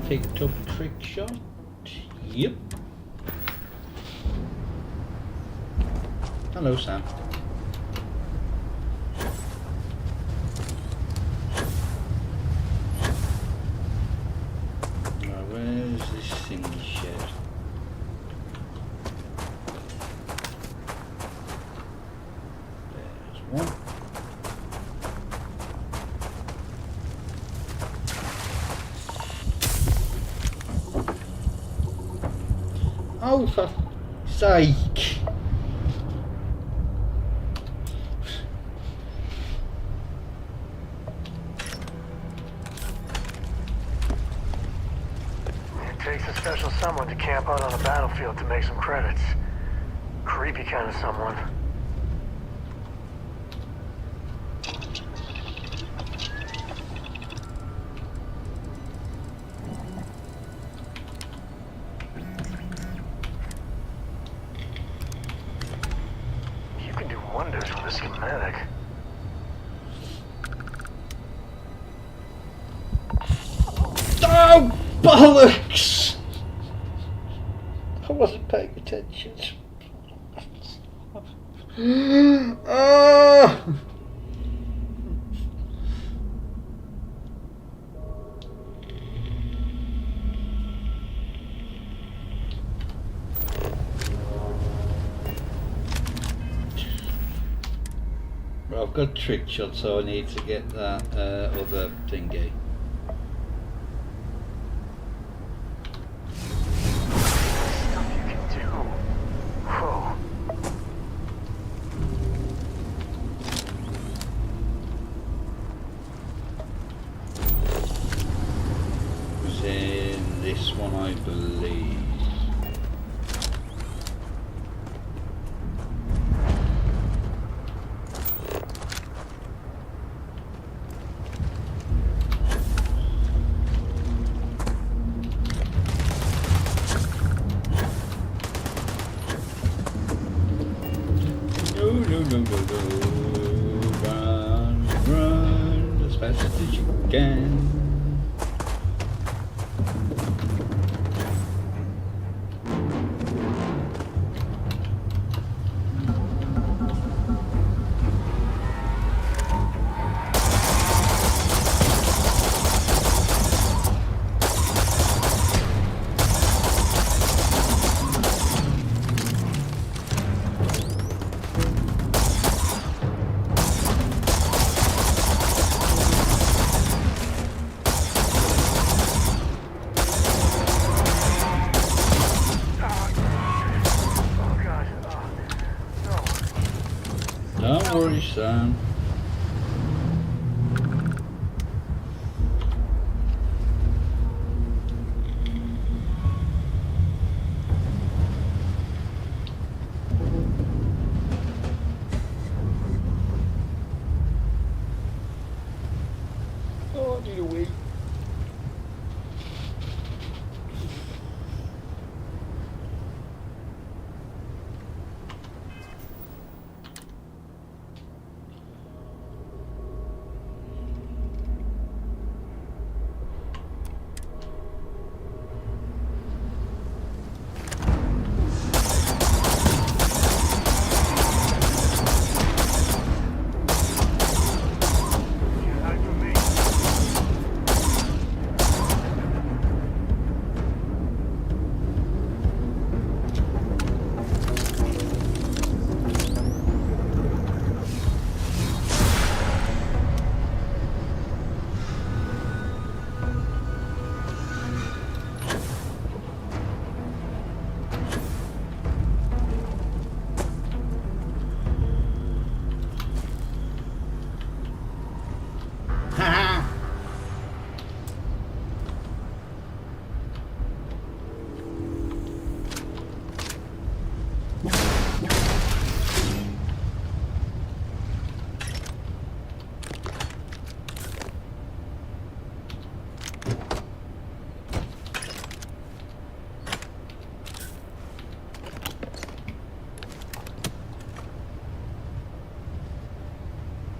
picked up trick shot. Yep. Hello, Sam. Where's this thingy shed? There's one. Oh, for sake! It takes a special someone to camp out on a battlefield to make some credits. Creepy kind of someone. You can do wonders with a schematic. Oh, bollocks! I wasn't paying attention. Ah! Well, I've got trick shot, so I need to get that other thingy. Was in this one, I believe. Run as fast as you can. Don't worry, son. Oh, I need a wee.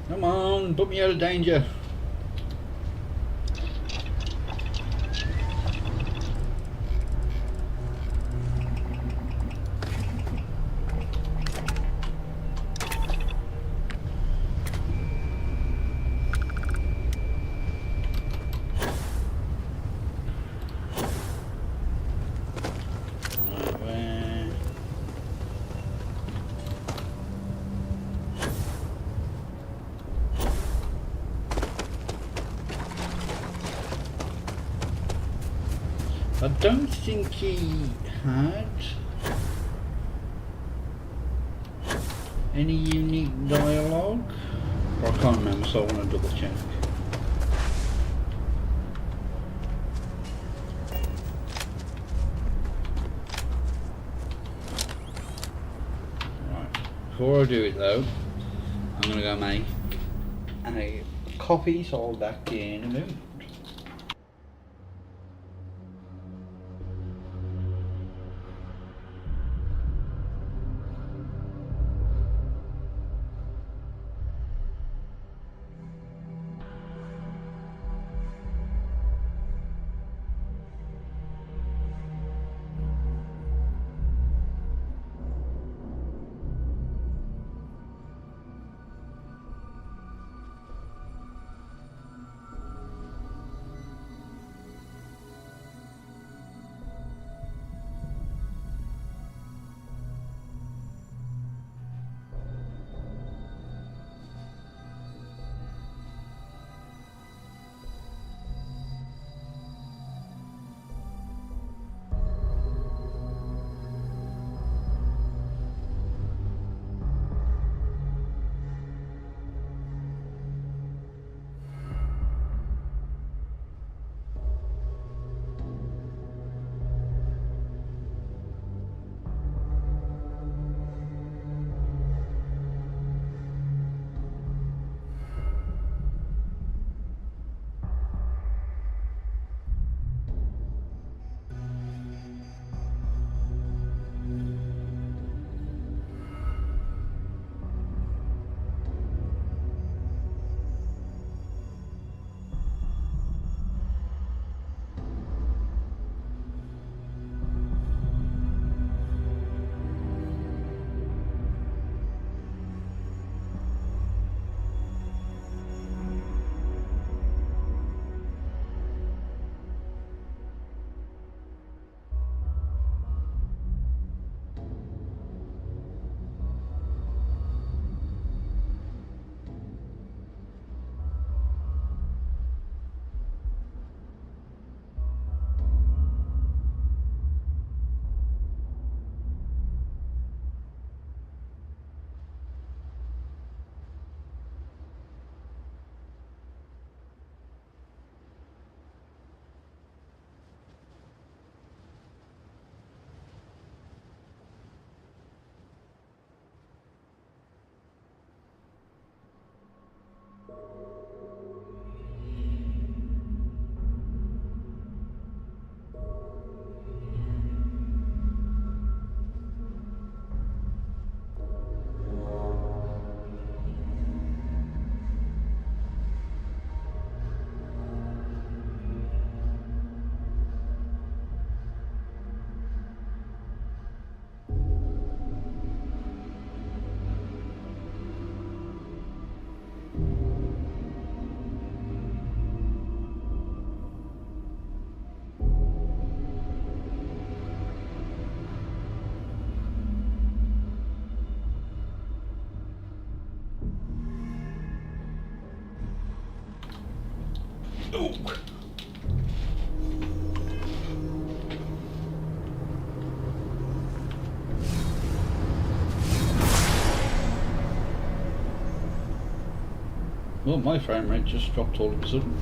Come on, put me out of danger. I don't think he had any unique dialogue, but I can't remember, so I want to double check. Right, before I do it though, I'm going to go make a copy, so I'll be back in a minute. Well, my frame rate just dropped all of a sudden.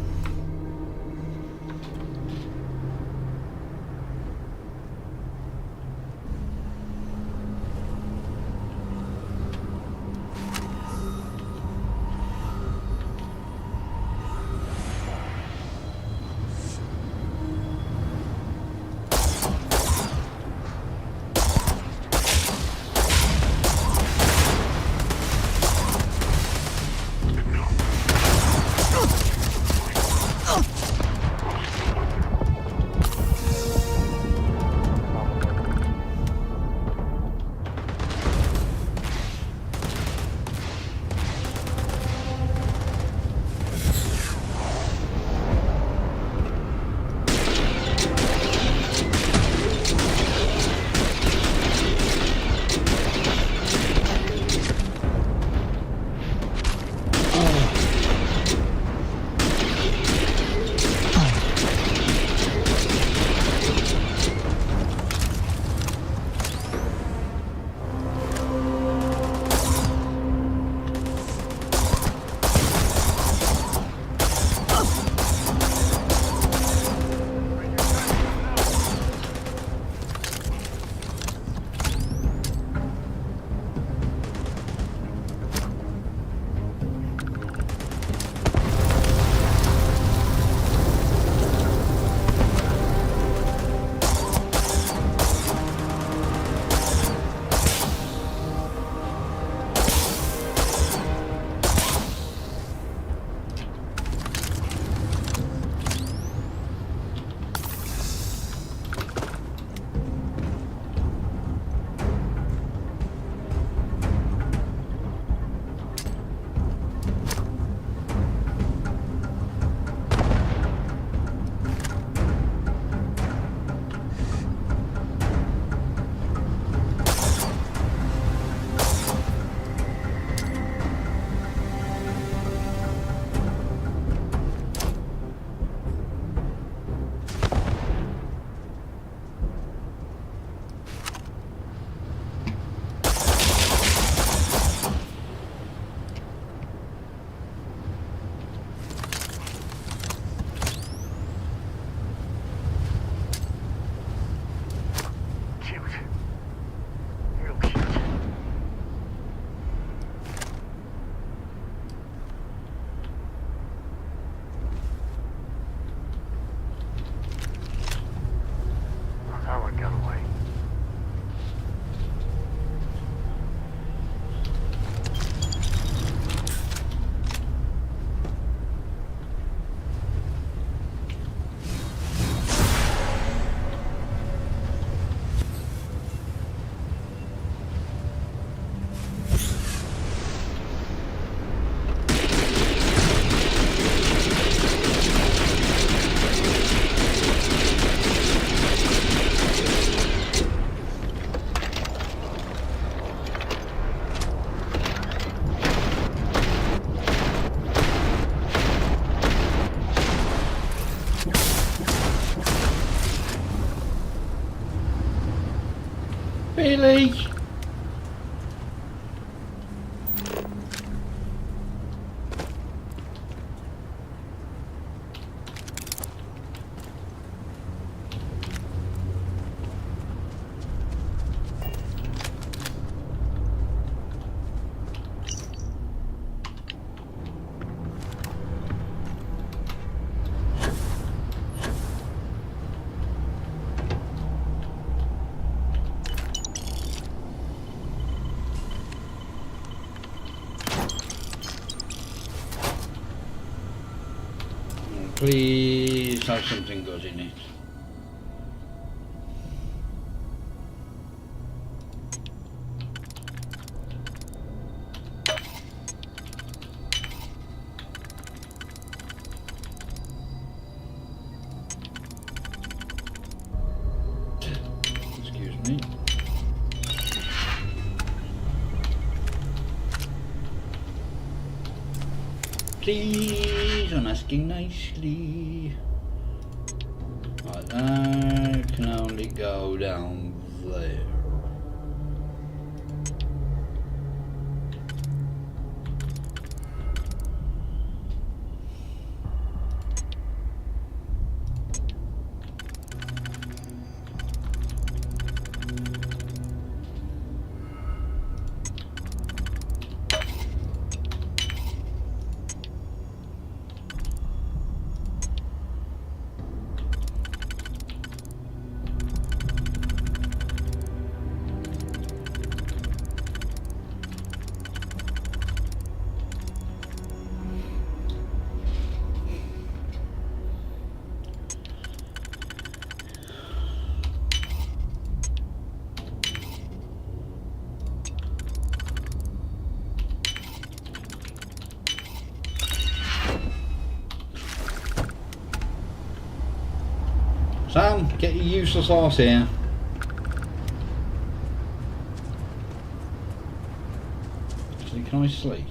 Really? Please have something good in it. Excuse me. Please, I'm asking nicely. Right, that can only go down there. Sam, get your useless horse here. Actually, can I sleep?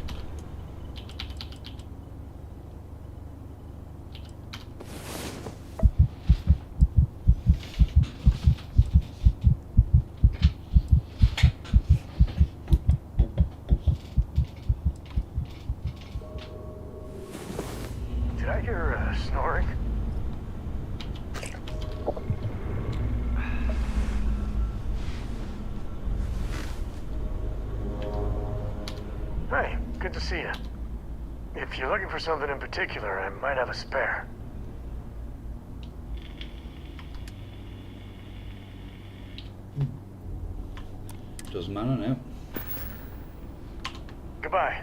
Did I hear snoring? Hey, good to see you. If you're looking for something in particular, I might have a spare. Doesn't matter now. Goodbye.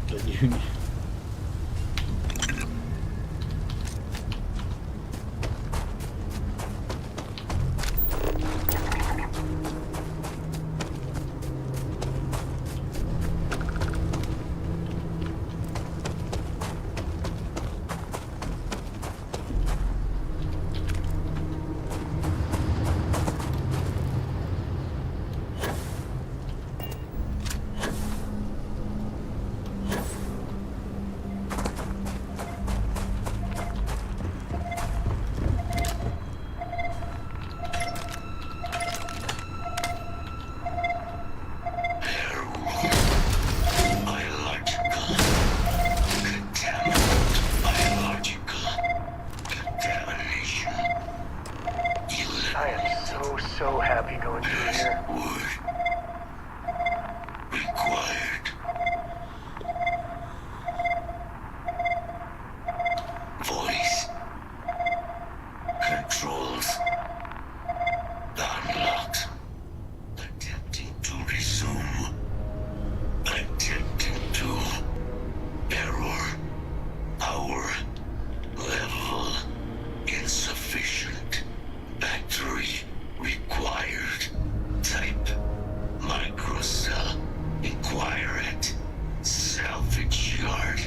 The Union. So happy going through here. Required. Voice. Controls. Unlocked. Attempting to resume. Attempting to. Error. Power. Level. Insufficient. Battery. Required. Type. Microcell. Inquire at. Salvage yard.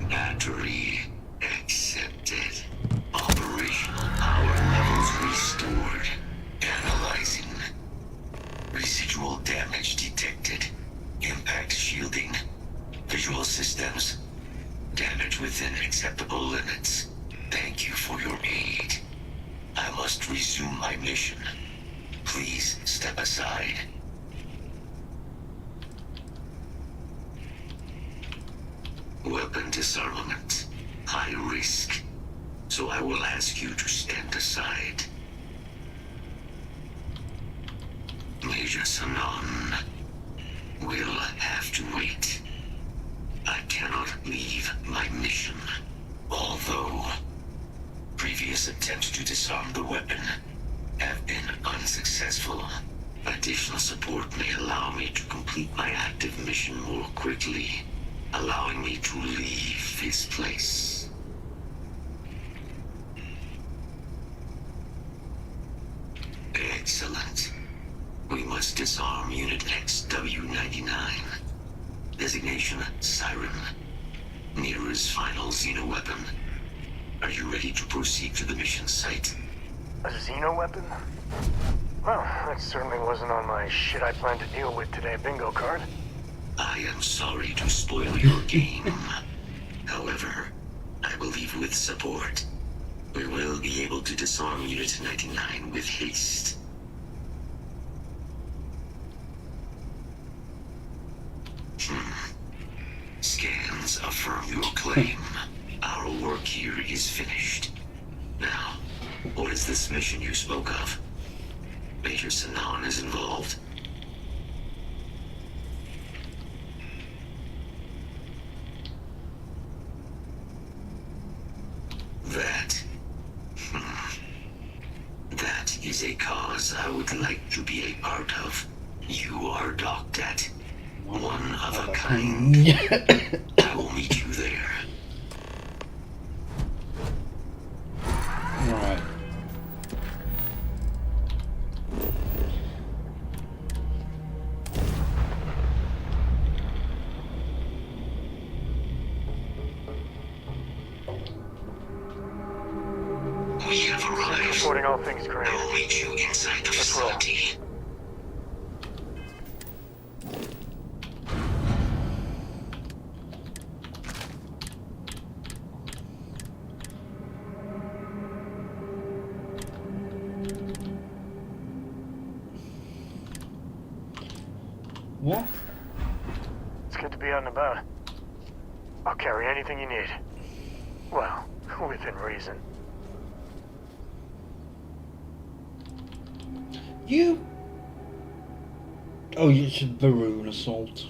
Battery accepted. Operational power levels restored. Analyzing. Residual damage detected. Vital systems. Damage within acceptable limits. Thank you for your aid. I must resume my mission. Please step aside. Weapon disarmament. High risk. So I will ask you to stand aside. Major Sanan will have to wait. I cannot leave my mission. Although previous attempts to disarm the weapon have been unsuccessful. Additional support may allow me to complete my active mission more quickly, allowing me to leave this place. Excellent. We must disarm Unit XW-99. Designation Siren. Nearest final Xeno weapon. Are you ready to proceed to the mission site? A Xeno weapon? Well, that certainly wasn't on my shit I plan to deal with today bingo card. I am sorry to spoil your game. However, I believe with support, we will be able to disarm Unit 99 with haste. Scans affirm your claim. Our work here is finished. Now, what is this mission you spoke of? Major Sanan is involved. That is a cause I would like to be a part of. You are docked at one of a kind. I will meet you there. Right. We have arrived. Reporting all things green. I will meet you inside the facility. What? It's good to be out and about. I'll carry anything you need. Well, within reason. You? Oh, it's a Varun assault.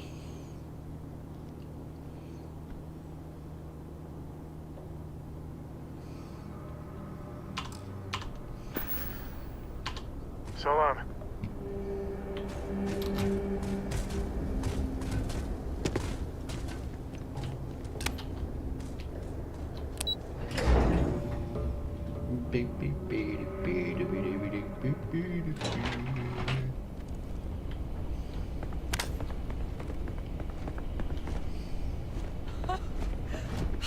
So long.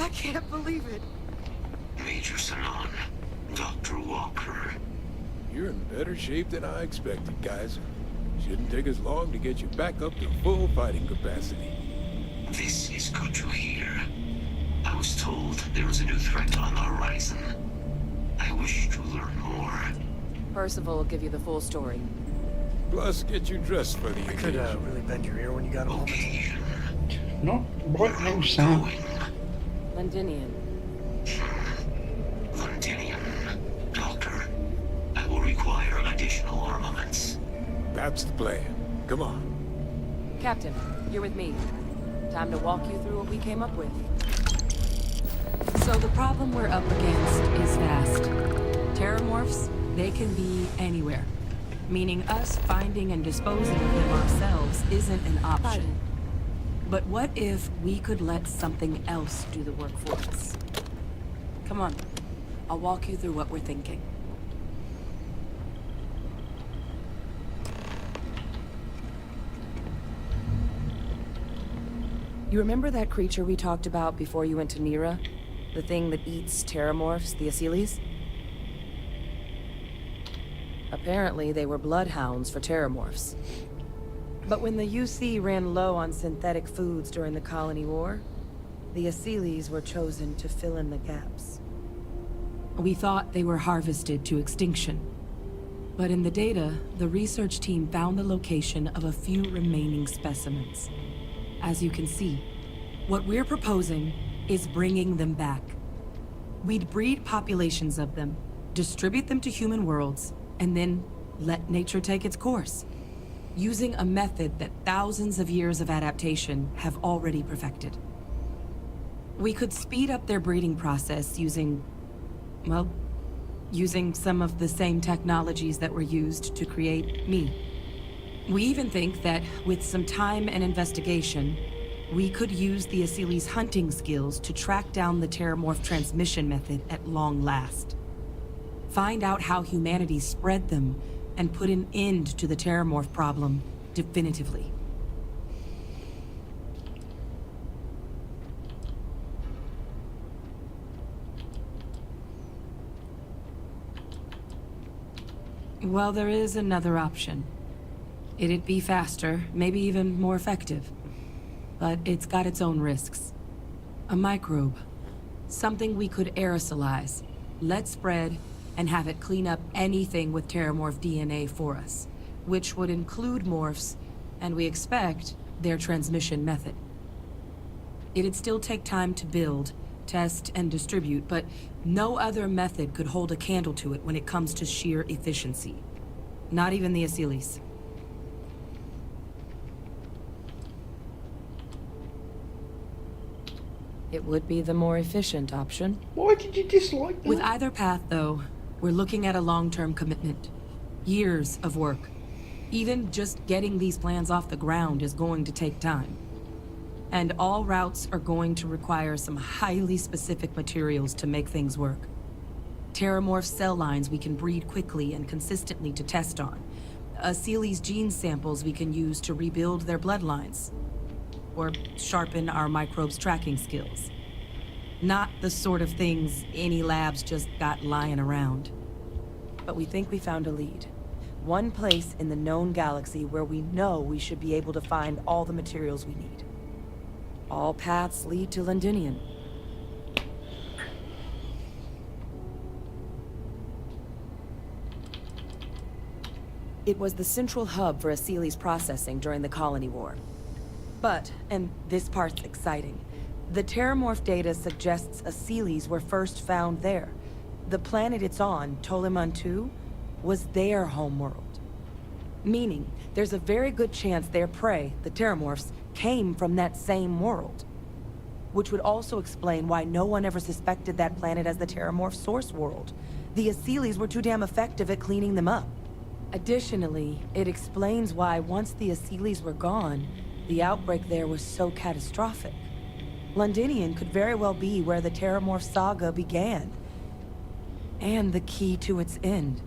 I can't believe it. Major Sanan, Dr. Walker. You're in better shape than I expected, Kaiser. Shouldn't take us long to get you back up to full fighting capacity. This is good to hear. I was told there was a new threat on the horizon. I wish to learn more. Percival will give you the full story. Plus, get you dressed for the I could really bend your ear when you got a moment. Not right now, Sam. Londinian. Londinian. Doctor, I will require additional armaments. That's the plan. Come on. Captain, you're with me. Time to walk you through what we came up with. So the problem we're up against is vast. Terramorphs, they can be anywhere. Meaning us finding and disposing of them ourselves isn't an option. But what if we could let something else do the work for us? Come on, I'll walk you through what we're thinking. You remember that creature we talked about before you went to Nira? The thing that eats terramorphs, the Asyles? Apparently, they were bloodhounds for terramorphs. But when the UC ran low on synthetic foods during the Colony War, the Asylees were chosen to fill in the gaps. We thought they were harvested to extinction. But in the data, the research team found the location of a few remaining specimens. As you can see, what we're proposing is bringing them back. We'd breed populations of them, distribute them to human worlds, and then let nature take its course, using a method that thousands of years of adaptation have already perfected. We could speed up their breeding process using, well, using some of the same technologies that were used to create me. We even think that with some time and investigation, we could use the Asylees' hunting skills to track down the Terramorph transmission method at long last. Find out how humanity spread them and put an end to the Terramorph problem definitively. Well, there is another option. It'd be faster, maybe even more effective. But it's got its own risks. A microbe. Something we could aerosolize, let spread, and have it clean up anything with Terramorph DNA for us, which would include morphs, and we expect their transmission method. It'd still take time to build, test, and distribute, but no other method could hold a candle to it when it comes to sheer efficiency. Not even the Asylees. It would be the more efficient option. Why did you dislike that? With either path, though, we're looking at a long-term commitment. Years of work. Even just getting these plans off the ground is going to take time. And all routes are going to require some highly specific materials to make things work. Terramorph cell lines we can breed quickly and consistently to test on. Asylees' gene samples we can use to rebuild their bloodlines. Or sharpen our microbes' tracking skills. Not the sort of things any labs just got lying around. But we think we found a lead. One place in the known galaxy where we know we should be able to find all the materials we need. All paths lead to Londinian. It was the central hub for Asylees processing during the Colony War. But, and this part's exciting, the Terramorph data suggests Asylees were first found there. The planet it's on, Toliman 2, was their homeworld. Meaning, there's a very good chance their prey, the Terramorphs, came from that same world. Which would also explain why no one ever suspected that planet as the Terramorph source world. The Asylees were too damn effective at cleaning them up. Additionally, it explains why once the Asylees were gone, the outbreak there was so catastrophic. Londinian could very well be where the Terramorph saga began. And the key to its end.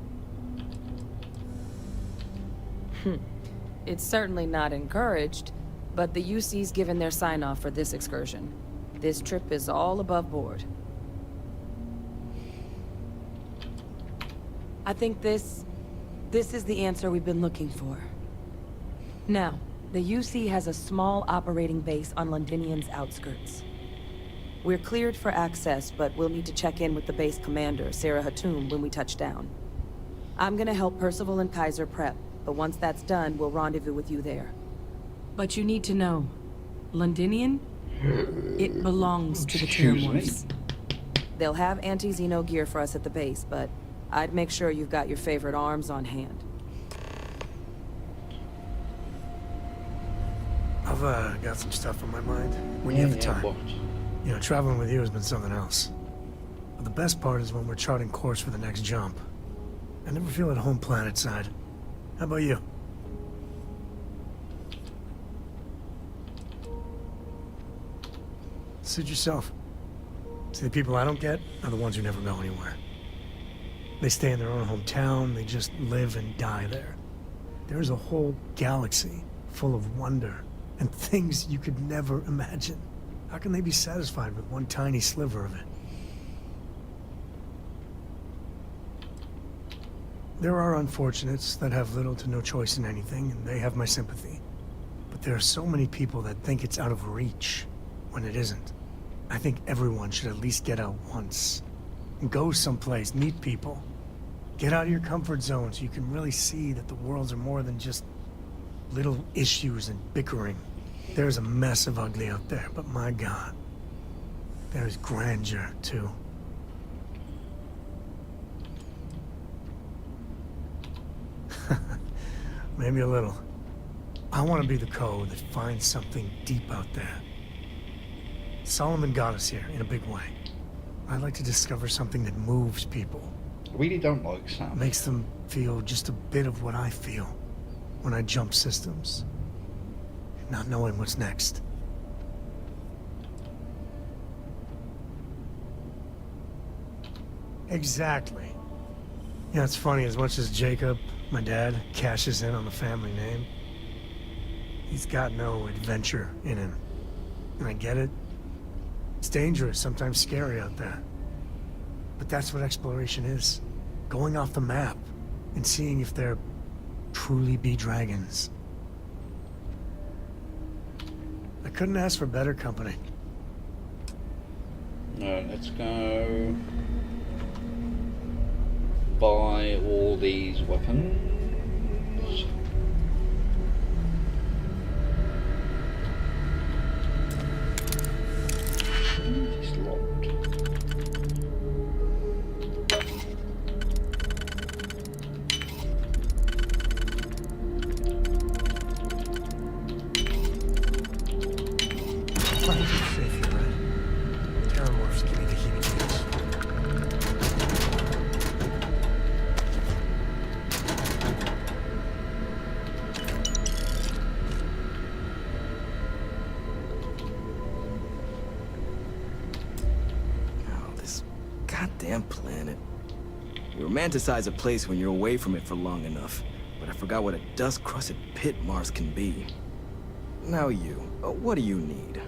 It's certainly not encouraged, but the UC's given their sign-off for this excursion. This trip is all above board. I think this is the answer we've been looking for. Now, the UC has a small operating base on Londinian's outskirts. We're cleared for access, but we'll need to check in with the base commander, Sarah Hatum, when we touch down. I'm gonna help Percival and Kaiser prep, but once that's done, we'll rendezvous with you there. But you need to know, Londinian, it belongs to the Terramorphs. They'll have anti-Xeno gear for us at the base, but I'd make sure you've got your favorite arms on hand. I've got some stuff on my mind. When you have the time. What? You know, traveling with you has been something else. But the best part is when we're charting course for the next jump. I never feel at home planet side. How about you? Suit yourself. See, the people I don't get are the ones who never go anywhere. They stay in their own hometown, they just live and die there. There's a whole galaxy full of wonder and things you could never imagine. How can they be satisfied with one tiny sliver of it? There are unfortunates that have little to no choice in anything, and they have my sympathy. But there are so many people that think it's out of reach, when it isn't. I think everyone should at least get out once. And go someplace, meet people. Get out of your comfort zone so you can really see that the worlds are more than just little issues and bickering. There's a mess of ugly out there, but my God, there's grandeur, too. Maybe a little. I want to be the code that finds something deep out there. Solomon got us here in a big way. I'd like to discover something that moves people. I really don't like Sam. Makes them feel just a bit of what I feel when I jump systems. Not knowing what's next. Exactly. Yeah, it's funny, as much as Jacob, my dad, cashes in on the family name, he's got no adventure in him. And I get it. It's dangerous, sometimes scary out there. But that's what exploration is. Going off the map and seeing if there truly be dragons. I couldn't ask for better company. Alright, let's go buy all these weapons. It's locked. Goddamn planet. You romanticize a place when you're away from it for long enough, but I forgot what a dust-crusted pit Mars can be. Now you, what do you need?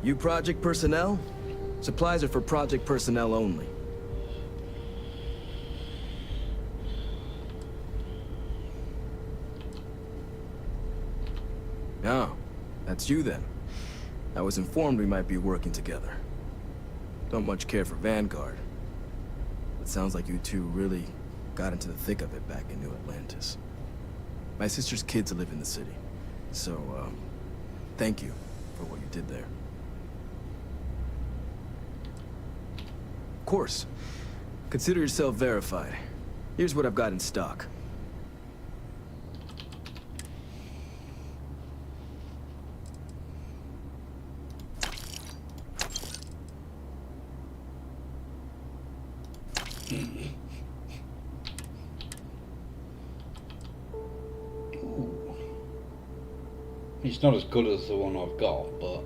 You project personnel? Supplies are for project personnel only. Oh, that's you then. I was informed we might be working together. Don't much care for Vanguard. It sounds like you two really got into the thick of it back in New Atlantis. My sister's kids live in the city, so, thank you for what you did there. Of course. Consider yourself verified. Here's what I've got in stock. It's not as good as the one I've got, but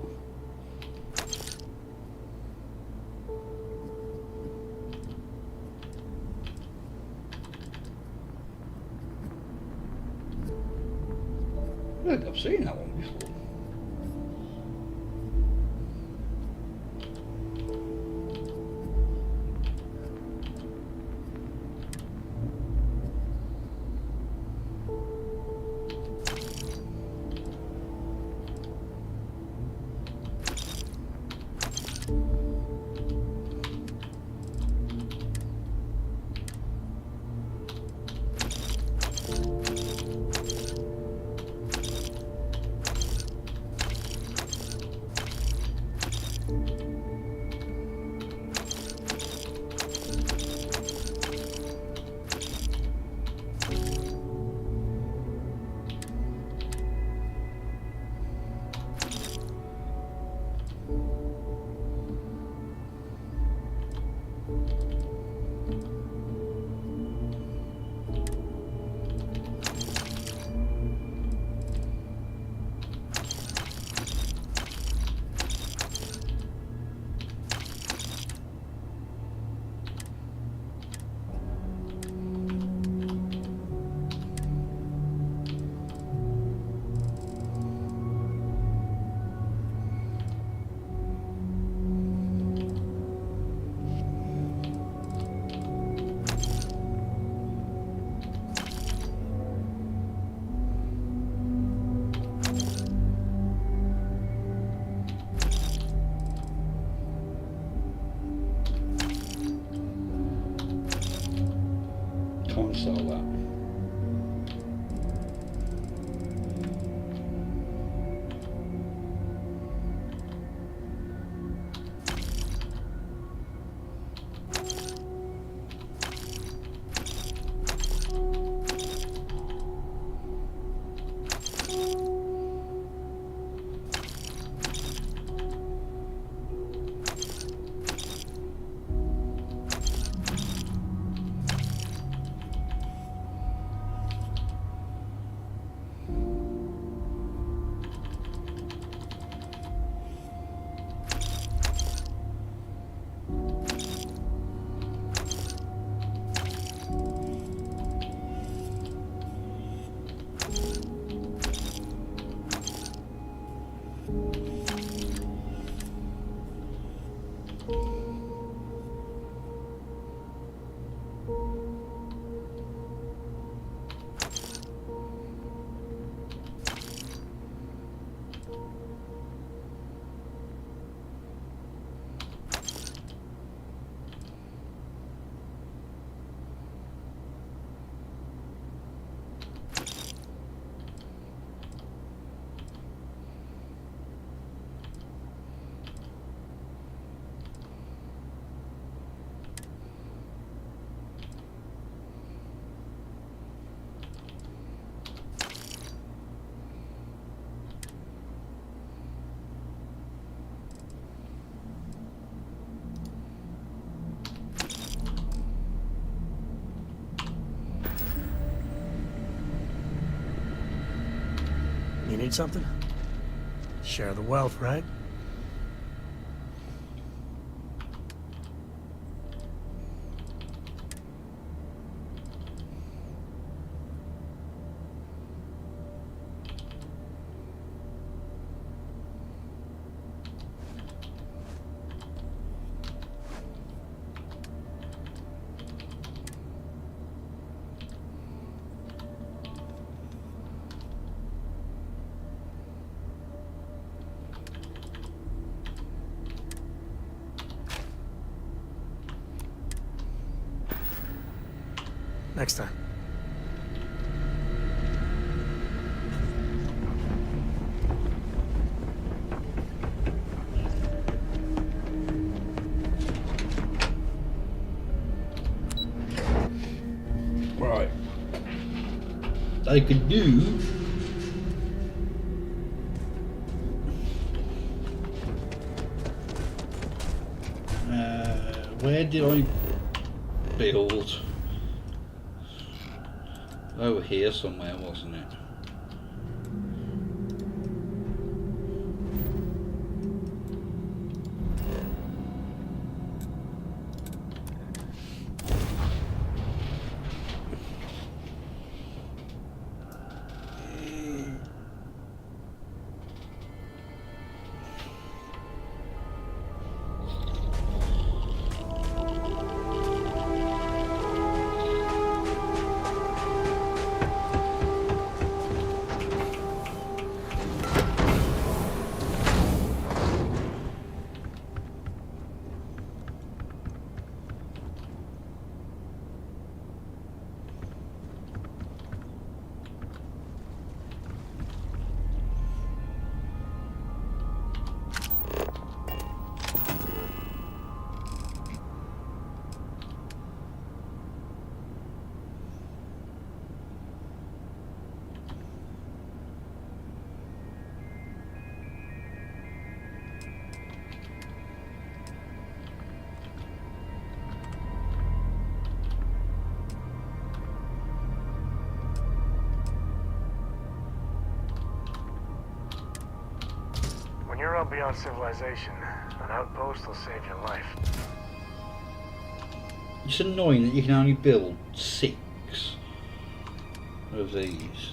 look, I've seen that one before. sell that. You need something? Share the wealth, right? Next time. Right. I could do where did I build? Over here somewhere, wasn't it? When you're out beyond civilization, an outpost will save your life. It's annoying that you can only build 6 of these.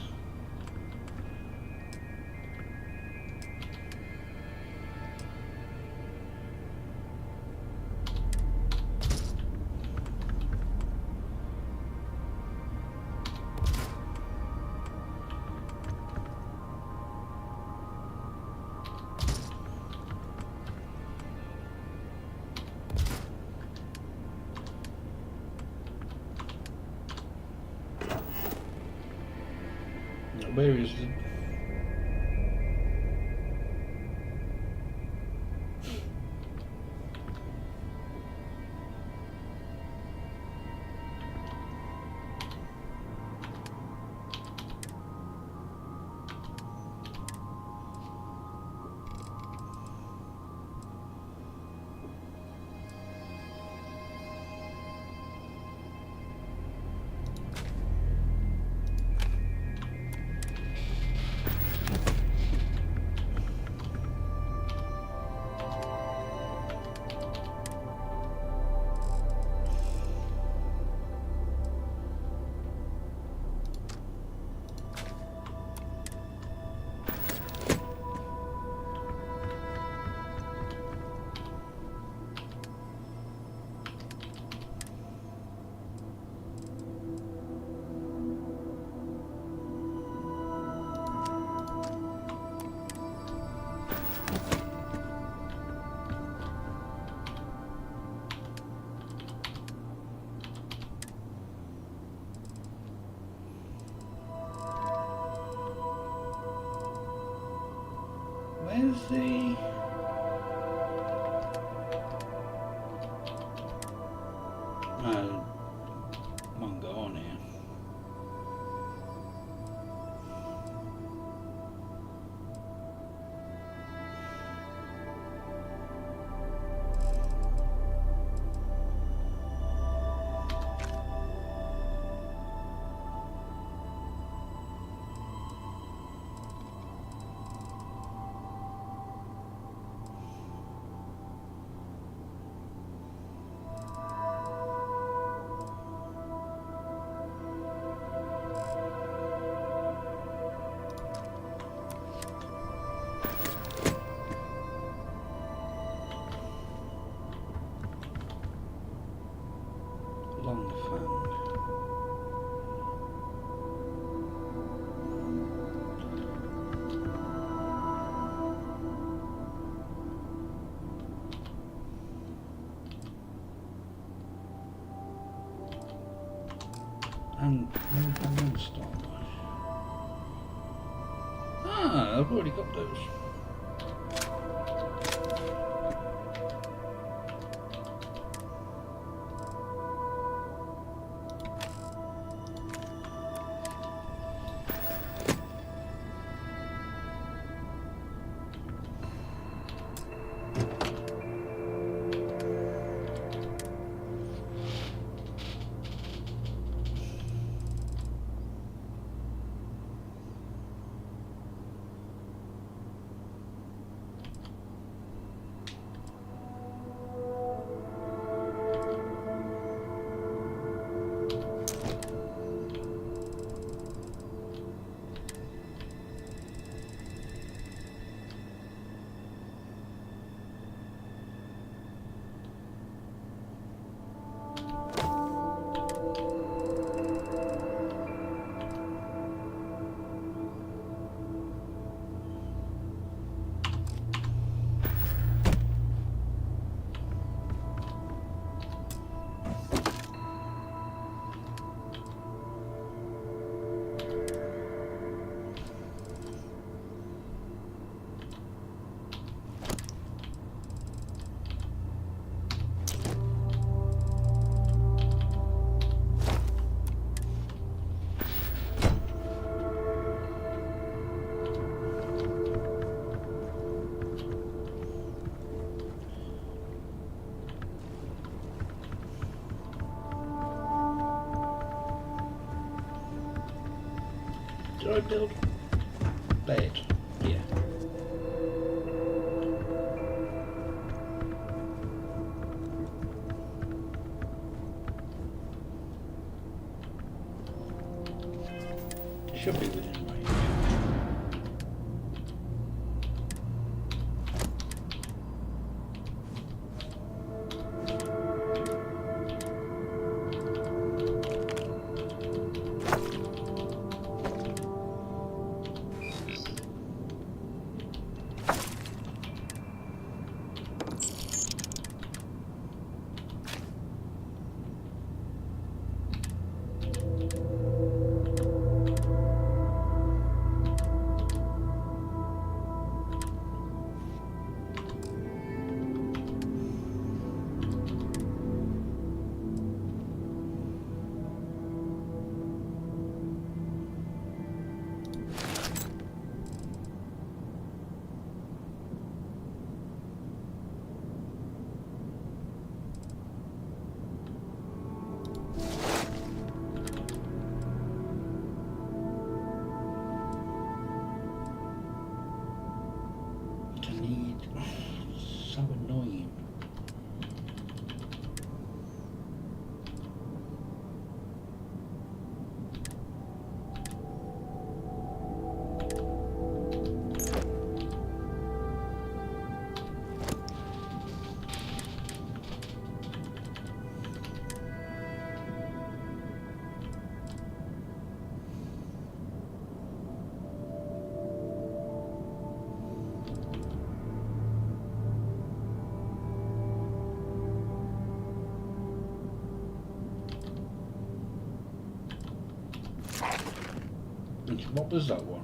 Where is the... Where's the... One go on here. Long found. And where's my monster? Ah, I've already got those. Did I build bed? Yeah. Should be within range. What was that one?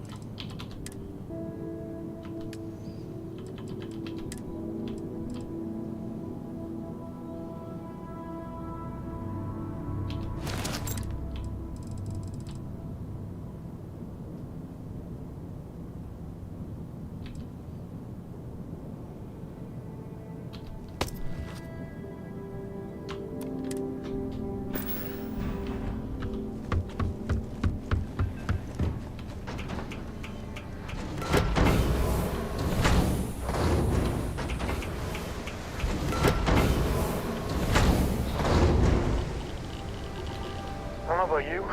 I don't know about you,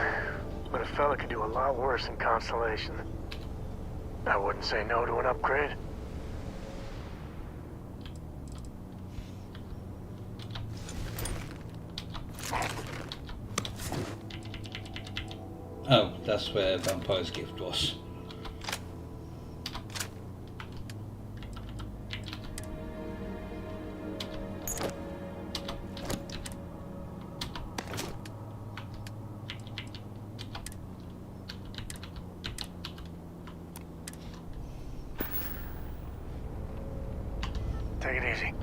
but a fella could do a lot worse in Constellation. I wouldn't say no to an upgrade. Oh, that's where Vampire's gift was. Take it easy.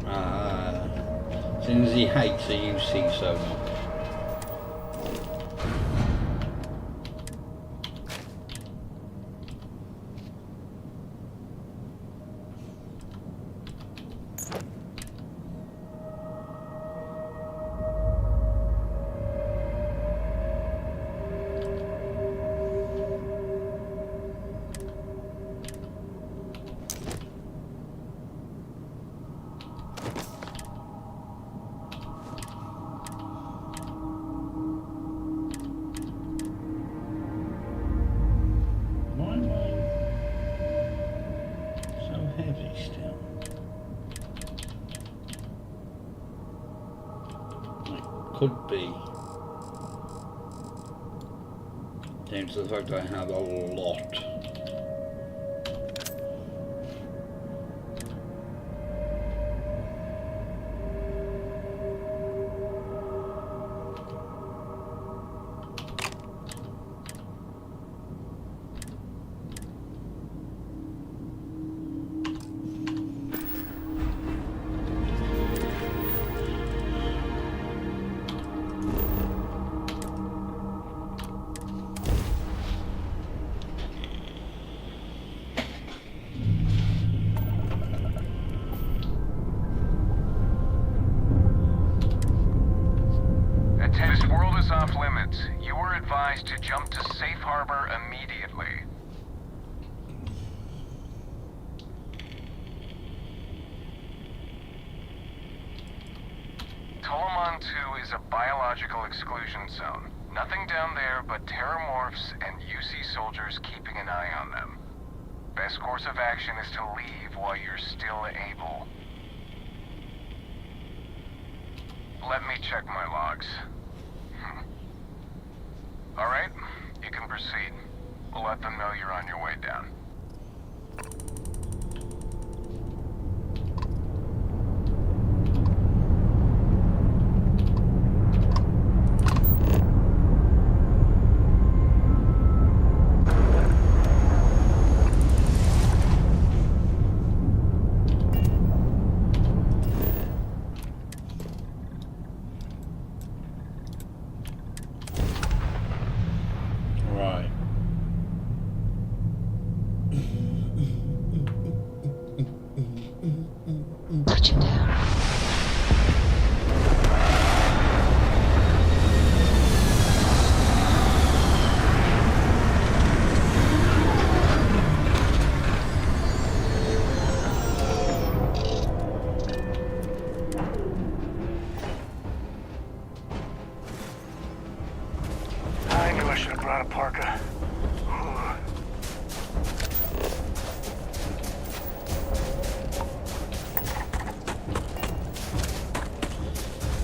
As soon as he hates a UC so much. Could be down to the fact I had a lot. This world is off limits. You were advised to jump to safe harbor immediately. Tolomon 2 is a biological exclusion zone. Nothing down there but terramorphs and UC soldiers keeping an eye on them. Best course of action is to leave while you're still able. Let me check my logs. Alright, you can proceed. We'll let them know you're on your way down.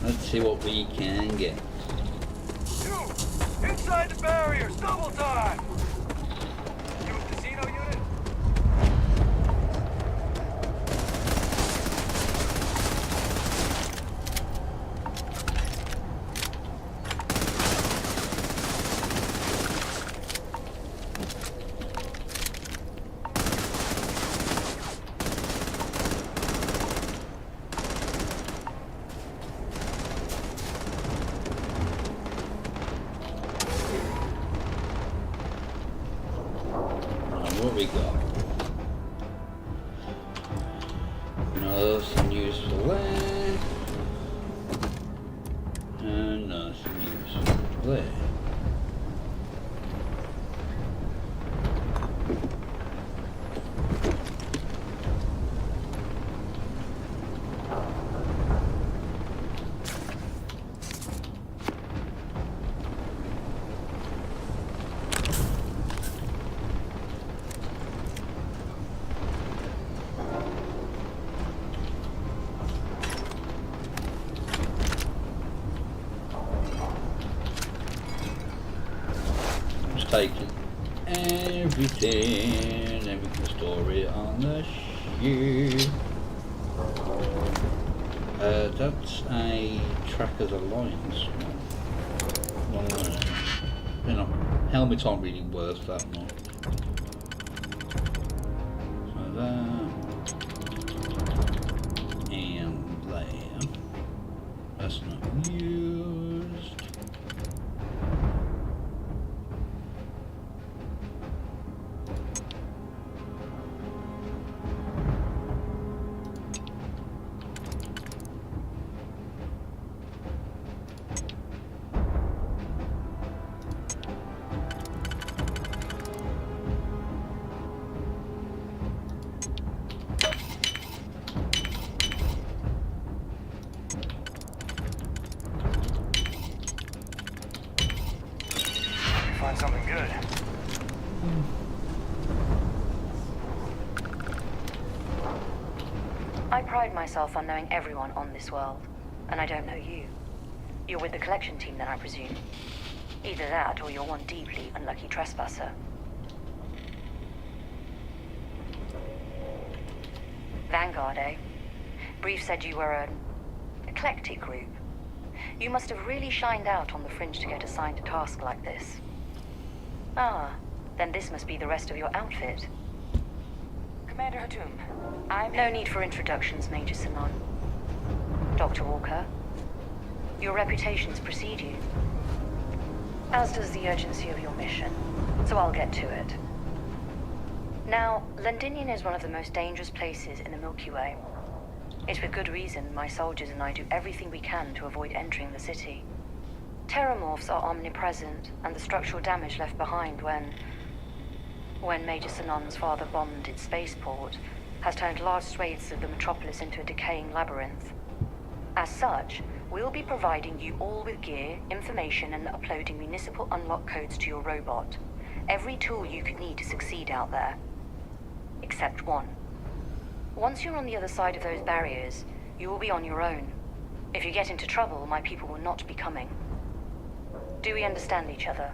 Let's see what we can get. You! Inside the barriers! Double time! You a casino unit? we got? Nothing useful there. And nothing useful there. Taking everything and we can store it on the ship. That's a Trackers Alliance one. You know, helmets aren't really worth that much. So that and there. That's not used. Find something good. I pride myself on knowing everyone on this world, and I don't know you. You're with the collection team then, I presume. Either that, or you're one deeply unlucky trespasser. Vanguard, eh? Brief said you were an eclectic group. You must have really shined out on the fringe to get assigned a task like this. Ah, then this must be the rest of your outfit. Commander Hatum, No need for introductions, Major Sanon. Dr. Walker, your reputations precede you. As does the urgency of your mission, so I'll get to it. Now, Londinium is one of the most dangerous places in the Milky Way. It's with good reason my soldiers and I do everything we can to avoid entering the city. Terramorphs are omnipresent, and the structural damage left behind when Major Sanon's father bombed its spaceport has turned large swathes of the metropolis into a decaying labyrinth. As such, we'll be providing you all with gear, information, and uploading municipal unlock codes to your robot. Every tool you could need to succeed out there. Except one. Once you're on the other side of those barriers, you will be on your own. If you get into trouble, my people will not be coming. Do we understand each other?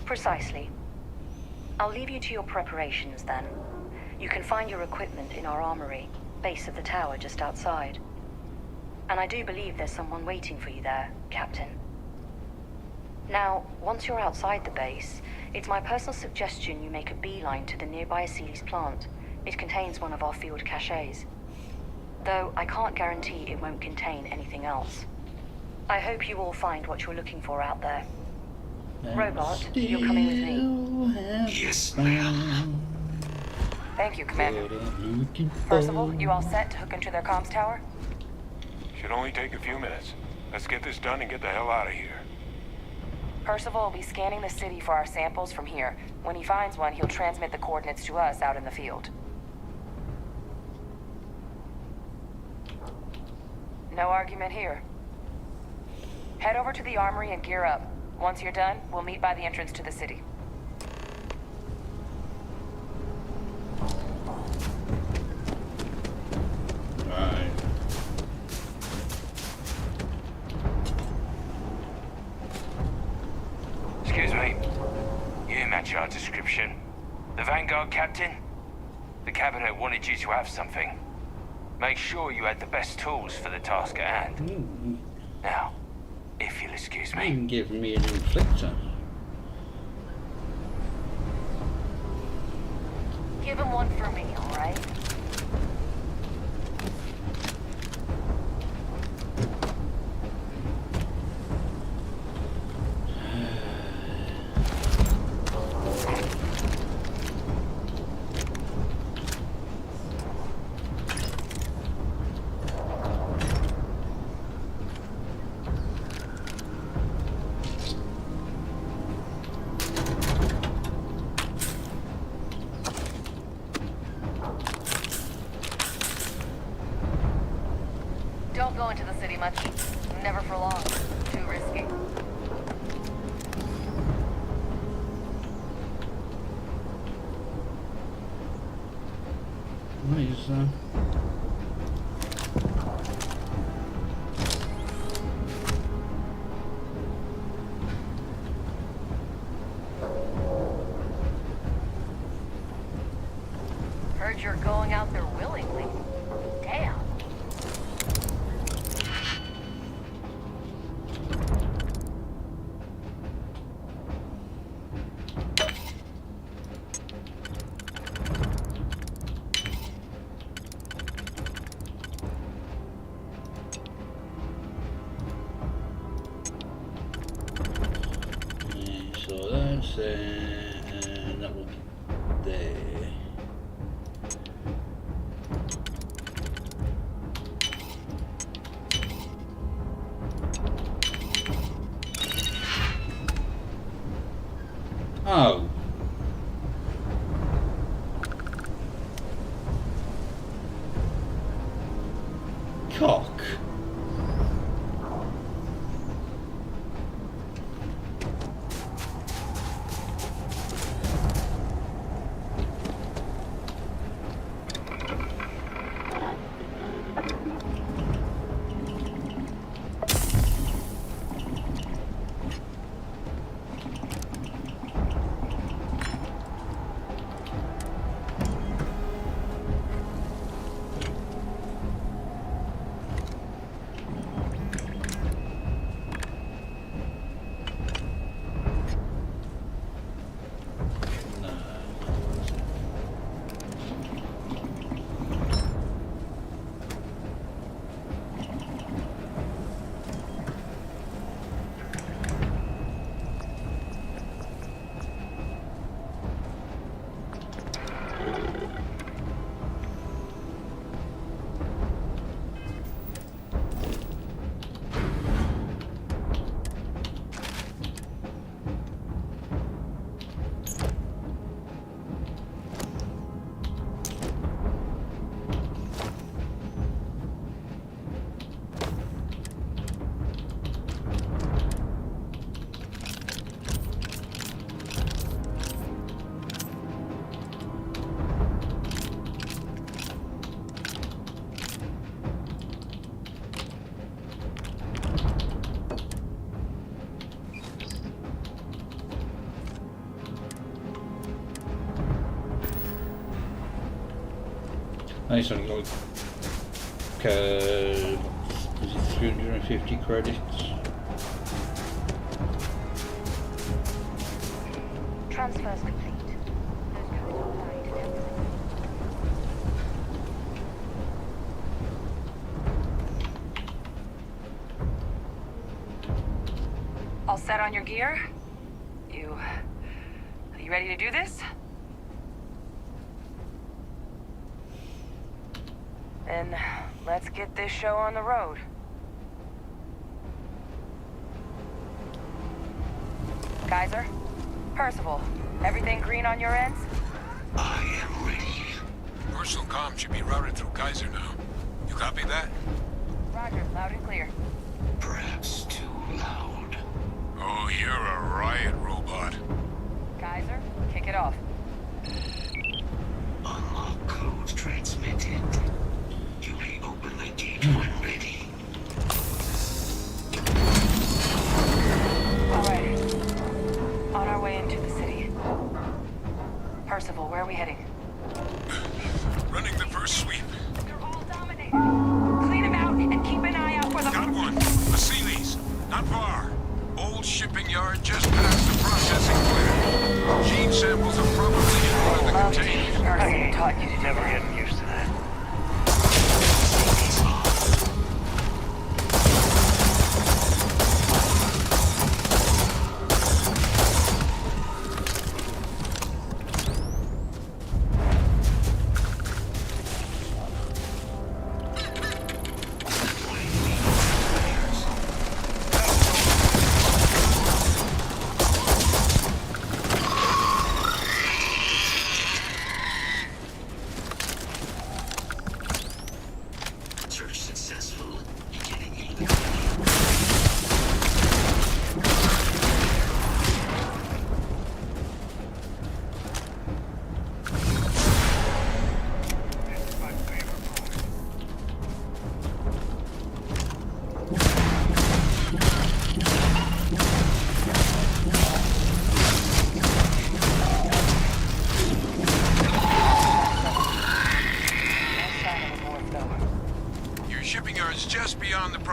Precisely. I'll leave you to your preparations then. You can find your equipment in our armory, base of the tower just outside. And I do believe there's someone waiting for you there, Captain. Now, once you're outside the base, it's my personal suggestion you make a beeline to the nearby Aceles plant. It contains one of our field caches. Though I can't guarantee it won't contain anything else. I hope you all find what you're looking for out there. Robot, you're coming with me. Yes, ma'am. Thank you, Commander. Percival, you all set to hook into their comms tower? Should only take a few minutes. Let's get this done and get the hell out of here. Percival will be scanning the city for our samples from here. When he finds one, he'll transmit the coordinates to us out in the field. No argument here. Head over to the armory and gear up. Once you're done, we'll meet by the entrance to the city. Right. Excuse me. You match our description. The Vanguard captain? The cabinet wanted you to have something. Make sure you had the best tools for the task at hand. Now, if you'll excuse me. You can give me an inflictor. Give him one for me, all right? go into the city much. Never for long. Too risky. Nice. Heard you're going out there willingly. Damn. So that's that will be there. Oh. Cock. Nice one, go. Is it 350 credits? Transfers complete. All set on your gear? Are you ready to do this? Then let's get this show on the road. Kaiser? Percival, everything green on your ends? I am ready. Personal comm should be routed through Kaiser now. You copy that? Roger, loud and clear. Perhaps too loud. Oh, you're a riot robot. Kaiser, kick it off. Unlock code transmitted. You may open the gate when ready. All right. On our way into the city. Percival, where are we heading? Running the first sweep. They're all dominated. Clean them out and keep an eye out for the... Got one. I see these. Not far. Old shipping yard just past the processing plant. Gene samples are probably in one of the containers. I taught you to never get used to that.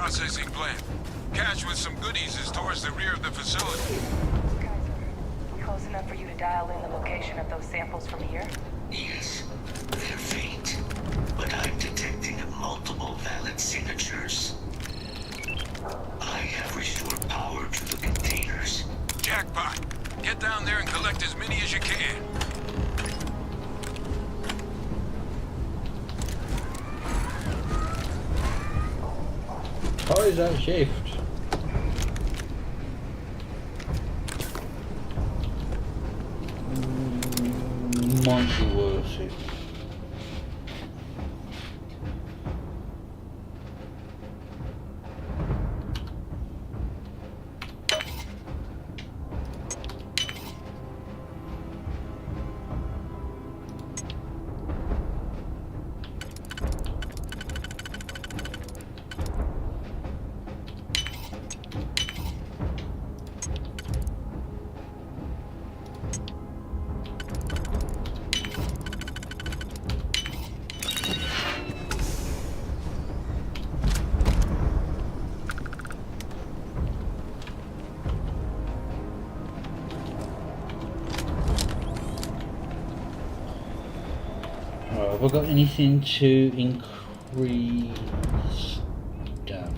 processing plant. Cache with some goodies is towards the rear of the facility. Close enough for you to dial in the location of those samples from here? Yes, they're faint, but I'm detecting multiple valid signatures. I have restored power to the containers. Jackpot! Get down there and collect as many as you can. How is that shift? Might be worth it. Have I got anything to increase damage?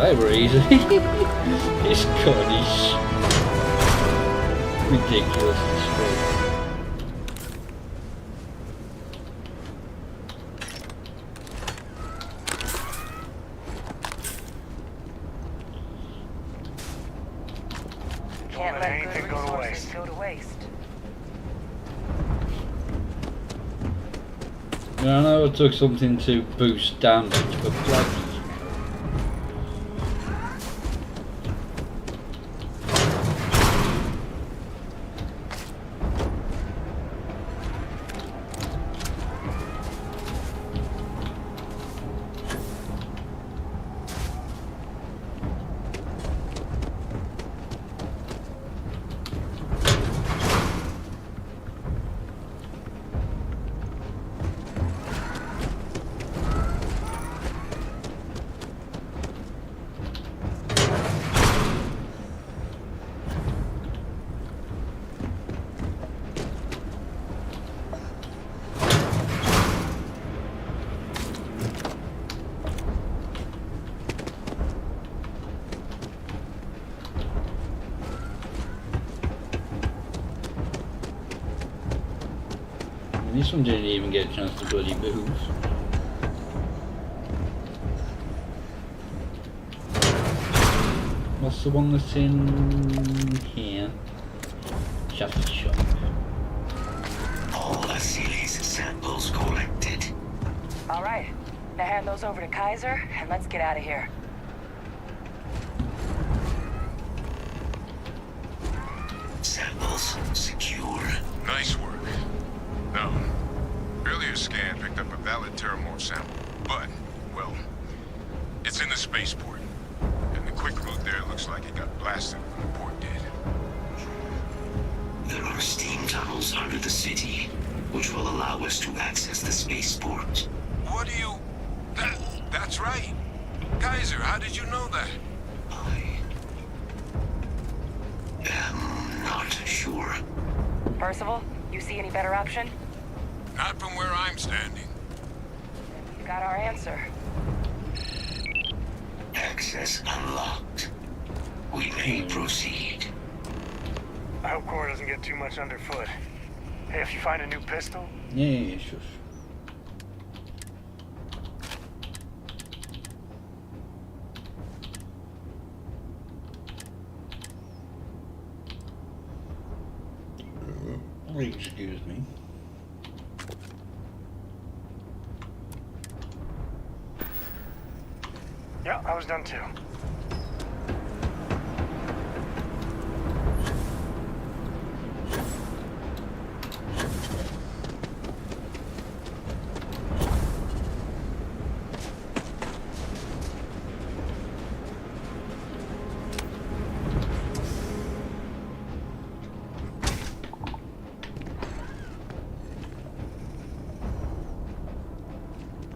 They were easy. This gun is ridiculously strong. Can't let good resources go to waste. Now, I know I took something to boost damage, but bloody this one didn't even get a chance to bloody move. What's the one that's in here? Shut shop. All Vasily's samples collected. All right, now hand those over to Kaiser, and let's get out of here. Samples secure. Nice work. No. Earlier scan picked up a valid Terramorph sample, but, well, it's in the spaceport. And the quick route there looks like it got blasted when the port did. There are steam tunnels under the city, which will allow us to access the spaceport. What do you... That's right. Kaiser, how did you know that? I'm not sure. Percival, you see any better option? Not from where I'm standing. You got our answer. Access unlocked. We may proceed. I hope Cora doesn't get too much underfoot. Hey, if you find a new pistol... Yeah, sure. Excuse me. Yeah, I was done too.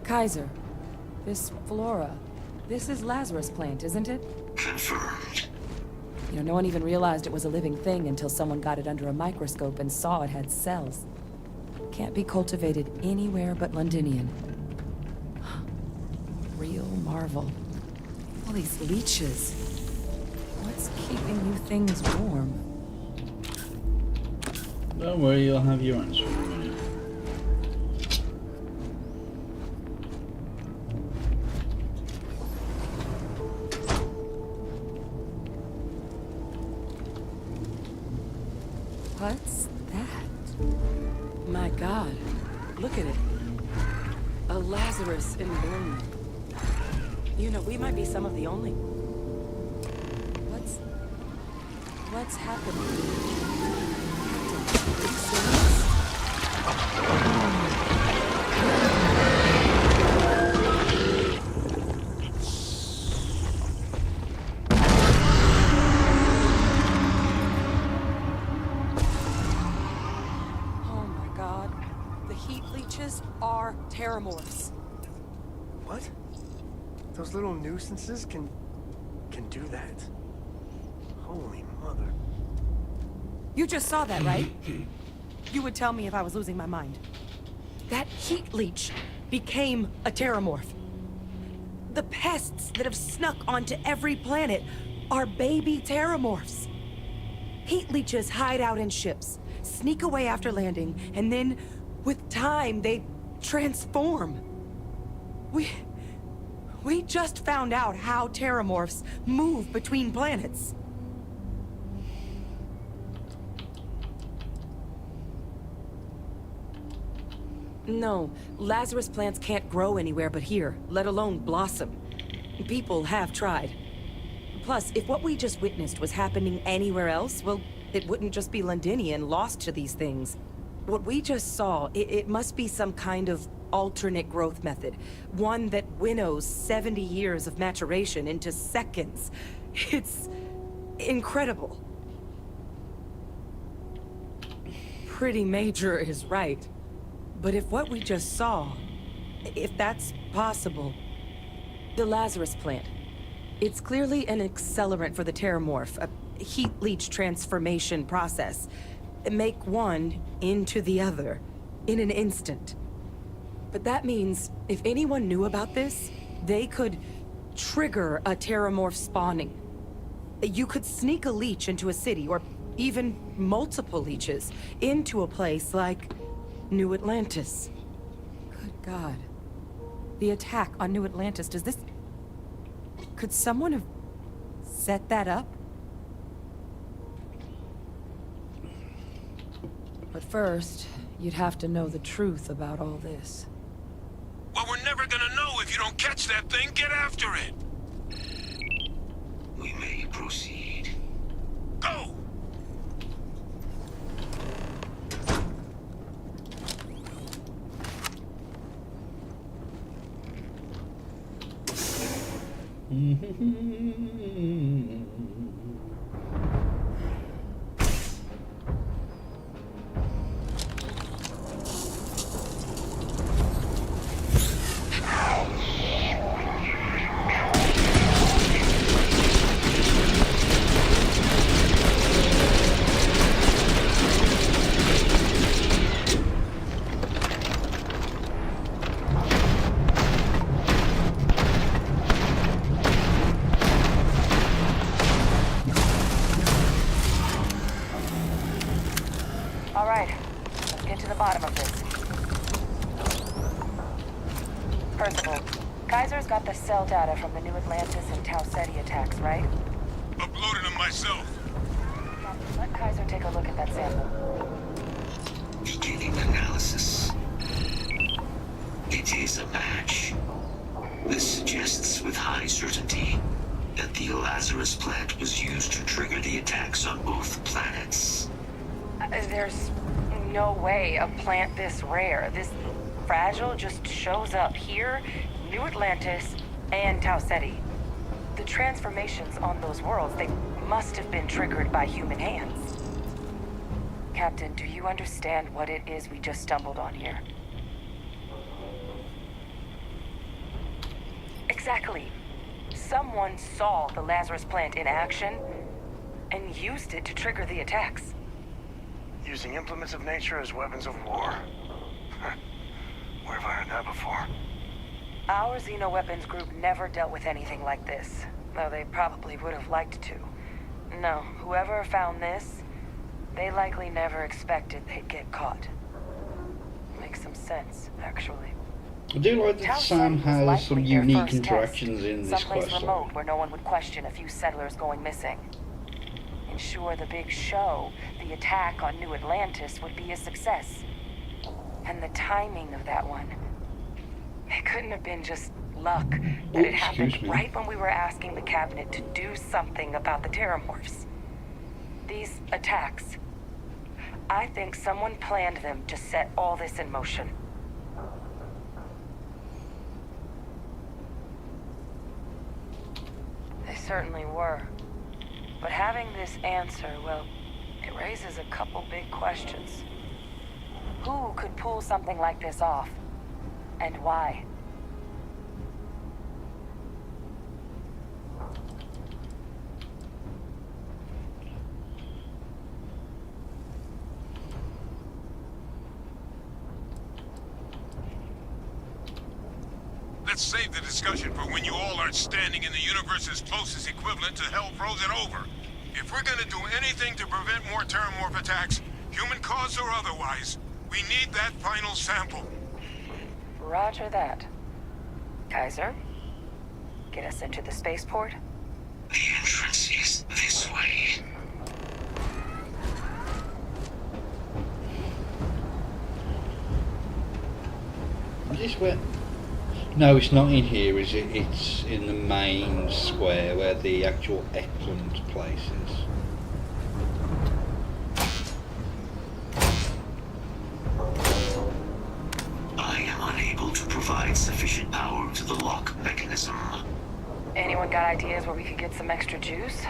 Kaiser, this flora, this is Lazarus plant, isn't it? Confirmed. You know, no one even realized it was a living thing until someone got it under a microscope and saw it had cells. Can't be cultivated anywhere but Londinian. Real marvel. All these leeches. What's keeping you things warm? Don't worry, you'll have your answer in a minute. What's that? My God, look at it. A Lazarus in bloom. You know, we might be some of the only... What's happening? Captain, are you serious? Oh my God. The heat leeches are terramorphs. What? Those little nuisances can do that? Holy mother. You just saw that, right? You would tell me if I was losing my mind. That heat leech became a terramorph. The pests that have snuck onto every planet are baby terramorphs. Heat leeches hide out in ships, sneak away after landing, and then, with time, they transform. We just found out how terramorphs move between planets. No, Lazarus plants can't grow anywhere but here, let alone blossom. People have tried. Plus, if what we just witnessed was happening anywhere else, well, it wouldn't just be Londinian lost to these things. What we just saw, it must be some kind of alternate growth method. One that winnows 70 years of maturation into seconds. It's incredible. Pretty Major is right. But if what we just saw, if that's possible, the Lazarus plant, it's clearly an accelerant for the terramorph, a heat leech transformation process. Make one into the other in an instant. But that means if anyone knew about this, they could trigger a terramorph spawning. You could sneak a leech into a city, or even multiple leeches, into a place like New Atlantis. Good God. The attack on New Atlantis, does this... Could someone have set that up? But first, you'd have to know the truth about all this. Well, we're never gonna know if you don't catch that thing. Get after it. We may proceed. Go! Percival, Kaiser's got the cell data from the New Atlantis and Tau Ceti attacks, right? Uploaded them myself. Let Kaiser take a look at that sample. Beginning analysis. It is a match. This suggests with high certainty that the Lazarus plant was used to trigger the attacks on both planets. There's no way a plant this rare, this fragile, just shows up here, New Atlantis, and Tau Ceti. The transformations on those worlds, they must have been triggered by human hands. Captain, do you understand what it is we just stumbled on here? Exactly. Someone saw the Lazarus plant in action and used it to trigger the attacks. Using implements of nature as weapons of war. Where have I heard that before? Our Xeno-weapons group never dealt with anything like this, though they probably would have liked to. No, whoever found this, they likely never expected they'd get caught. Makes some sense, actually. I do like that Sam has some unique interactions in this someplace quest. remote where no one would question a few settlers going missing. Ensure the big show, the attack on New Atlantis, would be a success. And the timing of that one, it couldn't have been just luck that it happened right when we were asking the cabinet to do something about the terramorphs. These attacks, I think someone planned them to set all this in motion. They certainly were. But having this answer, well, it raises a couple big questions. Who could pull something like this off? And why? Let's save the discussion for when you all are standing in the universe's closest equivalent to hell frozen over. If we're gonna do anything to prevent more terramorph attacks, human caused or otherwise, we need that final sample. Roger that. Kaiser, get us into the spaceport? The entrance is this way. Is this where? No, it's not in here, is it? It's in the main square where the actual Eklund place is. I am unable to provide sufficient power to the lock mechanism. Anyone got ideas where we could get some extra juice?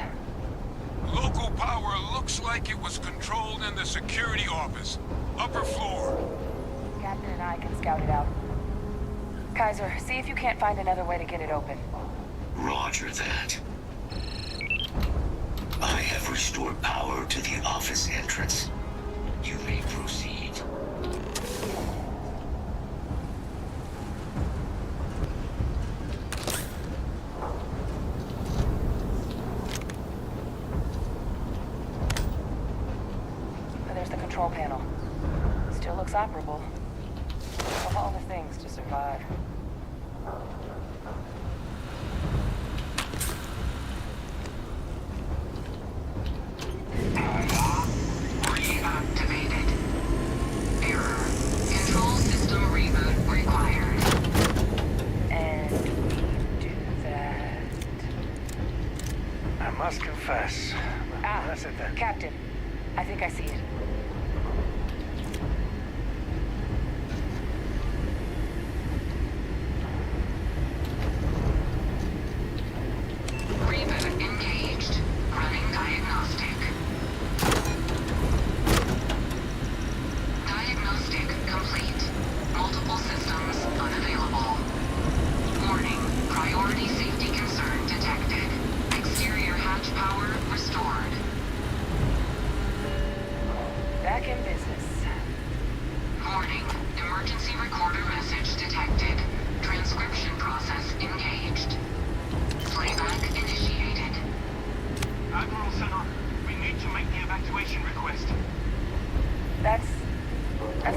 Local power looks like it was controlled in the security office. Upper floor. Captain and I can scout it out. Kaiser, see if you can't find another way to get it open. Roger that. I have restored power to the office entrance. You may proceed. There's the control panel. Still looks operable. Of all the things to survive. Reactivated. Error. Control system reboot required. And we do that. I must confess. That's it then. Captain, I think I see it. Reboot engaged. Running diagnostic. Diagnostic complete. Multiple systems unavailable. Warning. Priority safety concern detected. Exterior hatch power restored. Back in business. Warning. Emergency recorder message detected. Transcription process engaged. Playback initiated. Admiral Senon, we need to make the evacuation request. That's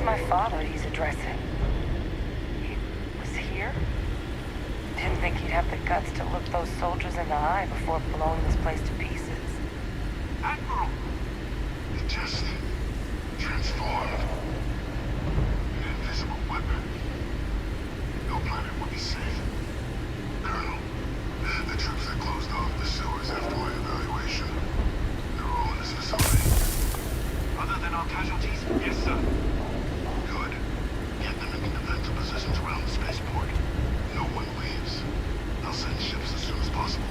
my father he's addressing. He was here? Didn't think he'd have the guts to look those soldiers in the eye before blowing this place to pieces. Admiral! It just transformed. An invisible weapon. No planet would be safe. Colonel, the troops that closed off the sewers after my evaluation. They're all in this facility. Other than our casualties? Yes, sir. Good. Get them into defensive positions around the spaceport. No one leaves. I'll send ships as soon as possible.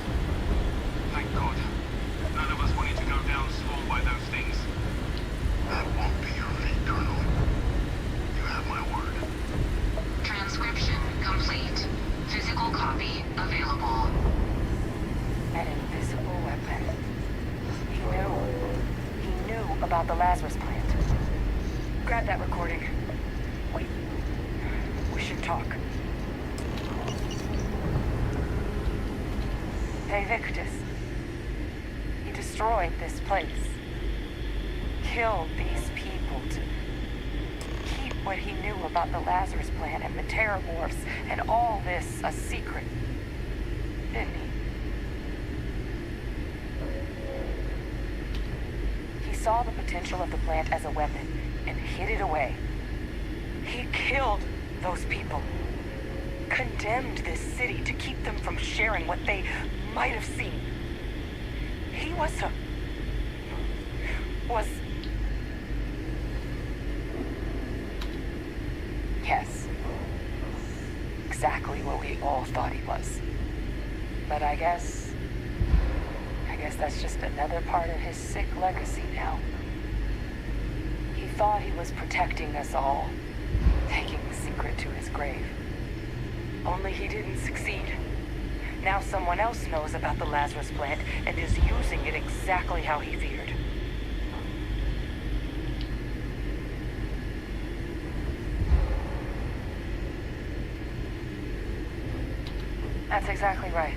Thank God. None of us wanted to go down slow by those things. That won't be your fate, Colonel. You have my word. Transcription complete. Physical copy available. An invisible weapon. He knew about the Lazarus plant. Grab that recording. We should talk. Hey, Victus. He destroyed this place. Killed these people to keep what he knew about the Lazarus plant and the Terramorphs and all this a secret. Didn't he? He saw the potential of the plant as a weapon and hid it away. He killed those people. Condemned this city to keep them from sharing what they might have seen. He was yes, exactly what we all thought he was. But I guess that's just another part of his sick legacy now. He thought he was protecting us all, taking the secret to his grave. Only he didn't succeed. Now someone else knows about the Lazarus plant and is using it exactly how he feared. That's exactly right.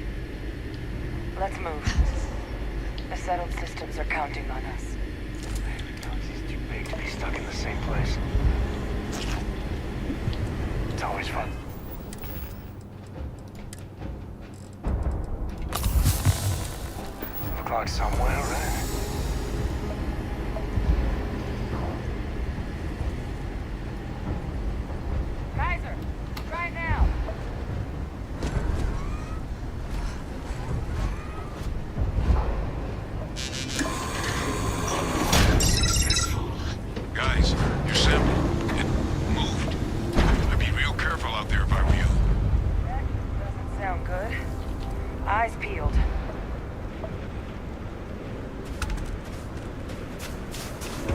Let's move. The settled systems are counting on us. Galaxy's too big to be stuck in the same place. It's always fun. Clock somewhere, right? Kaiser, right now. Guys, your sample, it moved. I'd be real careful out there if I were you. That doesn't sound good. Eyes peeled.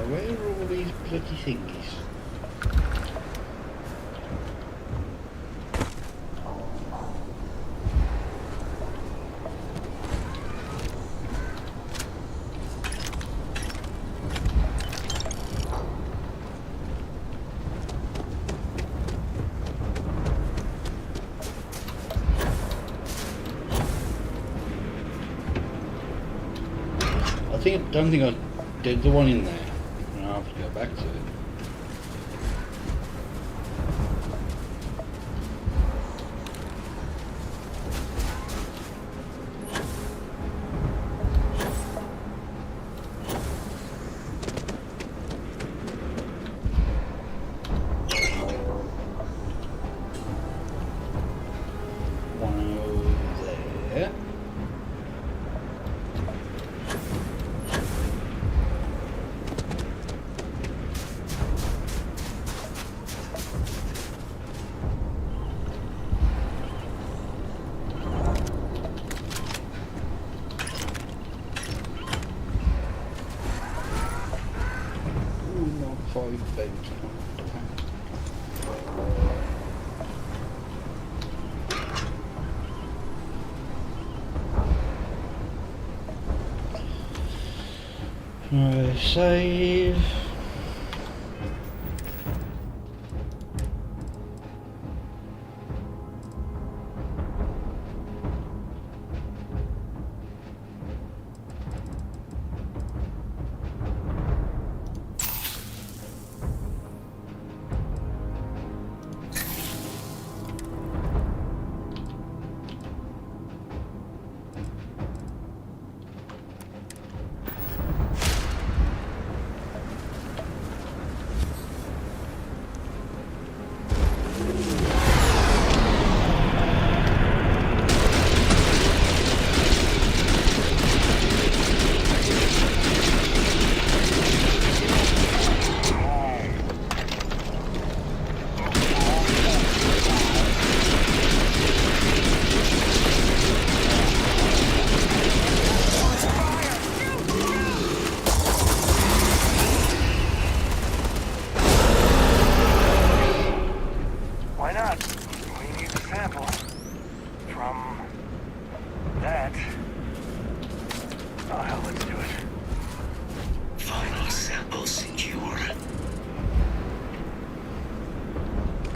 Where are all these bloody thingies? Don't think I did the one in there. I'll have to go back to it. One over there. Save.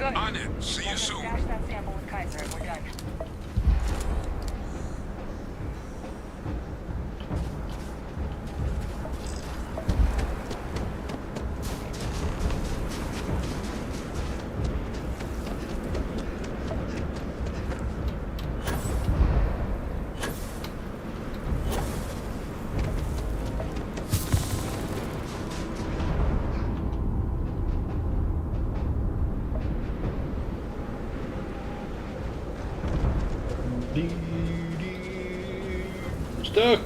Good. On it. See you We'll soon. stash that sample with Kaiser and we're done. Stuck.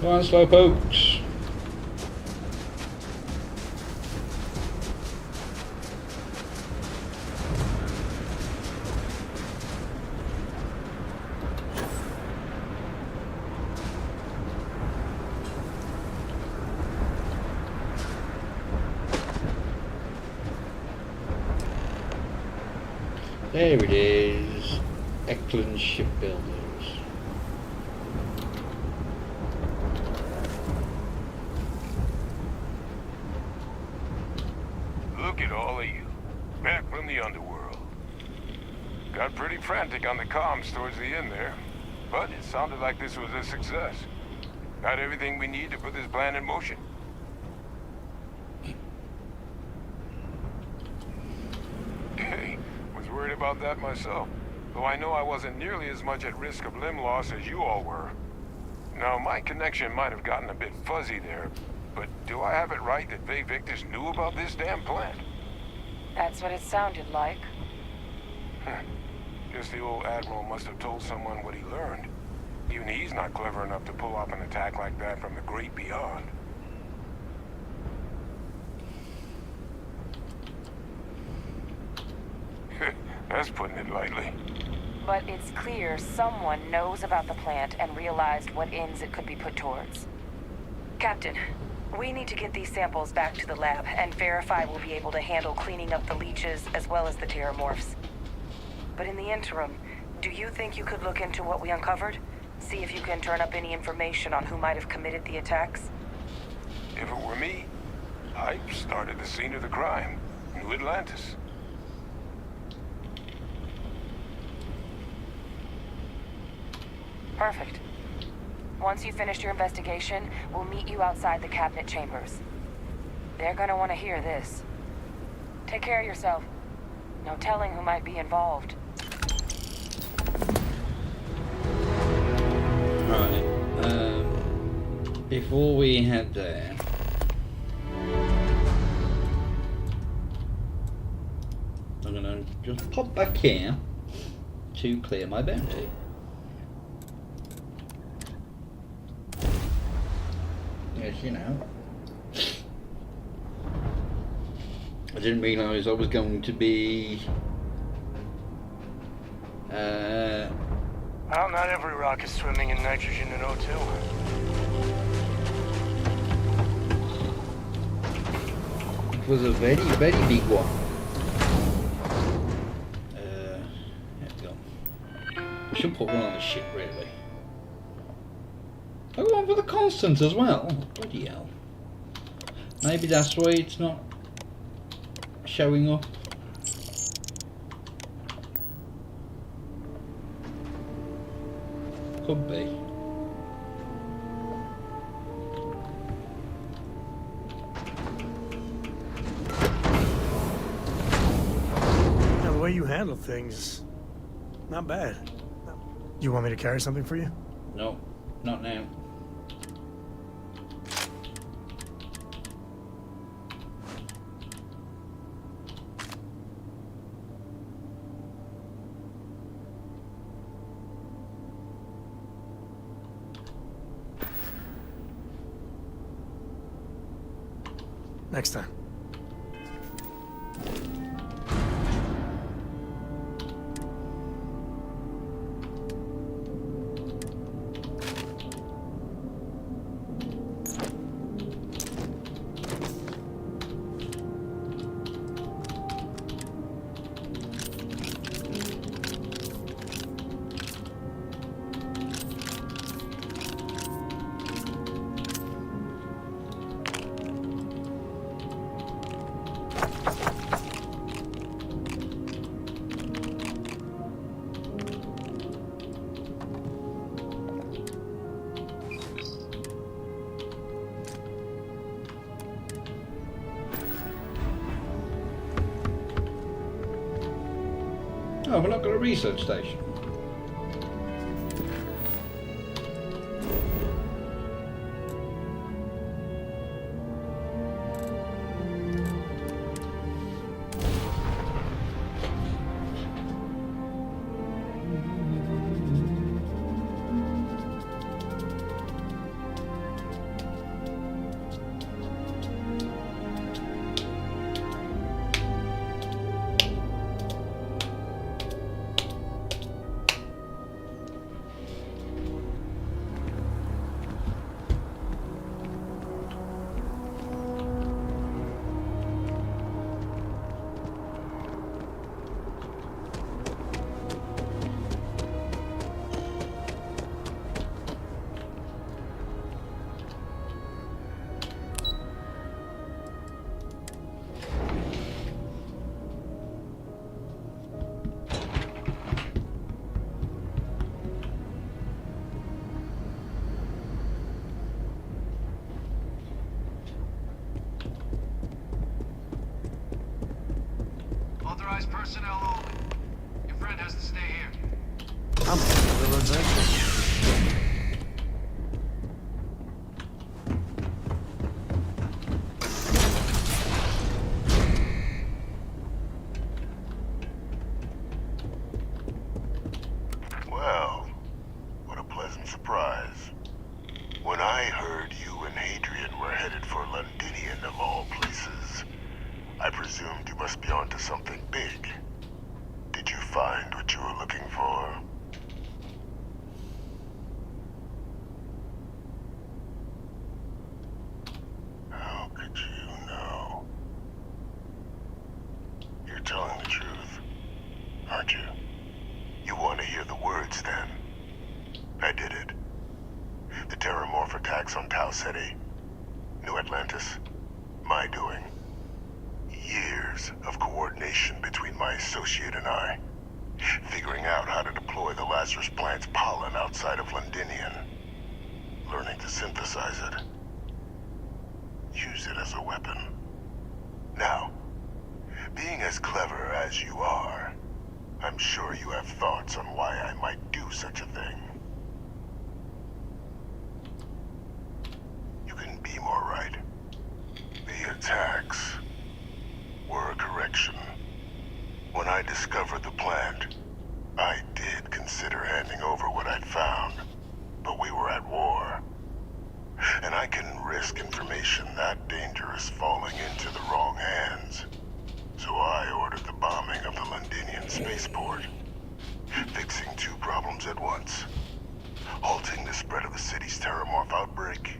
Come on, slowpokes. There it is. Eklund Shipbuilders. Look at all of you. Back from the underworld. Got pretty frantic on the comms towards the end there. But it sounded like this was a success. Got everything we need to put this plan in motion. Hey, was worried about that myself. Though I know I wasn't nearly as much at risk of limb loss as you all were. Now, my connection might have gotten a bit fuzzy there, but do I have it right that Faye Victus knew about this damn plant? That's what it sounded like. Guess the old Admiral must have told someone what he learned. Even he's not clever enough to pull off an attack like that from the great beyond. That's putting it lightly. But it's clear someone knows about the plant and realized what ends it could be put towards. Captain, we need to get these samples back to the lab and verify we'll be able to handle cleaning up the leeches as well as the terramorphs. But in the interim, do you think you could look into what we uncovered? See if you can turn up any information on who might have committed the attacks? If it were me, I'd start at the scene of the crime, New Atlantis. Perfect. Once you've finished your investigation, we'll meet you outside the cabinet chambers. They're gonna want to hear this. Take care of yourself. No telling who might be involved. Right. Before we head there, I'm gonna just pop back here to clear my bounty. Yes, you know. I didn't realise I was going to be Well, not every rock is swimming in nitrogen and O2. It was a very, very big one. There we go. I should put one on the ship, really. I got one for the constant as well. Oh, bloody hell. Maybe that's why it's not showing up. Could be. Now, the way you handle things, not bad. You want me to carry something for you? No, not now. Next time. Oh, we're not got a research station. Authorized personnel only. Your friend has to stay here. I'm a little adventure. Well, what a pleasant surprise. When I heard you and Hadrian were headed for Londinian of all places, I presumed you must be onto something big. Did you find what you were looking for? How could you know? You're telling the truth, aren't you? You want to hear the words, then? I did it. The Terramorph attacks on Tau Ceti, New Atlantis, my doing. Years of coordination between my associate and I, figuring out how to deploy the Lazarus plant's pollen outside of Londinian, learning to synthesize it, use it as a weapon. Now, being as clever as you are, I'm sure you have thoughts on why I might do such a thing. You couldn't be more right. The attacks were a correction. When I discovered the plant, I did consider handing over what I'd found, but we were at war. And I couldn't risk information that dangerous falling into the wrong hands. So I ordered the bombing of the Londinian spaceport, fixing two problems at once. Halting the spread of the city's Terramorph outbreak,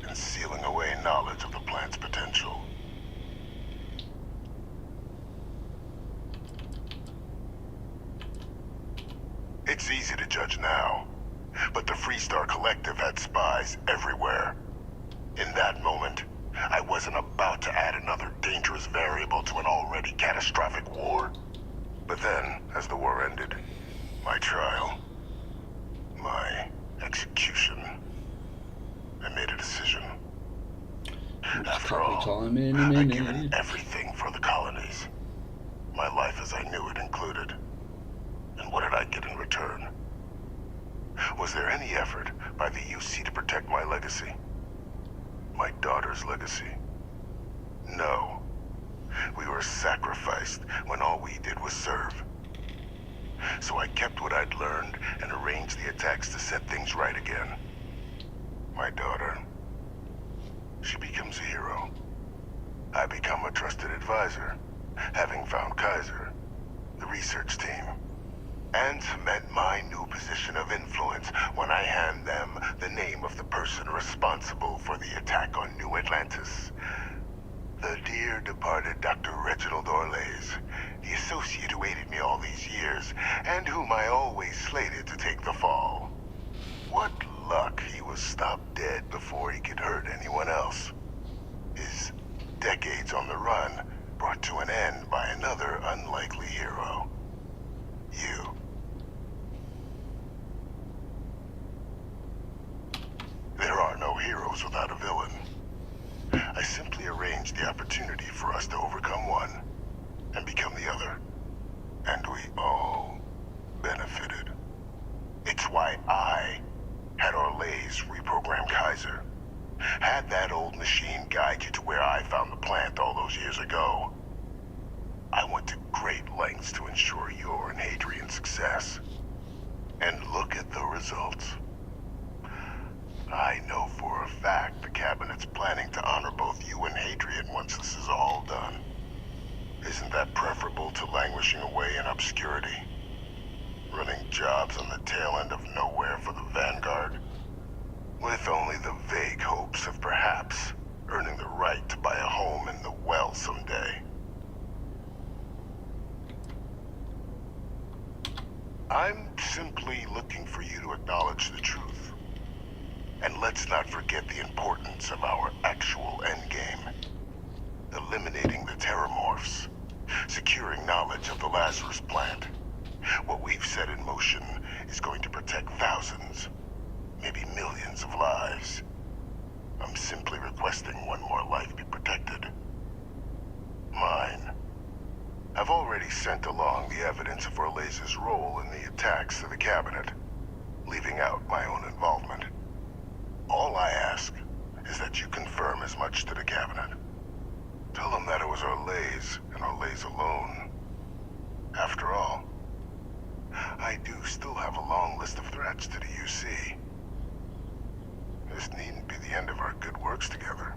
and sealing away knowledge of the plant's potential. It's easy to judge now, but the Freestar Collective had spies everywhere. In that moment, I wasn't about to add another dangerous variable to an already catastrophic war. But then, as the war ended, my trial, my execution, I made a decision. After all, I'd given everything for the colonies. My life as I knew it included. And what did I get in return? Was there any effort by the UC to protect my legacy? My daughter's legacy? No. We were sacrificed when all we did was serve. So I kept what I'd learned and arranged the attacks to set things right again. My daughter, she becomes a hero. I become a trusted advisor, having found Kaiser, the research team, and cement my new position of influence when I hand them the name of the person responsible for the attack on New Atlantis. The dear departed Dr. Reginald Orlays, the associate who aided me all these years, and whom I always slated to take the fall. What luck he was stopped dead before he could hurt anyone else. His decades on the run brought to an end by another unlikely hero. You. There are no heroes without a villain. I simply arranged the opportunity for us to overcome one and become the other. And we all why I had Orlays reprogram Kaiser. Had that old machine guide you to where I found the plant all those years ago. I went to great lengths to ensure your and Hadrian's success. And look at the results. I know for a fact the Cabinet's planning to honor both you and Hadrian once this is all done. Isn't that preferable to languishing away in obscurity? Running jobs on the tail end of nowhere for the Vanguard? With only the vague hopes of perhaps earning the right to buy a home in the well someday. I'm simply looking for you to acknowledge the truth. And let's not forget the importance of our actual endgame. Eliminating the Terramorphs. Securing knowledge of the Lazarus plant. What we've set in motion is going to protect thousands, maybe millions of lives. I'm simply requesting one more life be protected. Mine. I've already sent along the evidence of Orlays' role in the attacks to the Cabinet, leaving out my own involvement. All I ask is that you confirm as much to the Cabinet. Tell them that it was Orlays and Orlays alone. After all, I do still have a long list of threats to the UC. This needn't be the end of our good works together.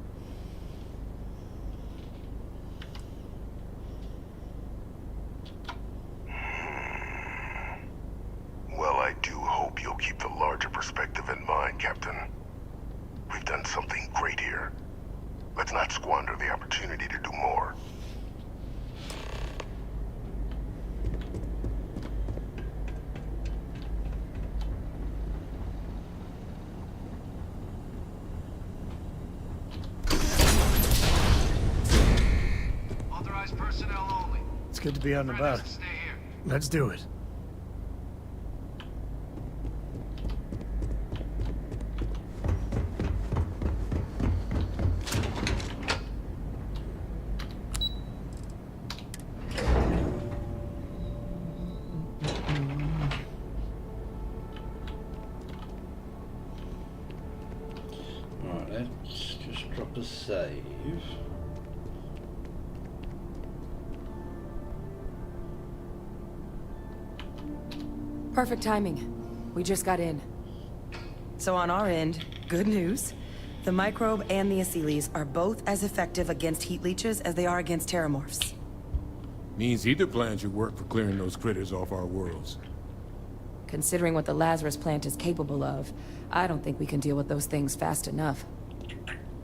Well, I do hope you'll keep the larger perspective in mind, Captain. We've done something great here. Let's not squander the opportunity to do more. Authorized personnel only. It's good to be out and about. Let's do it. Alright, let's just drop a save. Perfect timing. We just got in. So on our end, good news. The microbe and the Asylees are both as effective against heat leeches as they are against terramorphs. Means either plan should work for clearing those critters off our worlds. Considering what the Lazarus plant is capable of, I don't think we can deal with those things fast enough.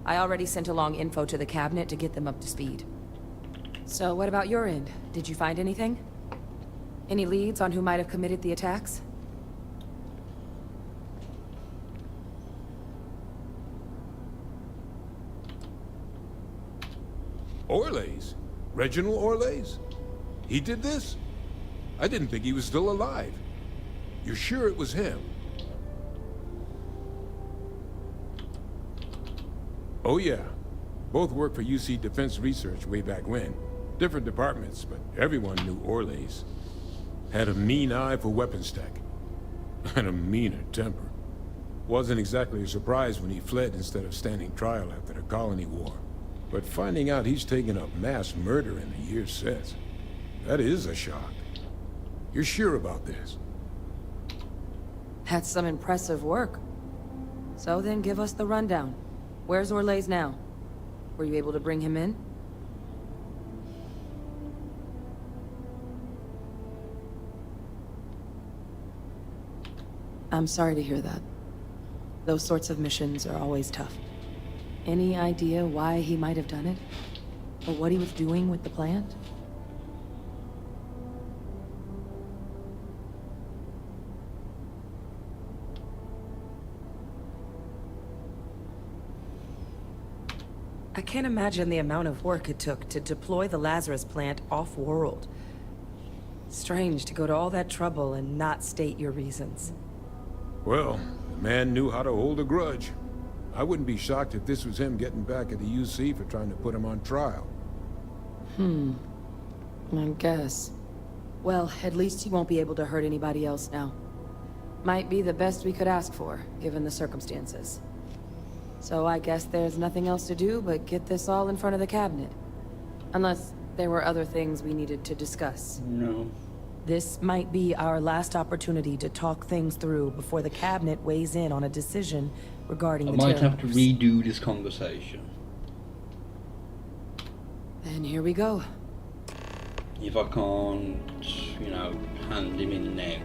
I already sent along info to the Cabinet to get them up to speed. So what about your end? Did you find anything? Any leads on who might have committed the attacks? Orlays? Reginald Orlays? He did this? I didn't think he was still alive. You're sure it was him? Oh yeah. Both worked for UC Defense Research way back when. Different departments, but everyone knew Orlays. Had a mean eye for weapons tech. And a meaner temper. Wasn't exactly a surprise when he fled instead of standing trial after the colony war. But finding out he's taken up mass murder in the years since, that is a shock. You're sure about this? That's some impressive work. So then give us the rundown. Where's Orlays now? Were you able to bring him in? I'm sorry to hear that. Those sorts of missions are always tough. Any idea why he might have done it? Or what he was doing with the plant? I can't imagine the amount of work it took to deploy the Lazarus plant off-world. Strange to go to all that trouble and not state your reasons. Well, the man knew how to hold a grudge. I wouldn't be shocked if this was him getting back at the UC for trying to put him on trial. I guess. Well, at least he won't be able to hurt anybody else now. Might be the best we could ask for, given the circumstances. So I guess there's nothing else to do but get this all in front of the cabinet. Unless there were other things we needed to discuss. No. This might be our last opportunity to talk things through before the cabinet weighs in on a decision regarding I the might have to terrors. redo this conversation. And here we go. If I can't, you know, hand him in now.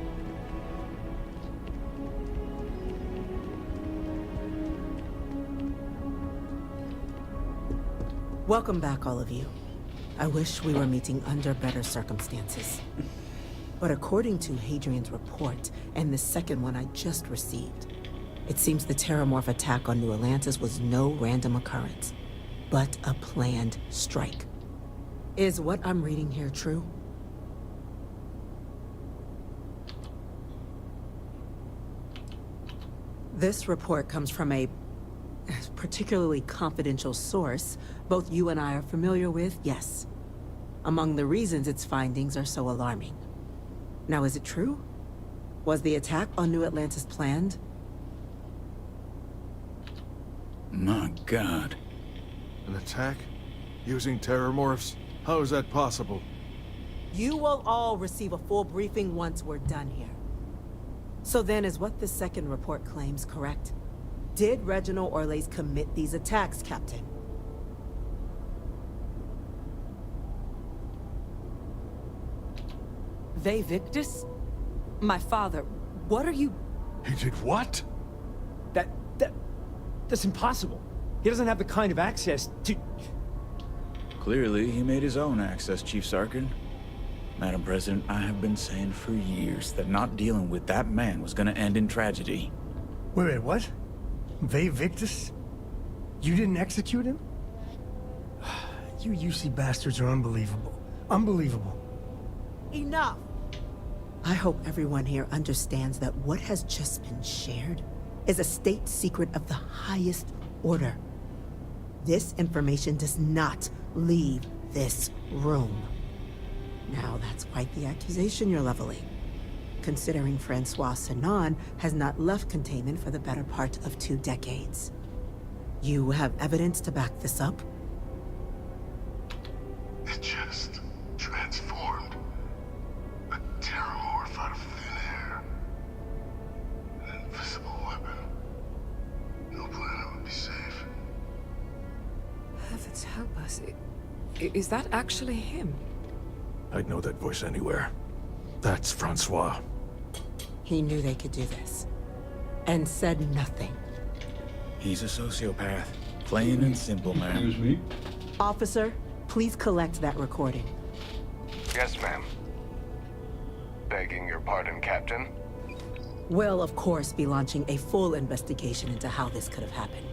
Welcome back, all of you. I wish we were meeting under better circumstances. But according to Hadrian's report, and the second one I just received, it seems the Terramorph attack on New Atlantis was no random occurrence, but a planned strike. Is what I'm reading here true? This report comes from a particularly confidential source both you and I are familiar with, yes. Among the reasons its findings are so alarming. Now, is it true? Was the attack on New Atlantis planned? My God. An attack? Using terramorphs? How is that possible? You will all receive a full briefing once we're done here. So then, is what the second report claims correct? Did Reginald Orles commit these attacks, Captain? Ve Victus? My father, what are you... He did what? That's impossible. He doesn't have the kind of access to... Clearly, he made his own access, Chief Sarkin. Madam President, I have been saying for years that not dealing with that man was gonna end in tragedy. Wait, what? Ve Victus? You didn't execute him? You UC bastards are unbelievable. Unbelievable. Enough! I hope everyone here understands that what has just been shared is a state secret of the highest order. This information does not leave this room. Now, that's quite the accusation you're leveling, considering Francois Sinon has not left containment for the better part of 2 decades. You have evidence to back this up? It just transformed. A terramorph out of thin air. An invisible weapon. No planet would be safe. Heavens help us. Is that actually him? I'd know that voice anywhere. That's Francois. He knew they could do this, and said nothing. He's a sociopath. Plain and simple, man. Excuse me? Officer, please collect that recording. Yes, ma'am. Begging your pardon, Captain. We'll, of course, be launching a full investigation into how this could have happened.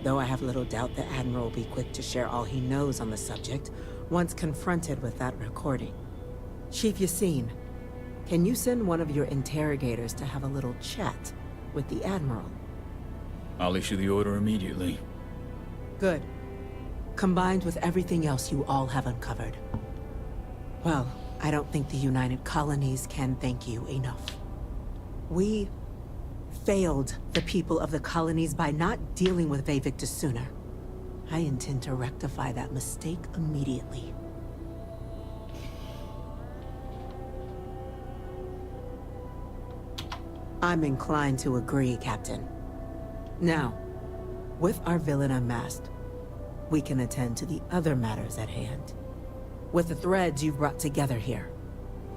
Though I have little doubt the Admiral will be quick to share all he knows on the subject once confronted with that recording. Chief Yassine, can you send one of your interrogators to have a little chat with the Admiral? I'll issue the order immediately. Good. Combined with everything else you all have uncovered. Well, I don't think the United Colonies can thank you enough. We failed the people of the colonies by not dealing with Ve Victus sooner. I intend to rectify that mistake immediately. I'm inclined to agree, Captain. Now, with our villain unmasked, we can attend to the other matters at hand. With the threads you've brought together here,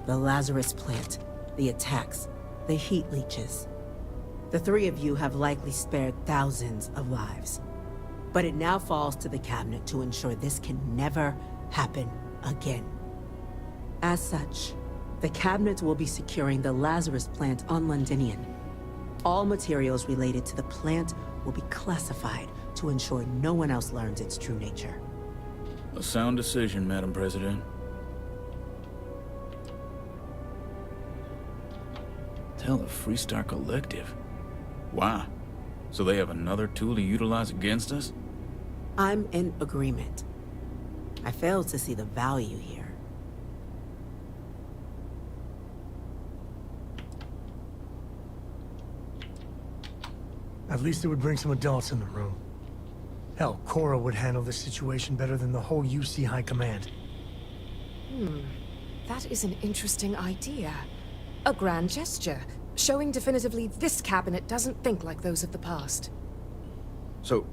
the Lazarus plant, the attacks, the heat leeches, the 3 of you have likely spared thousands of lives. But it now falls to the Cabinet to ensure this can never happen again. As such, the Cabinet will be securing the Lazarus plant on Londinian. All materials related to the plant will be classified to ensure no one else learns its true nature. A sound decision, Madam President. Tell the Freestar Collective. Why? So they have another tool to utilize against us? I'm in agreement. I fail to see the value here. At least it would bring some adults in the room. Hell, Cora would handle the situation better than the whole UC High Command. That is an interesting idea. A grand gesture, showing definitively this cabinet doesn't think like those of the past. So,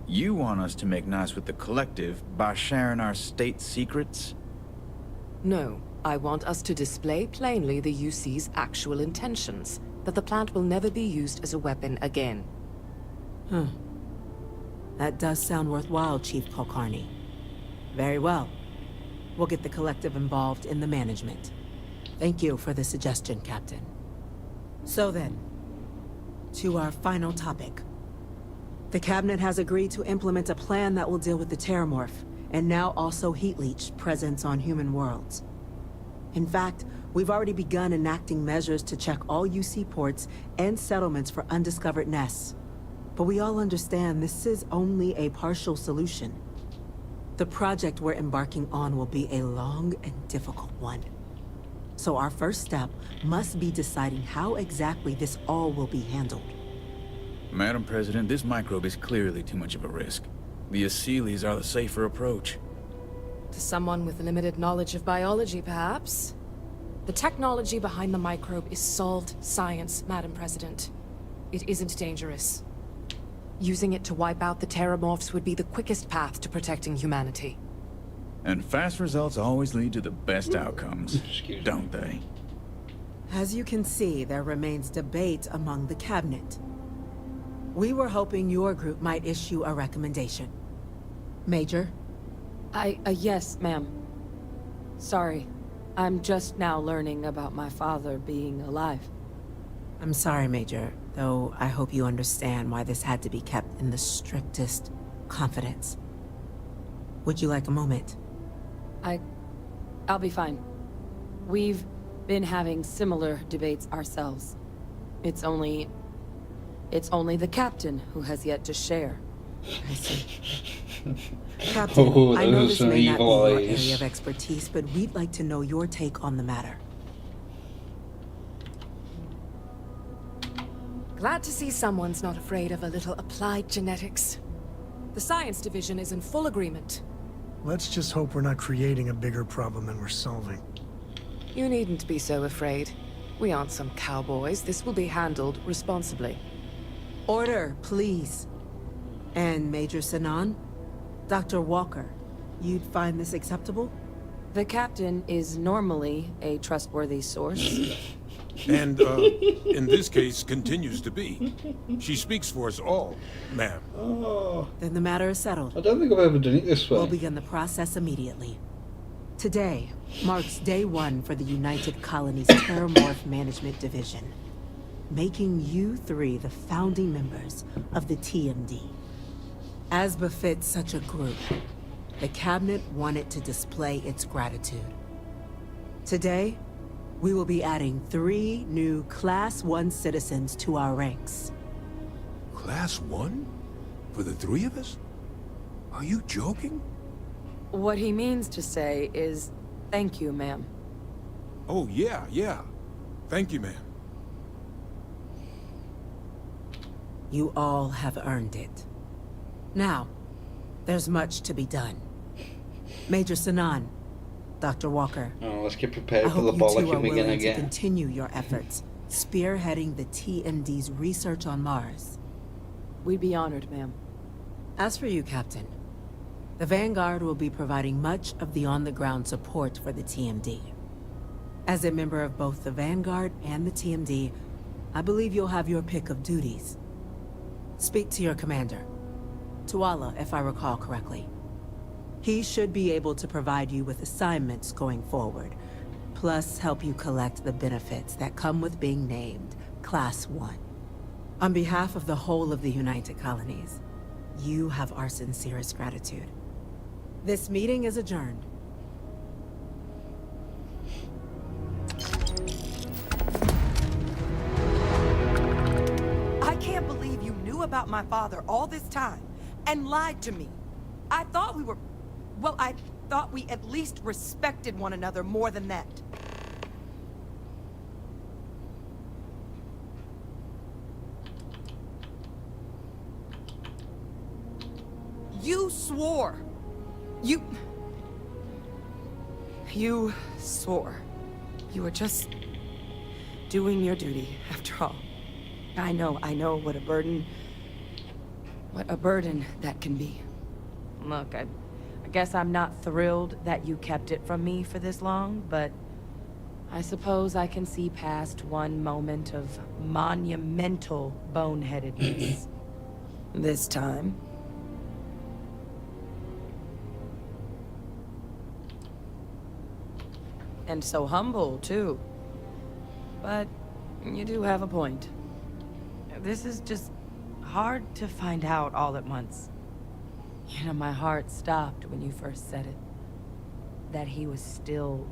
you want us to make nice with the collective by sharing our state secrets? No, I want us to display plainly the UC's actual intentions, that the plant will never be used as a weapon again. That does sound worthwhile, Chief Kulkarni. Very well. We'll get the collective involved in the management. Thank you for the suggestion, Captain. So then, to our final topic. The Cabinet has agreed to implement a plan that will deal with the Terramorph, and now also Heat Leech presence on human worlds. In fact, we've already begun enacting measures to check all UC ports and settlements for undiscovered nests. But we all understand this is only a partial solution. The project we're embarking on will be a long and difficult one. So our first step must be deciding how exactly this all will be handled. Madam President, this microbe is clearly too much of a risk. The Aseles are the safer approach. To someone with limited knowledge of biology, perhaps? The technology behind the microbe is solved science, Madam President. It isn't dangerous. Using it to wipe out the Terramorphs would be the quickest path to protecting humanity. And fast results always lead to the best outcomes, don't they? As you can see, there remains debate among the Cabinet. We were hoping your group might issue a recommendation. Major? Yes, ma'am. Sorry. I'm just now learning about my father being alive. I'm sorry, Major, though I hope you understand why this had to be kept in the strictest confidence. Would you like a moment? I'll be fine. We've been having similar debates ourselves. It's only the captain who has yet to share. I see. Captain, Oh, I know those this are may not be evil your eyes. area of expertise, but we'd like to know your take on the matter. Glad to see someone's not afraid of a little applied genetics. The science division is in full agreement. Let's just hope we're not creating a bigger problem than we're solving. You needn't be so afraid. We aren't some cowboys. This will be handled responsibly. Order, please. And Major Sinan? Dr. Walker, you'd find this acceptable? The captain is normally a trustworthy source. And, in this case, continues to be. She speaks for us all, ma'am. Oh. Then the matter is settled. I don't think I've ever done it this way. We'll begin the process immediately. Today marks day one for the United Colonies Terramorph Management Division, making you three the founding members of the TMD. As befits such a group, the Cabinet wanted to display its gratitude. Today, we will be adding 3 new Class 1 citizens to our ranks. Class 1? For the 3 of us? Are you joking? What he means to say is, thank you, ma'am. Oh, yeah. Thank you, ma'am. You all have earned it. Now, there's much to be done. Major Sinan, Dr. Walker. Oh, let's get prepared I for the hope you two are bollocking we're gonna willing to get. continue your efforts, spearheading the TMD's research on Mars. We'd be honored, ma'am. As for you, Captain, the Vanguard will be providing much of the on-the-ground support for the TMD. As a member of both the Vanguard and the TMD, I believe you'll have your pick of duties. Speak to your commander, Tuala, if I recall correctly. He should be able to provide you with assignments going forward, plus help you collect the benefits that come with being named Class 1. On behalf of the whole of the United Colonies, you have our sincerest gratitude. This meeting is adjourned. I can't believe you knew about my father all this time and lied to me. I thought we were... Well, I thought we at least respected one another more than that. You swore. You swore. You were just doing your duty, after all. I know what a burden that can be. Look, I guess I'm not thrilled that you kept it from me for this long, but I suppose I can see past one moment of monumental boneheadedness. This time. And so humble, too. But you do have a point. This is just hard to find out all at once. You know, my heart stopped when you first said it. That he was still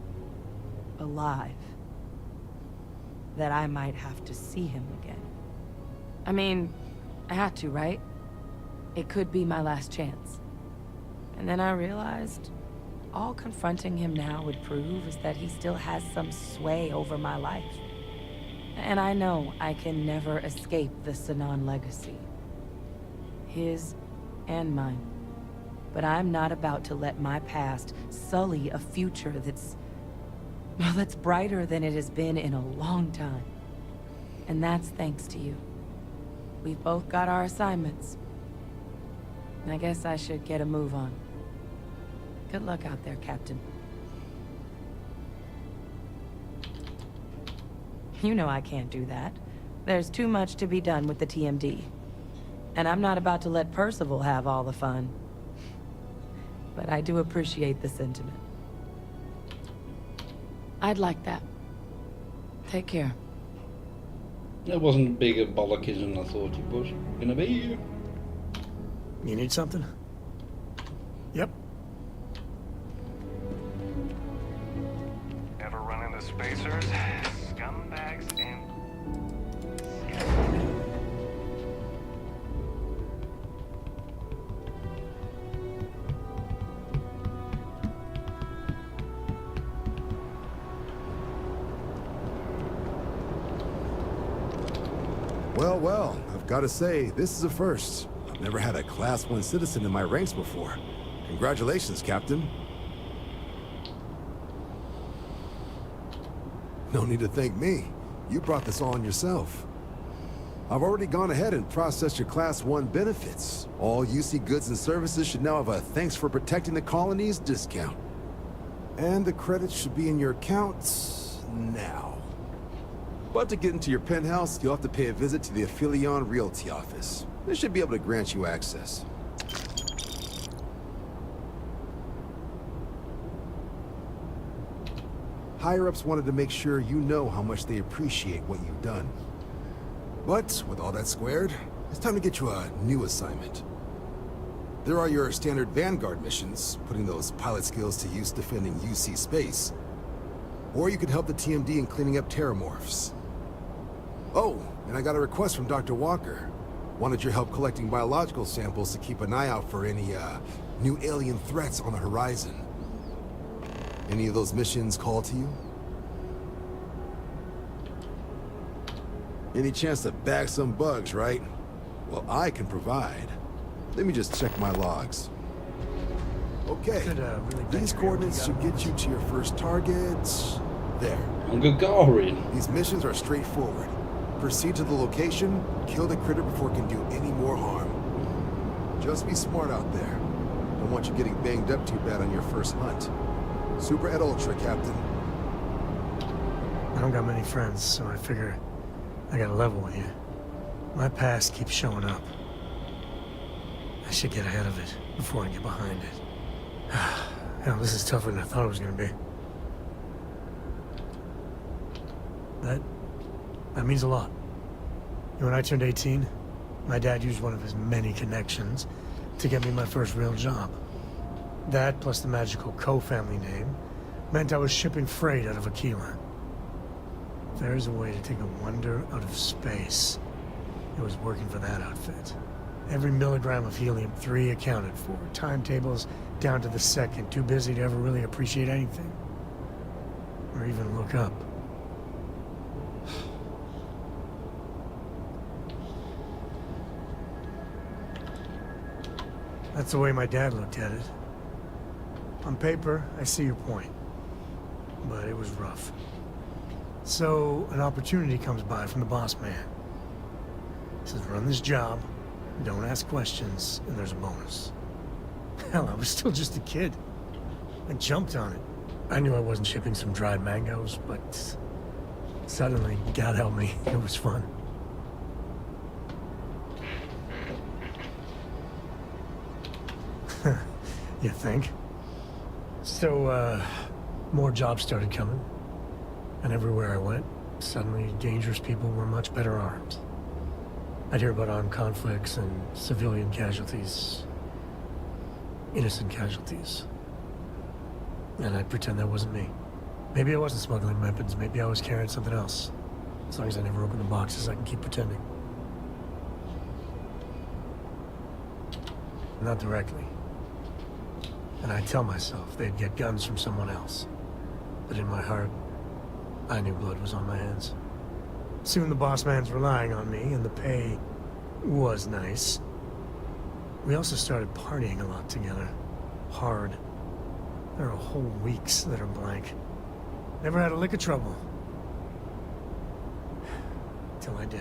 alive. That I might have to see him again. I mean, I had to, right? It could be my last chance. And then I realized all confronting him now would prove is that he still has some sway over my life. And I know I can never escape the Sinan legacy. His and mine. But I'm not about to let my past sully a future that's brighter than it has been in a long time. And that's thanks to you. We've both got our assignments. I guess I should get a move on. Good luck out there, Captain. You know I can't do that. There's too much to be done with the TMD. And I'm not about to let Percival have all the fun. But I do appreciate the sentiment. I'd like that. Take care. That wasn't as big a bollockism I thought it was gonna be. You need something? Yep. Ever run into spacers? Scumbags and... Well, I've got to say, this is a first. I've never had a Class 1 citizen in my ranks before. Congratulations, Captain. No need to thank me. You brought this on yourself. I've already gone ahead and processed your Class 1 benefits. All UC goods and services should now have a thanks for protecting the colonies discount. And the credits should be in your accounts now. But to get into your penthouse, you'll have to pay a visit to the Aphelion Realty office. They should be able to grant you access. Higher-ups wanted to make sure you know how much they appreciate what you've done. But with all that squared, it's time to get you a new assignment. There are your standard Vanguard missions, putting those pilot skills to use defending UC space. Or you could help the TMD in cleaning up terramorphs. Oh, and I got a request from Dr. Walker. Wanted your help collecting biological samples to keep an eye out for any, new alien threats on the horizon. Any of those missions call to you? Any chance to bag some bugs, right? Well, I can provide. Let me just check my logs. Okay, these coordinates should get you to your first target. There. I'm Gagarin. These missions are straightforward. Proceed to the location, kill the critter before it can do any more harm. Just be smart out there. Don't want you getting banged up too bad on your first hunt. Super et ultra, Captain. I don't got many friends, so I figure I gotta level with you. My past keeps showing up. I should get ahead of it before I get behind it. Hell, this is tougher than I thought it was gonna be. That means a lot. When I turned 18, my dad used one of his many connections to get me my first real job. That, plus the magical co-family name, meant I was shipping freight out of Aquila. If there's a way to take a wonder out of space, it was working for that outfit. Every milligram of helium-3 accounted for. Timetables down to the second, too busy to ever really appreciate anything. Or even look up. That's the way my dad looked at it. On paper, I see your point. But it was rough. So, an opportunity comes by from the boss man. He says, run this job, don't ask questions, and there's a bonus. Hell, I was still just a kid. I jumped on it. I knew I wasn't shipping some dried mangoes, but suddenly, God help me, it was fun. You think? So, more jobs started coming. And everywhere I went, suddenly dangerous people were much better armed. I'd hear about armed conflicts and civilian casualties. Innocent casualties. And I'd pretend that wasn't me. Maybe I wasn't smuggling weapons, maybe I was carrying something else. As long as I never open the boxes, I can keep pretending. Not directly. And I'd tell myself they'd get guns from someone else. But in my heart, I knew blood was on my hands. Soon the boss man's relying on me, and the pay was nice. We also started partying a lot together. Hard. There are whole weeks that are blank. Never had a lick of trouble. Till I did.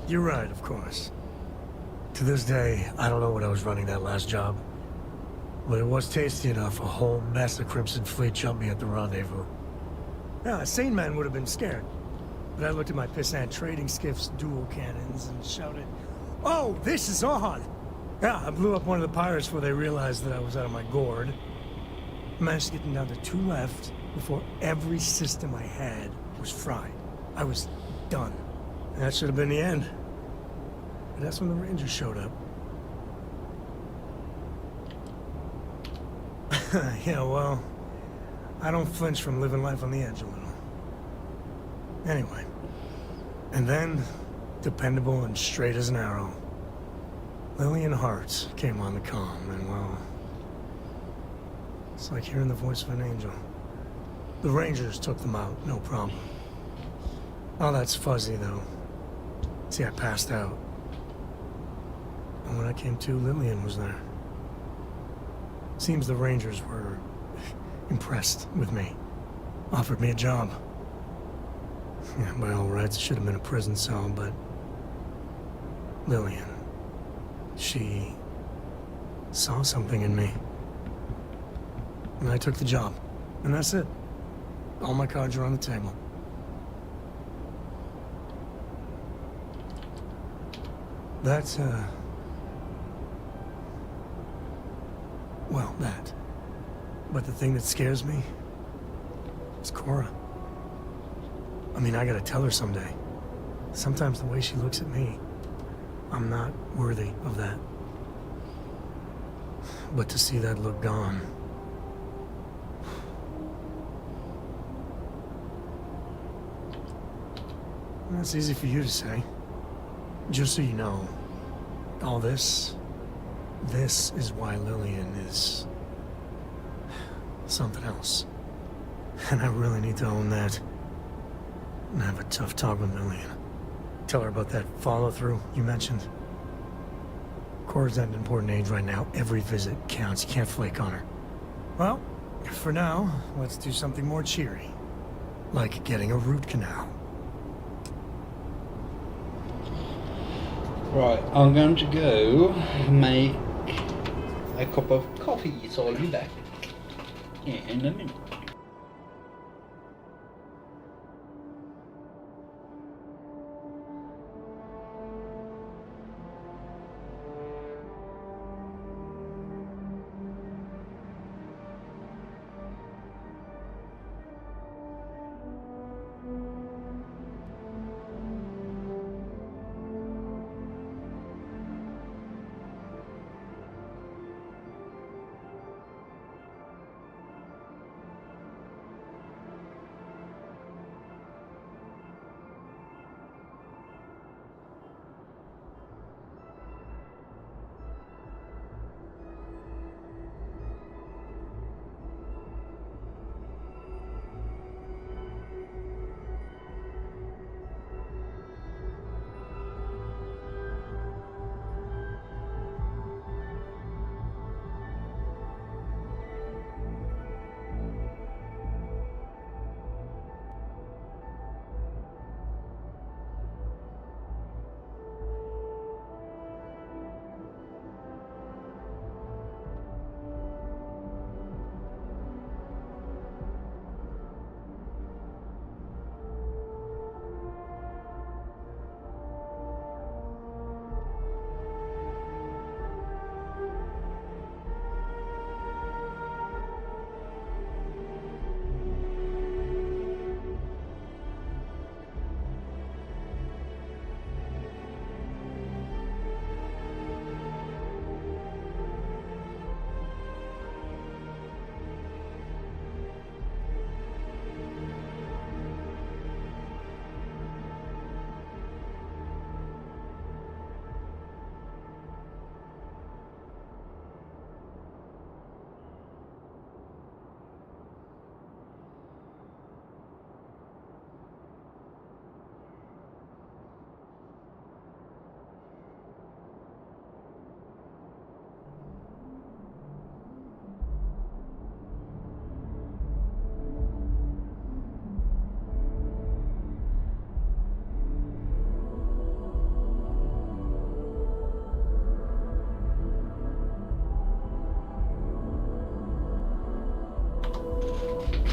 You're right, of course. To this day, I don't know what I was running that last job. But it was tasty enough a whole mess of Crimson Fleet jumped me at the rendezvous. Now, a sane man would have been scared. But I looked at my pissant trading skiff's dual cannons and shouted, "Oh, this is on!" Yeah, I blew up one of the pirates before they realized that I was out of my gourd. Managed to get them down to 2 left before every system I had was fried. I was done. And that should have been the end. But that's when the Rangers showed up. Yeah, well, I don't flinch from living life on the edge a little. Anyway. And then, dependable and straight as an arrow, Lillian Hart came on the comm, and well, it's like hearing the voice of an angel. The Rangers took them out, no problem. All that's fuzzy, though. See, I passed out. And when I came to, Lillian was there. Seems the Rangers were impressed with me. Offered me a job. Yeah, by all rights, it should have been a prison cell, but Lillian, she saw something in me. And I took the job. And that's it. All my cards are on the table. That's, well, that. But the thing that scares me is Cora. I mean, I gotta tell her someday. Sometimes the way she looks at me, I'm not worthy of that. But to see that look gone... That's easy for you to say. Just so you know, all this is why Lillian is something else. And I really need to own that. And have a tough talk with Lillian. Tell her about that follow-through you mentioned. Cora's at an important age right now. Every visit counts. You can't flake on her. Well, for now, let's do something more cheery. Like getting a root canal. Right, I'm going to go make a cup of coffee, so I'll be back in a minute.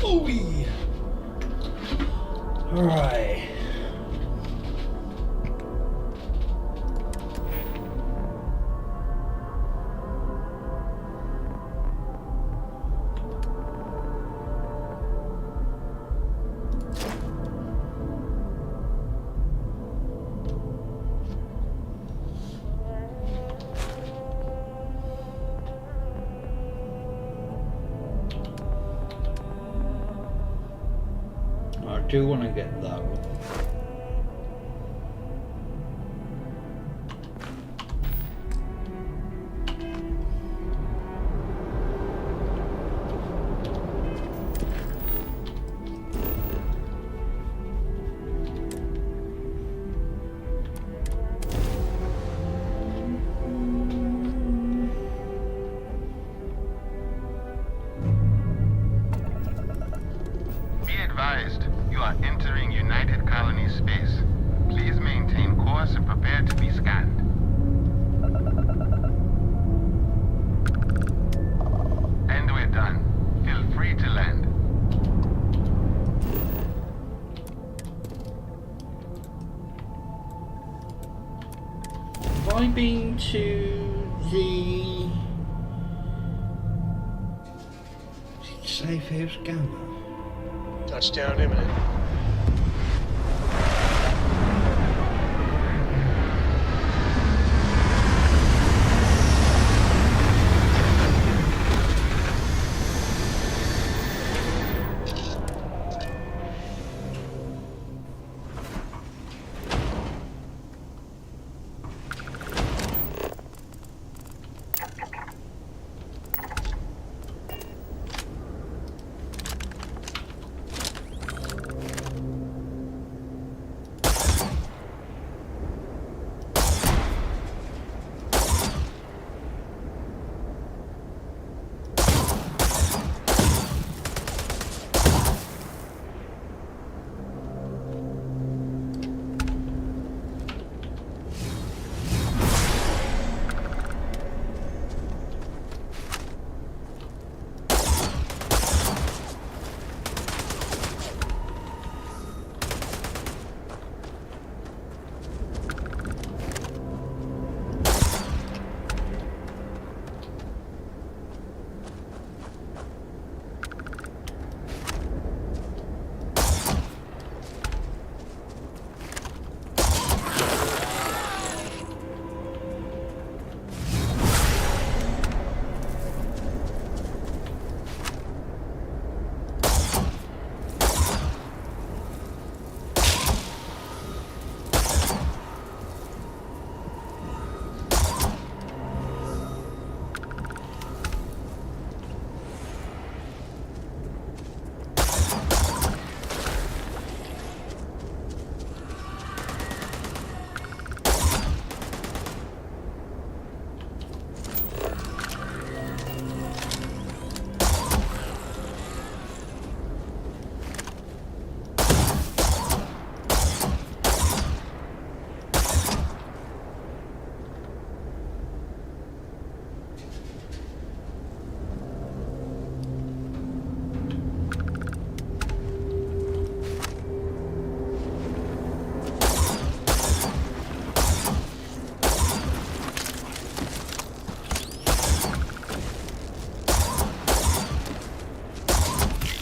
Ooh. Alright. I do want to get that one. Be advised, you are entering United Colony space. Please maintain course and prepare to be scanned. And we're done. Feel free to land. Have I been to the safe house gamma? Touchdown imminent.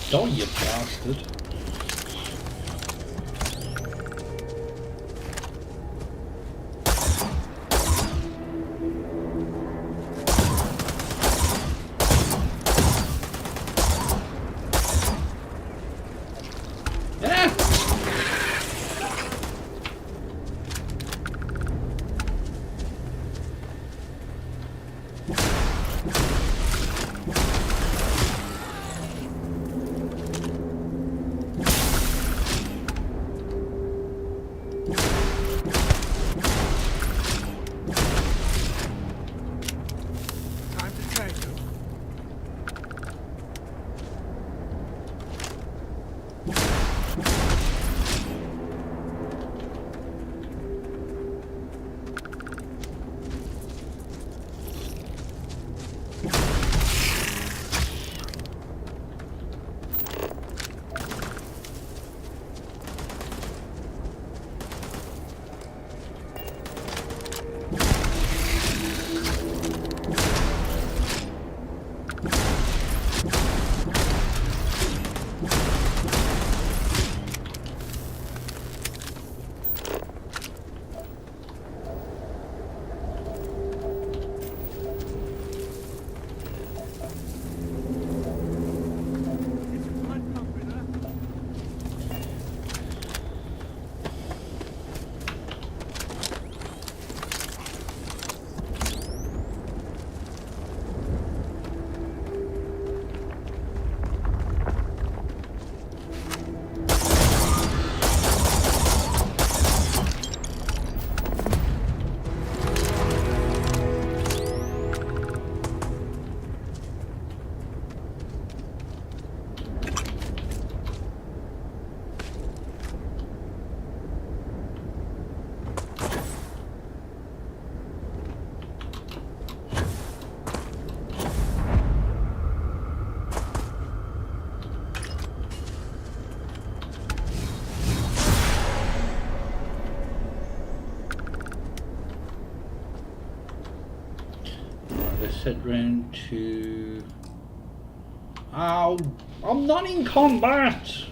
Die, you bastard. head round to... Ow! I'm not in combat!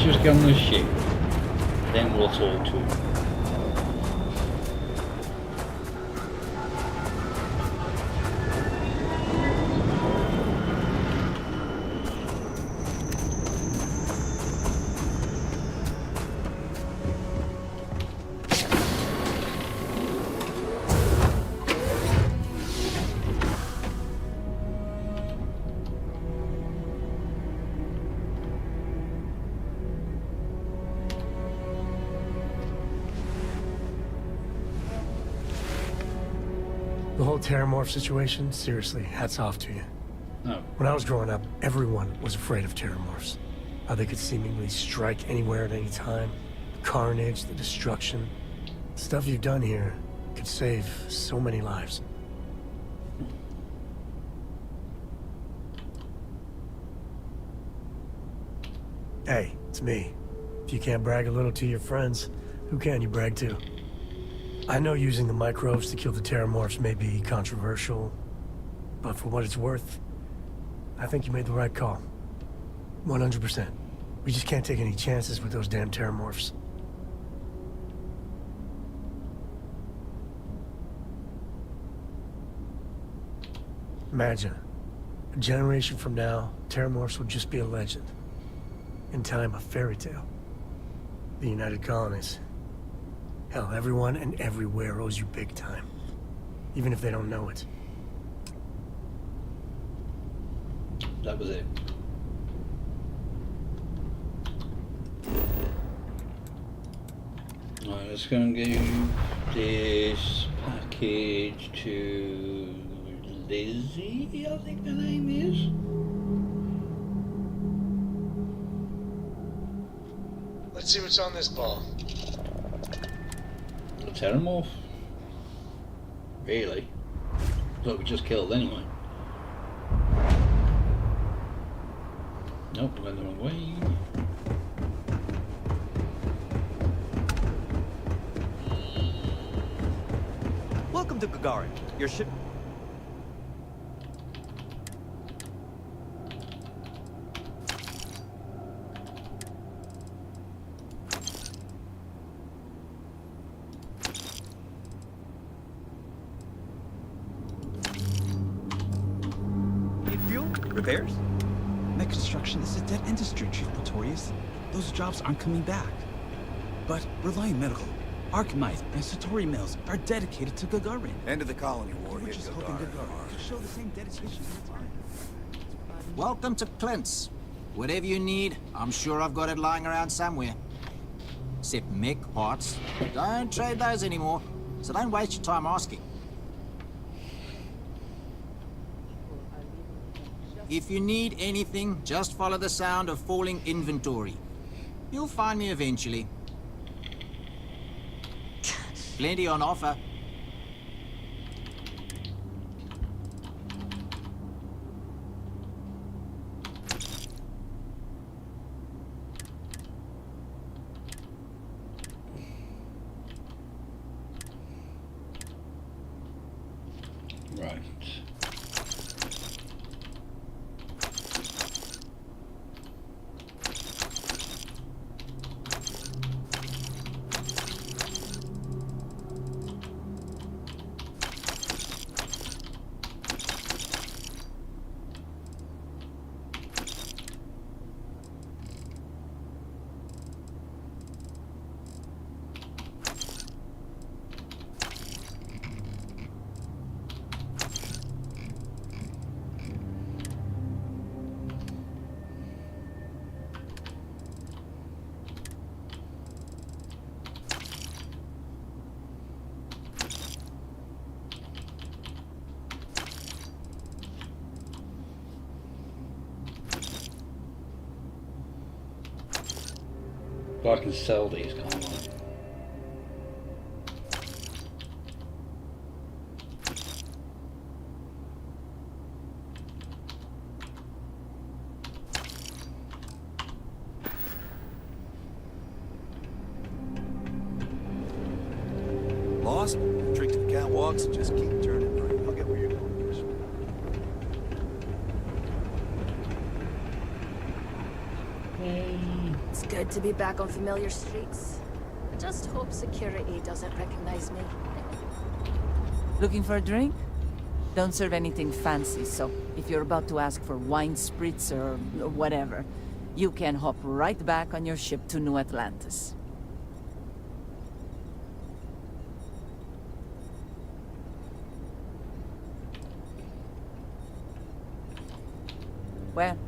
Just get on the ship, then we'll talk to him. The whole Terramorph situation, seriously, hats off to you. No. When I was growing up, everyone was afraid of Terramorphs. How they could seemingly strike anywhere at any time. The carnage, the destruction. The stuff you've done here could save so many lives. Hey, it's me. If you can't brag a little to your friends, who can you brag to? I know using the microbes to kill the Terramorphs may be controversial, but for what it's worth, I think you made the right call. 100%. We just can't take any chances with those damn Terramorphs. Imagine, a generation from now, Terramorphs will just be a legend. In time, a fairy tale. The United Colonies. Hell, everyone and everywhere owes you big time. Even if they don't know it. That was it. Right, let's go and give this package to Lizzie, I think the name is. Let's see what's on this ball. A Terramorph? Really? Thought we just killed anyway. Nope, went the wrong way. Welcome to Gagarin. Your ship... Repairs? Mech construction is a dead industry, Chief Pretorius. Those jobs aren't coming back. But Reliant Medical, Archmite, and Satori Mills are dedicated to Gagarin. End of the colony war We're hit just hoping Gagarin. Gagarin could show the same dedication to the time. Welcome to Clint's. Whatever you need, I'm sure I've got it lying around somewhere. Except mech parts. Don't trade those anymore, so don't waste your time asking. If you need anything, just follow the sound of falling inventory. You'll find me eventually. Plenty on offer. Right. But I can sell these, can't I? Lost? Trick to the catwalks, just keep turning right. I'll get where you're going first. It's good to be back on familiar streets. Just hope security doesn't recognize me. Looking for a drink? Don't serve anything fancy, so if you're about to ask for wine spritz or whatever, you can hop right back on your ship to New Atlantis. Well,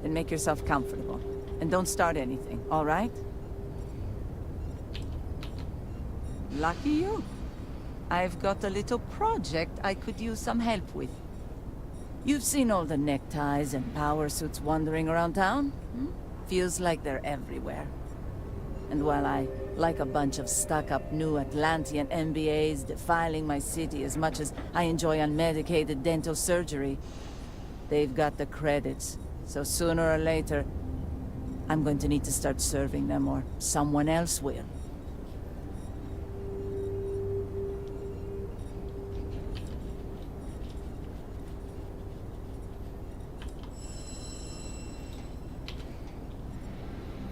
then make yourself comfortable. And don't start anything, all right? Lucky you. I've got a little project I could use some help with. You've seen all the neckties and power suits wandering around town? Feels like they're everywhere. And while I like a bunch of stuck-up new Atlantean MBAs defiling my city as much as I enjoy unmedicated dental surgery, they've got the credits. So sooner or later, I'm going to need to start serving them, or someone else will.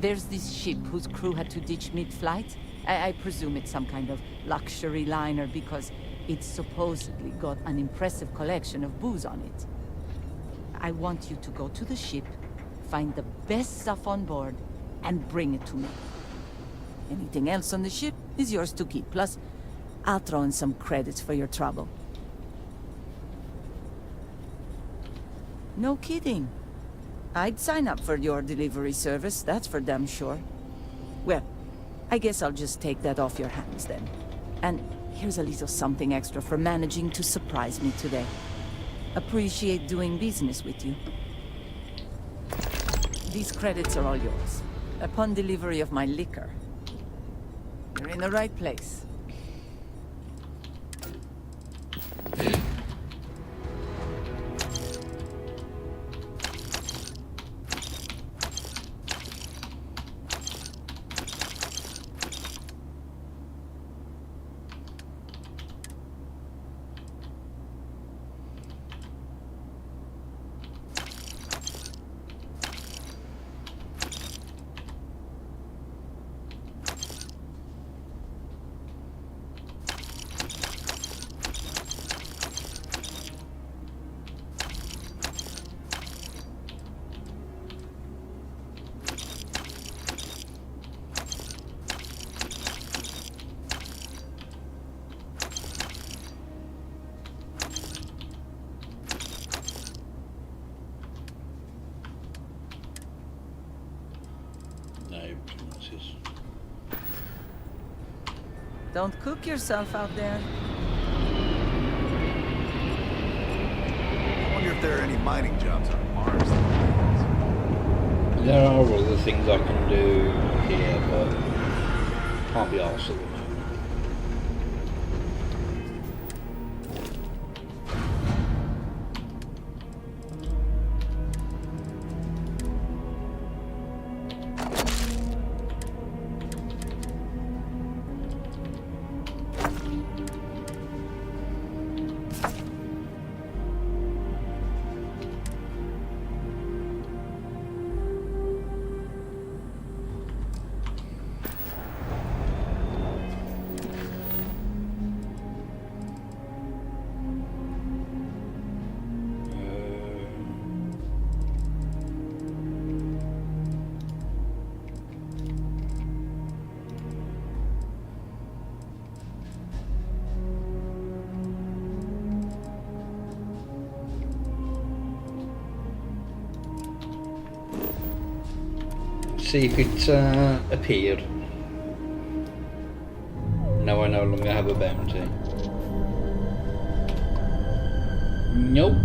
There's this ship whose crew had to ditch mid-flight. I presume it's some kind of luxury liner because it's supposedly got an impressive collection of booze on it. I want you to go to the ship, find the best stuff on board, and bring it to me. Anything else on the ship is yours to keep. Plus, I'll throw in some credits for your trouble. No kidding. I'd sign up for your delivery service, that's for damn sure. Well, I guess I'll just take that off your hands then. And here's a little something extra for managing to surprise me today. Appreciate doing business with you. These credits are all yours. Upon delivery of my liquor. You're in the right place. workers. Don't cook yourself out there. I wonder if there are any mining jobs on Mars. There are other things I can do here, but can't be arsed at the moment. See if it appeared. Now I no longer have a bounty. Nope.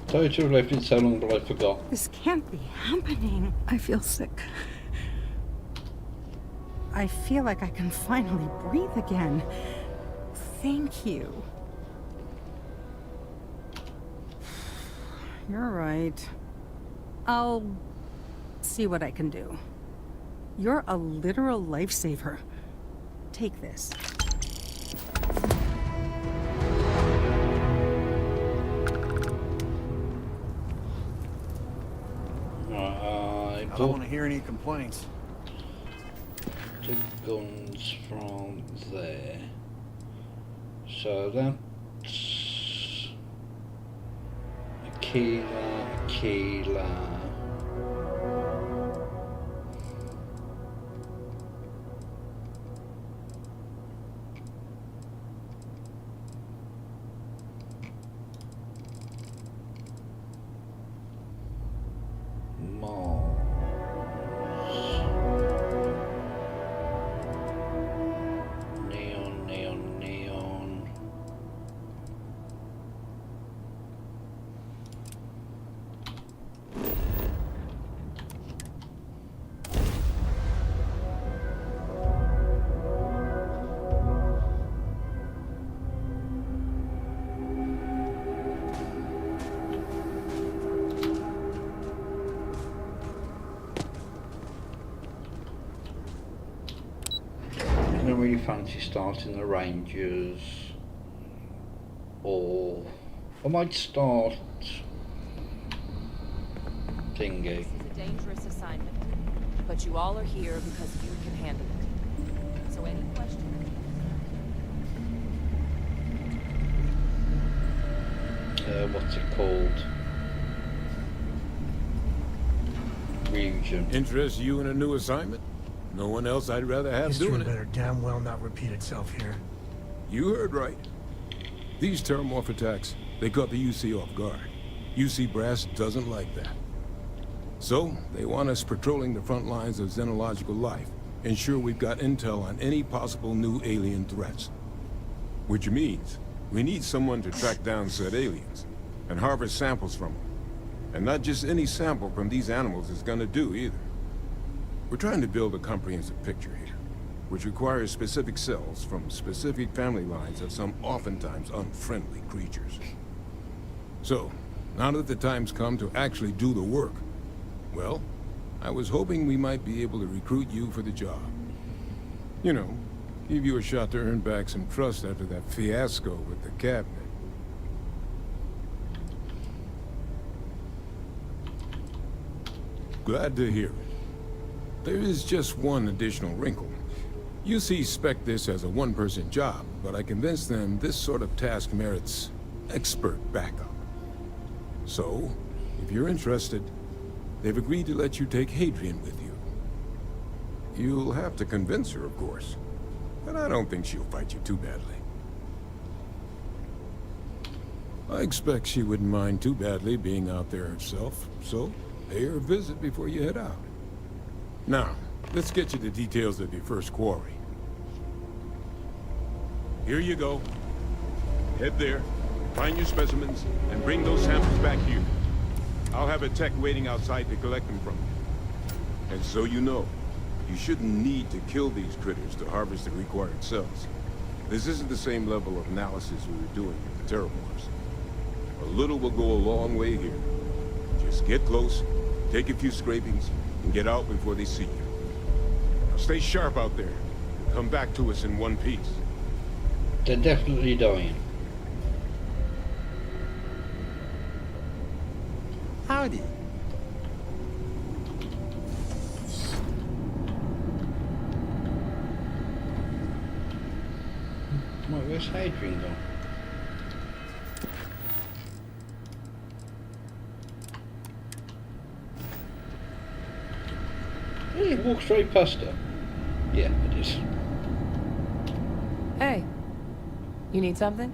Sorry to have left it so long, but I forgot. This can't be happening. I feel sick. I feel like I can finally breathe again. Thank you. You're right. I'll see what I can do. You're a literal lifesaver. Take this. I don't want to hear any complaints. The guns from there. So that's a kilo. I don't really fancy starting the Rangers, or I might start thingy. This is a dangerous assignment, but you all are here because you can handle it. So any questions? What's it called? Region. Interest you in a new assignment? No one else I'd rather have History doing it. better damn well not repeat itself here. You heard right. These terramorph attacks, they caught the UC off guard. UC brass doesn't like that. So, they want us patrolling the front lines of xenological life, ensure we've got intel on any possible new alien threats. Which means, we need someone to track down said aliens, and harvest samples from them. And not just any sample from these animals is gonna do either. We're trying to build a comprehensive picture here, which requires specific cells from specific family lines of some oftentimes unfriendly creatures. So, now that the time's come to actually do the work, well, I was hoping we might be able to recruit you for the job. You know, give you a shot to earn back some trust after that fiasco with the cabinet. Glad to hear it. There is just one additional wrinkle. UC spec this as a one-person job, but I convinced them this sort of task merits expert backup. So, if you're interested, they've agreed to let you take Hadrian with you. You'll have to convince her, of course, but I don't think she'll fight you too badly. I expect she wouldn't mind too badly being out there herself, so pay her a visit before you head out. Now, let's get you the details of your first quarry. Here you go. Head there, find your specimens, and bring those samples back here. I'll have a tech waiting outside to collect them from you. And so you know, you shouldn't need to kill these critters to harvest the required cells. This isn't the same level of analysis we were doing with the terramorphs. A little will go a long way here. Just get close, take a few scrapings, and get out before they see you. Now stay sharp out there, and come back to us in one piece. They're definitely dying. Howdy. Where's Hadrian gone? Hey, walk straight past her. Yeah, it is. Hey, you need something?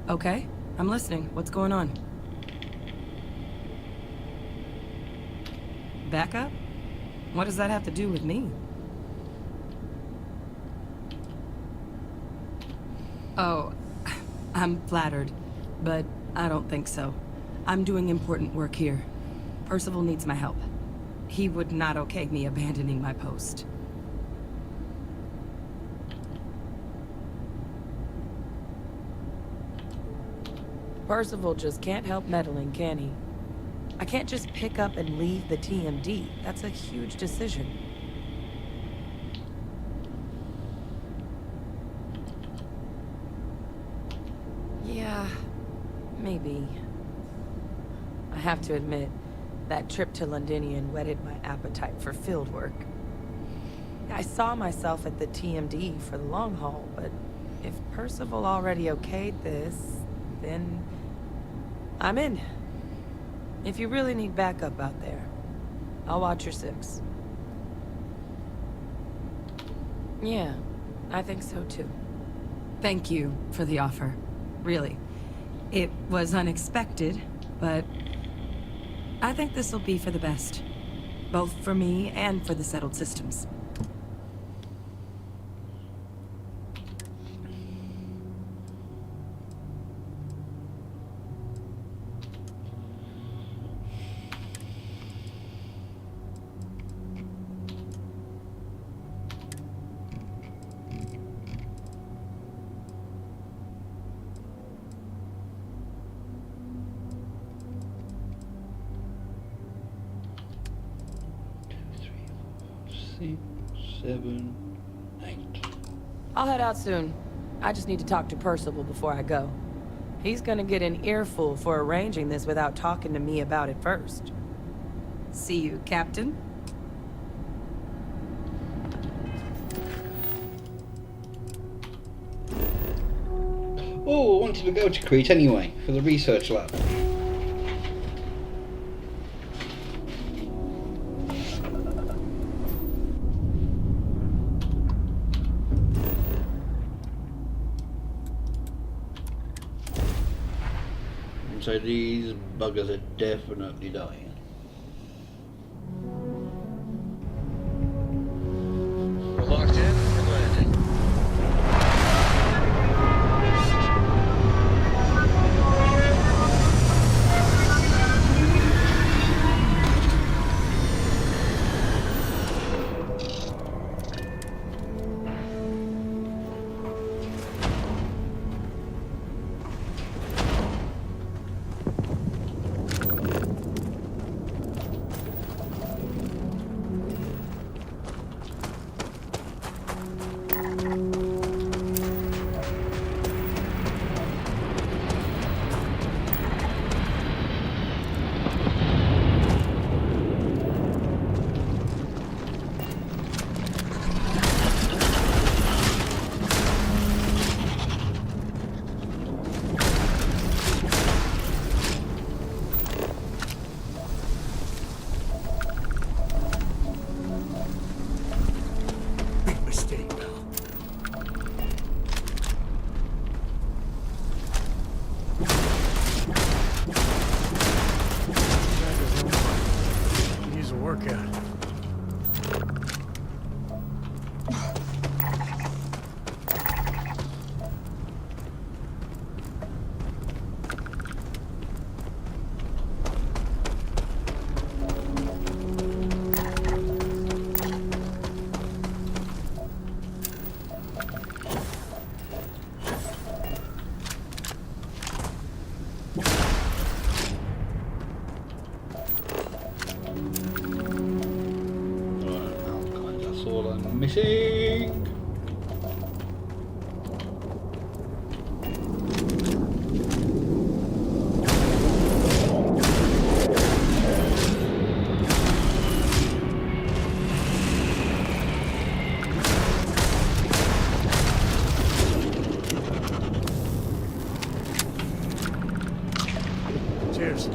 Okay, I'm listening. What's going on? Backup? What does that have to do with me? Oh, I'm flattered, but I don't think so. I'm doing important work here. Percival needs my help. He would not okay me abandoning my post. Percival just can't help meddling, can he? I can't just pick up and leave the TMD. That's a huge decision. Yeah, maybe. I have to admit, that trip to Londinium whetted my appetite for field work. I saw myself at the TMD for the long haul, but if Percival already okayed this, then I'm in. If you really need backup out there, I'll watch your six. Yeah, I think so too. Thank you for the offer. Really. It was unexpected, but I think this will be for the best. Both for me and for the settled systems. I'll head out soon. I just need to talk to Percival before I go. He's gonna get an earful for arranging this without talking to me about it first. See you, Captain. Oh, I wanted to go to Crete anyway, for the research lab. So these buggers are definitely dying. We're locked in for landing. Big mistake, pal. Use a workout. That's all I'm missing. Cheers.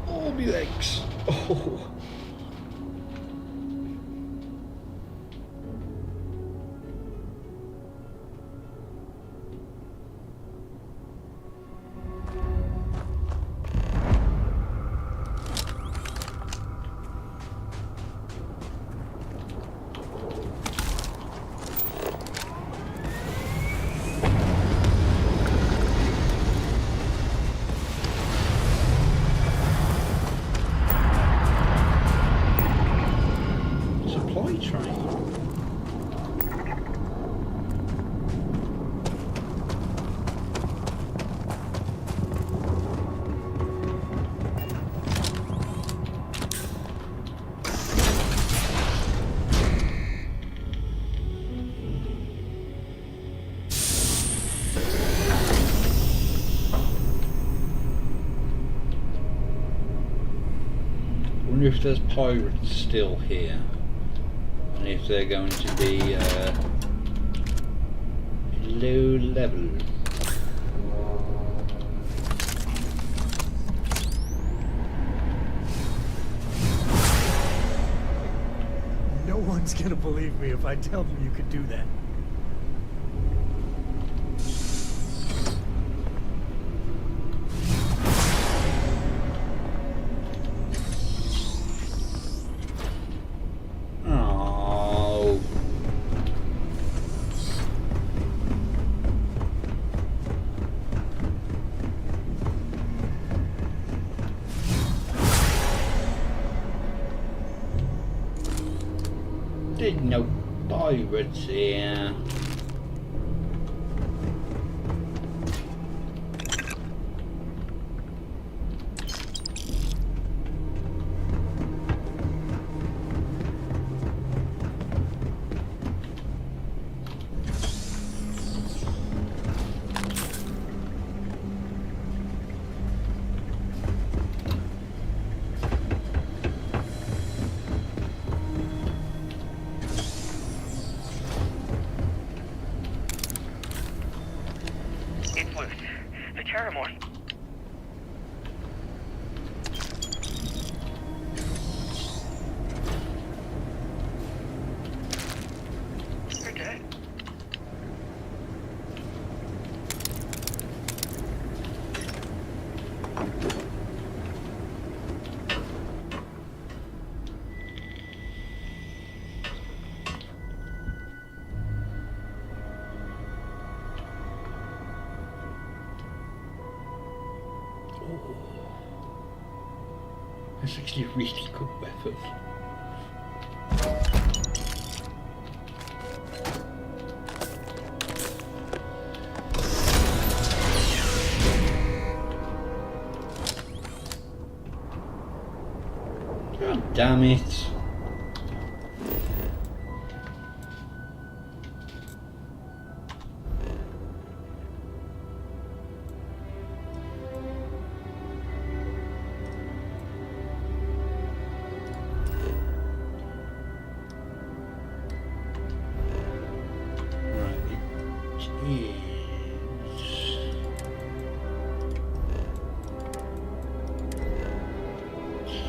Oh, my legs. Oh. Supply train. I wonder if there's pirates still here, and if they're going to be low level. No one's gonna believe me if I tell them you could do that. pirates here. That's actually a really good weapon. God damn it.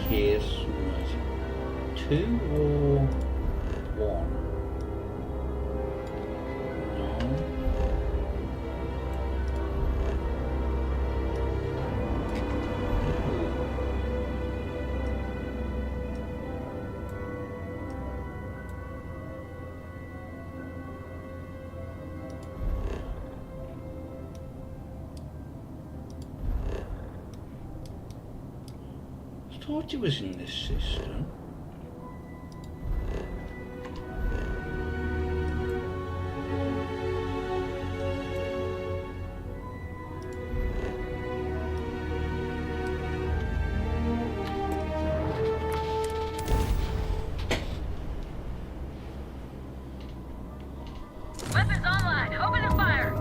Here's what, 2 or 1? I thought it was in this system. Weapons online. Open and fire.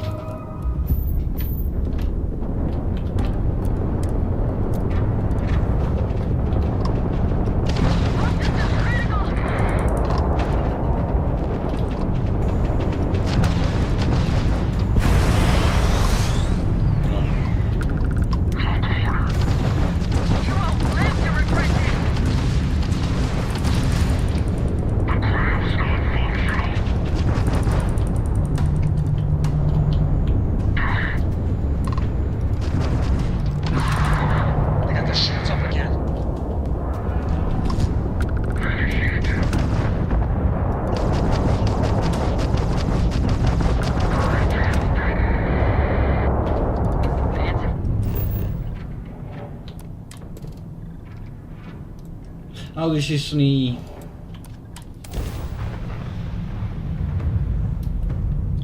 Oh, this is the...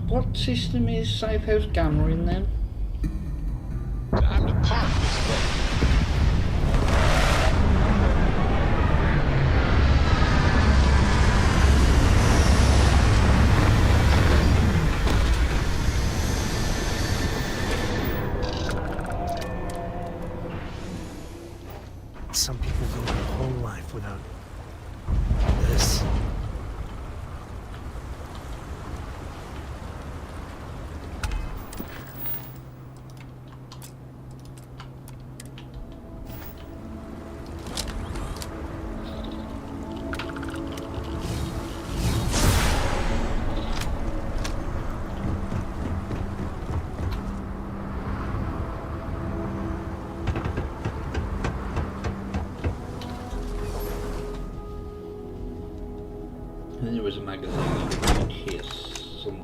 What system is Safe House Gamma in then? Time to park this thing. Some people go their whole life without this. And there was a magazine here somewhere.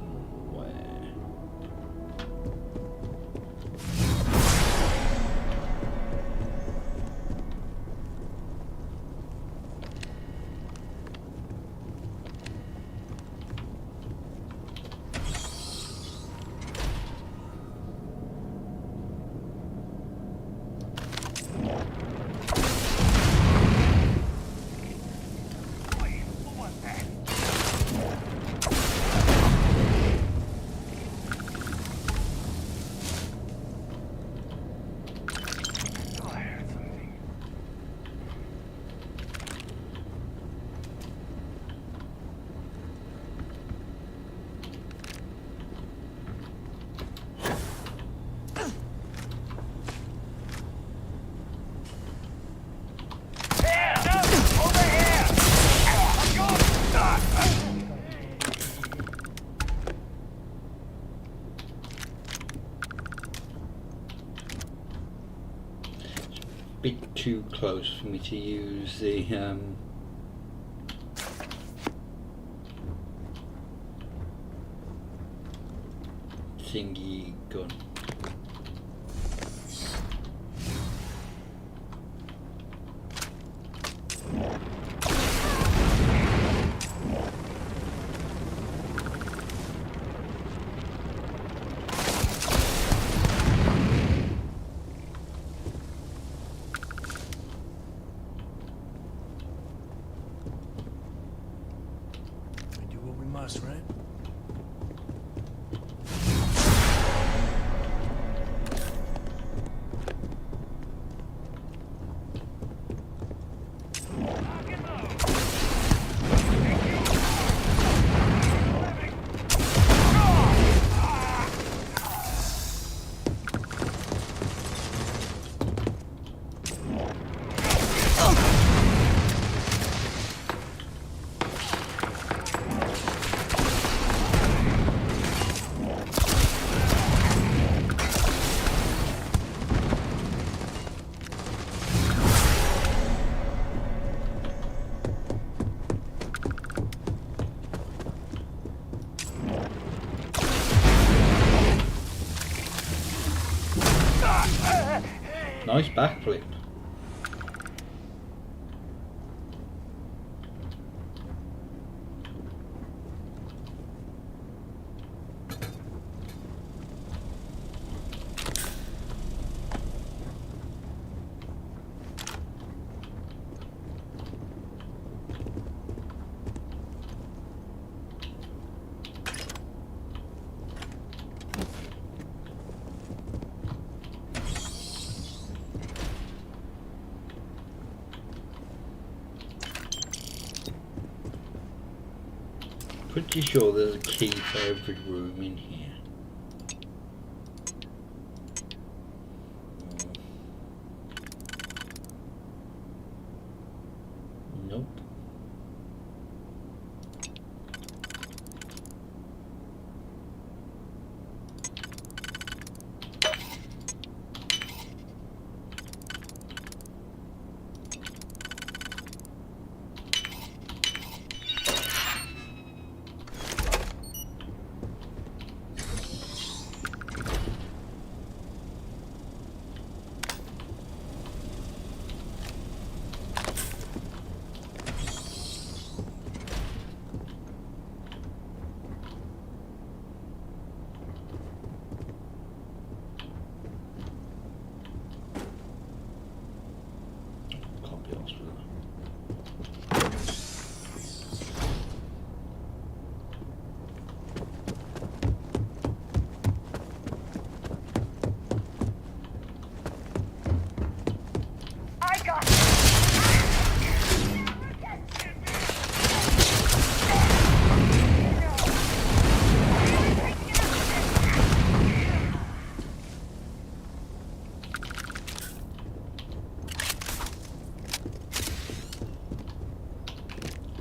bit too close for me to use the thingy gun. We do what we must, right? Nice backflip. Pretty sure there's a key for every room in here. Nope.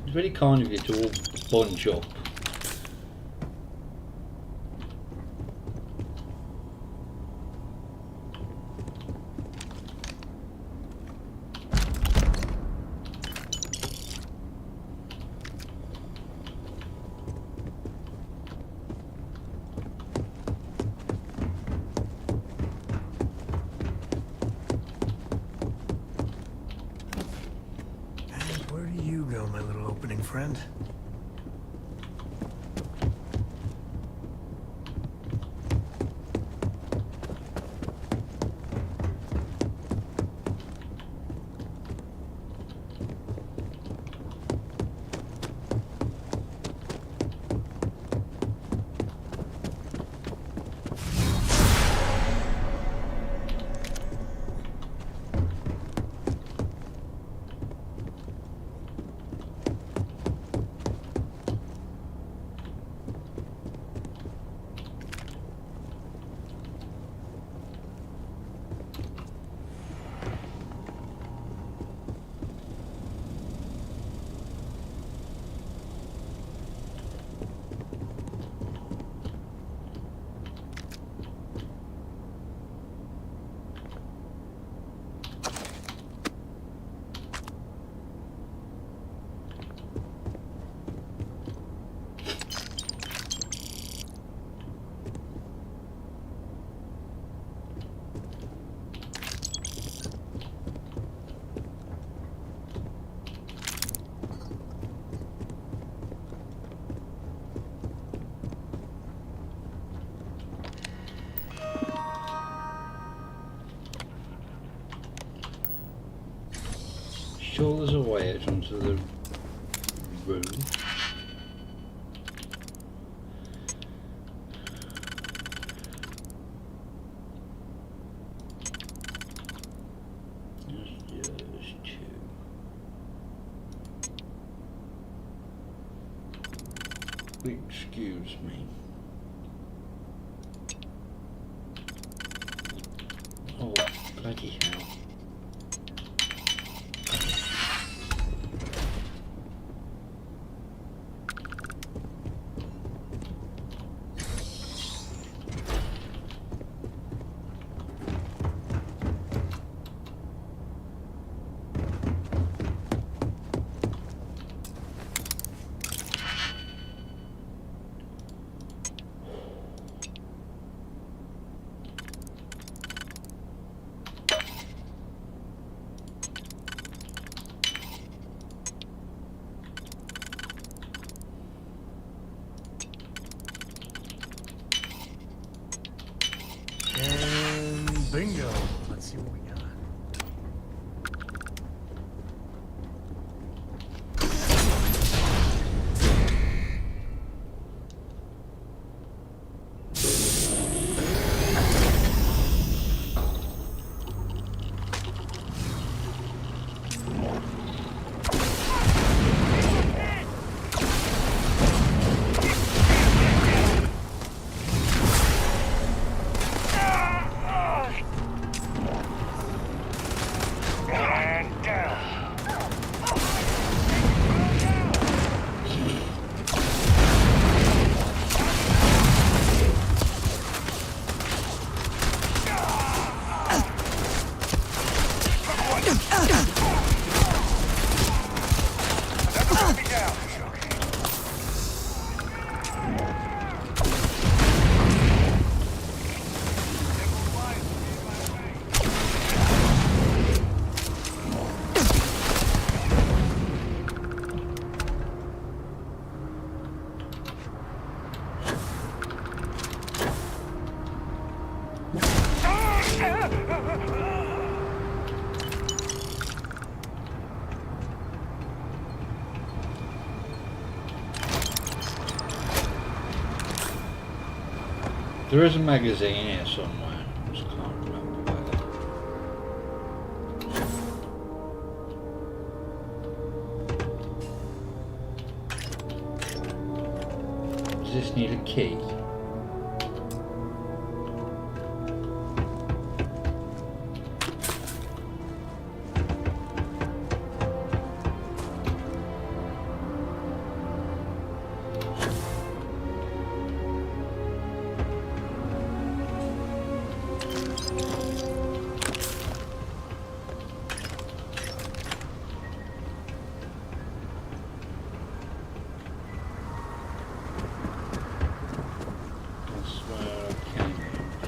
It's very kind of you to all bunch up. Friend. sure there's a way out onto the room. Excuse me. Oh, bloody hell. And bingo. Let's see what we got. There is a magazine here somewhere. I just can't remember where. Does this need a key?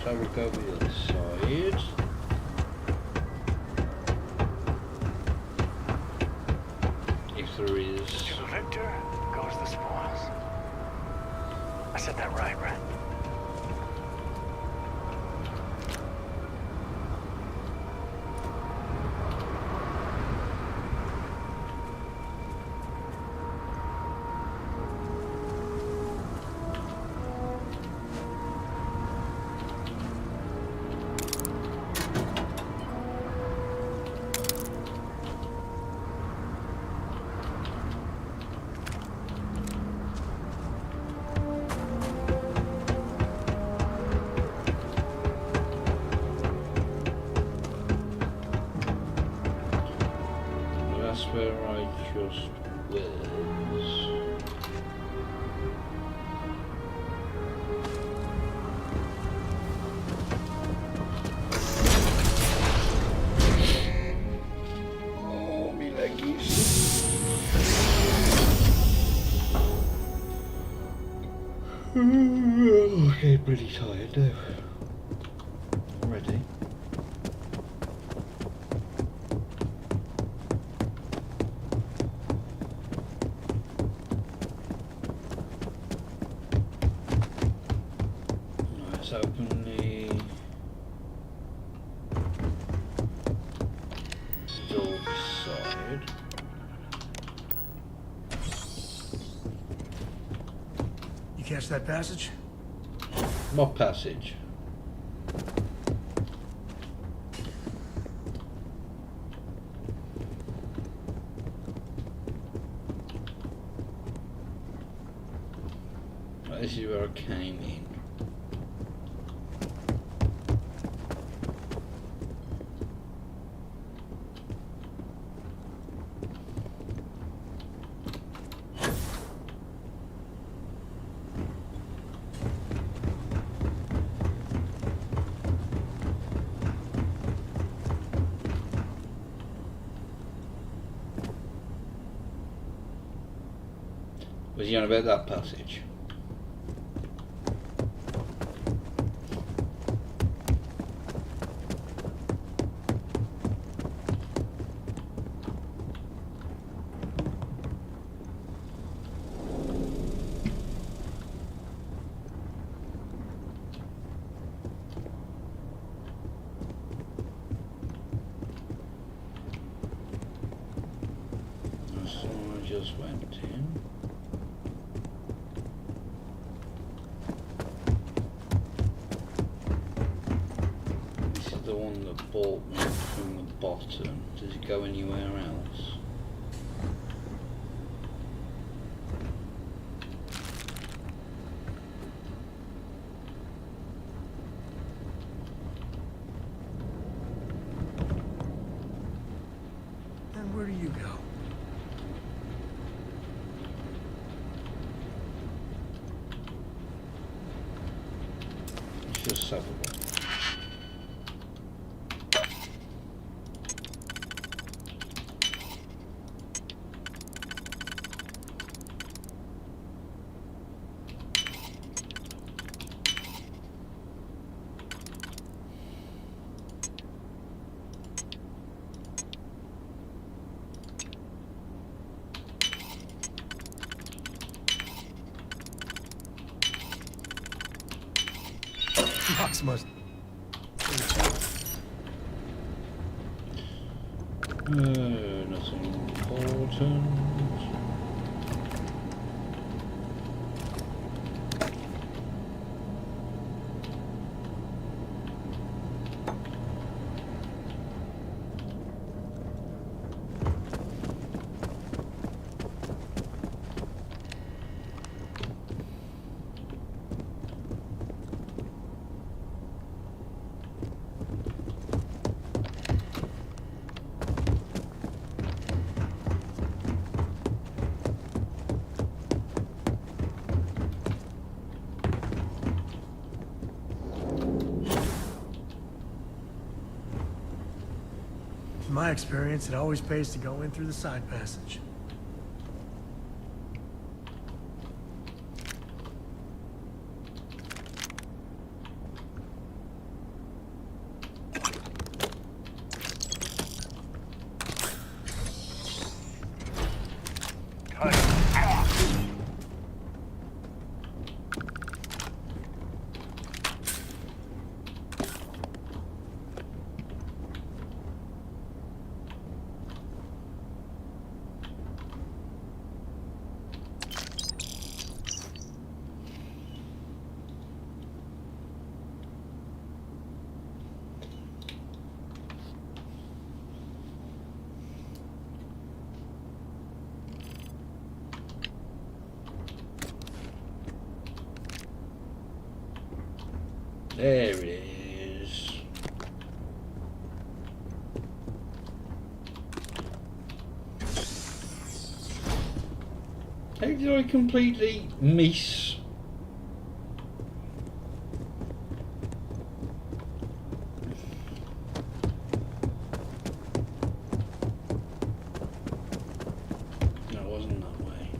So we'll go the other side. If there is. To the victor goes the spoils. I said that right? That's where I just was. Oh, me leggies. Okay, pretty tired now. Already. Let's open the door side. that passage? What passage? This is where I came in. Was he on about that passage? So I just went in. The one that bought me from the bottom. Does it go anywhere else? And where do you go? Let's just have a look. Box must. Nothing important. In my experience, it always pays to go in through the side passage. There it is. How did I completely miss? No, it wasn't that way.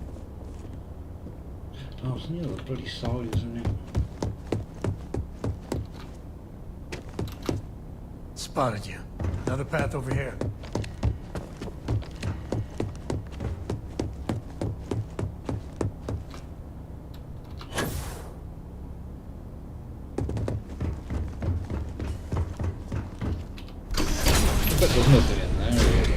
Oh, it's near the bloody side, isn't it? Spotted you. Another path over here. But there's nothing in there, really.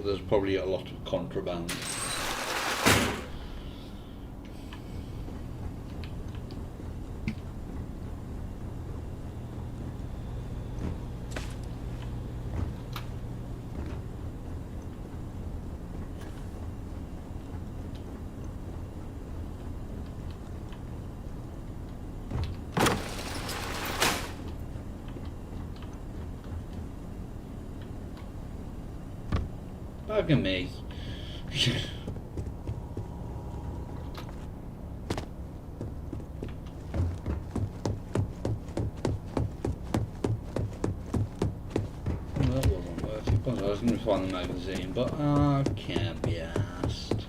but there's probably a lot of contraband. Bugger me. Well, that wasn't worth it. I was going to find the magazine, but I can't be asked.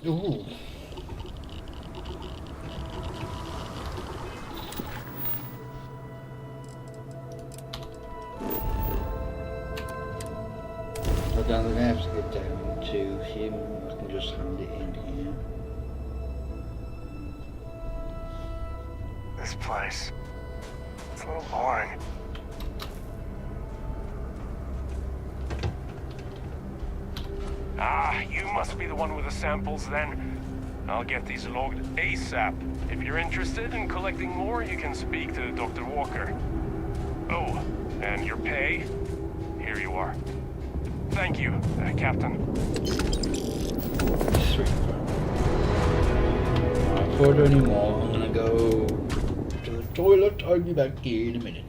Ooh. I don't think I have to get down to him, I can just hand it in here. This place. It's a little boring. Ah, you must be the one with the samples then. I'll get these logged ASAP. If you're interested in collecting more, you can speak to Dr. Walker. Oh, and your pay? Here you are. Thank you, Captain. Sweet. Alright, before I do any more, I'm gonna go to the toilet. I'll be back in a minute.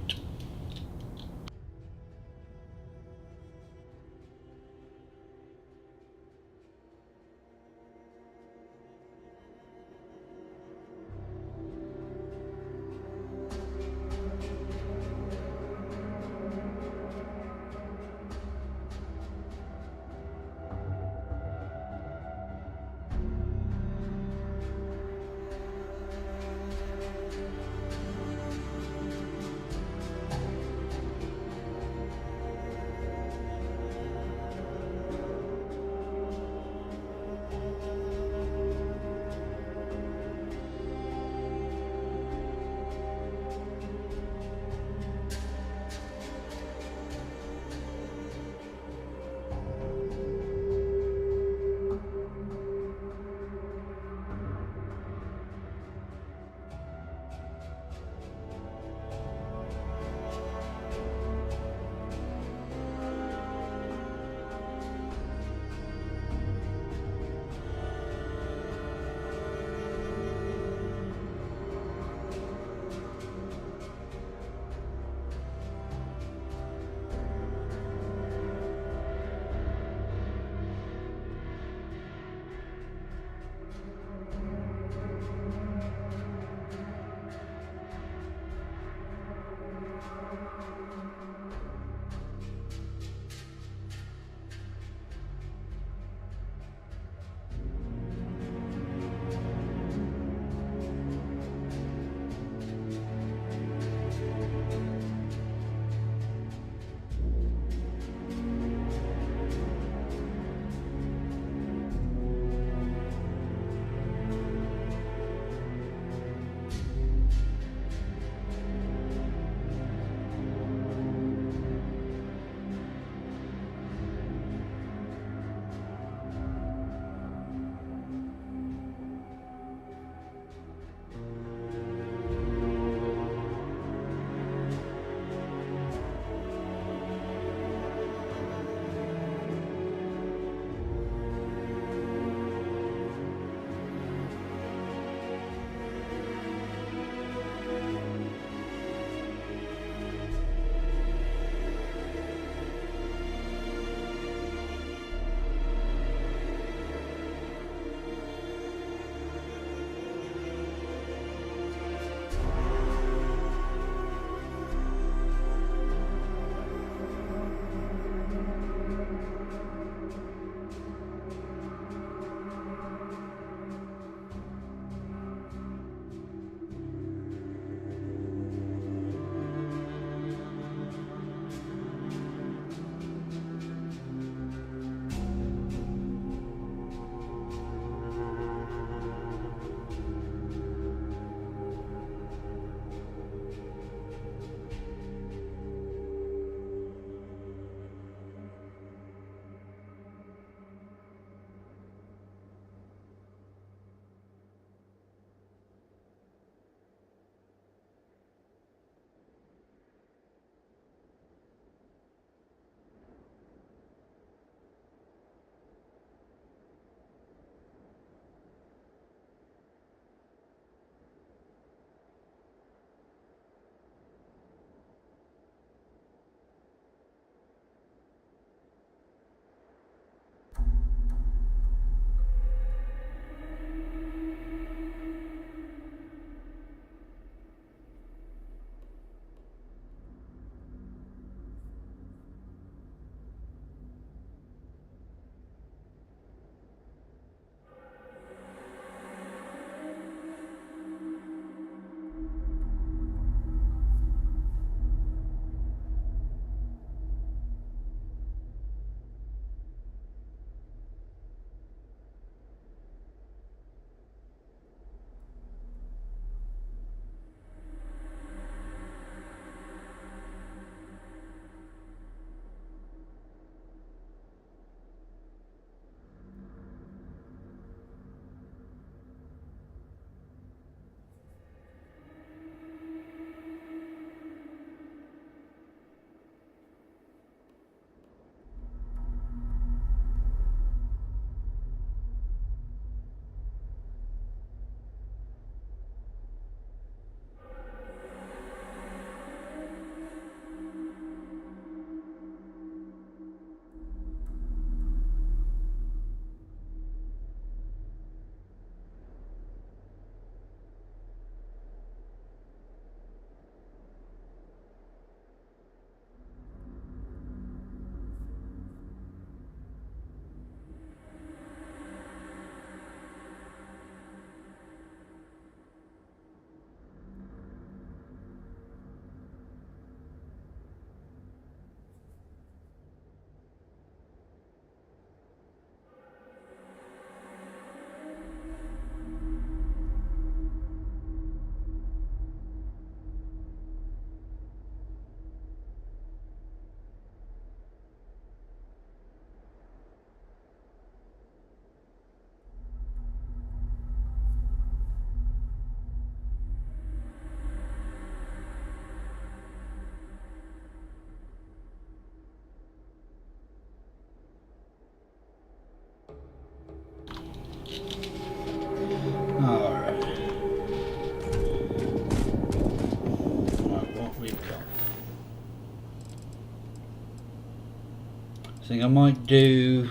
think I might do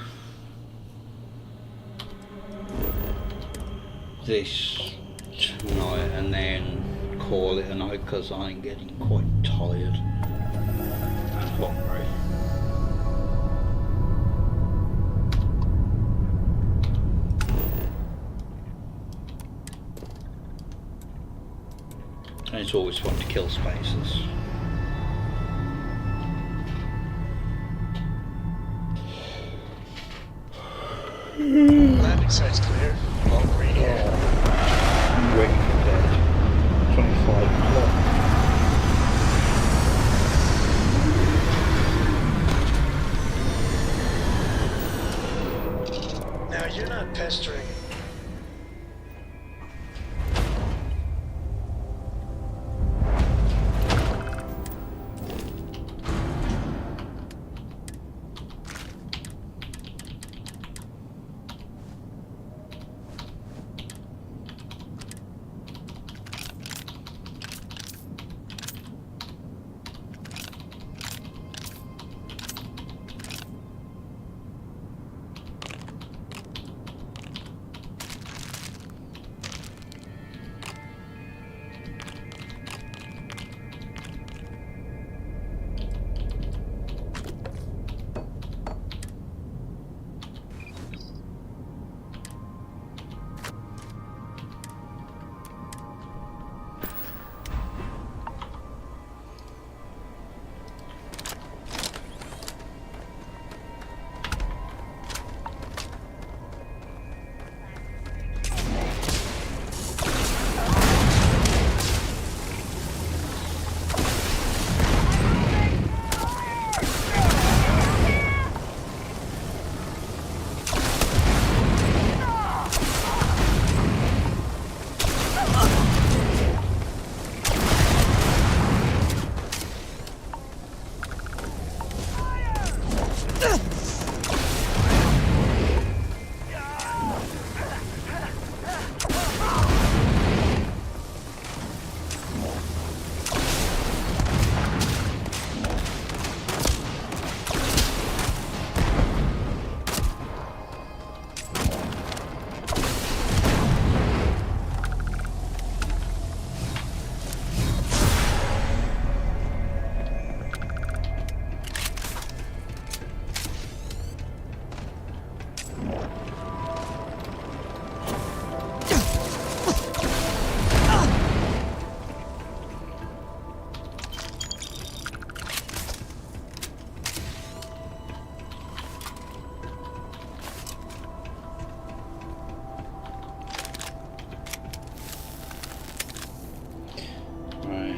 this tonight and then call it a night because I'm getting quite tired and hungry. And it's always fun to kill spaces. Landing site's clear. All green here. I'm waiting for that. 25 o'clock. Now you're not pestering.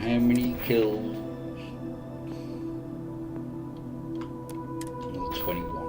How many kills? 21.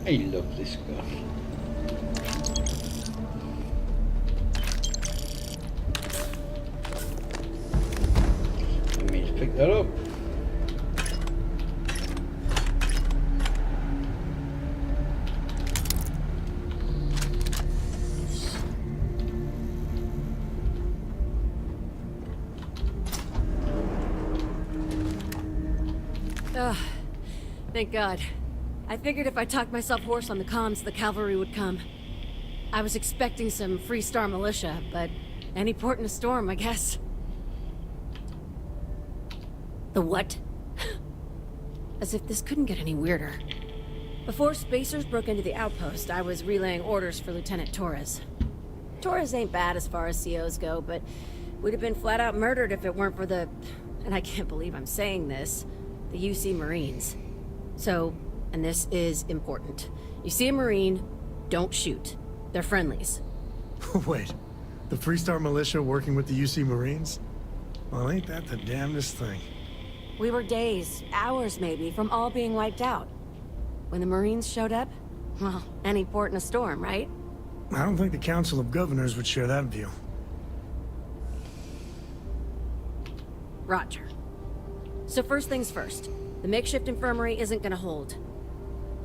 I love this gun. Let me just pick that up. Ugh, thank God. I figured if I talked myself hoarse on the comms, the cavalry would come. I was expecting some Free Star militia, but any port in a storm, I guess. The what? As if this couldn't get any weirder. Before spacers broke into the outpost, I was relaying orders for Lieutenant Torres. Torres ain't bad as far as COs go, but we'd have been flat out murdered if it weren't for the... and I can't believe I'm saying this... the UC Marines. So, and this is important. You see a Marine, don't shoot. They're friendlies. Wait, the Freestar Militia working with the UC Marines? Well, ain't that the damnedest thing? We were days, hours maybe, from all being wiped out. When the Marines showed up, well, any port in a storm, right? I don't think the Council of Governors would share that view. Roger. So first things first, the makeshift infirmary isn't gonna hold.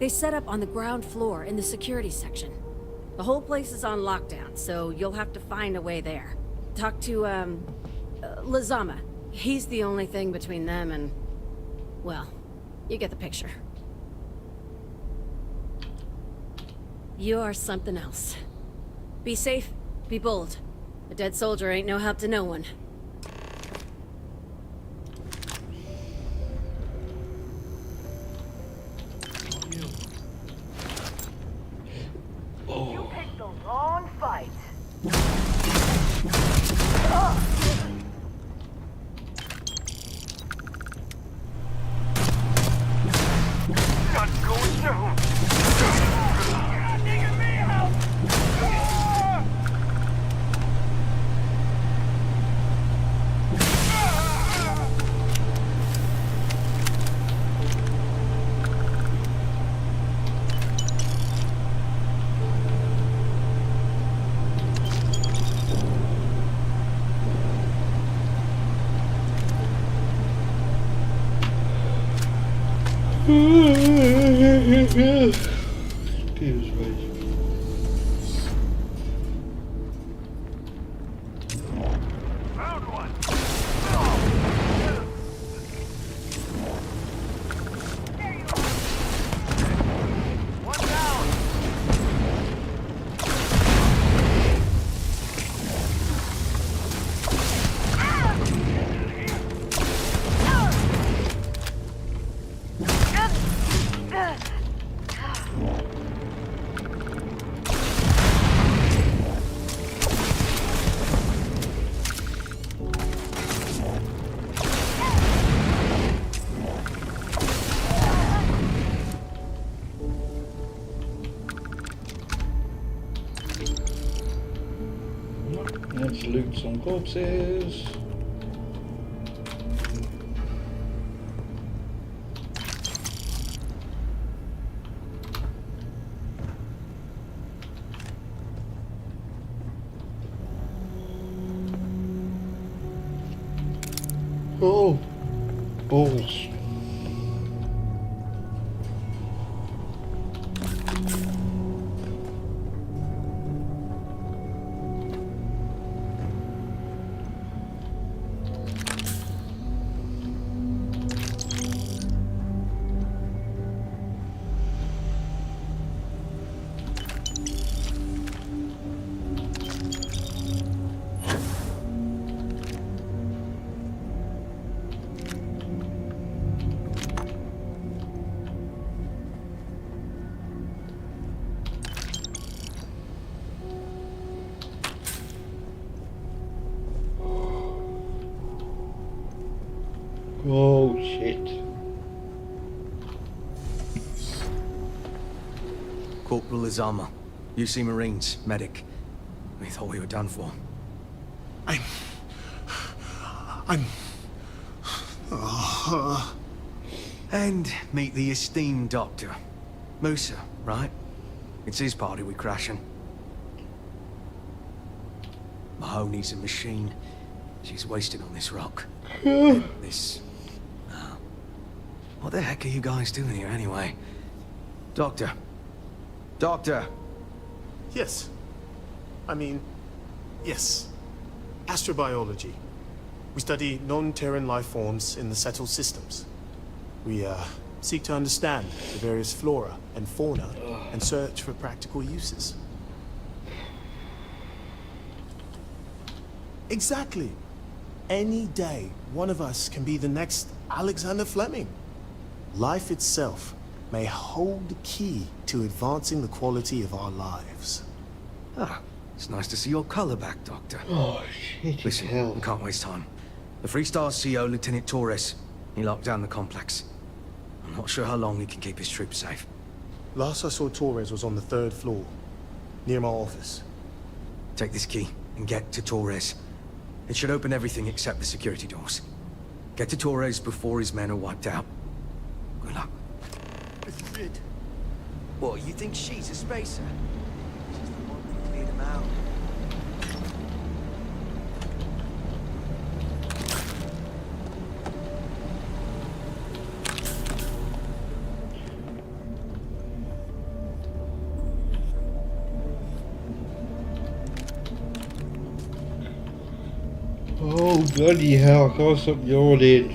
They set up on the ground floor in the security section. The whole place is on lockdown, so you'll have to find a way there. Talk to, Lazama. He's the only thing between them and... well, you get the picture. You are something else. Be safe, be bold. A dead soldier ain't no help to no one. You picked the wrong fight. Not going down. Excuse me. Found one. One down. Let's loot some corpses. Oh, balls. Oh shit. Corporal Lazama, UC Marines, medic. We thought we were done for. And meet the esteemed doctor. Musa, right? It's his party we're crashing. Mahoney's a machine. She's wasted on this rock. This... what the heck are you guys doing here anyway? Doctor. Doctor! Yes. Yes. Astrobiology. We study non-Terran life forms in the settled systems. We, seek to understand the various flora and fauna and search for practical uses. Exactly. Any day, one of us can be the next Alexander Fleming. Life itself may hold the key to advancing the quality of our lives. Ah, it's nice to see your color back, Doctor. Oh, shit. Listen, we can't waste time. The Freestar CO, Lieutenant Torres, he locked down the complex. I'm not sure how long he can keep his troops safe. Last I saw Torres was on the 3rd floor, near my office. Take this key and get to Torres. It should open everything except the security doors. Get to Torres before his men are wiped out. Good luck. This is it. What, you think she's a spacer? She's the one who cleared him out. Oh, bloody hell, of course up your head.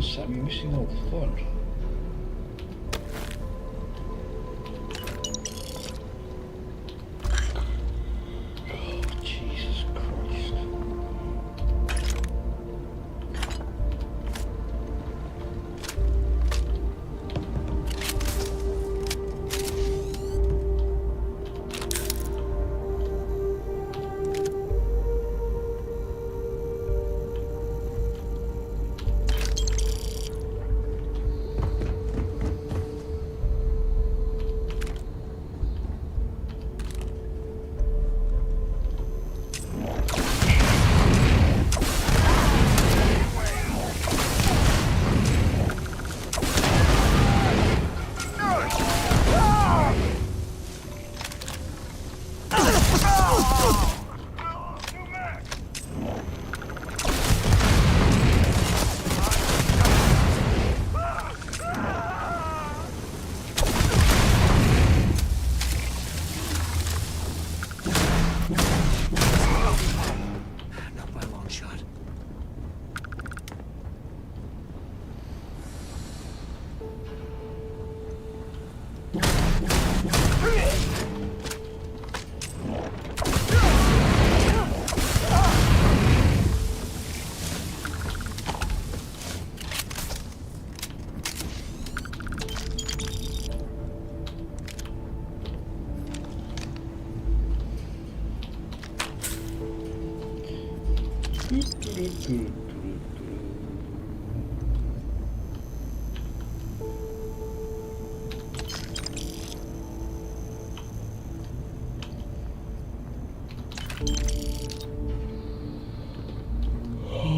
Sam, you're missing all the fun. Oh, Jesus Christ.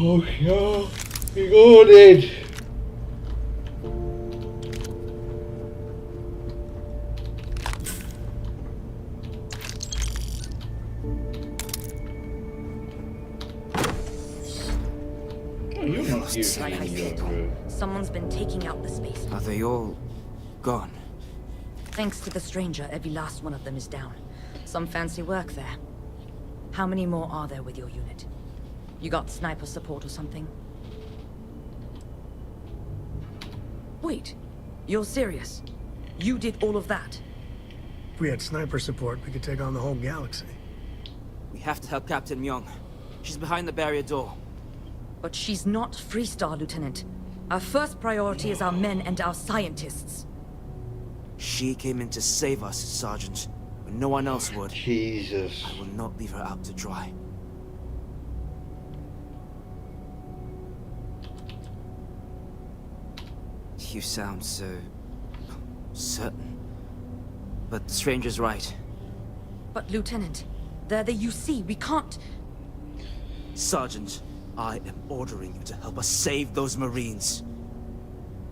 Oh, yeah, you got it. Like I said, someone's been taking out the space. Are they all gone? Thanks to the stranger, every last one of them is down. Some fancy work there. How many more are there with your unit? You got sniper support or something? Wait, you're serious? You did all of that? If we had sniper support, we could take on the whole galaxy. We have to help Captain Myung. She's behind the barrier door. But she's not Freestar, Lieutenant. Our first priority is our men and our scientists. She came in to save us, Sergeant, when no one else would. Jesus. I will not leave her out to dry. you sound so... certain. But the stranger's right. But Lieutenant, they're the UC. We can't... Sergeant, I am ordering you to help us save those Marines.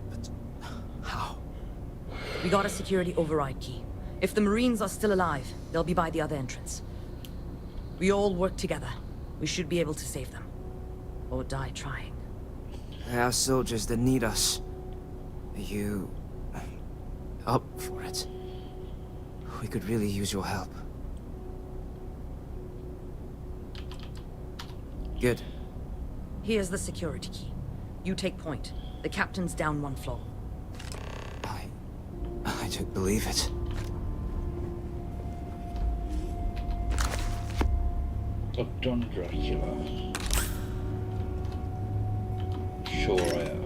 But how? We got a security override key. If the Marines are still alive, they'll be by the other entrance. We all work together. We should be able to save them. Or die trying. Our soldiers that need us. Are you... up for it? We could really use your help. Good. Here's the security key. You take point. The captain's down one floor. I don't believe it. I've done Dracula. Sure I have.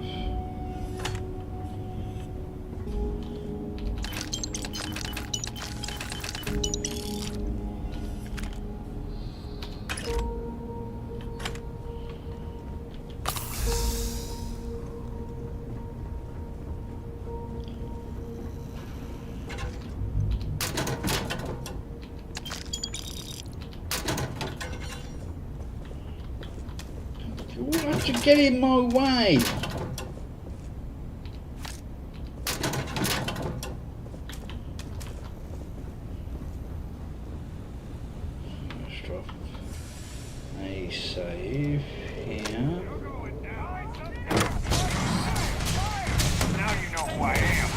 You won't have to get in my way. Let's drop a save here. Now you know who I am.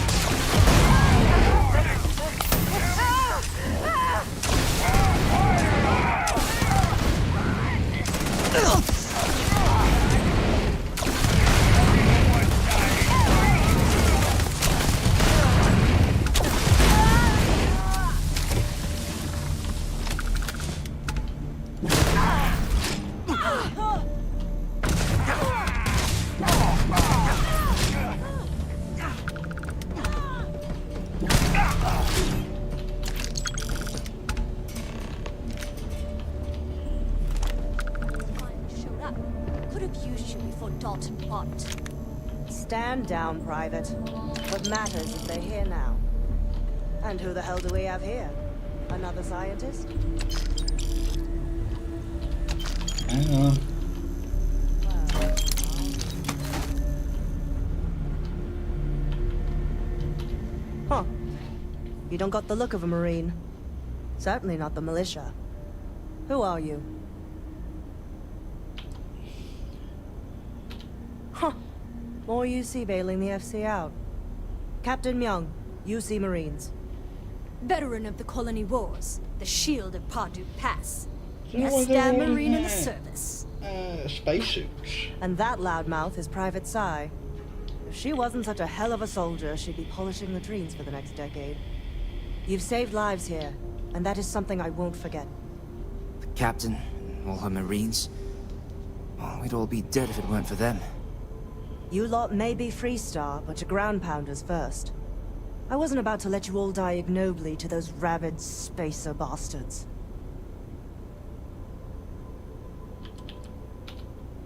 Stand down, Private. What matters is they're here now. And who the hell do we have here? Another scientist? Hang on. Huh. You don't got the look of a Marine. Certainly not the militia. Who are you? Huh. More UC bailing the FC out. Captain Myung, UC Marines. Veteran of the Colony Wars, the shield of Parduk Pass. Do you know A why they're star all in Marine in the there? service. Spacesuits. And that loudmouth is Private Psy. If she wasn't such a hell of a soldier, she'd be polishing latrines for the next decade. You've saved lives here, and that is something I won't forget. The captain and all her Marines. Oh, we'd all be dead if it weren't for them. You lot may be Freestar, but you're ground pounders first. I wasn't about to let you all die ignobly to those rabid spacer bastards.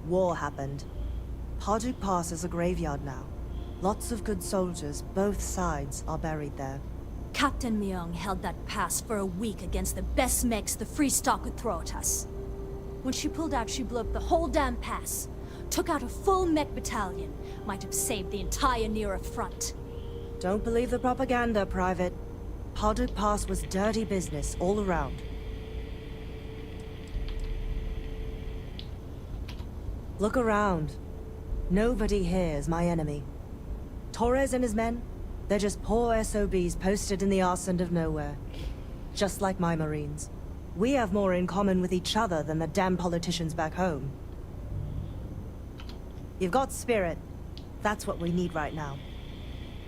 War happened. Parduk Pass is a graveyard now. Lots of good soldiers, both sides, are buried there. Captain Myung held that pass for a week against the best mechs the Freestar could throw at us. When she pulled out, she blew up the whole damn pass. Took out a full mech battalion. Might have saved the entire Nera front. Don't believe the propaganda, Private. Parduk Pass was dirty business all around. Look around. Nobody here is my enemy. Torres and his men, they're just poor SOBs posted in the arse end of nowhere. Just like my Marines. We have more in common with each other than the damn politicians back home. You've got spirit. That's what we need right now.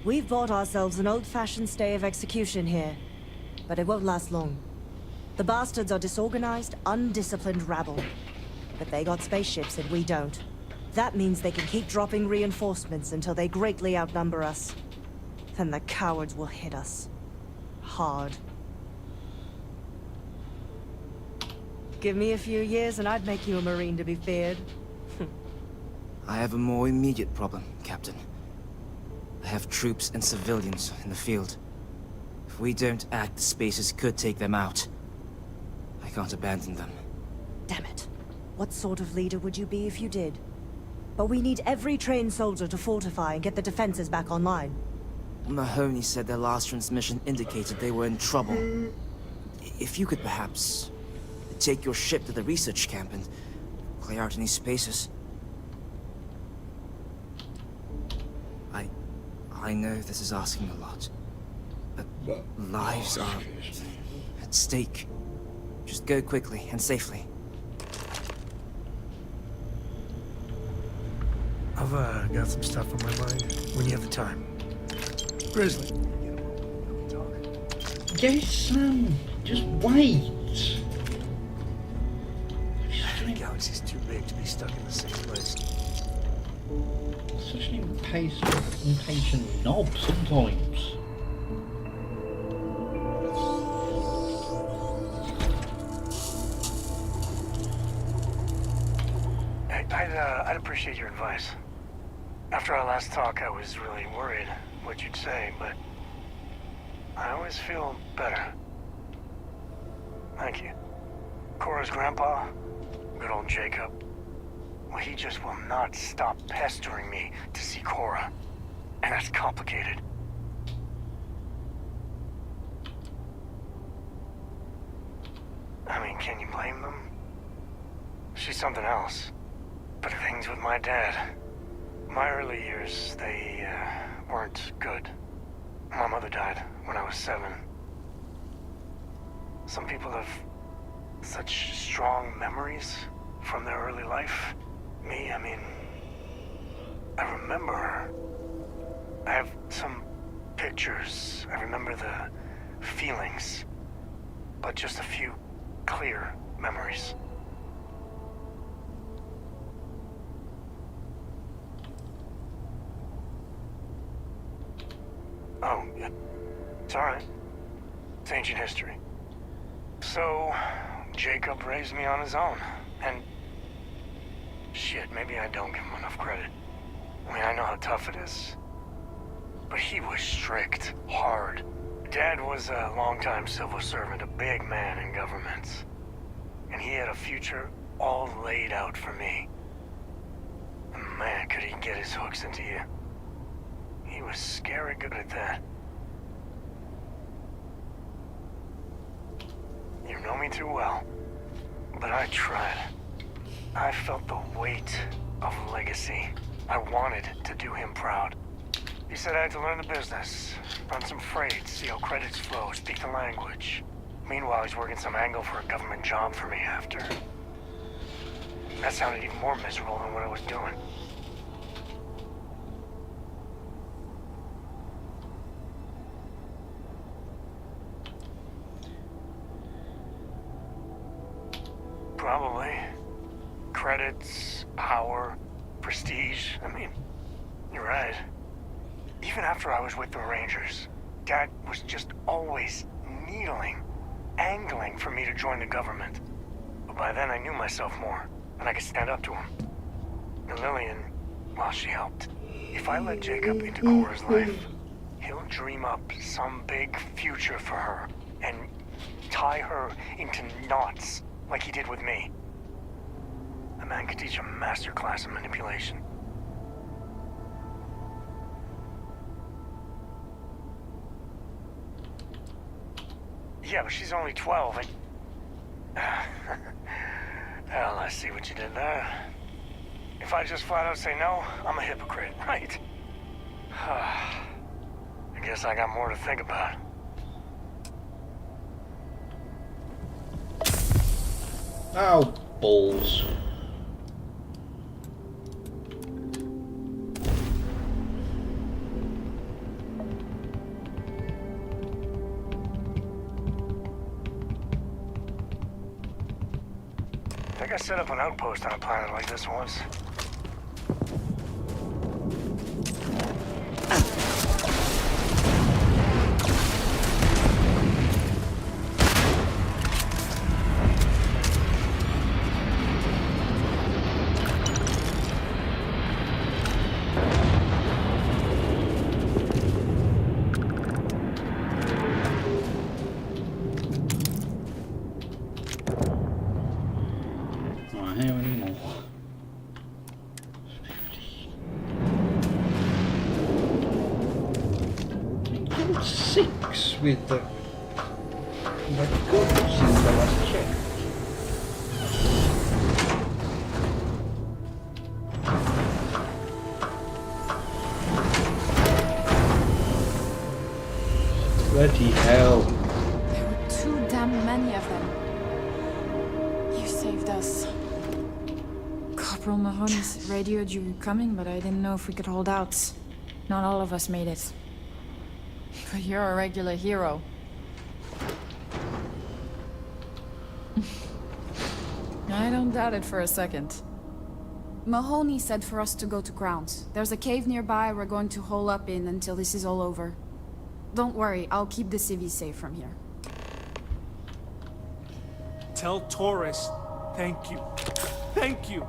We've bought ourselves an old-fashioned stay of execution here, but it won't last long. The bastards are disorganized, undisciplined rabble. But they got spaceships and we don't. That means they can keep dropping reinforcements until they greatly outnumber us. Then the cowards will hit us. Hard. Give me a few years and I'd make you a Marine to be feared. I have a more immediate problem, Captain. I have troops and civilians in the field. If we don't act, the spaces could take them out. I can't abandon them. Damn it. What sort of leader would you be if you did? But we need every trained soldier to fortify and get the defenses back online. Mahoney said their last transmission indicated they were in trouble. If you could perhaps take your ship to the research camp and clear out any spaces. I know this is asking a lot, but lives are at stake. Just go quickly and safely. I've got some stuff on my mind when you have the time. Grizzly. Yes, Sam. Just wait. The galaxy's too big to be stuck in the same place. Such an impatient knob sometimes. I'd appreciate your advice. After our last talk, I was really worried what you'd say, but I always feel better. Thank you. Cora's grandpa, good old Jacob, well, he just will not stop pestering me to see Cora. And that's complicated. I mean, can you blame them? She's something else. But things with my dad, my early years, they weren't good. My mother died when I was 7. Some people have such strong memories from their early life. Me, I mean, I remember her. I have some pictures. I remember the feelings, but just a few clear memories. Oh, yeah. It's all right. It's ancient history. So, Jacob raised me on his own, and shit, maybe I don't give him enough credit. I mean, I know how tough it is. But he was strict, hard. Dad was a longtime civil servant, a big man in government. And he had a future all laid out for me. And man, could he get his hooks into you. He was scary good at that. You know me too well, but I tried. I felt the weight of legacy. I wanted to do him proud. He said I had to learn the business, run some freight, see how credits flow, speak the language. Meanwhile, he's working some angle for a government job for me after. That sounded even more miserable than what I was doing. Probably. Credits, power, prestige. I mean, you're right. Even after I was with the Rangers, Dad was just always needling, angling for me to join the government. But by then I knew myself more, and I could stand up to him. And Lillian, well, she helped. If I let Jacob into Cora's life, he'll dream up some big future for her, and tie her into knots like he did with me. The man could teach a master class in manipulation. Yeah, but she's only 12 and... Well, I see what you did there. If I just flat out say no, I'm a hypocrite, right? I guess I got more to think about. Oh, balls. I think I set up an outpost on a planet like this once. 6 with the goods since I last checked. Bloody hell. There were too damn many of them. You saved us. Corporal Mahoney radioed you were coming, but I didn't know if we could hold out. Not all of us made it. But you're a regular hero. I don't doubt it for a second. Mahoney said for us to go to grounds. There's a cave nearby we're going to hole up in until this is all over. Don't worry, I'll keep the civvies safe from here. Tell Torres, thank you. Thank you.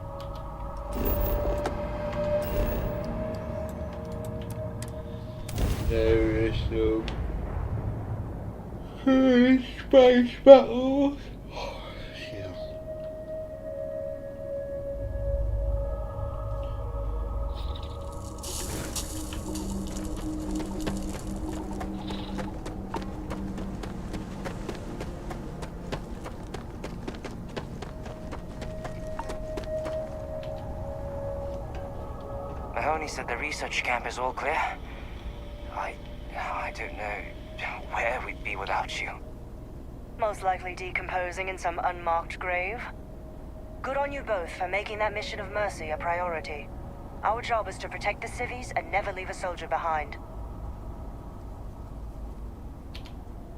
There is no space battles. Yeah. Mahoney said the research camp is all clear. I don't know where we'd be without you. Most likely decomposing in some unmarked grave. Good on you both for making that mission of mercy a priority. Our job is to protect the civvies and never leave a soldier behind.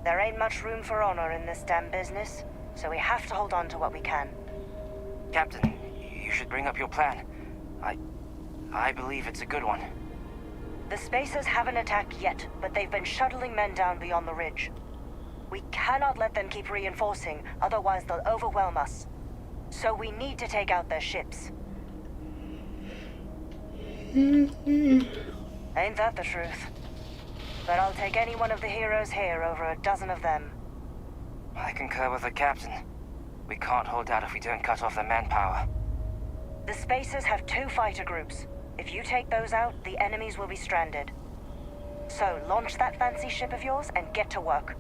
There ain't much room for honor in this damn business, so we have to hold on to what we can. Captain, you should bring up your plan. I believe it's a good one. The Spacers haven't attacked yet, but they've been shuttling men down beyond the ridge. We cannot let them keep reinforcing, otherwise they'll overwhelm us. So we need to take out their ships. Ain't that the truth? But I'll take any one of the heroes here over a dozen of them. I concur with the captain. We can't hold out if we don't cut off their manpower. The Spacers have 2 fighter groups. If you take those out, the enemies will be stranded. So launch that fancy ship of yours and get to work.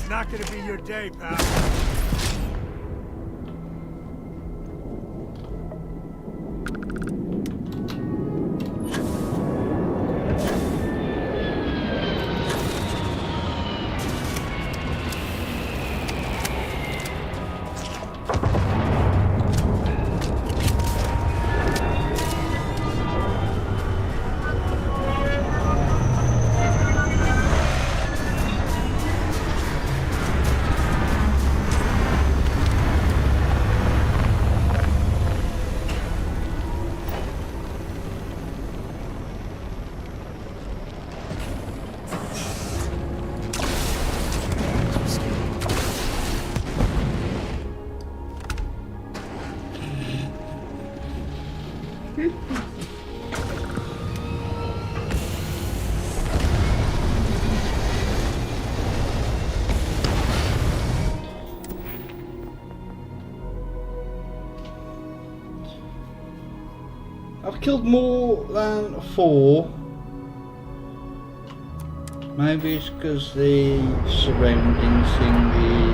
Today's not gonna be your day, pal. I've killed more than 4. Maybe it's because the surrounding thing is...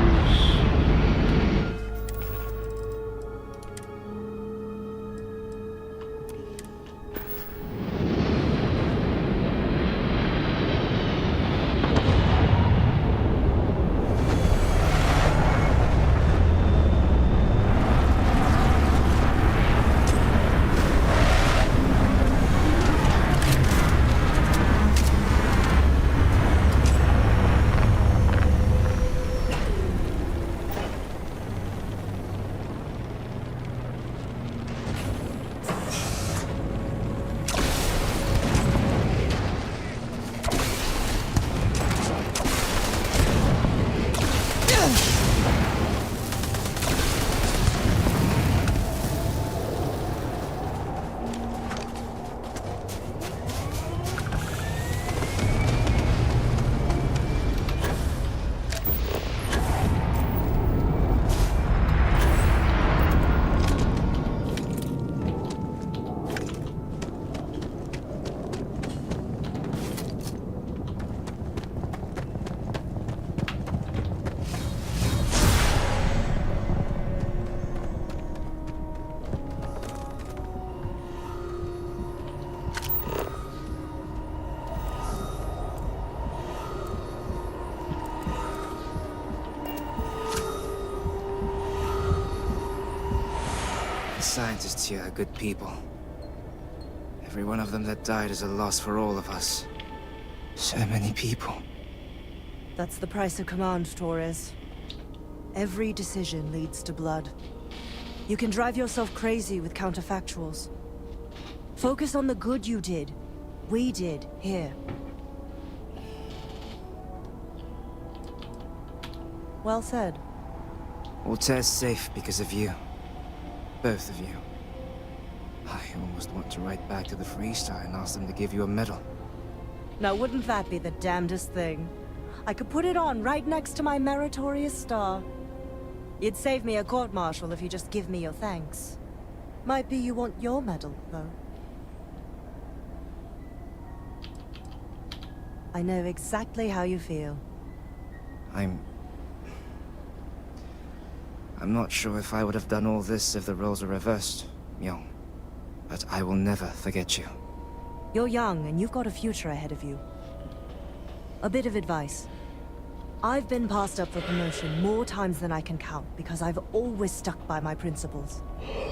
Scientists here are good people. Every one of them that died is a loss for all of us. So many people. That's the price of command, Torres. Every decision leads to blood. You can drive yourself crazy with counterfactuals. Focus on the good you did. We did, here. Well said. Altair's safe because of you. Both of you. I almost want to write back to the Freestar and ask them to give you a medal. Now wouldn't that be the damnedest thing? I could put it on right next to my meritorious star. You'd save me a court-martial if you just give me your thanks. Might be you want your medal, though. I know exactly how you feel. I'm not sure if I would have done all this if the roles were reversed, Myung. But I will never forget you. You're young, and you've got a future ahead of you. A bit of advice. I've been passed up for promotion more times than I can count because I've always stuck by my principles.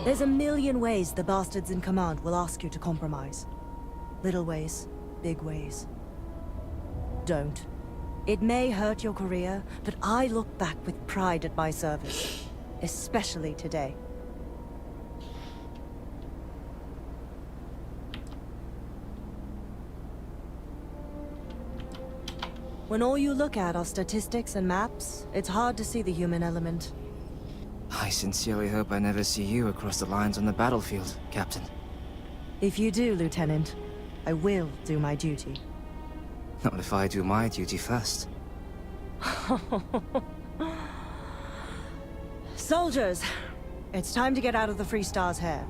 There's a million ways the bastards in command will ask you to compromise. Little ways, big ways. Don't. It may hurt your career, but I look back with pride at my service. Especially today. When all you look at are statistics and maps, it's hard to see the human element. I sincerely hope I never see you across the lines on the battlefield, Captain. If you do, Lieutenant, I will do my duty. Not if I do my duty first. Soldiers, it's time to get out of the Free Star's hair.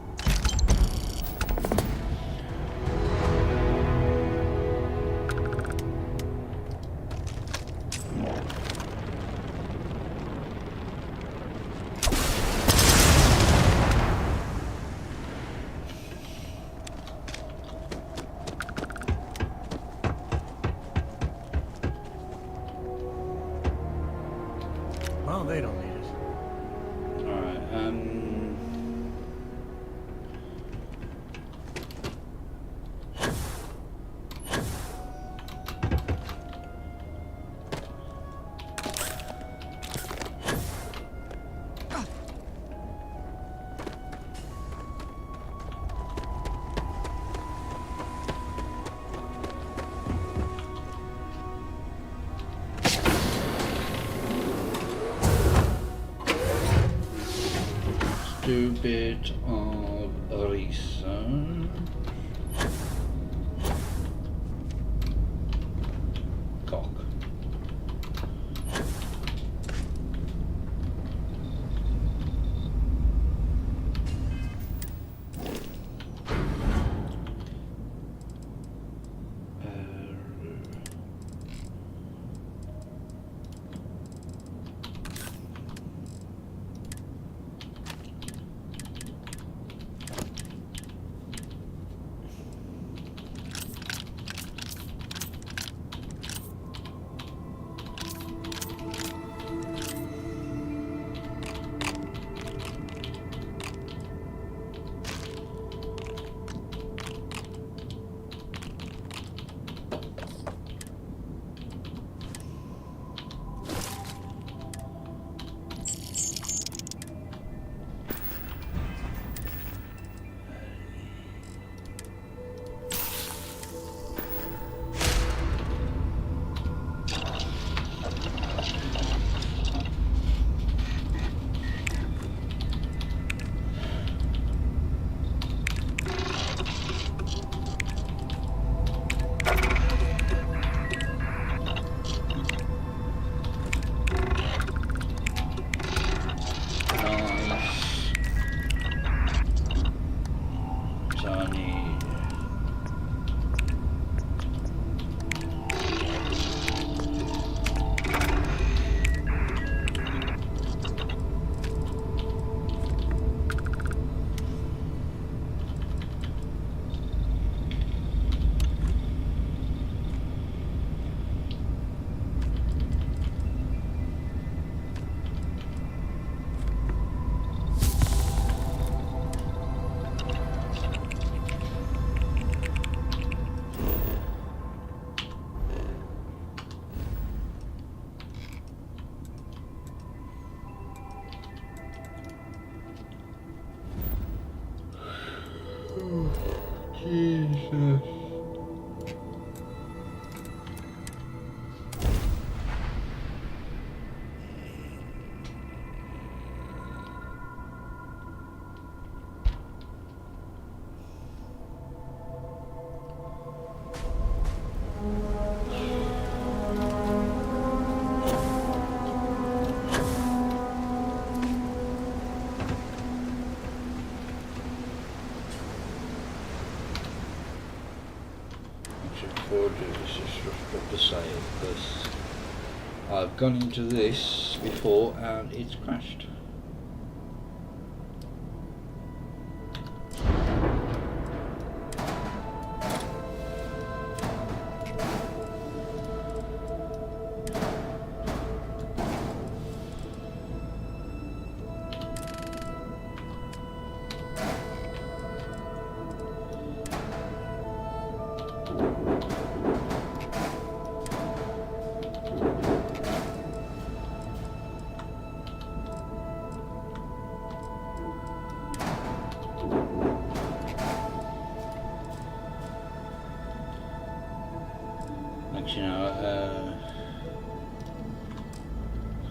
bit of research. Cock. Jesus. The sale because I've gone into this before and it's crashed.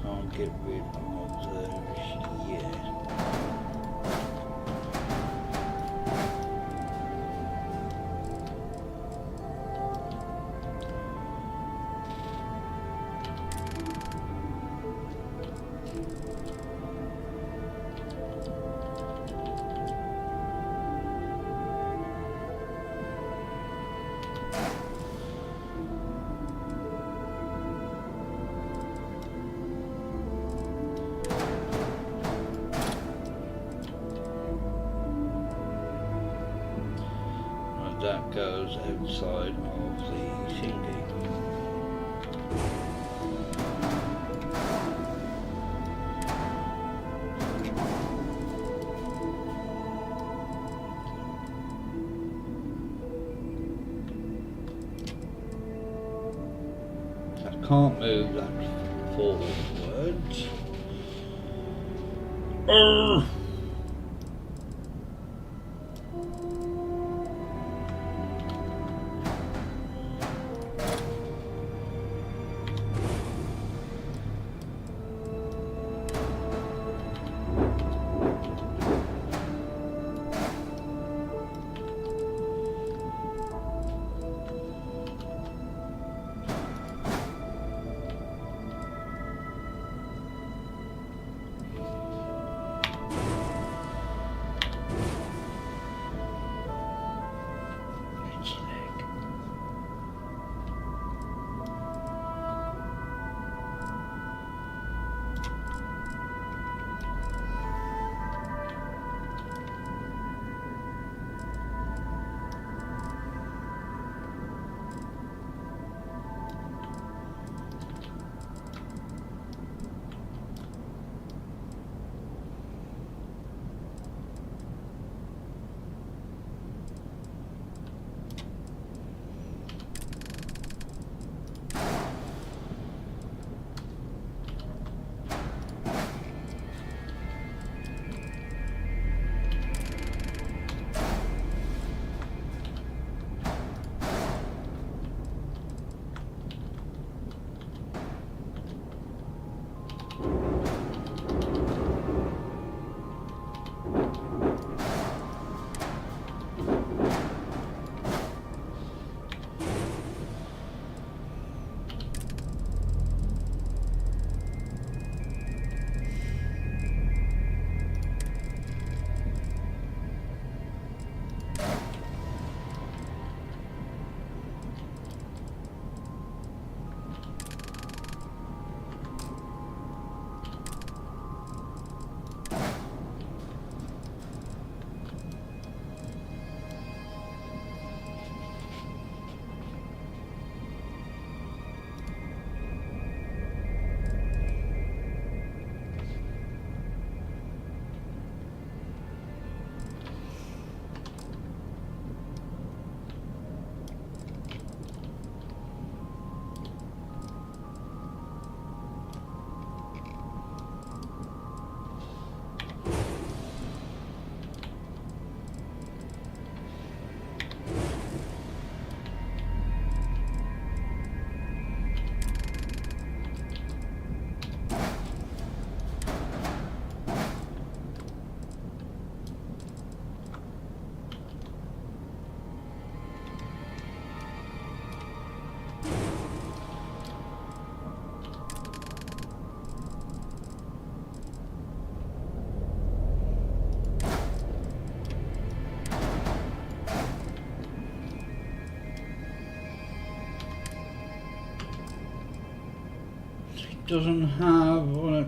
Can't get rid of those yet. That goes outside of the thingy. I can't move that forward. doesn't have. Well,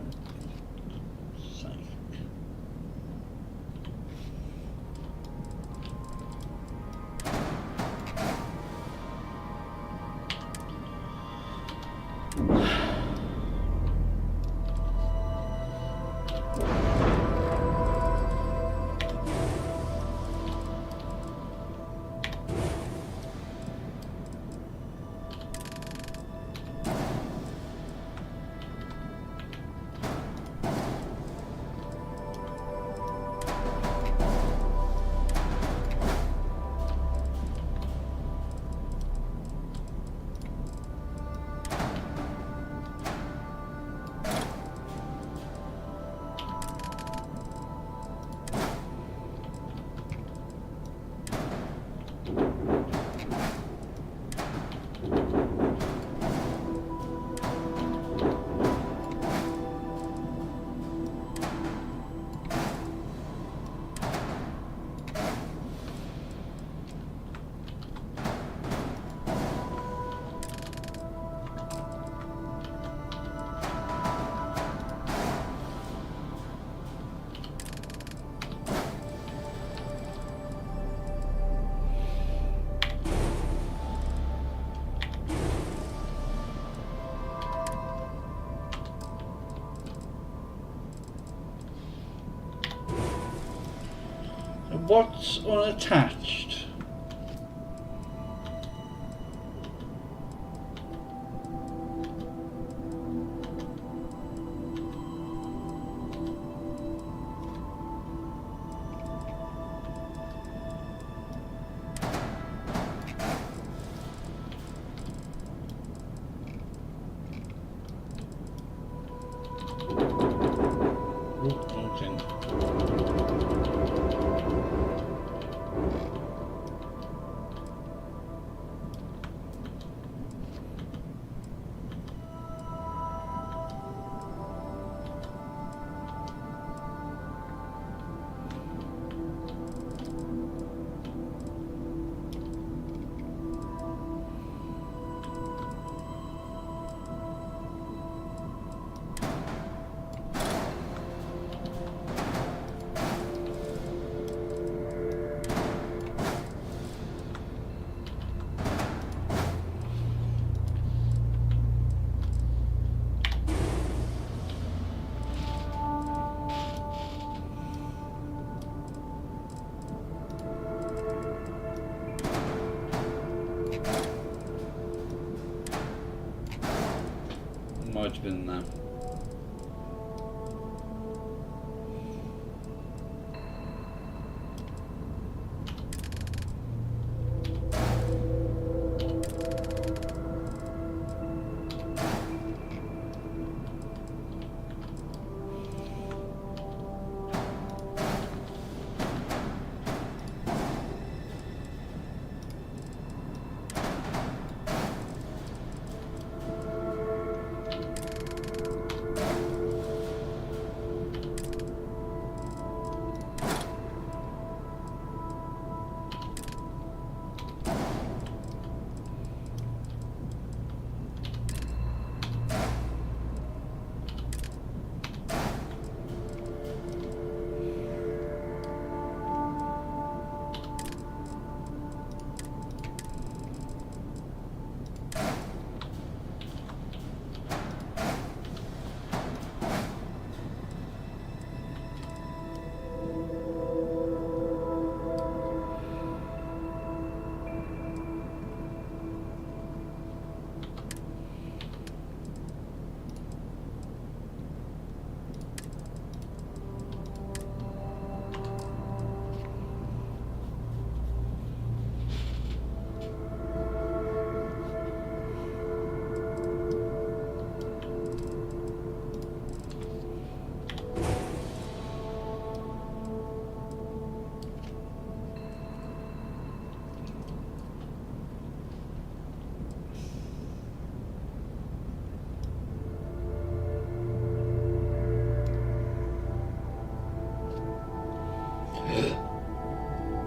what's unattached? Might have been that.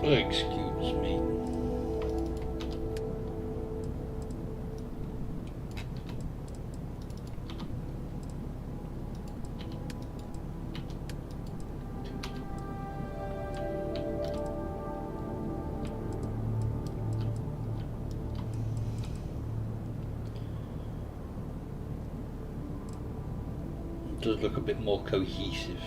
Excuse me. does look a bit more cohesive.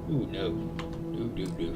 Ooh, no. No.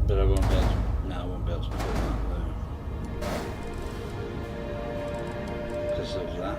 But I won't be able to, no, I won't be able to put that there. Because of that.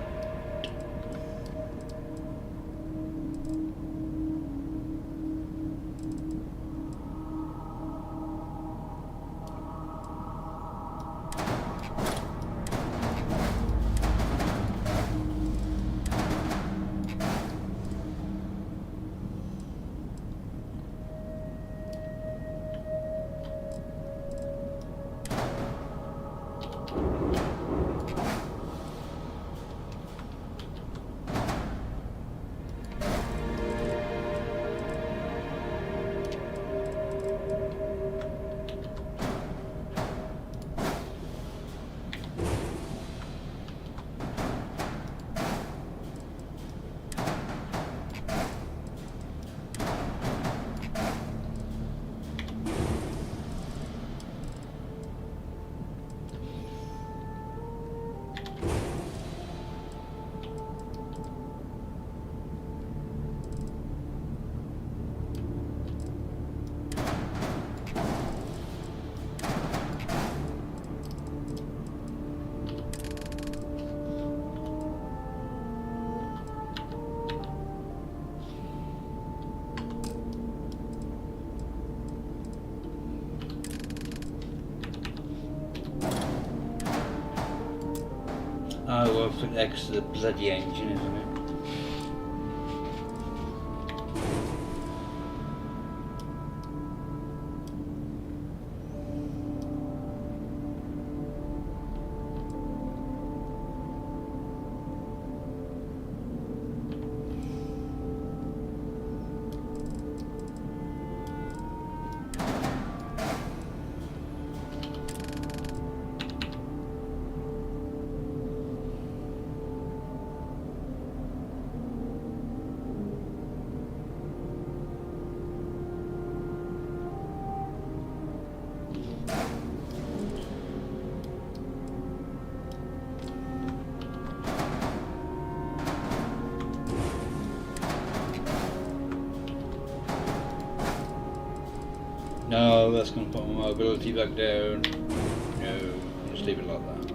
Oh, well, for the bloody engine, isn't it? No, that's going to put my mobility back down. No, just leave it like that.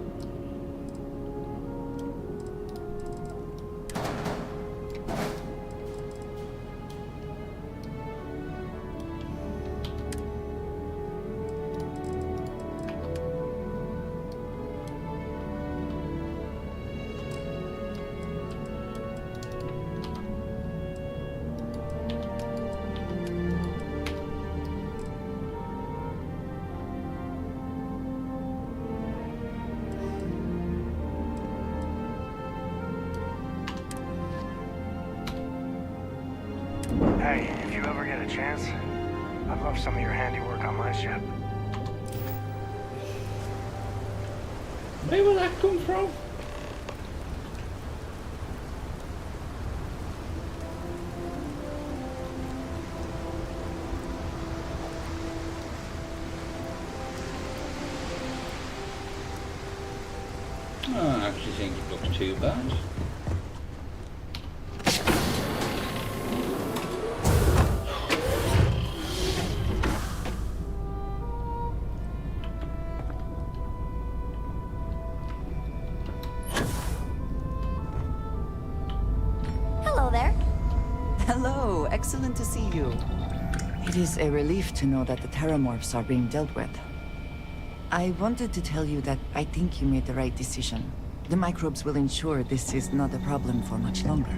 Hey, if you ever get a chance, I'd love some of your handiwork on my ship. Where will that come from? I don't actually think it looks too bad. Hello there. Hello, excellent to see you. It is a relief to know that the terramorphs are being dealt with. I wanted to tell you that I think you made the right decision. The microbes will ensure this is not a problem for much longer.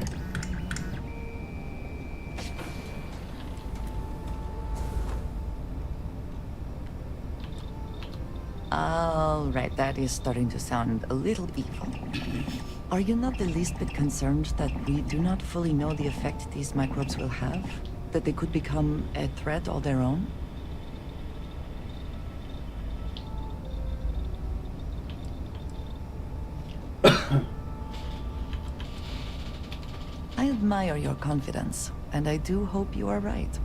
Alright, that is starting to sound a little evil. Are you not the least bit concerned that we do not fully know the effect these microbes will have? That they could become a threat all their own? I admire your confidence, and I do hope you are right.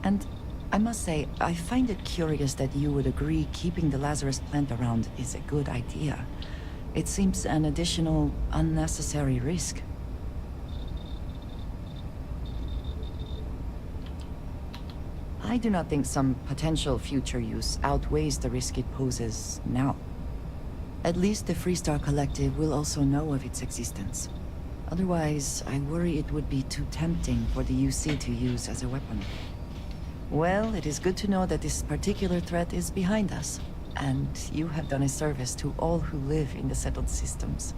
And I must say, I find it curious that you would agree keeping the Lazarus plant around is a good idea. It seems an additional, unnecessary risk. I do not think some potential future use outweighs the risk it poses now. At least the Freestar Collective will also know of its existence. Otherwise, I worry it would be too tempting for the UC to use as a weapon. Well, it is good to know that this particular threat is behind us, and you have done a service to all who live in the settled systems.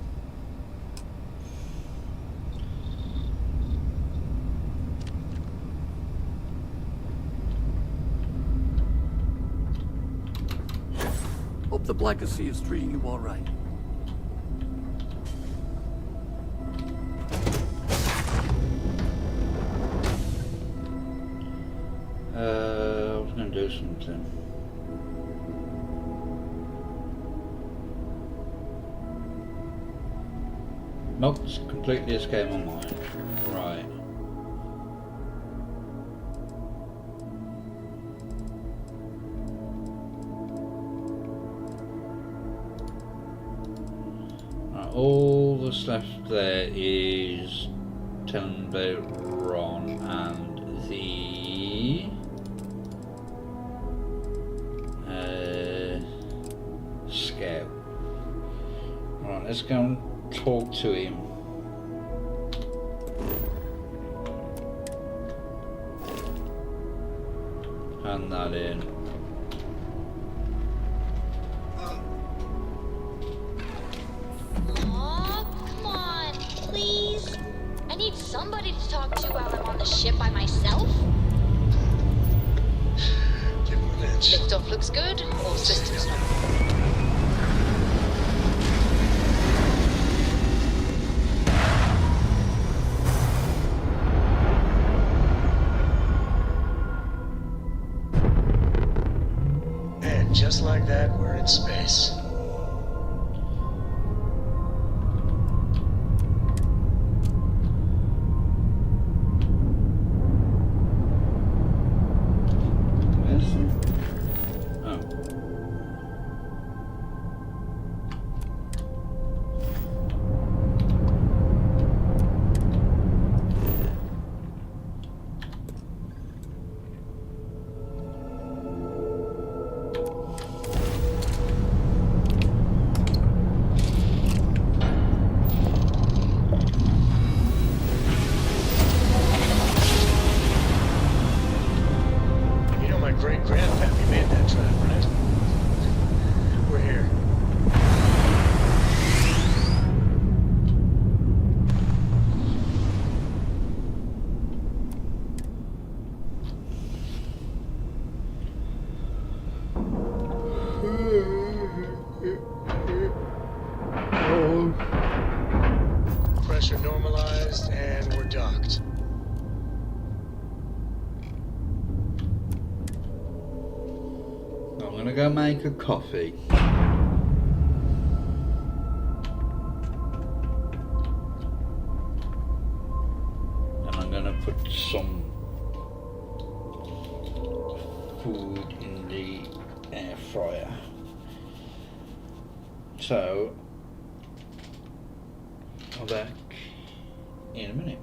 Hope the Black Sea is treating you all right. I was going to do something. Nope, it's completely escaped my mind. Right. All that's left there is telling about Ron and the scout. Right, let's go and talk to him. Hand that in. Somebody to talk to while I'm on the ship by myself? Give him an inch. Liftoff looks good, all systems normal. And just like that, we're in space. pressure normalized, and we're docked. I'm gonna go make a coffee. And I'm gonna put some food in the air fryer. So, I'm back in a minute.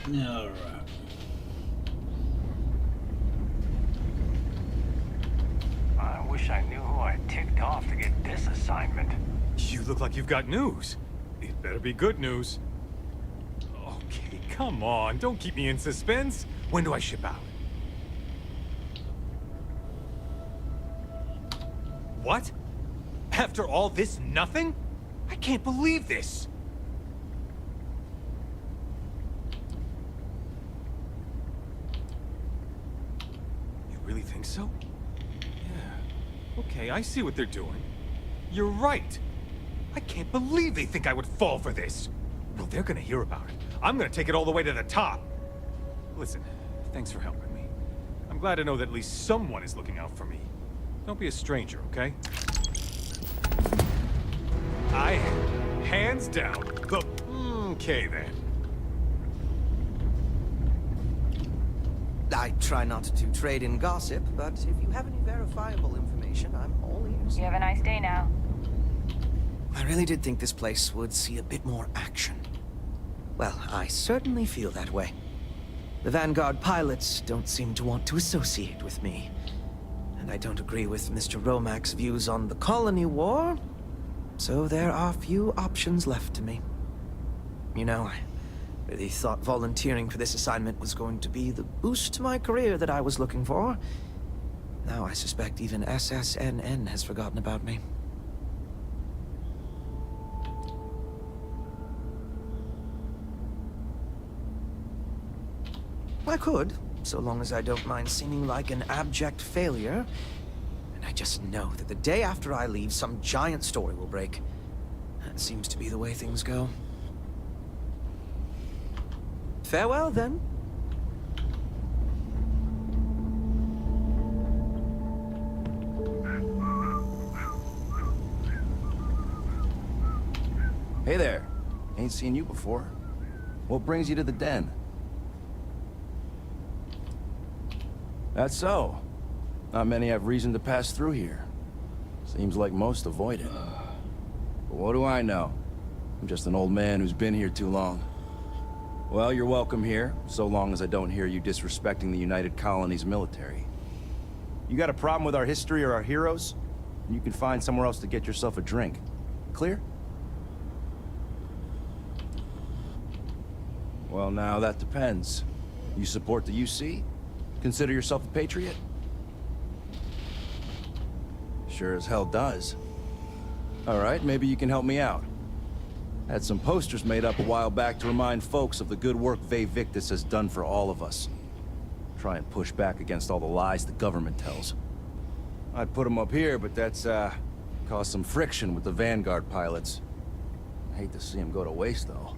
Alright. I wish I knew who I ticked off to get this assignment. You look like you've got news. It better be good news. Okay, come on. Don't keep me in suspense. When do I ship out? What? After all this, nothing? I can't believe this. You really think so? Yeah. Okay, I see what they're doing. You're right. I can't believe they think I would fall for this. Well, they're gonna hear about it. I'm gonna take it all the way to the top. Listen, thanks for helping me. I'm glad to know that at least someone is looking out for me. Don't be a stranger, okay? I am, hands down, the... Okay, then. I try not to trade in gossip, but if you have any verifiable information, I'm all ears. You have a nice day now. I really did think this place would see a bit more action. Well, I certainly feel that way. The Vanguard pilots don't seem to want to associate with me. And I don't agree with Mr. Romac's views on the colony war. So there are few options left to me. You know, I really thought volunteering for this assignment was going to be the boost to my career that I was looking for. Now I suspect even SSNN has forgotten about me. I could, so long as I don't mind seeming like an abject failure. And I just know that the day after I leave, some giant story will break. That seems to be the way things go. Farewell, then. Hey there. Ain't seen you before. What brings you to the den? That's so. Not many have reason to pass through here. Seems like most avoid it. But what do I know? I'm just an old man who's been here too long. Well, you're welcome here, so long as I don't hear you disrespecting the United Colony's military. You got a problem with our history or our heroes? You can find somewhere else to get yourself a drink. Clear? Well, now that depends. You support the UC? Consider yourself a patriot? Sure as hell does. All right, maybe you can help me out. Had some posters made up a while back to remind folks of the good work Vae Victus has done for all of us. Try and push back against all the lies the government tells. I'd put them up here, but that's, caused some friction with the Vanguard pilots. I hate to see them go to waste, though.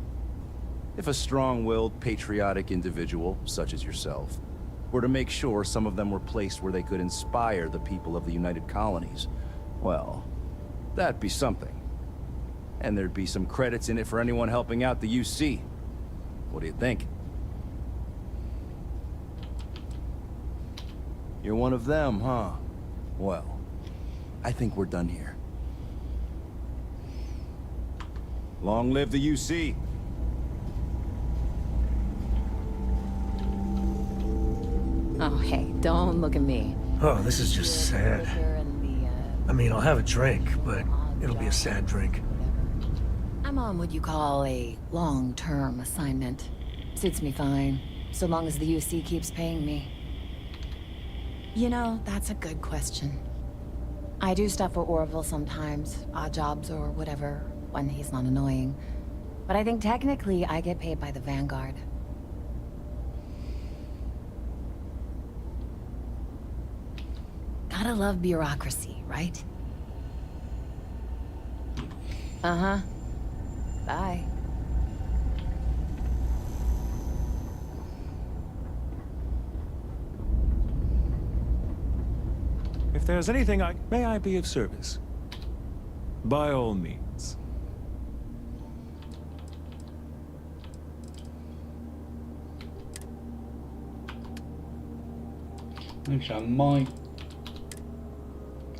If a strong-willed, patriotic individual, such as yourself, were to make sure some of them were placed where they could inspire the people of the United Colonies, well, that'd be something. And there'd be some credits in it for anyone helping out the UC. What do you think? You're one of them, huh? Well, I think we're done here. Long live the UC! Oh, hey, don't look at me. Oh, this is just sad. I mean, I'll have a drink, but it'll be a sad drink. I'm on what you call a long-term assignment. Suits me fine, so long as the UC keeps paying me. You know, that's a good question. I do stuff for Orville sometimes, odd jobs or whatever, when he's not annoying. But I think technically I get paid by the Vanguard. Gotta love bureaucracy, right? Uh-huh. Bye. If there's anything may I be of service? By all means. Which I might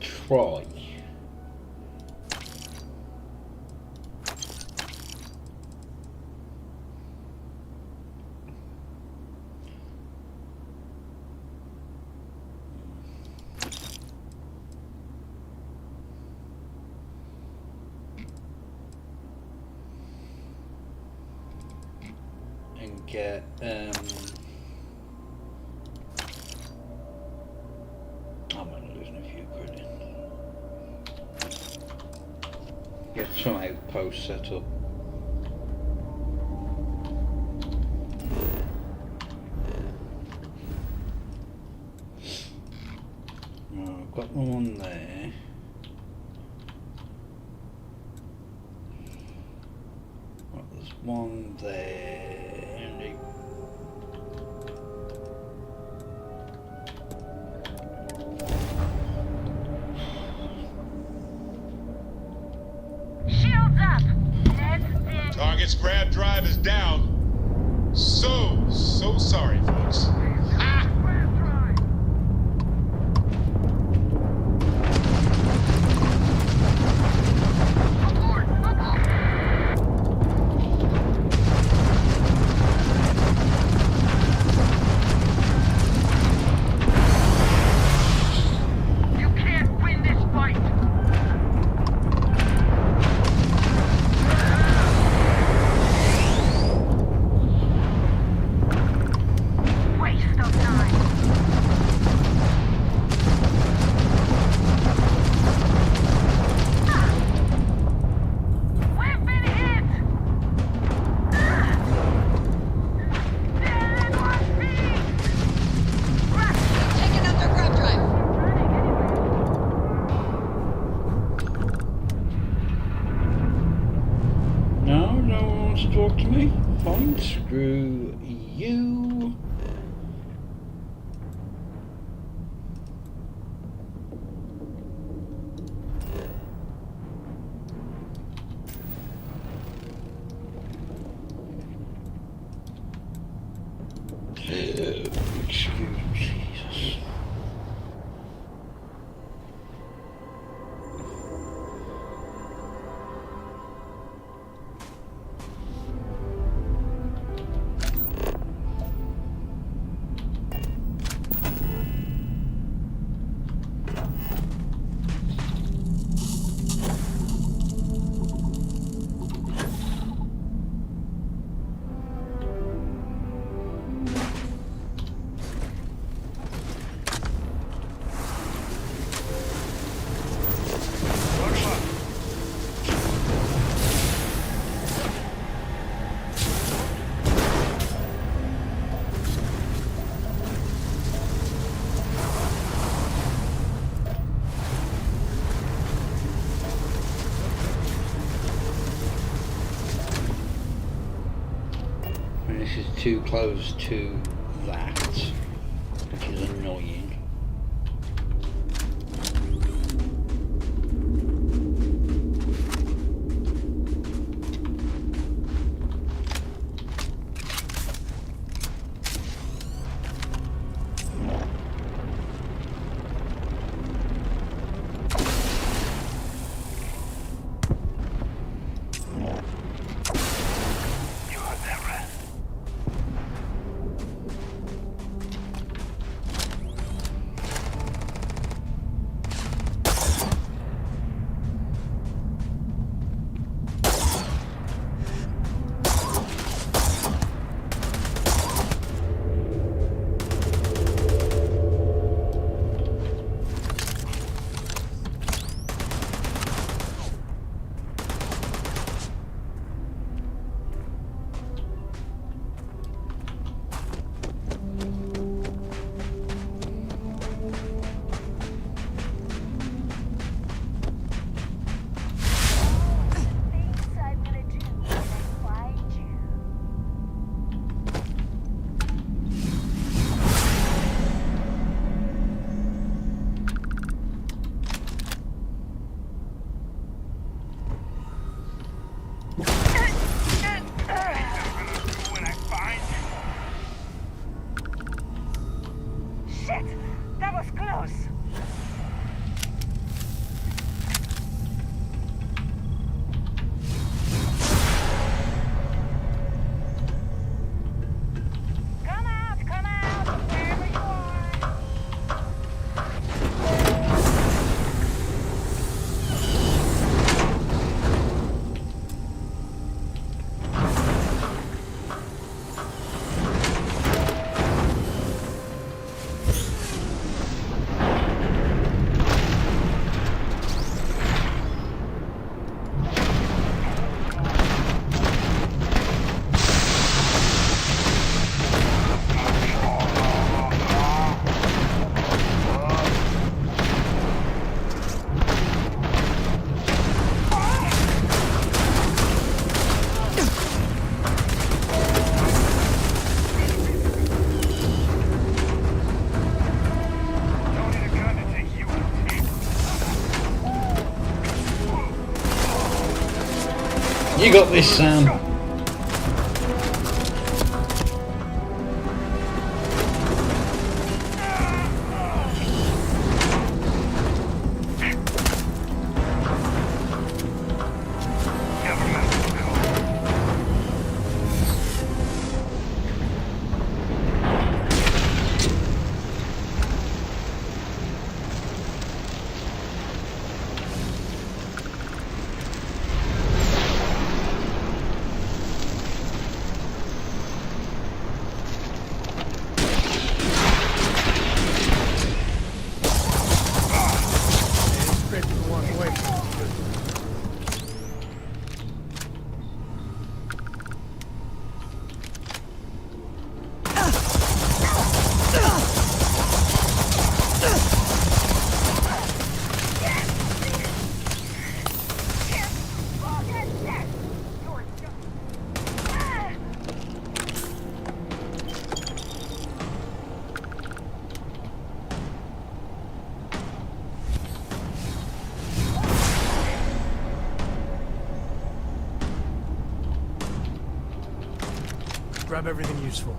try. get I'm only losing a few credits. Get some outposts set up. I've got one there. Well, there's one there. And Shields up! Target's grab drive is down. So sorry, folks. Talk to me? Fine, screw you. Excuse me, Jesus. This is too close to that, which is annoying. You got this, Sam. Grab everything useful.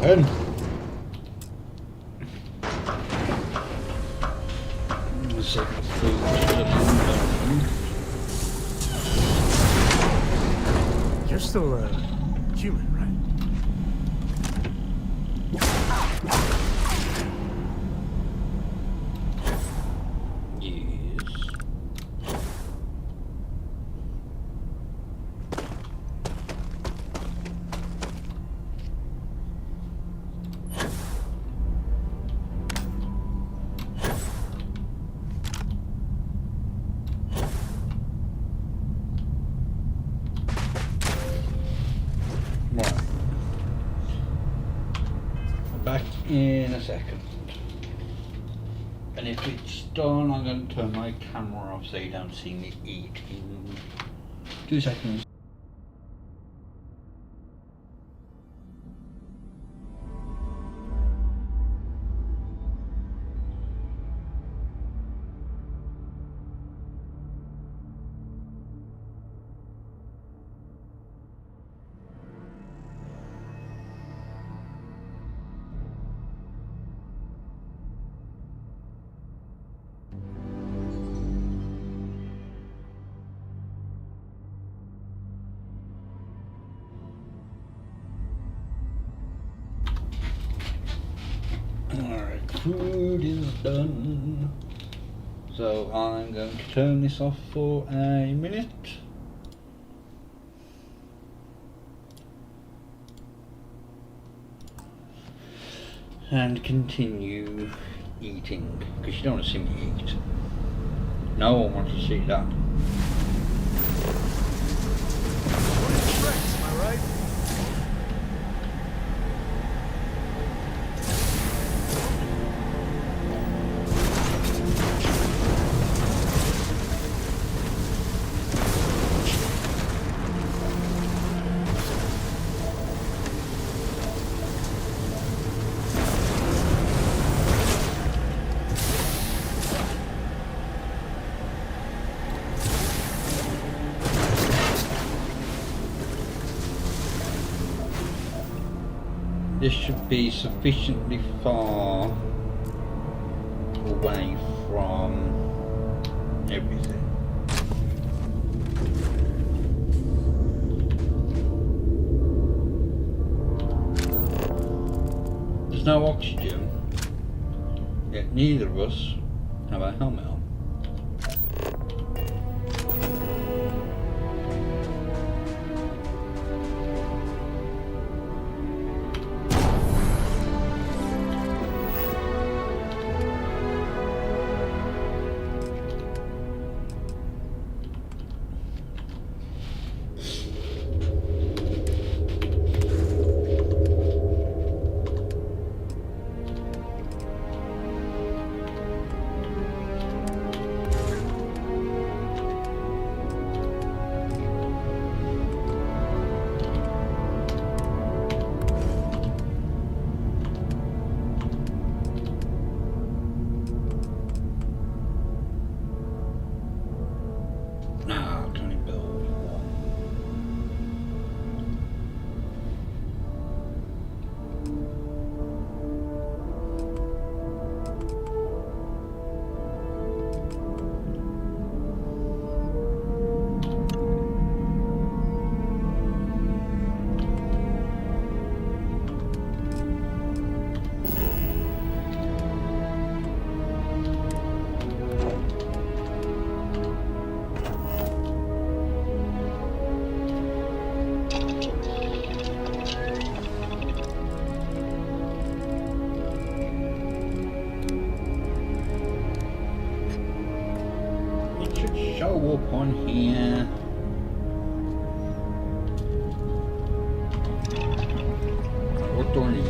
Good. You're still a human, right? Back in a second. And if it's done, I'm going to turn my camera off so you don't see me eating. 2 seconds. food is done. So I'm going to turn this off for a minute. And continue eating, because you don't want to see me eat. No one wants to see that. Am I right? This should be sufficiently far away from everything. There's no oxygen, yet neither of us have a helmet on. Show up on here. What do I need?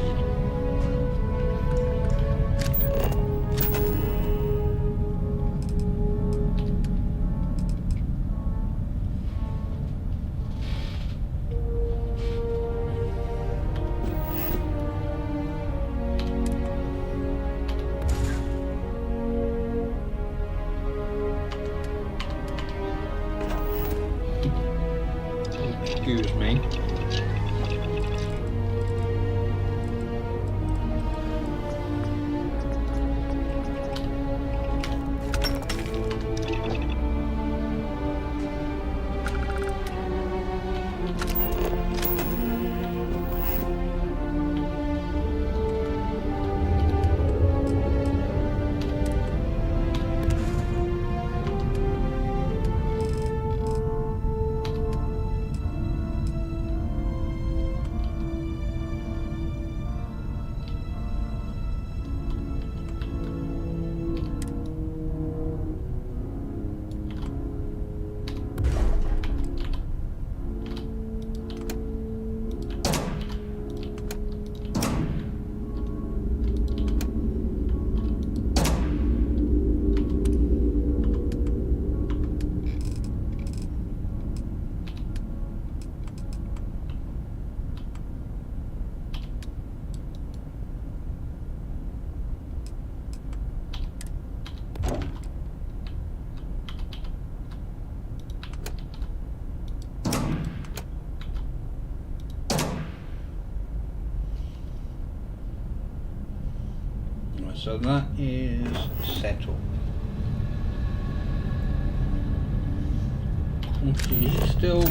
Excuse me. So that is settled. Okay, is it still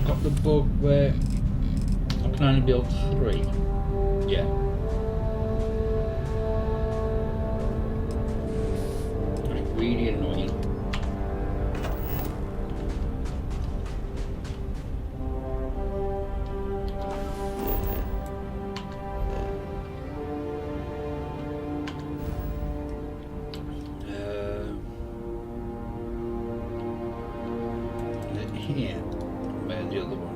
got the bug where I can only build 3? Yeah. really annoying. Here, where the other one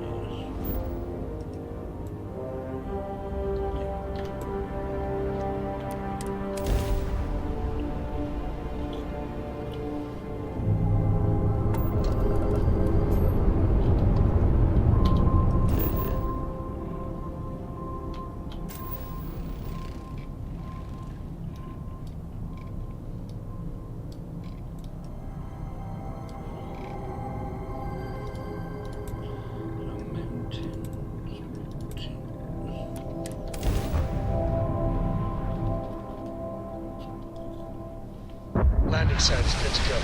Landing site is good to go.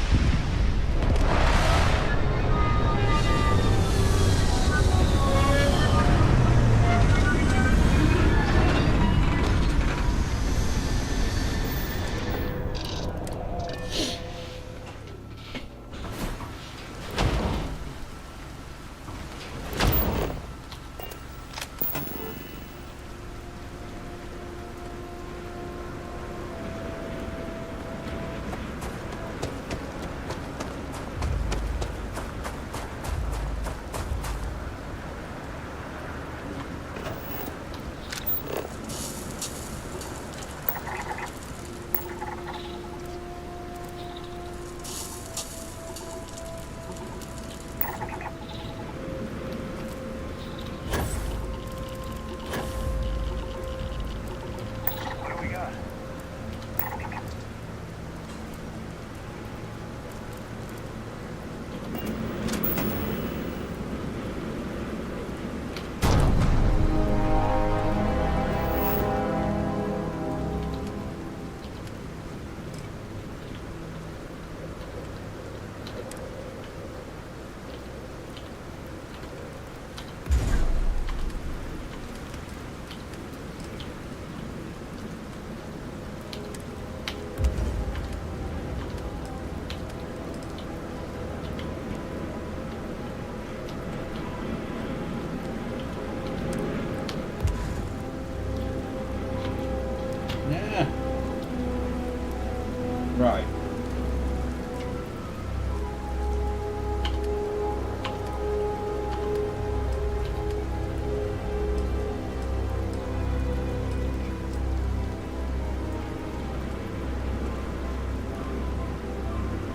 Right.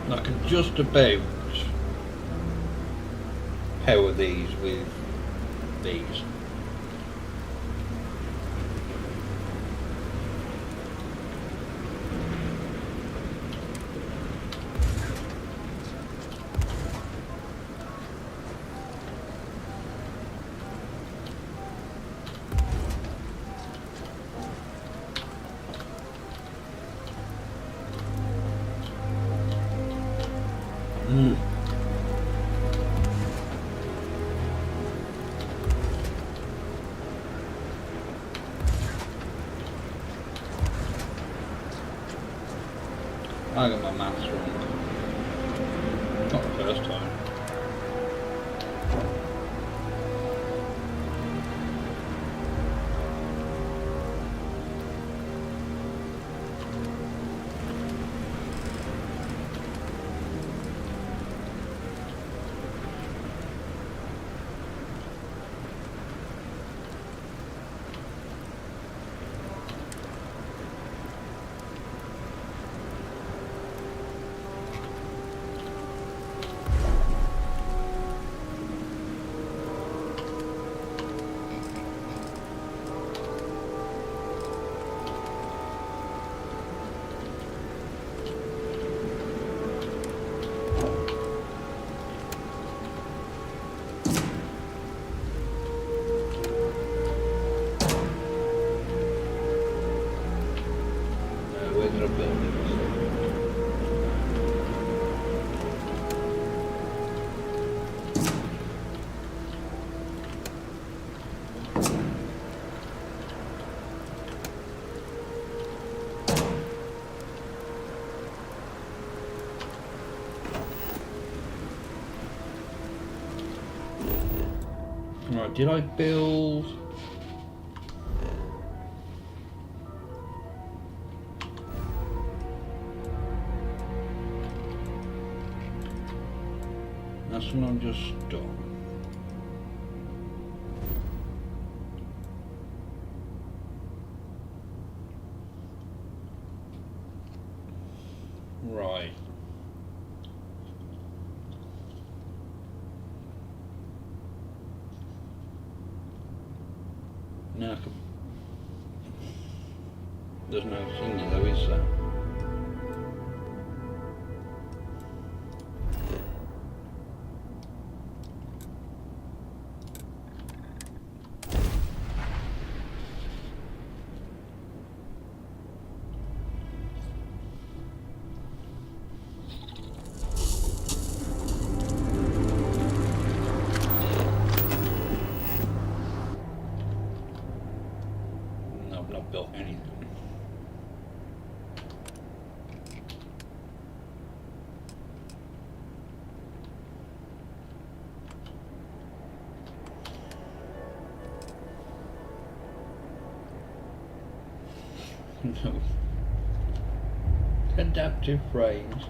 I can just about power these with these. I got my maths wrong. Not the first time. Right, did I build... That's what I'm just done. Right. Now I can... There's no thingy though, is there? No, I've not built anything. No. Adaptive frames.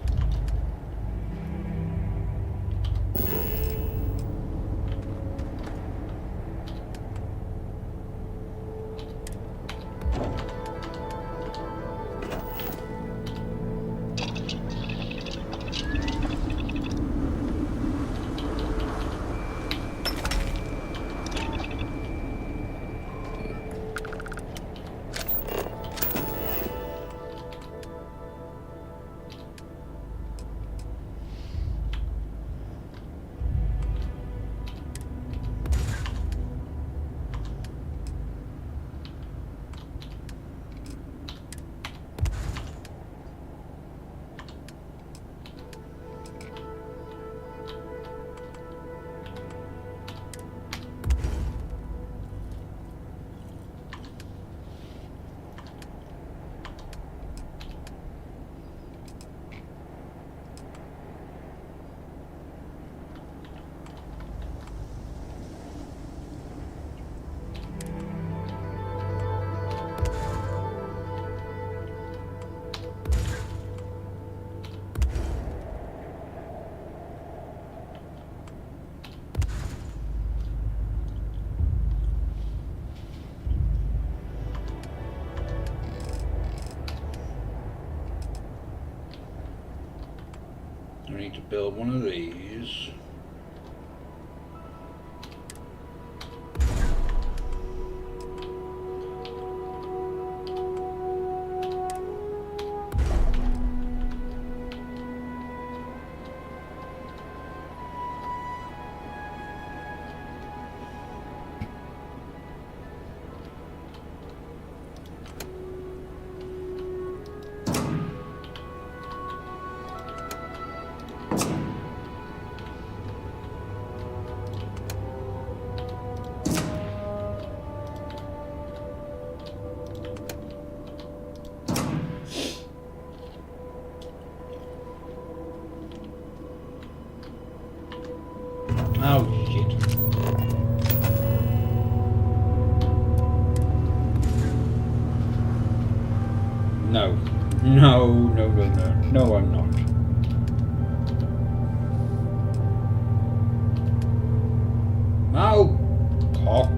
I need to build one of these. Oh shit. No. No, no, no, no. No, I'm not. Oh, cock.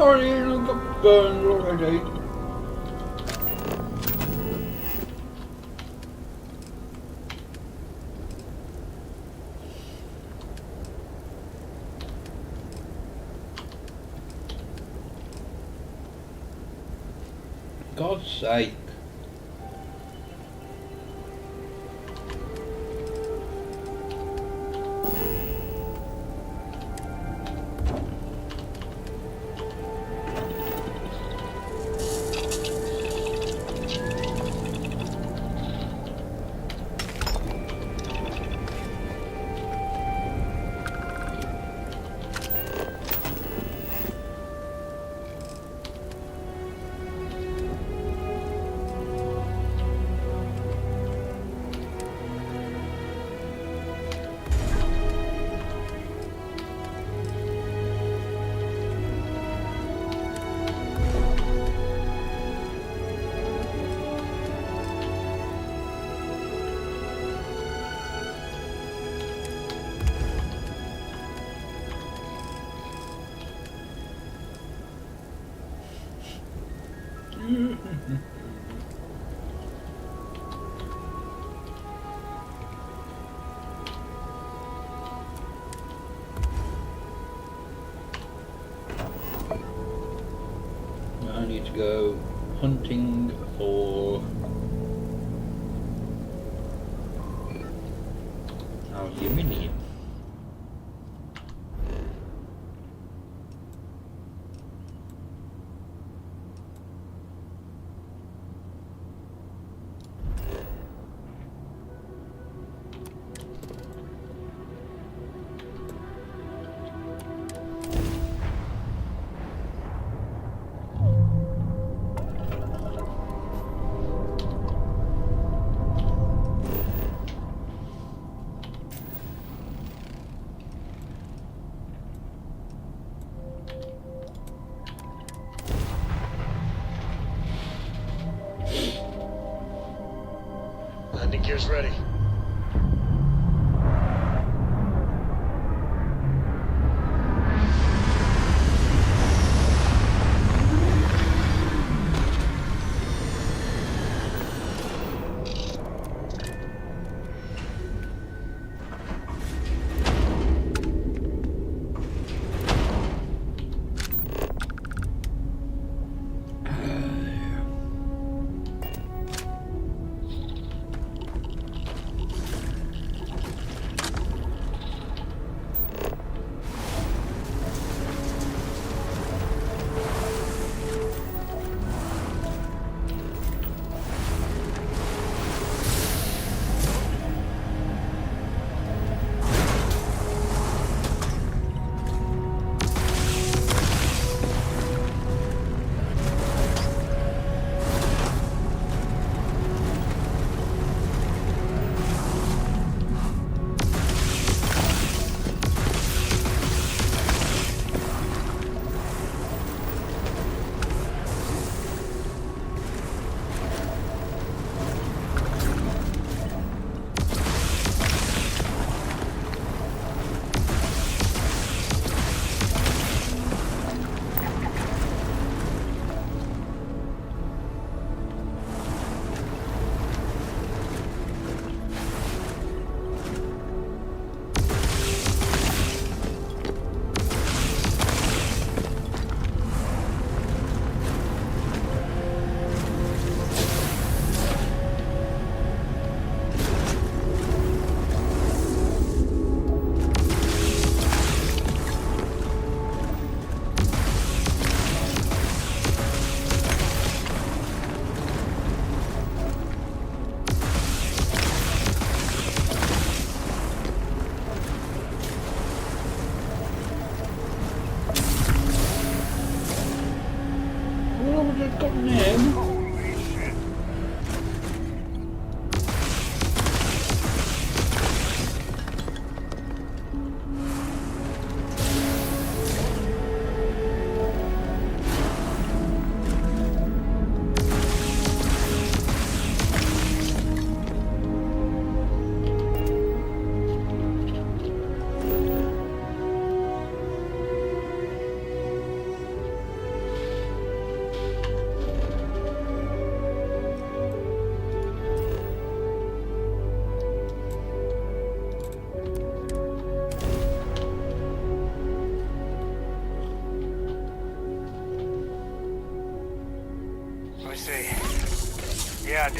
Sorry, I got burned already. God's sake. I need to go hunting for aluminium. Landing gear's ready.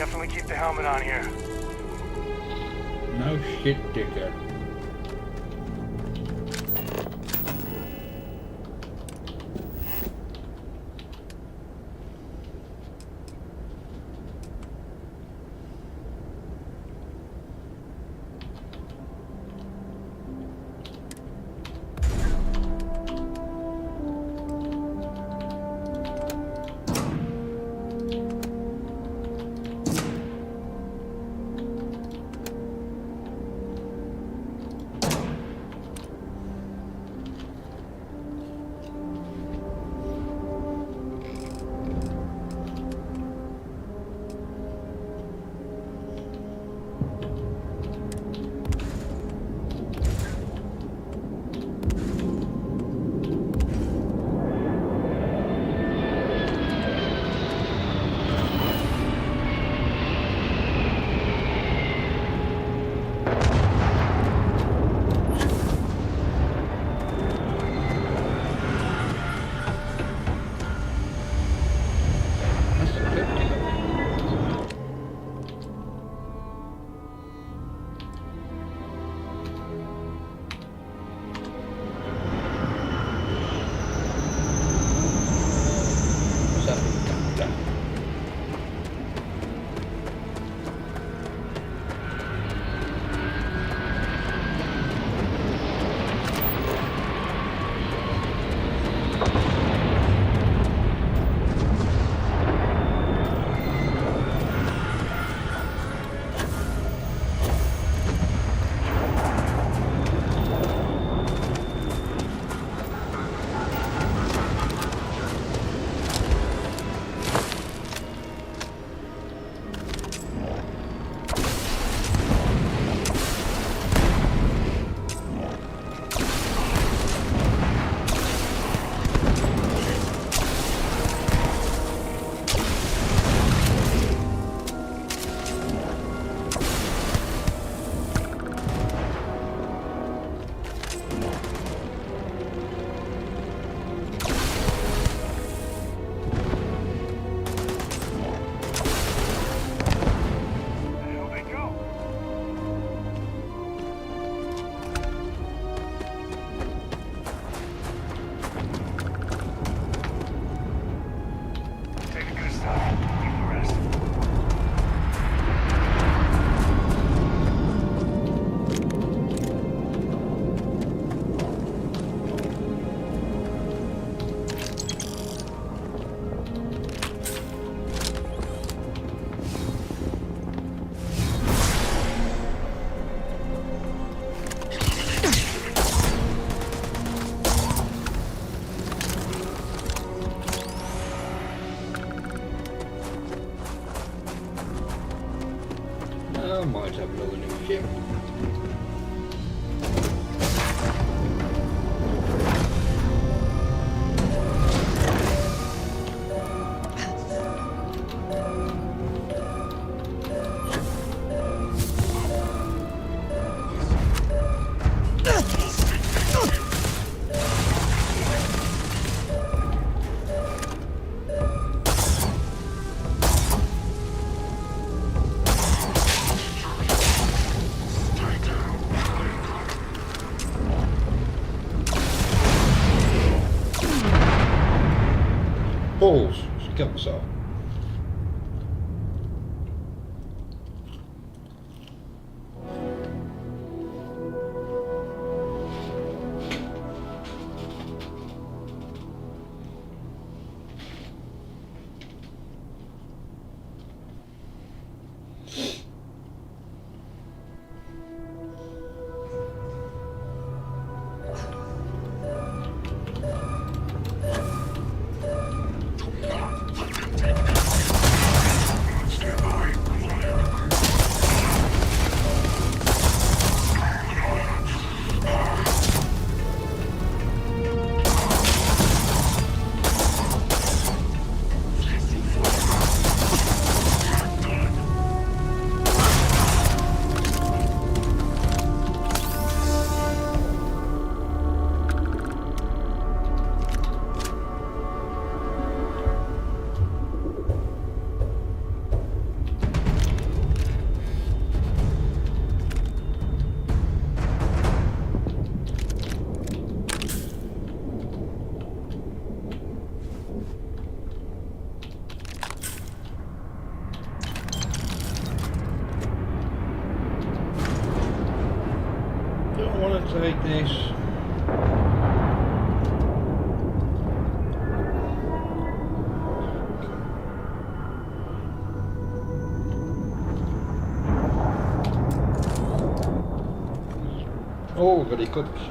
Definitely keep the helmet on here. No shit, dickhead. I might have another new ship. Balls. Should kill myself. Take want to take this. Oh, got hiccups.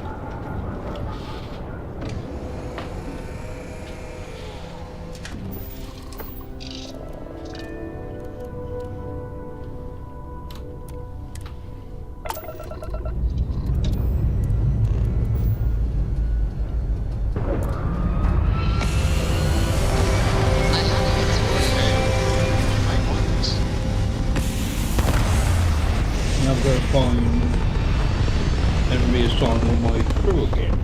I've got to find and reassign all my crew again.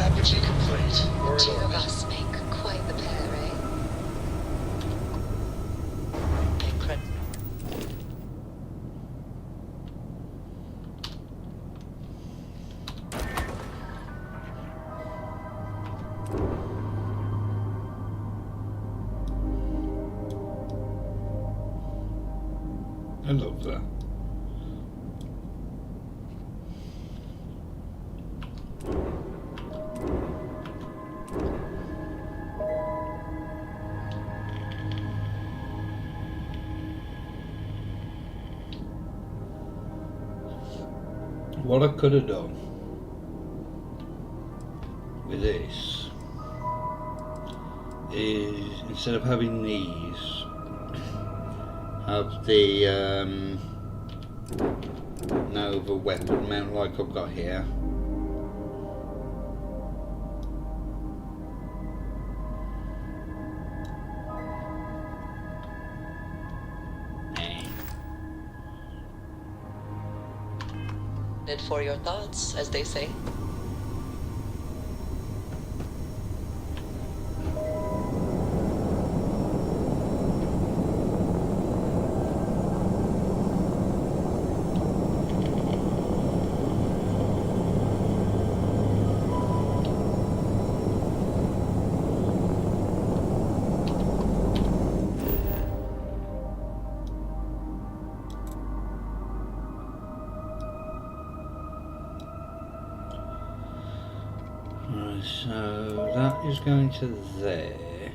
Apogee complete. Two of us make quite the pair, eh? I love that. What I could have done with this is, instead of having these, have the Nova weapon mount like I've got here. For your thoughts, as they say. So that is going to there.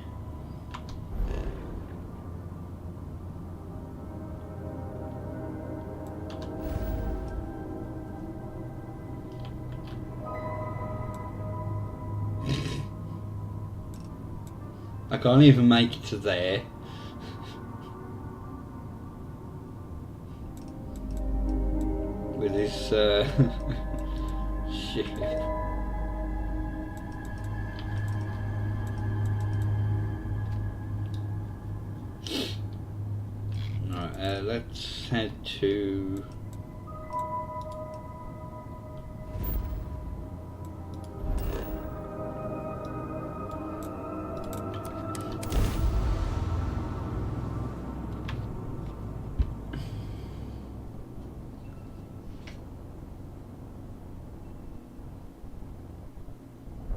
I can't even make it to there. With this shit. Let's head to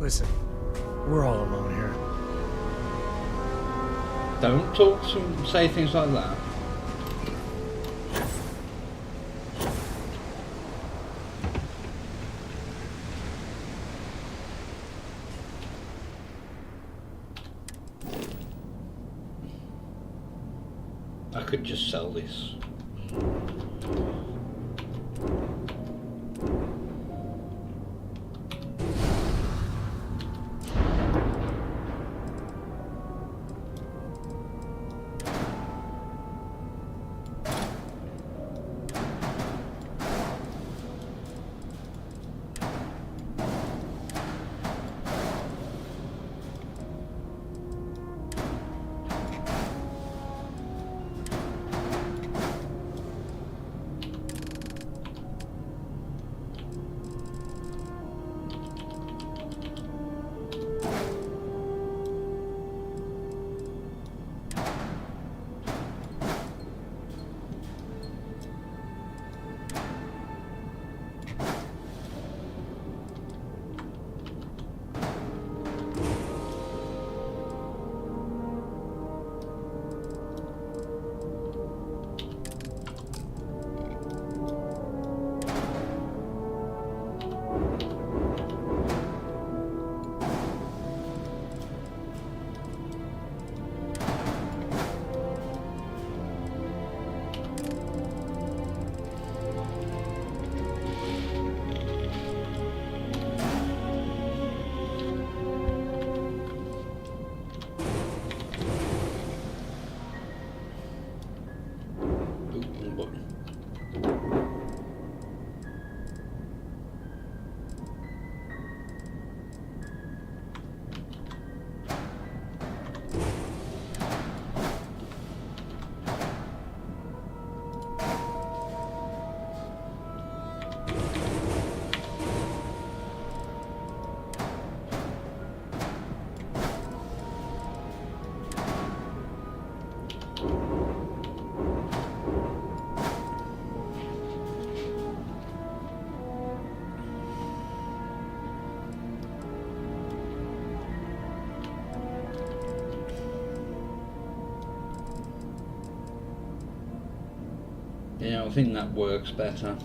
Listen, we're all alone here. Don't talk to say things like that. I could just sell this. wrong button. Yeah, I think that works better.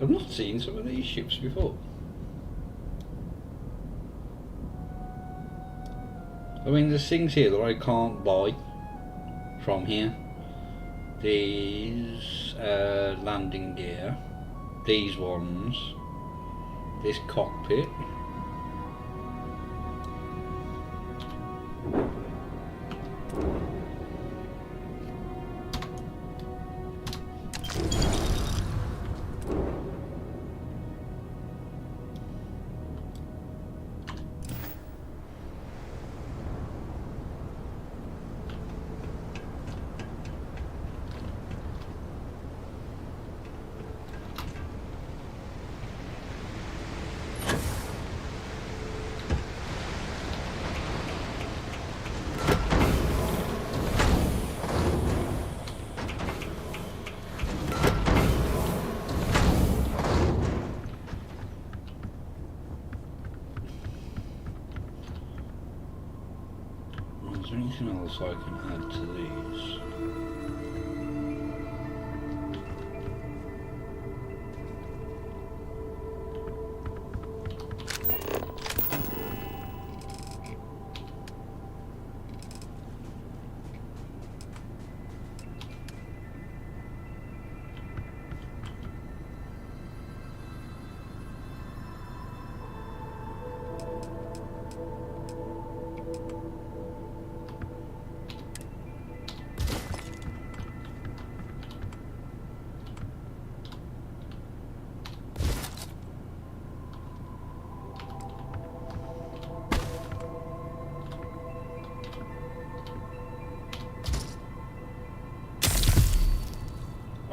I've not seen some of these ships before. I mean, there's things here that I can't buy from here. These landing gear, these ones, this cockpit. Is there anything else I can add to these?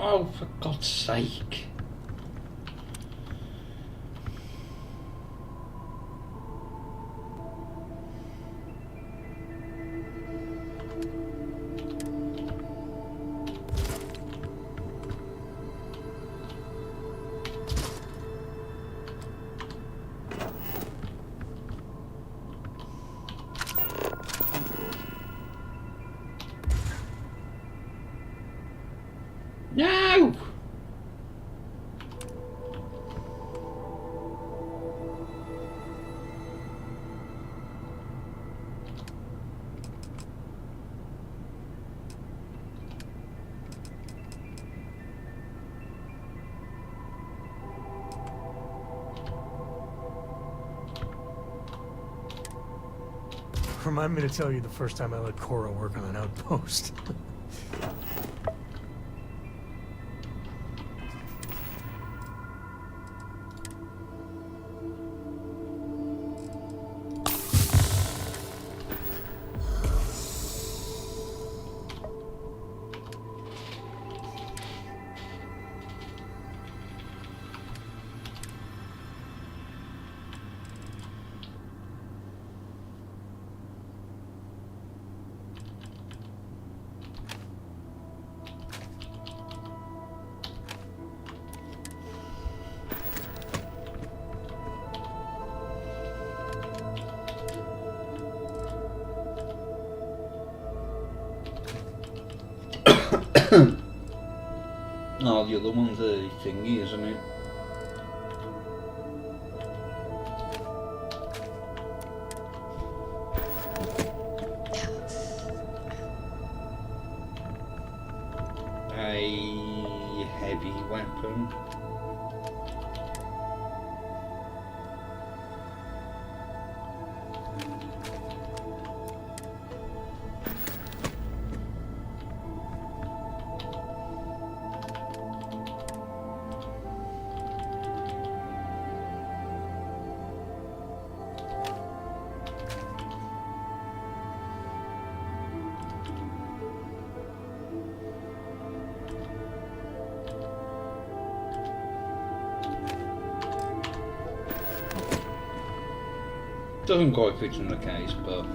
Oh, for God's sake. No! Remind me to tell you the first time I let Cora work on an outpost. the 130 thingy, isn't it? A heavy weapon. Doesn't quite fit in the case, but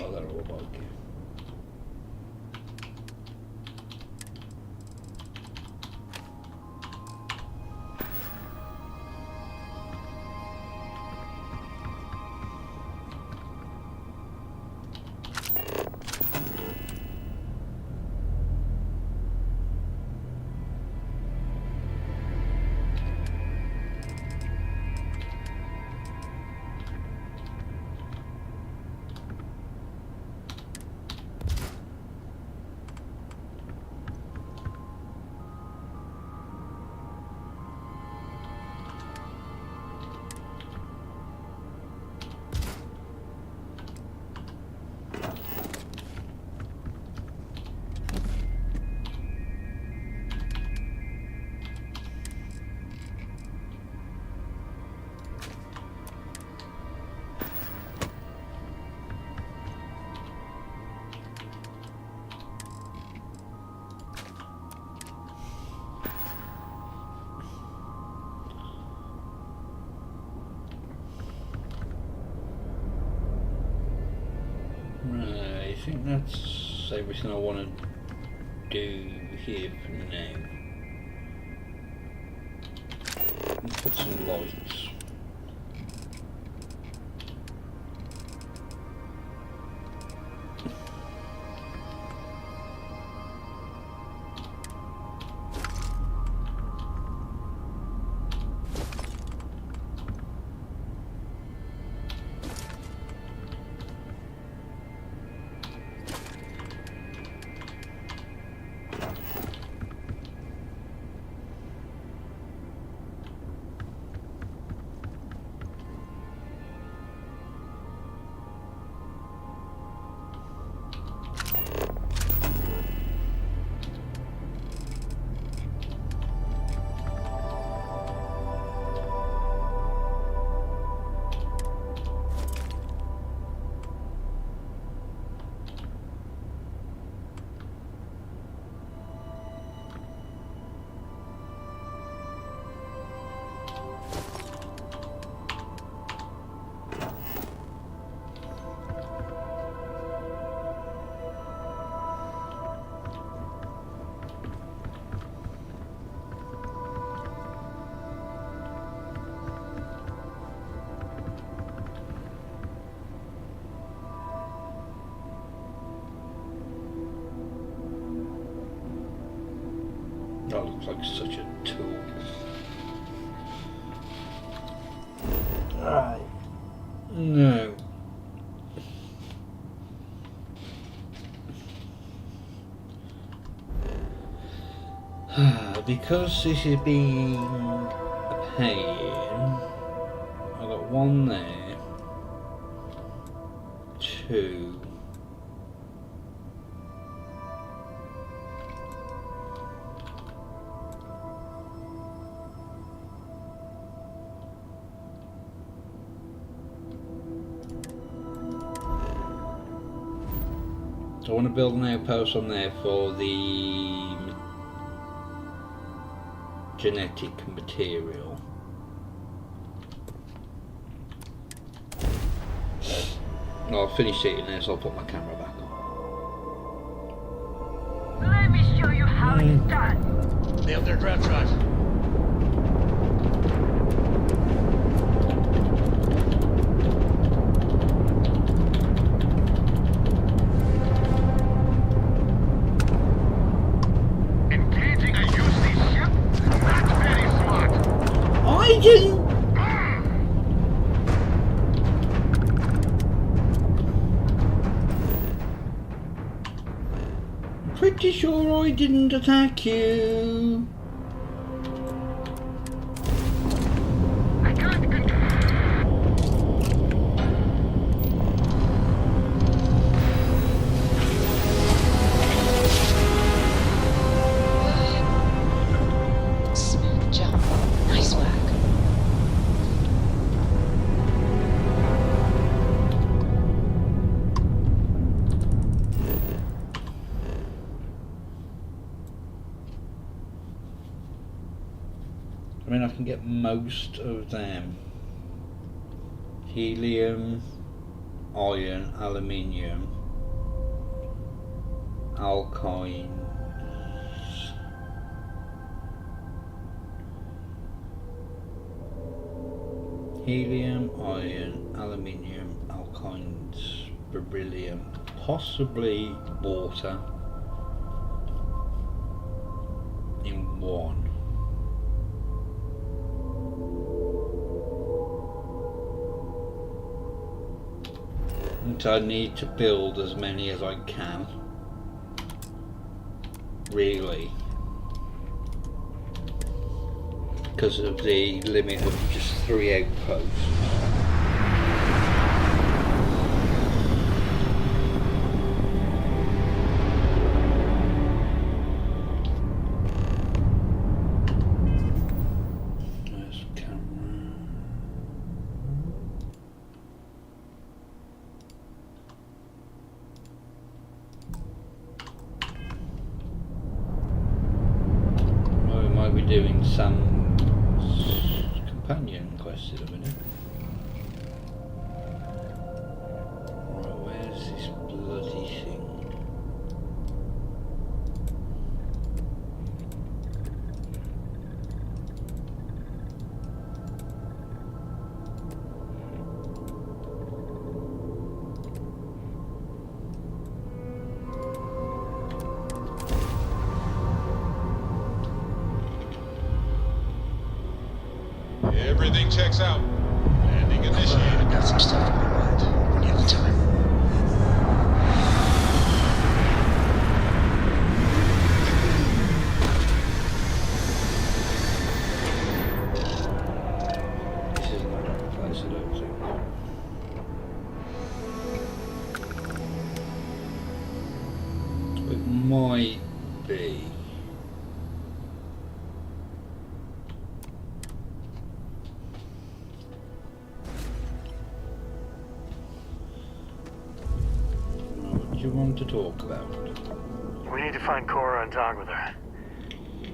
oh, that'll all bug you. I think that's everything I want to do here for now. Put some lights. That looks like such a tool. Right. No. Because this is being a pain, I've got one there, two. So I want to build an outpost on there for the genetic material. I'll finish eating this, I'll put my camera back on. Let me show you how it's done. Nailed their grab drive. Engaging a useless ship? Not very smart. I didn't. Pretty sure I didn't attack you. Smooth jump. Nice work. I mean, I can get most of them. Helium, iron, aluminium, alkynes. Helium, iron, aluminium, alkynes, beryllium, possibly water in one. So I need to build as many as I can, really, because of the limit of just 3 outposts. Doing some companion quests in a minute. Right, where's this bloody thing? Everything checks out. Landing initiated. I've got some stuff on my mind when you have the time. This isn't the right place, I don't think. It might be. You want to talk about? We need to find Cora and talk with her.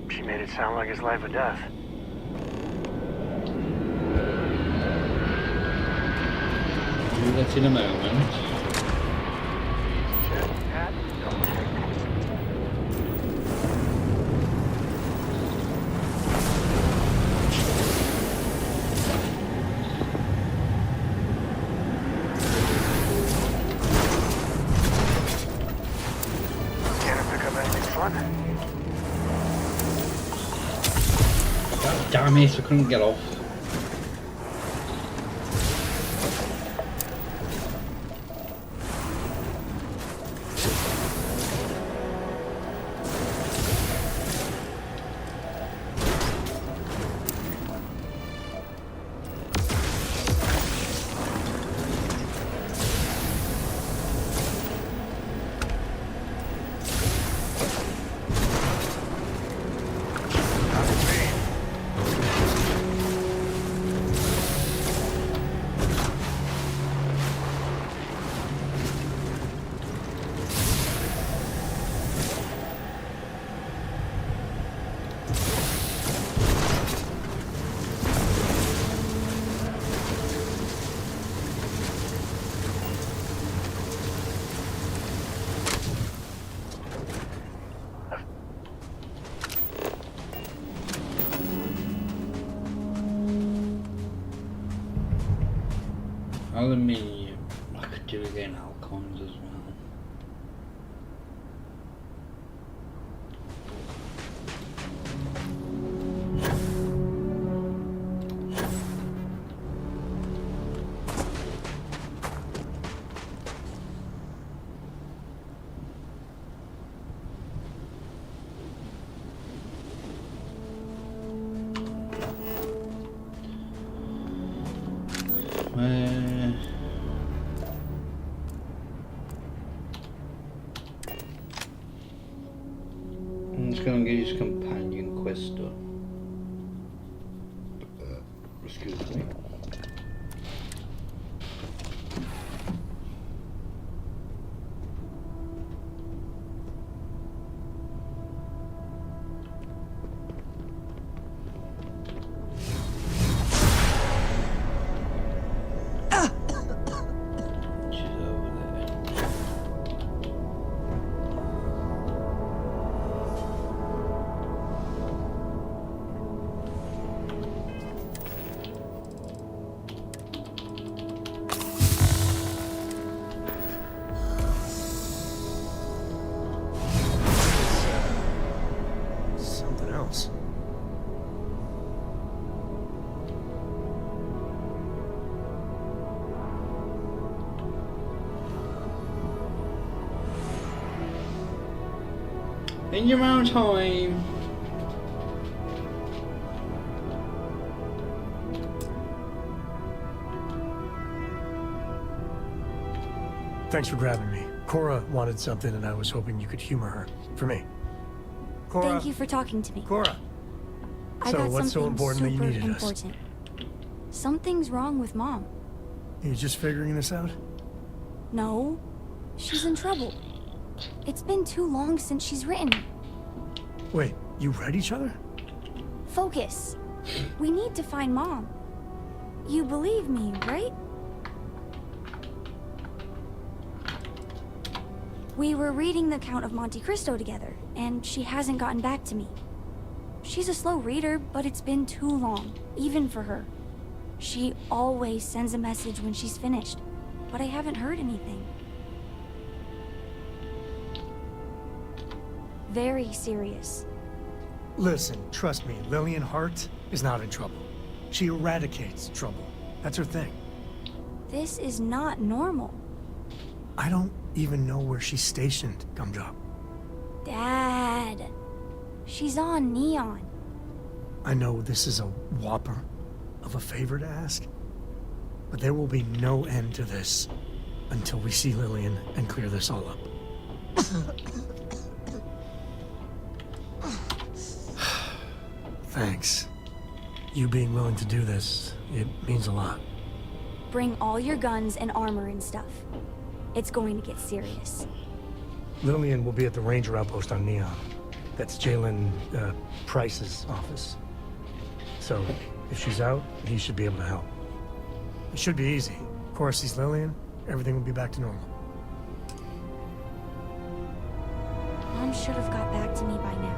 She made it sound like it's life or death. Do that in a moment. Damn it, I couldn't get off. Aluminium, I could do again Alcons as well. I'm just going to get his companion quest done. Excuse me. In your own time. Thanks for grabbing me. Cora wanted something and I was hoping you could humor her. For me. Cora. Thank you for talking to me. Cora. I So got what's so something important that you super needed us? important. Something's wrong with Mom. You just figuring this out? No, she's in trouble. It's been too long since she's written. Wait, you read each other? Focus. We need to find Mom. You believe me, right? We were reading the Count of Monte Cristo together, and she hasn't gotten back to me. She's a slow reader, but it's been too long, even for her. She always sends a message when she's finished, but I haven't heard anything. Very serious. Listen, trust me, Lillian Hart is not in trouble. She eradicates trouble. That's her thing. This is not normal. I don't even know where she's stationed, Gumdrop. Dad. She's on Neon. I know this is a whopper of a favor to ask, but there will be no end to this until we see Lillian and clear this all up. Thanks. You being willing to do this, it means a lot. Bring all your guns and armor and stuff. It's going to get serious. Lillian will be at the Ranger outpost on Neon. That's Jalen Price's office. So, if she's out, he should be able to help. It should be easy. Of course, sees Lillian, everything will be back to normal. Mom should have got back to me by now.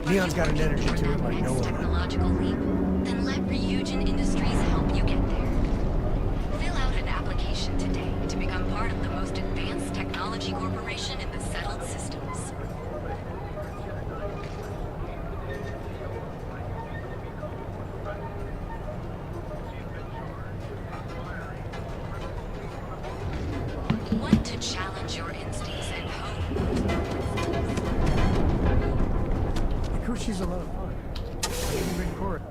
Neon's got an energy to it like no one. Technological leap? Then let Ryujin Industries help you get there. part of the most advanced technology corporation in the settled systems. Want to challenge your instincts at home? She's a lot of fun. Big court.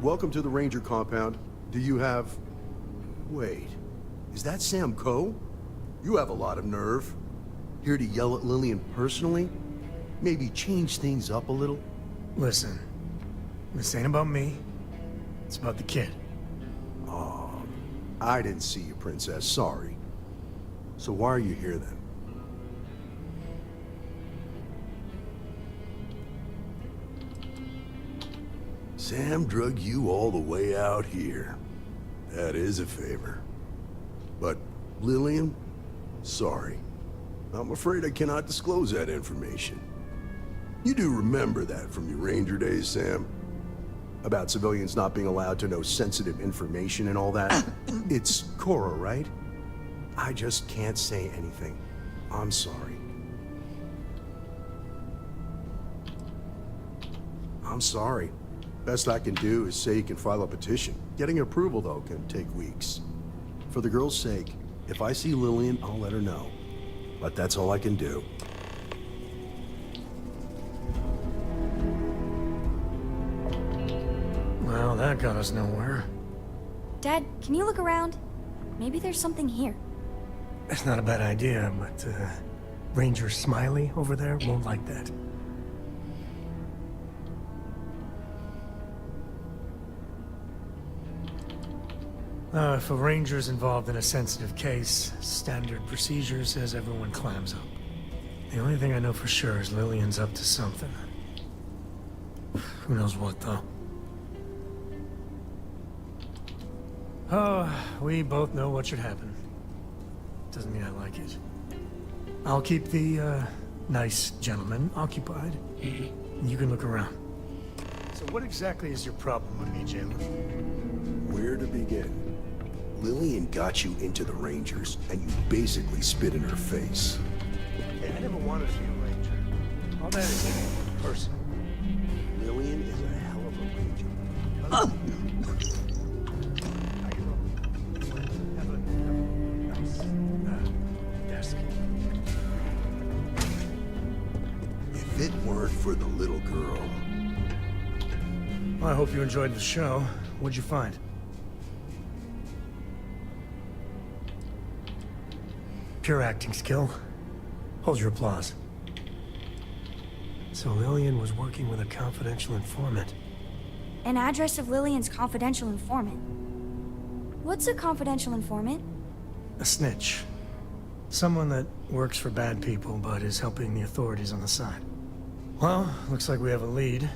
Welcome to the Ranger compound. Do you have... Wait, is that Sam Coe? You have a lot of nerve. Here to yell at Lillian personally? Maybe change things up a little? Listen, this ain't about me. It's about the kid. Oh, I didn't see you, Princess. Sorry. So why are you here then? Sam drug you all the way out here. That is a favor. But, Lillian, sorry. I'm afraid I cannot disclose that information. You do remember that from your Ranger days, Sam? About civilians not being allowed to know sensitive information and all that? It's Cora, right? I just can't say anything. I'm sorry. I'm sorry. Best I can do is say you can file a petition. Getting approval, though, can take weeks. For the girl's sake, if I see Lillian, I'll let her know. But that's all I can do. Well, that got us nowhere. Dad, can you look around? Maybe there's something here. That's not a bad idea, but Ranger Smiley over there won't like that. If a ranger's involved in a sensitive case, standard procedure says everyone clams up. The only thing I know for sure is Lillian's up to something. Who knows what, though? Oh, we both know what should happen. Doesn't mean I like it. I'll keep the, nice gentleman occupied. You can look around. So what exactly is your problem with me, Jailer? Where to begin? Lillian got you into the Rangers, and you basically spit in her face. Hey, I never wanted to be a ranger. All that is personal. Lillian is a hell of a ranger. Have a nice desk. If it weren't for the little girl... Well, I hope you enjoyed the show. What'd you find? Pure acting skill. Hold your applause. So Lillian was working with a confidential informant. An address of Lillian's confidential informant. What's a confidential informant? A snitch. Someone that works for bad people, but is helping the authorities on the side. Well, looks like we have a lead.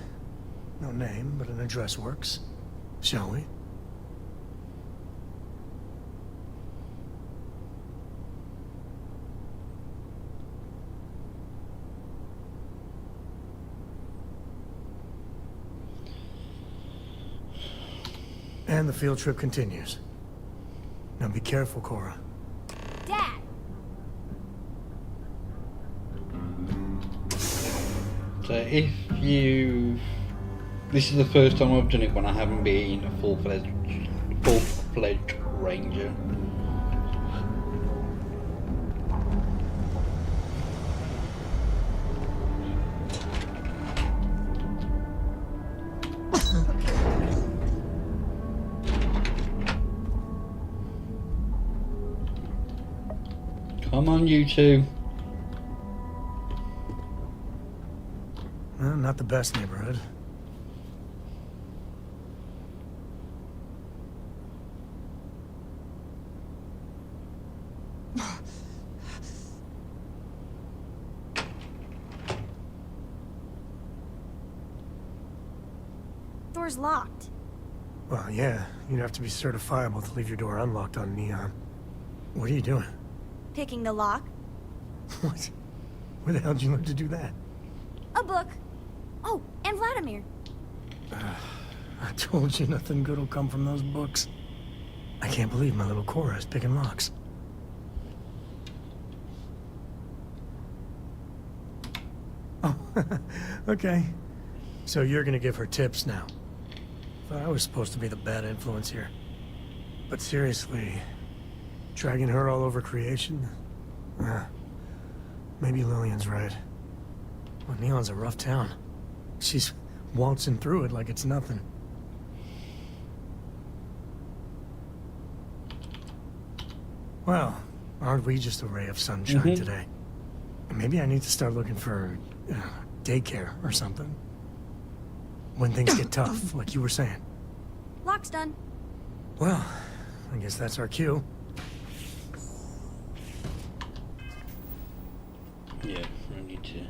No name, but an address works. Shall we? And the field trip continues. Now be careful, Cora. Dad! So if you... This is the first time I've done it when I haven't been a full-fledged ranger. Come on, you two. Well, not the best neighborhood. Door's locked. Well, yeah. You'd have to be certifiable to leave your door unlocked on Neon. What are you doing? Picking the lock. What? Where the hell did you learn to do that? logbook. Oh, and Vladimir. I told you nothing good will come from those books. I can't believe my little Cora is picking locks. Oh, okay. So you're gonna give her tips now. Thought I was supposed to be the bad influence here. But seriously, dragging her all over creation? Maybe Lillian's right. Well, Neon's a rough town. She's waltzing through it like it's nothing. Well, aren't we just a ray of sunshine today? Maybe I need to start looking for daycare or something. When things get tough, like you were saying. Lock's done. Well, I guess that's our cue. Yeah, I need to...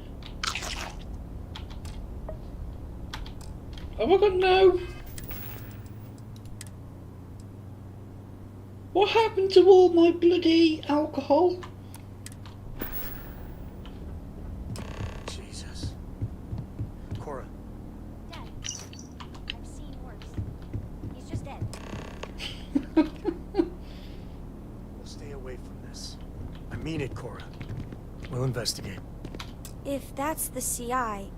Oh my god, no! What happened to all my bloody alcohol? Jesus. Cora. Dad, I've seen worse. He's just dead. We'll stay away from this. I mean it, Cora. We'll investigate. If that's the CI,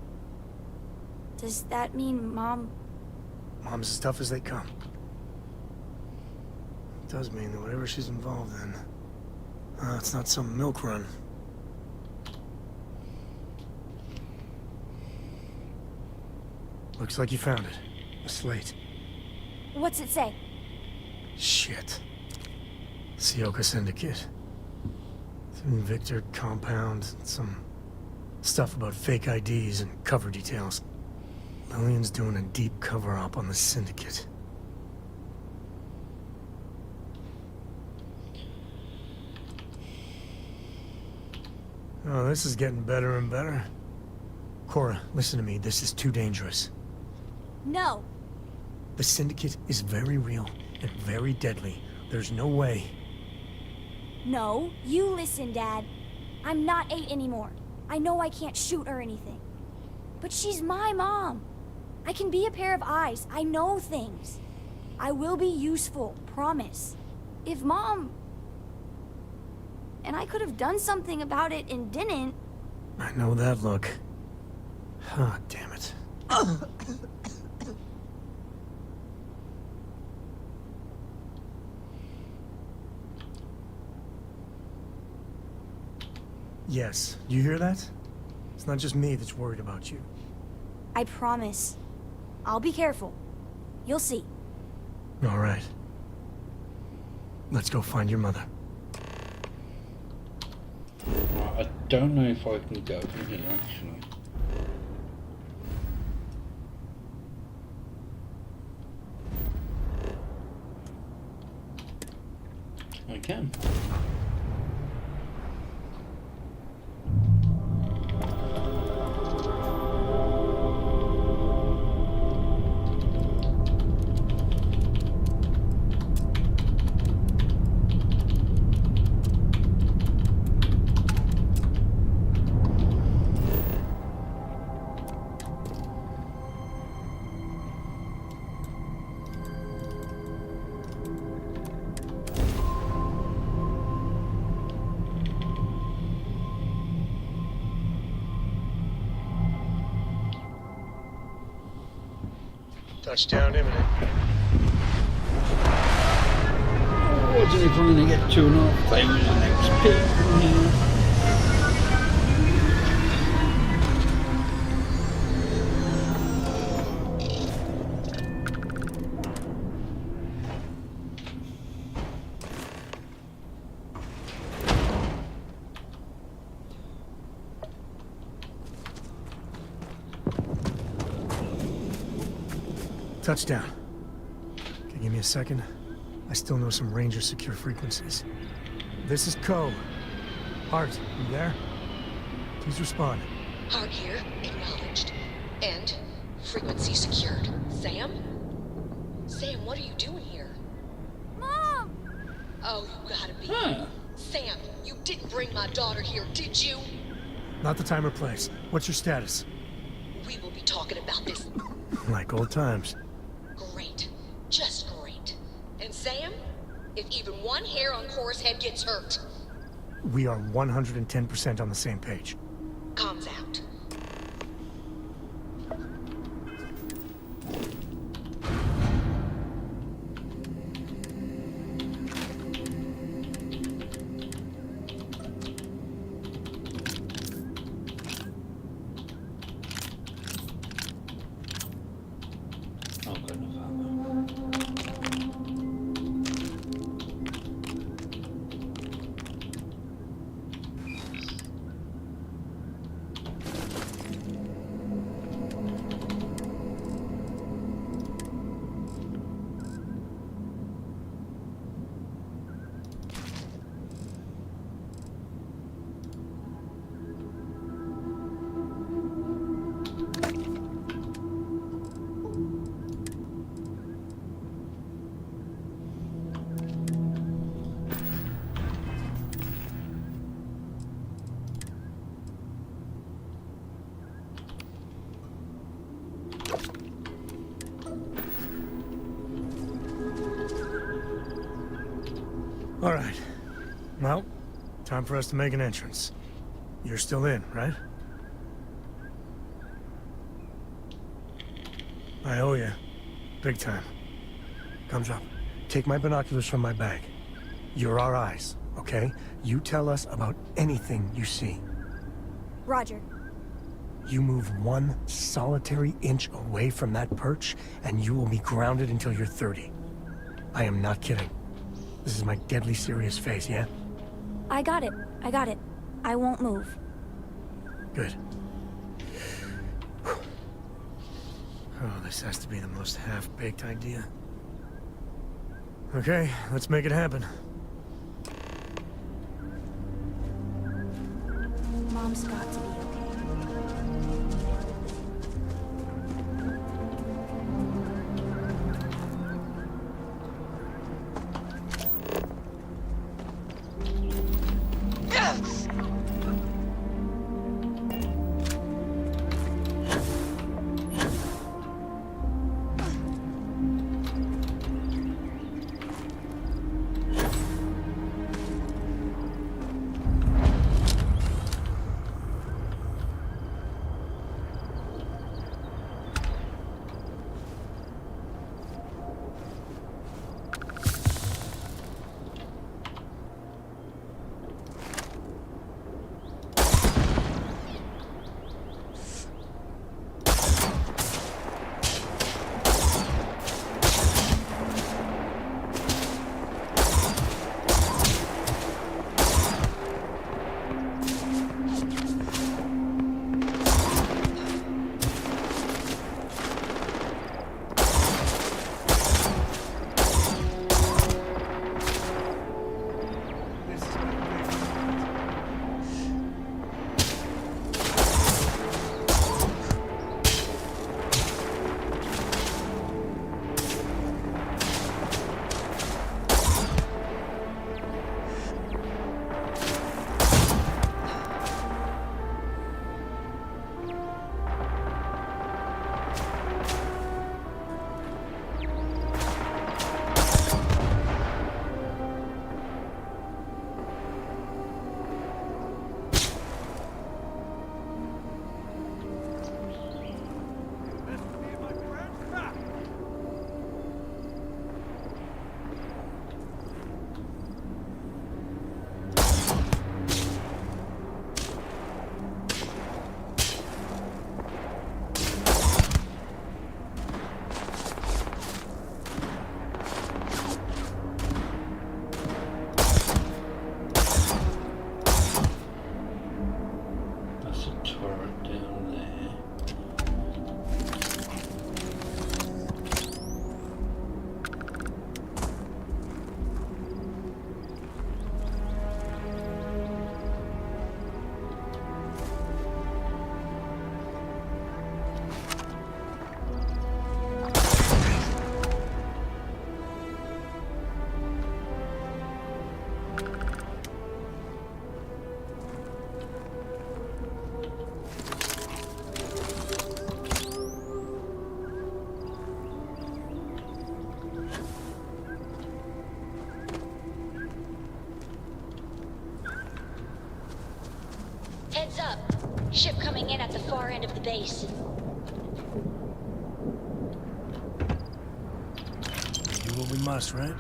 does that mean Mom... Mom's as tough as they come. It does mean that whatever she's involved in, it's not some milk run. Looks like you found it. A slate. What's it say? Shit. Sioka Syndicate. Victor compound, some stuff about fake IDs and cover details. Lillian's doing a deep cover-up on the Syndicate. Oh, this is getting better and better. Cora, listen to me. This is too dangerous. No. The Syndicate is very real and very deadly. There's no way. No, you listen, Dad. I'm not 8 anymore. I know I can't shoot or anything. But she's my mom. I can be a pair of eyes. I know things. I will be useful, promise. If Mom... And I could have done something about it and didn't. I know that look. Ah, damn it. Yes, you hear that? It's not just me that's worried about you. I promise. I'll be careful. You'll see. All right. Let's go find your mother. Right, I don't know if I can go from here, actually. I can. Touchdown imminent. Wasn't if I'm going to get 2,500 XP from here. Touchdown. Can you give me a second? I still know some Ranger secure frequencies. This is Co. Hart, you there? Please respond. Hart here, acknowledged. And frequency secured. Sam? Sam, what are you doing here? Mom! Oh, you gotta be. Sam, you didn't bring my daughter here, did you? Not the time or place. What's your status? talking about this. Like old times. Great. Just great. And Sam, if even one hair on Cora's head gets hurt, We are 110% on the same page. comms out. Oh, good enough ammo. All right. Well, time for us to make an entrance. You're still in, right? I owe you. Big time. Comes up. Take my binoculars from my bag. You're our eyes, okay? You tell us about anything you see. Roger. You move one solitary inch away from that perch, and you will be grounded until you're 30. I am not kidding. This is my deadly serious face, yeah? I got it. I got it. I won't move. Good. Oh, this has to be the most half-baked idea. Okay, let's make it happen. Mom's got to be okay. Ship coming in at the far end of the base. Do what we must, right?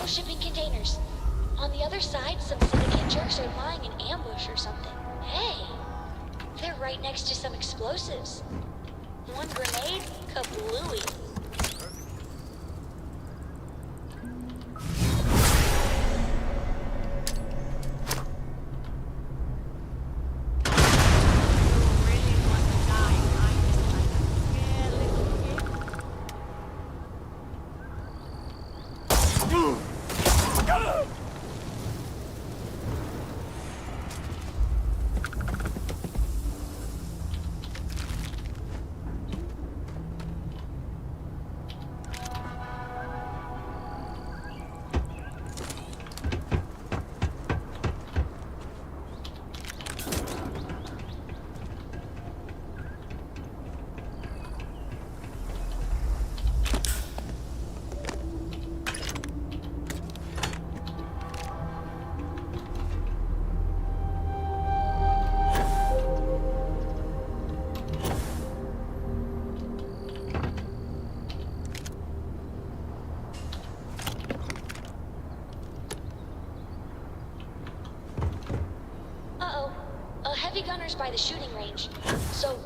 Shipping containers. On the other side, some syndicate jerks are lying in ambush or something. Hey, they're right next to some explosives. One grenade, kablooey. Heavy gunners by the shooting range, so,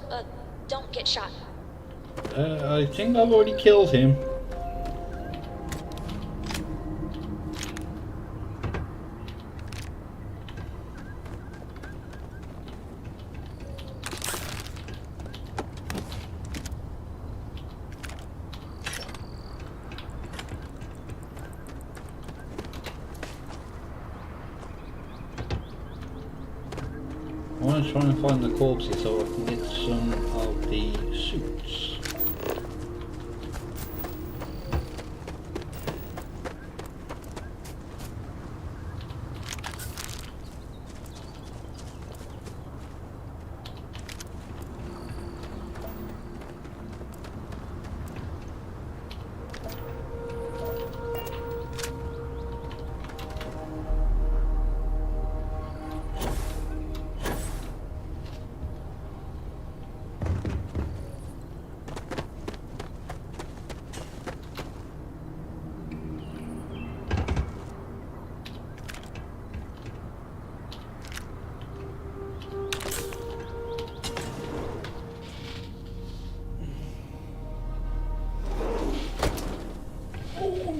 don't get shot. I think I've already killed him. I want to try and find the corpses so I can get some of the suits.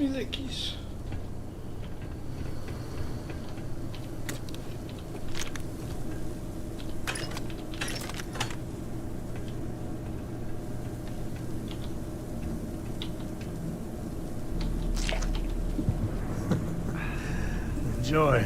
Lickies. Enjoy.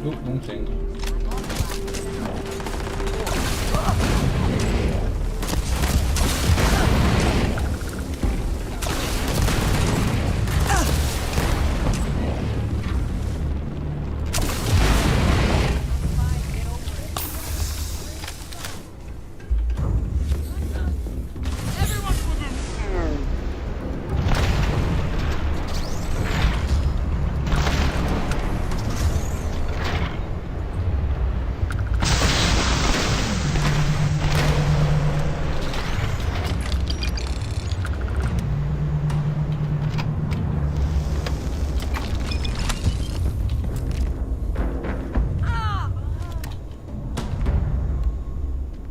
Oh, wrong thing.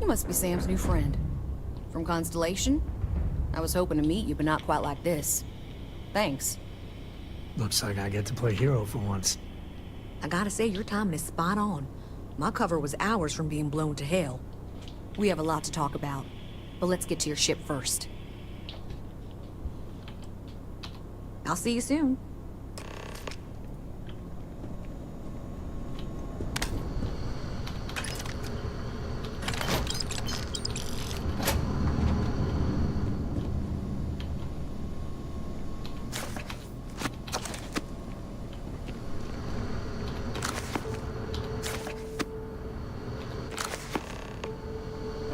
Must be Sam's new friend. From Constellation? I was hoping to meet you, but not quite like this. Thanks. Looks like I get to play hero for once. I gotta say, your timing is spot on. My cover was hours from being blown to hell. We have a lot to talk about, but let's get to your ship first. I'll see you soon.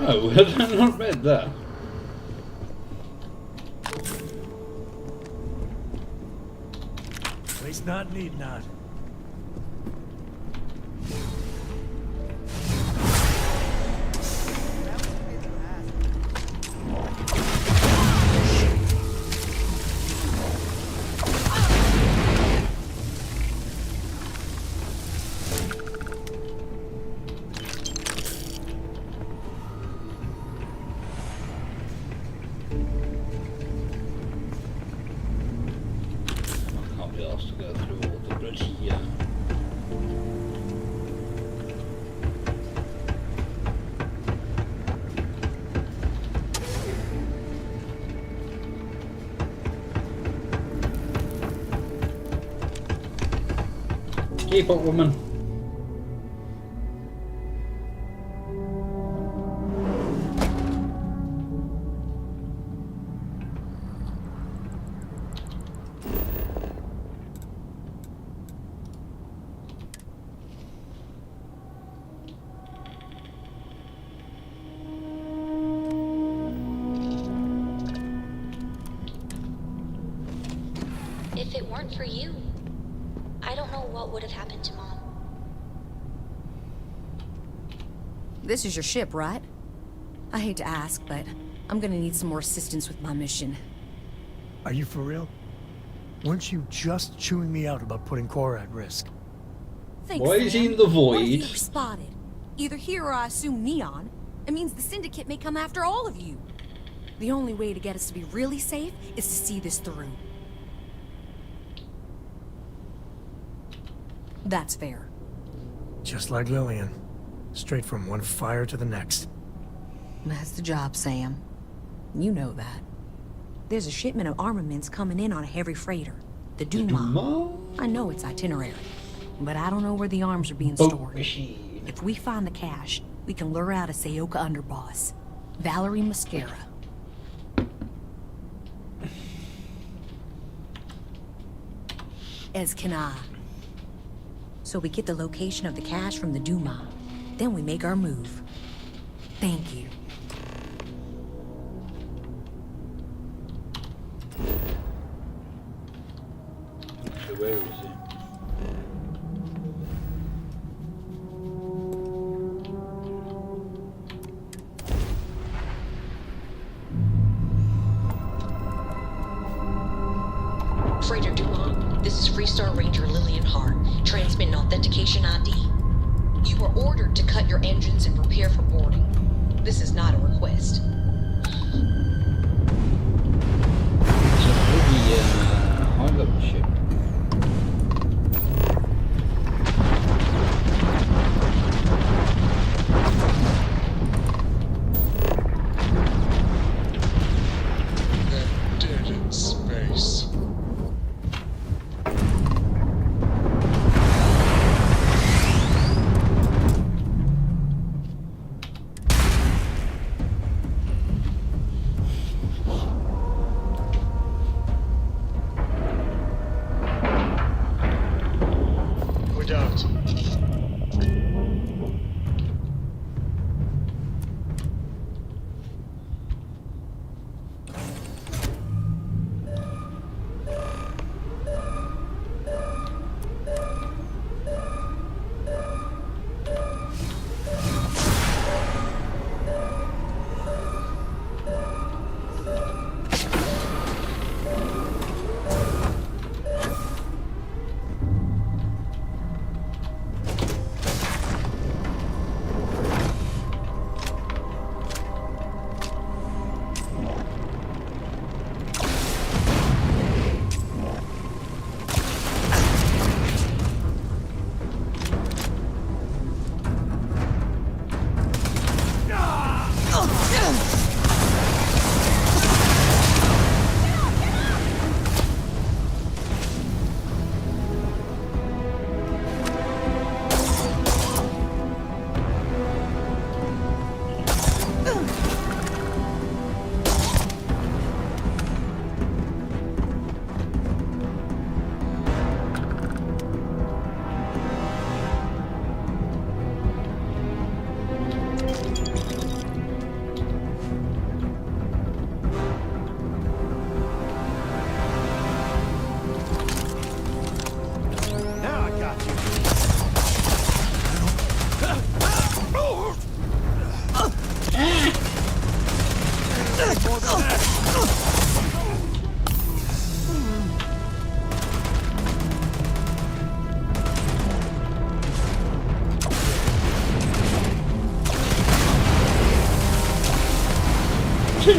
Oh, had I not read that? At least not need not. Keep up, woman. If it weren't for you, I don't know what would have happened to Mom. This is your ship, right? I hate to ask, but I'm gonna need some more assistance with my mission. Are you for real? Weren't you just chewing me out about putting Cora at risk? Thanks, Why is he Sam. in the What if void? you were spotted? Either here or I assume Neon. It means the Syndicate may come after all of you. The only way to get us to be really safe is to see this through. That's fair. Just like Lillian. Straight from one fire to the next. That's the job, Sam. You know that. There's a shipment of armaments coming in on a heavy freighter. The Duma. I know its itinerary, but I don't know where the arms are being stored. If we find the cache, we can lure out a Sayoka underboss, Valerie Mascara. As can I. So we get the location of the cache from the Duma. Then we make our move. Thank you. So where is he? Freighter Dumont, this is Freestar Ranger Lillian Hart, transmitting authentication ID. You were ordered to cut your engines and prepare for boarding. This is not a request. It's a pretty high-level ship. They're dead in space. don't.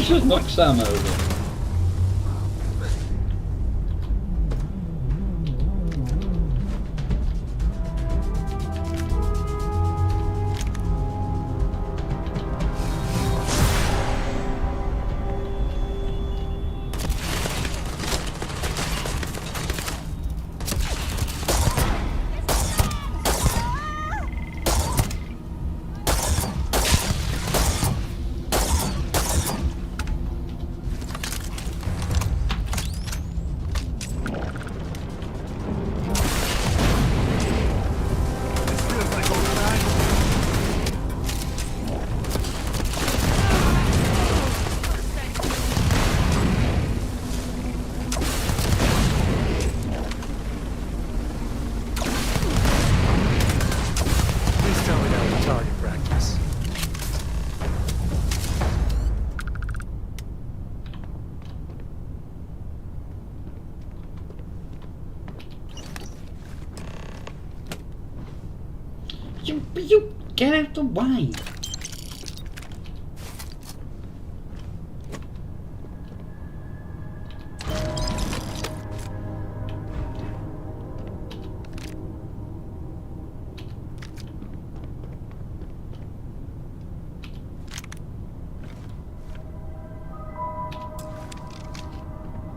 Just knock Sam over. You get out the way.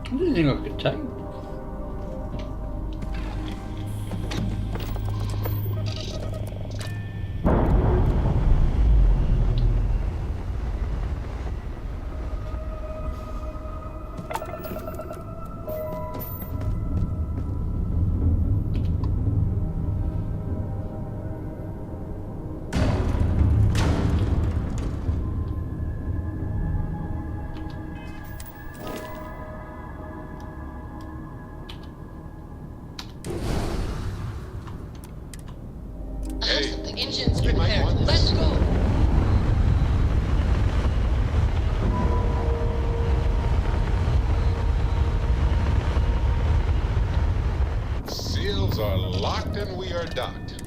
I didn't think I could take. The engine's prepared. Let's go. Seals are locked and we are docked.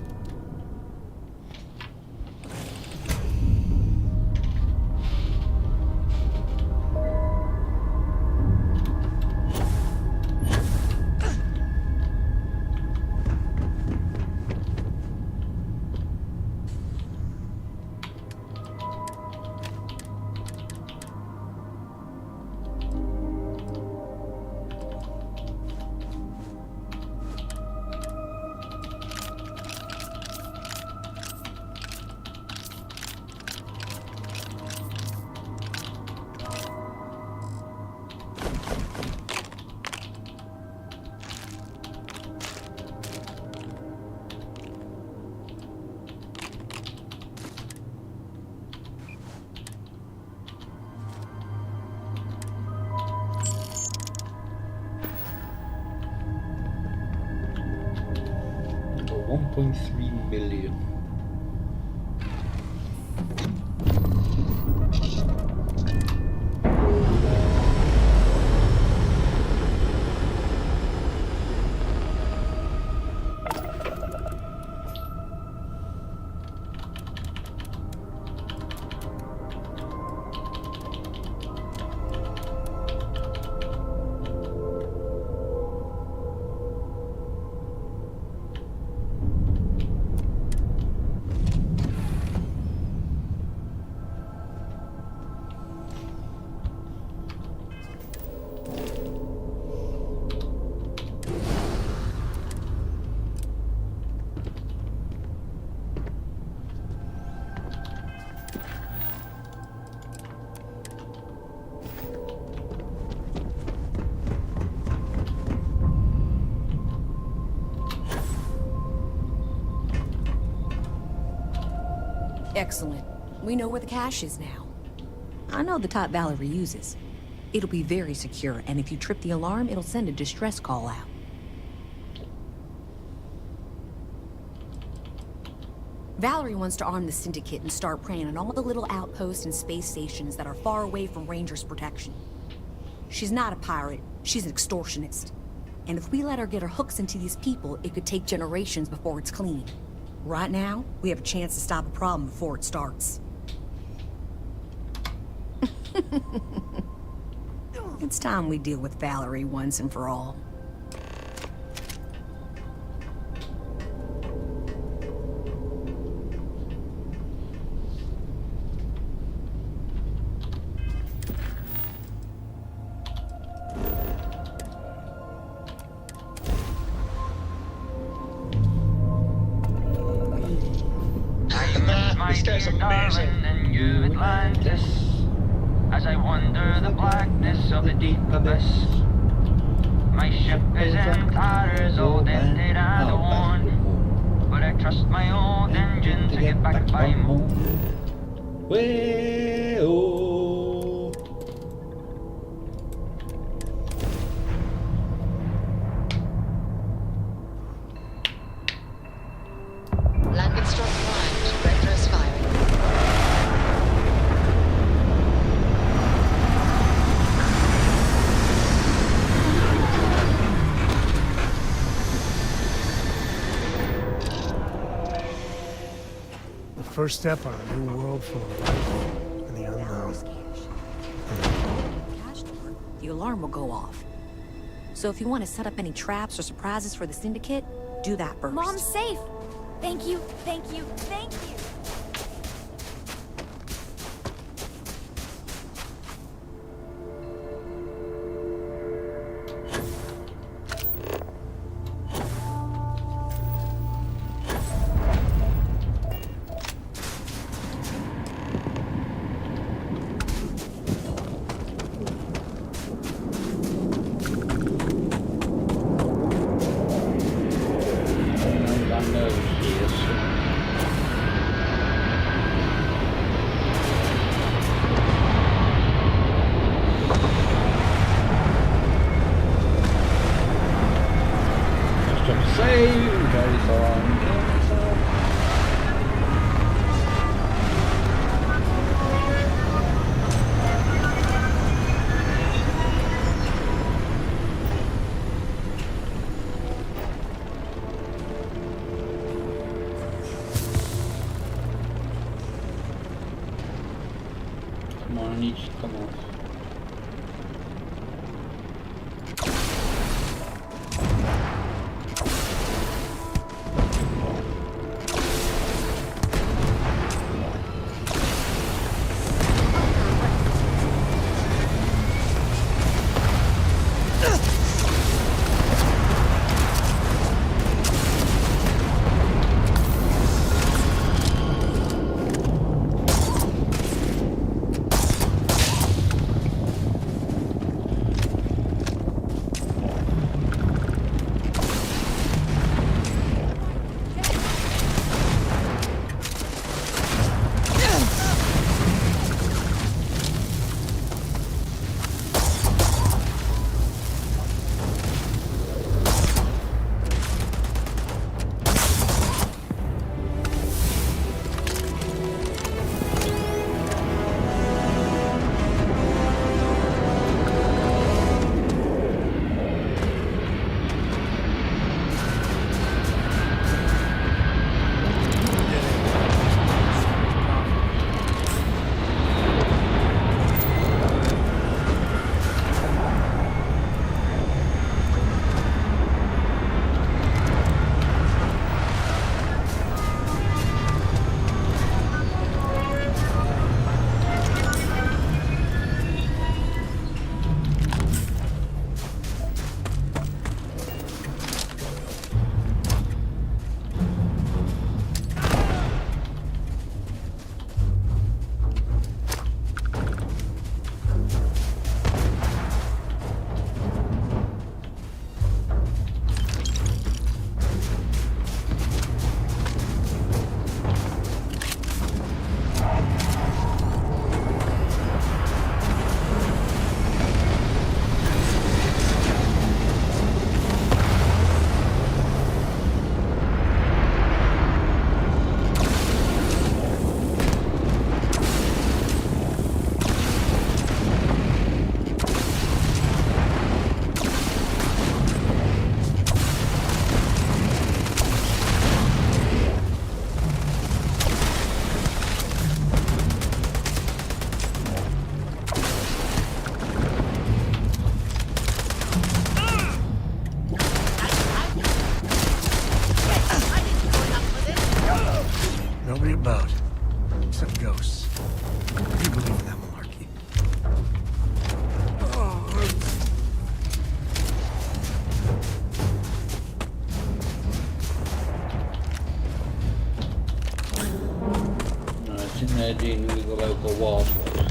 1.3 million. Excellent. We know where the cache is now. I know the type Valerie uses. It'll be very secure, and if you trip the alarm, it'll send a distress call out. Valerie wants to arm the Syndicate and start preying on all the little outposts and space stations that are far away from Rangers' protection. She's not a pirate, she's an extortionist. And if we let her get her hooks into these people, it could take generations before it's clean. Right now, we have a chance to stop a problem before it starts. It's time we deal with Valerie once and for all. This guy's amazing. As I wander the blackness of the deep abyss, my ship is in tatters, old dented and worn, but I trust my old engine to get back by moon. Way-oh. Landing strong primed. Retros firing. The first step on a new world full of life and the unknown. The alarm will go off. So if you want to set up any traps or surprises for the Syndicate, do that first. Mom's safe! Thank you, thank you, thank you! Come on, I need you to come off. sitting there dealing with the local wildlife.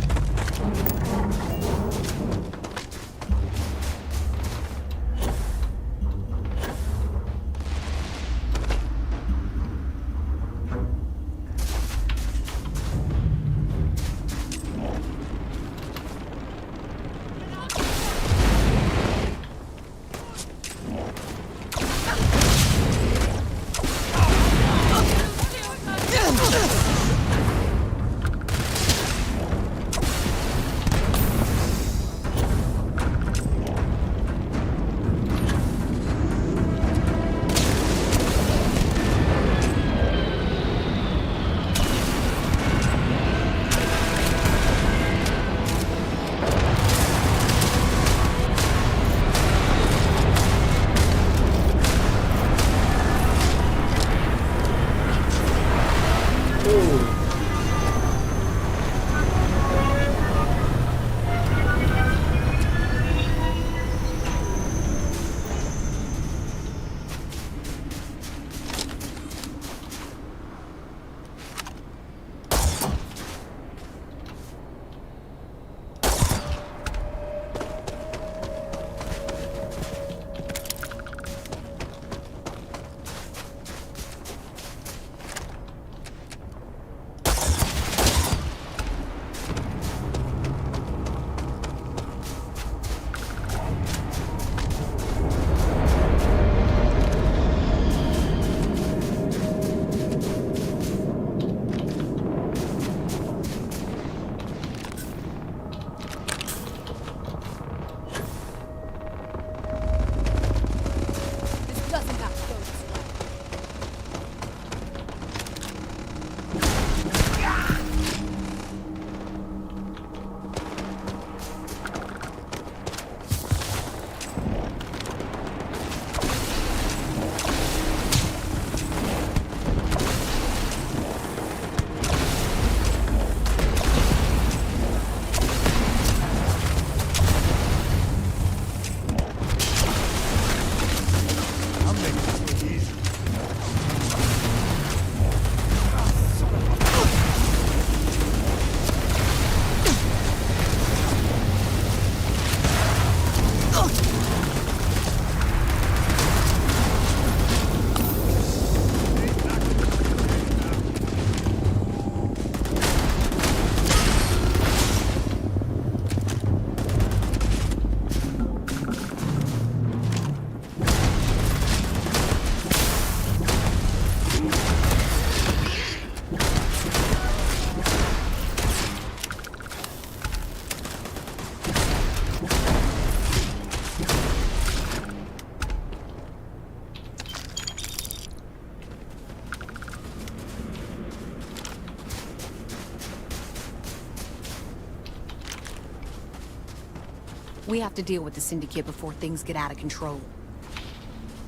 We have to deal with the Syndicate before things get out of control.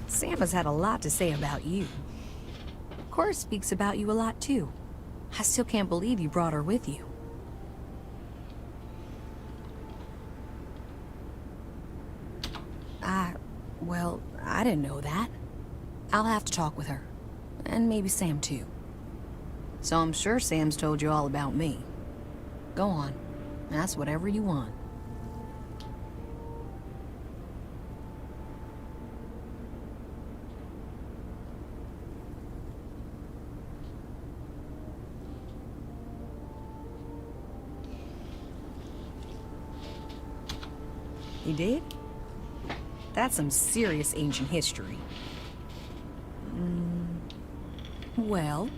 Sam has had a lot to say about you. Cora speaks about you a lot too. I still can't believe you brought her with you. Well, I didn't know that. I'll have to talk with her. And maybe Sam too. So I'm sure Sam's told you all about me. Go on. Ask whatever you want. You did? That's some serious ancient history. Well,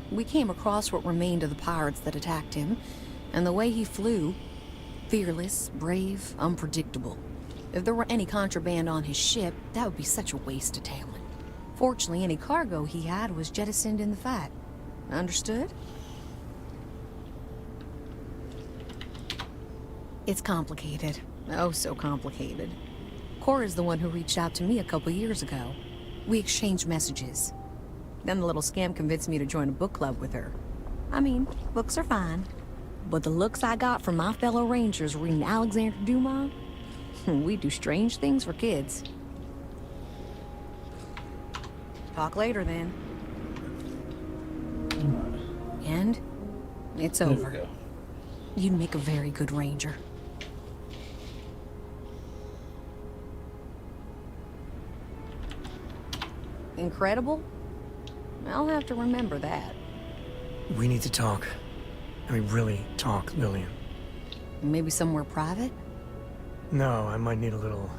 we came across what remained of the pirates that attacked him, and the way he flew, fearless, brave, unpredictable. If there were any contraband on his ship, that would be such a waste of talent. Fortunately, any cargo he had was jettisoned in the fight. Understood? It's complicated. Oh, so complicated. Cora's the one who reached out to me a couple years ago. We exchanged messages. Then the little scamp convinced me to join a book club with her. I mean, books are fine. But the looks I got from my fellow Rangers reading Alexander Dumas, we do strange things for kids. Talk later, then. And It's There we over. go. You'd make a very good ranger. Incredible? I'll have to remember that. We need to talk. I mean, really talk, Lillian. Maybe somewhere private? No, I might need a little...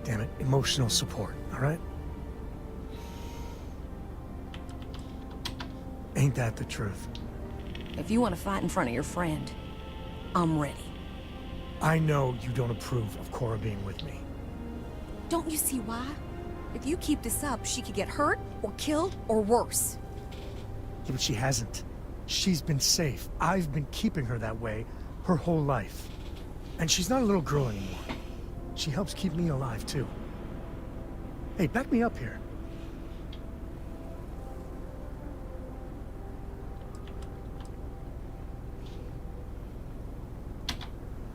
damn it, emotional support, all right? Ain't that the truth? If you want to fight in front of your friend, I'm ready. I know you don't approve of Cora being with me. Don't you see why? If you keep this up, she could get hurt, or killed, or worse. Yeah, but she hasn't. She's been safe. I've been keeping her that way her whole life. And she's not a little girl anymore. She helps keep me alive, too. Hey, back me up here.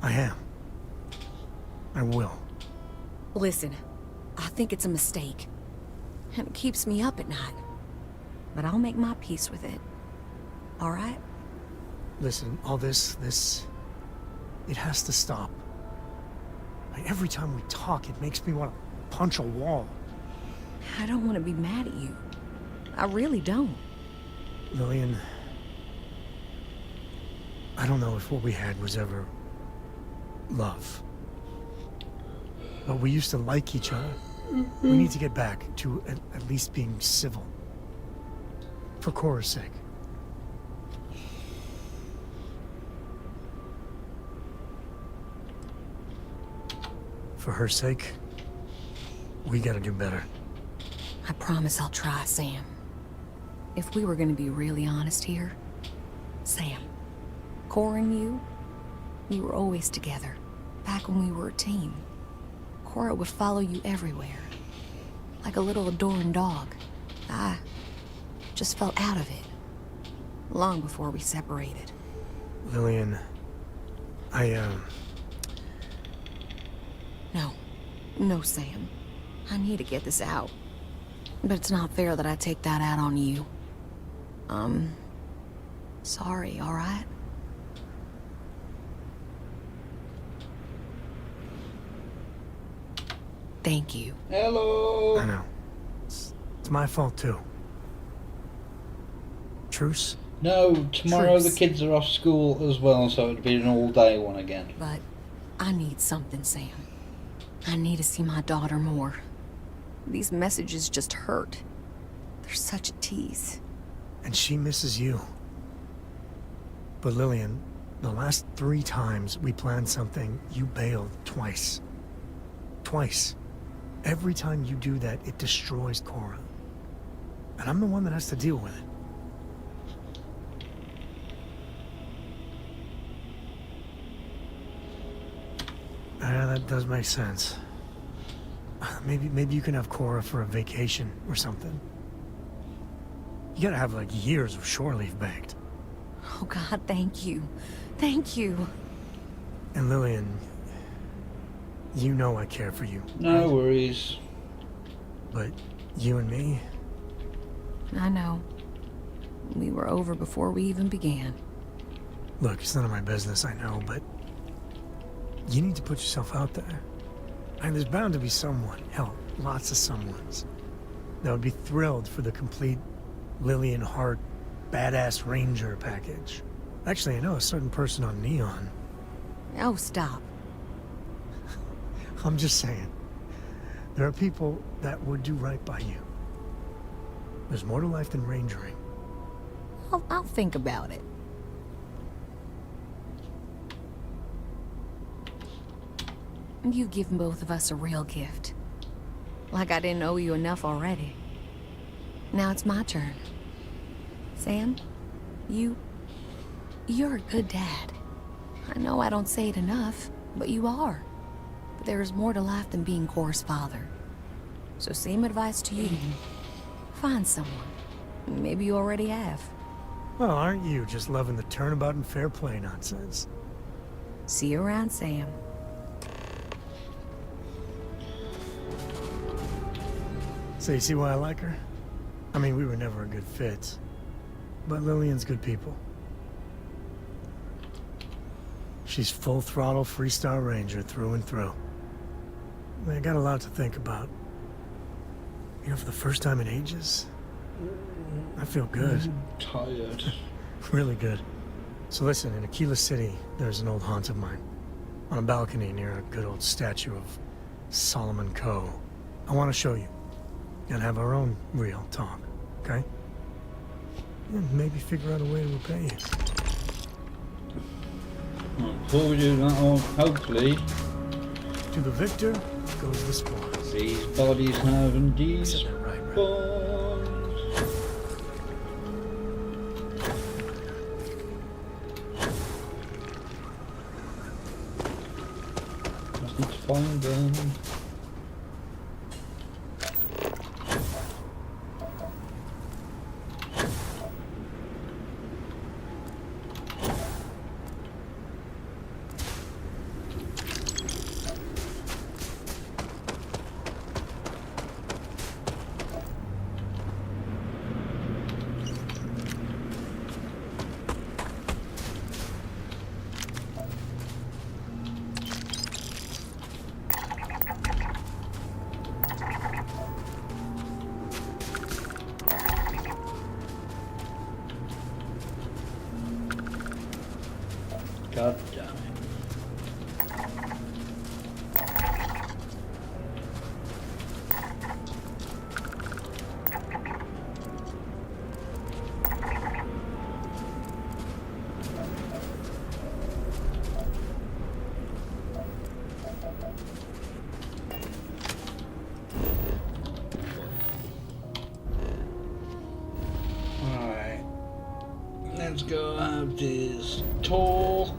I am. I will. Listen, I think it's a mistake. And it keeps me up at night. But I'll make my peace with it. All right? Listen, all this, it has to stop. Like, every time we talk, it makes me want to punch a wall. I don't want to be mad at you. I really don't. Lillian, I don't know if what we had was ever love. But we used to like each other. We need to get back to at least being civil. For Cora's sake. For her sake, we gotta do better. I promise I'll try, Sam. If we were gonna be really honest here, Sam, Cora and you, we were always together, back when we were a team. Cora would follow you everywhere, like a little adoring dog. I just fell out of it, long before we separated. Lillian, No, Sam. I need to get this out. But it's not fair that I take that out on you. Sorry, all right? Thank you. Hello. I know. It's my fault, too. Truce? No, tomorrow Truce. the kids are off school as well, so it'll be an all-day one again. But I need something, Sam. I need to see my daughter more. These messages just hurt. They're such a tease. And she misses you. But Lillian, the last 3 times we planned something, you bailed twice. Twice. Every time you do that, it destroys Cora. And I'm the one that has to deal with it. Yeah, that does make sense. Maybe you can have Cora for a vacation or something. You gotta have like years of shore leave banked. Oh God, thank you. Thank you. And Lillian, you know I care for you. No right? worries. But you and me, I know. We were over before we even began. look, it's none of my business, I know, but you need to put yourself out there. And there's bound to be someone, hell, lots of someones, that would be thrilled for the complete Lillian Hart badass ranger package. Actually, I know a certain person on Neon. Oh, stop. I'm just saying. There are people that would do right by you. There's more to life than rangering. I'll think about it. You've given both of us a real gift. Like I didn't owe you enough already. Now it's my turn. Sam, you're a good dad. I know I don't say it enough, but you are. But there is more to life than being Cora's father. So same advice to you. Find someone. Maybe you already have. Well, aren't you just loving the turnabout and fair play nonsense? See you around, Sam. So you see why I like her? I mean, we were never a good fit. But Lillian's good people. She's full throttle Freestar Ranger through and through. I got a lot to think about. You know, for the first time in ages, I feel good. Tired. Really good. So listen, in Aquila City, there's an old haunt of mine. On a balcony near a good old statue of Solomon Coe. I want to show you. And have our own real talk, okay? And maybe figure out a way to repay you. Well, before we do that, hopefully... To the victor goes the spoil. These bodies have indeed spawned. Just need to find them. God damn it. Alright. Let's go have this talk.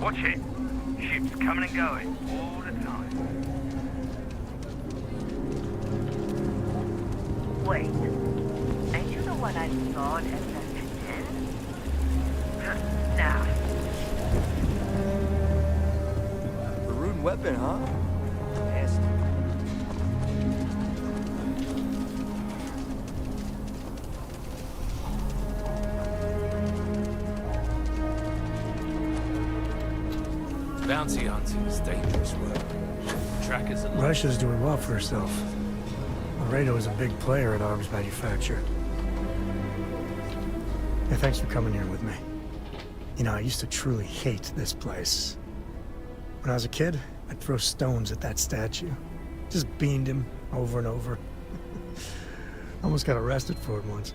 Watch it. Ships coming and going all the time. Wait. Are you the one I saw at SF-10? Nah. A rude weapon, huh? Yes. Bouncy hunting is dangerous work. Trackers are... Russia's doing well for herself. Laredo is a big player in arms manufacture. Hey, thanks for coming here with me. You know, I used to truly hate this place. When I was a kid, I'd throw stones at that statue. Just beamed him over and over. Almost got arrested for it once.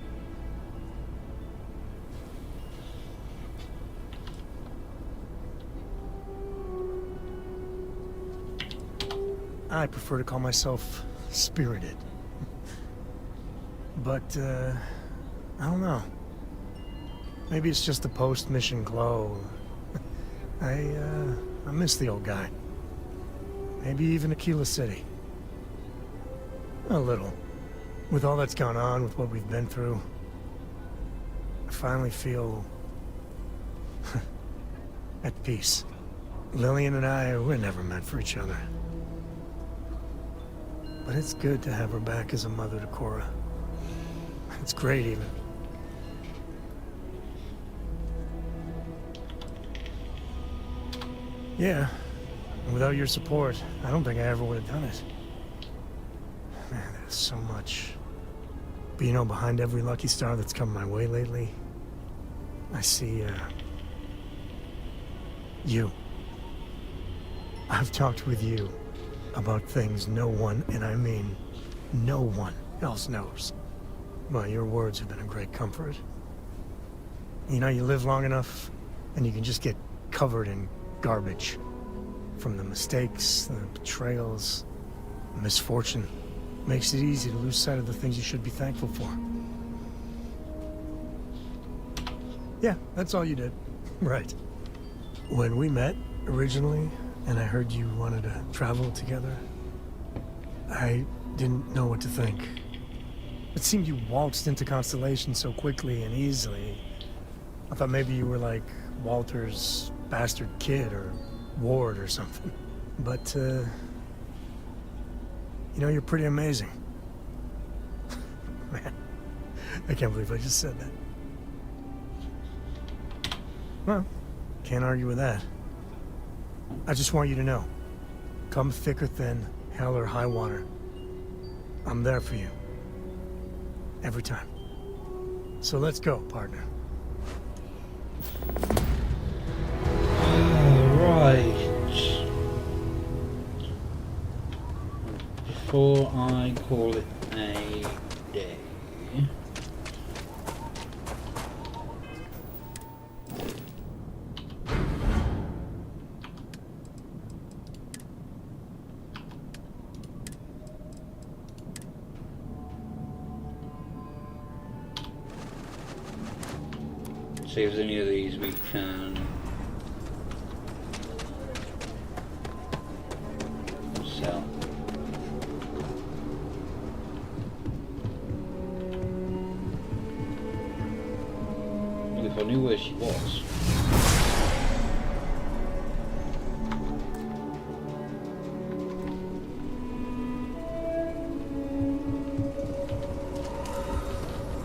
I prefer to call myself spirited. But, I don't know. Maybe it's just the post-mission glow. I miss the old guy. Maybe even Aquila City. A little. With all that's gone on, with what we've been through, I finally feel... at peace. Lillian and I, we're never meant for each other. But it's good to have her back as a mother to Cora. It's great, even. Yeah. And without your support, I don't think I ever would have done it. Man, there's so much. But you know, behind every lucky star that's come my way lately, I see, you. I've talked with you about things no one, and I mean no one, else knows. Well, your words have been a great comfort. You know, you live long enough, and you can just get covered in garbage. From the mistakes, the betrayals, the misfortune. Makes it easy to lose sight of the things you should be thankful for. Yeah, that's all you did. Right. When we met originally, and I heard you wanted to travel together, I didn't know what to think. It seemed you waltzed into Constellation so quickly and easily. I thought maybe you were like Walter's bastard kid or Ward or something. But, you know, you're pretty amazing. Man, I can't believe I just said that. Well, can't argue with that. I just want you to know, come thick or thin, hell or high water, I'm there for you. Every time. So let's go, partner. Right. Before I call it a day, see if there's any of these we can sell. Well, if I knew where she was.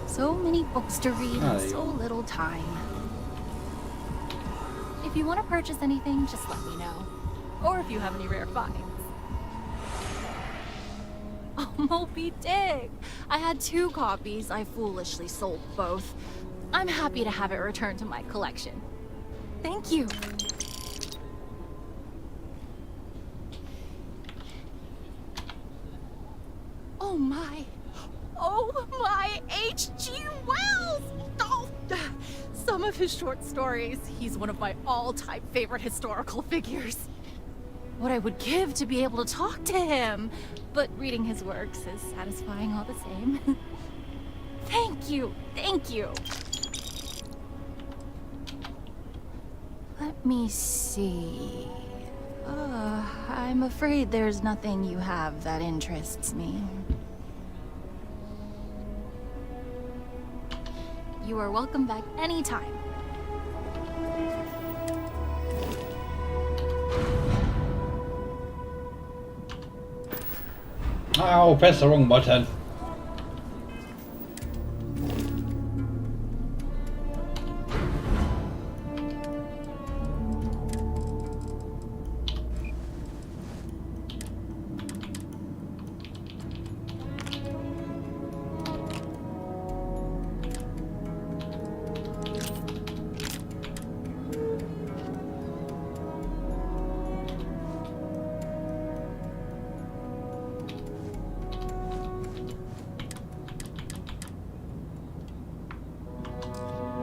So many books to read and so little time. If you want to purchase anything, just let me know. Or if you have any rare finds. Oh, Moby Dick! I had 2 copies. I foolishly sold both. I'm happy to have it returned to my collection. Thank you. Oh my. Oh my H.G. Wells! Oh, some of his short stories. He's one of my all-time favorite historical figures. What I would give to be able to talk to him. But reading his works is satisfying all the same. Thank you. Thank you. Let me see. I'm afraid there's nothing you have that interests me. You are welcome back anytime. Oh, press the wrong button.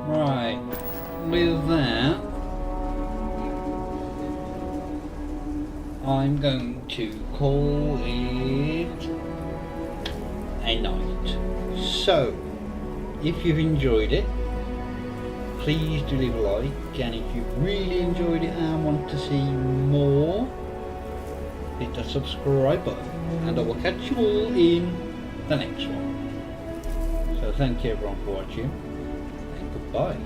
Right, with that, I'm going to call it a night. So, if you've enjoyed it, please do leave a like, and if you've really enjoyed it and want to see more, hit the subscribe button, and I will catch you all in the next one. So thank you everyone for watching. Goodbye.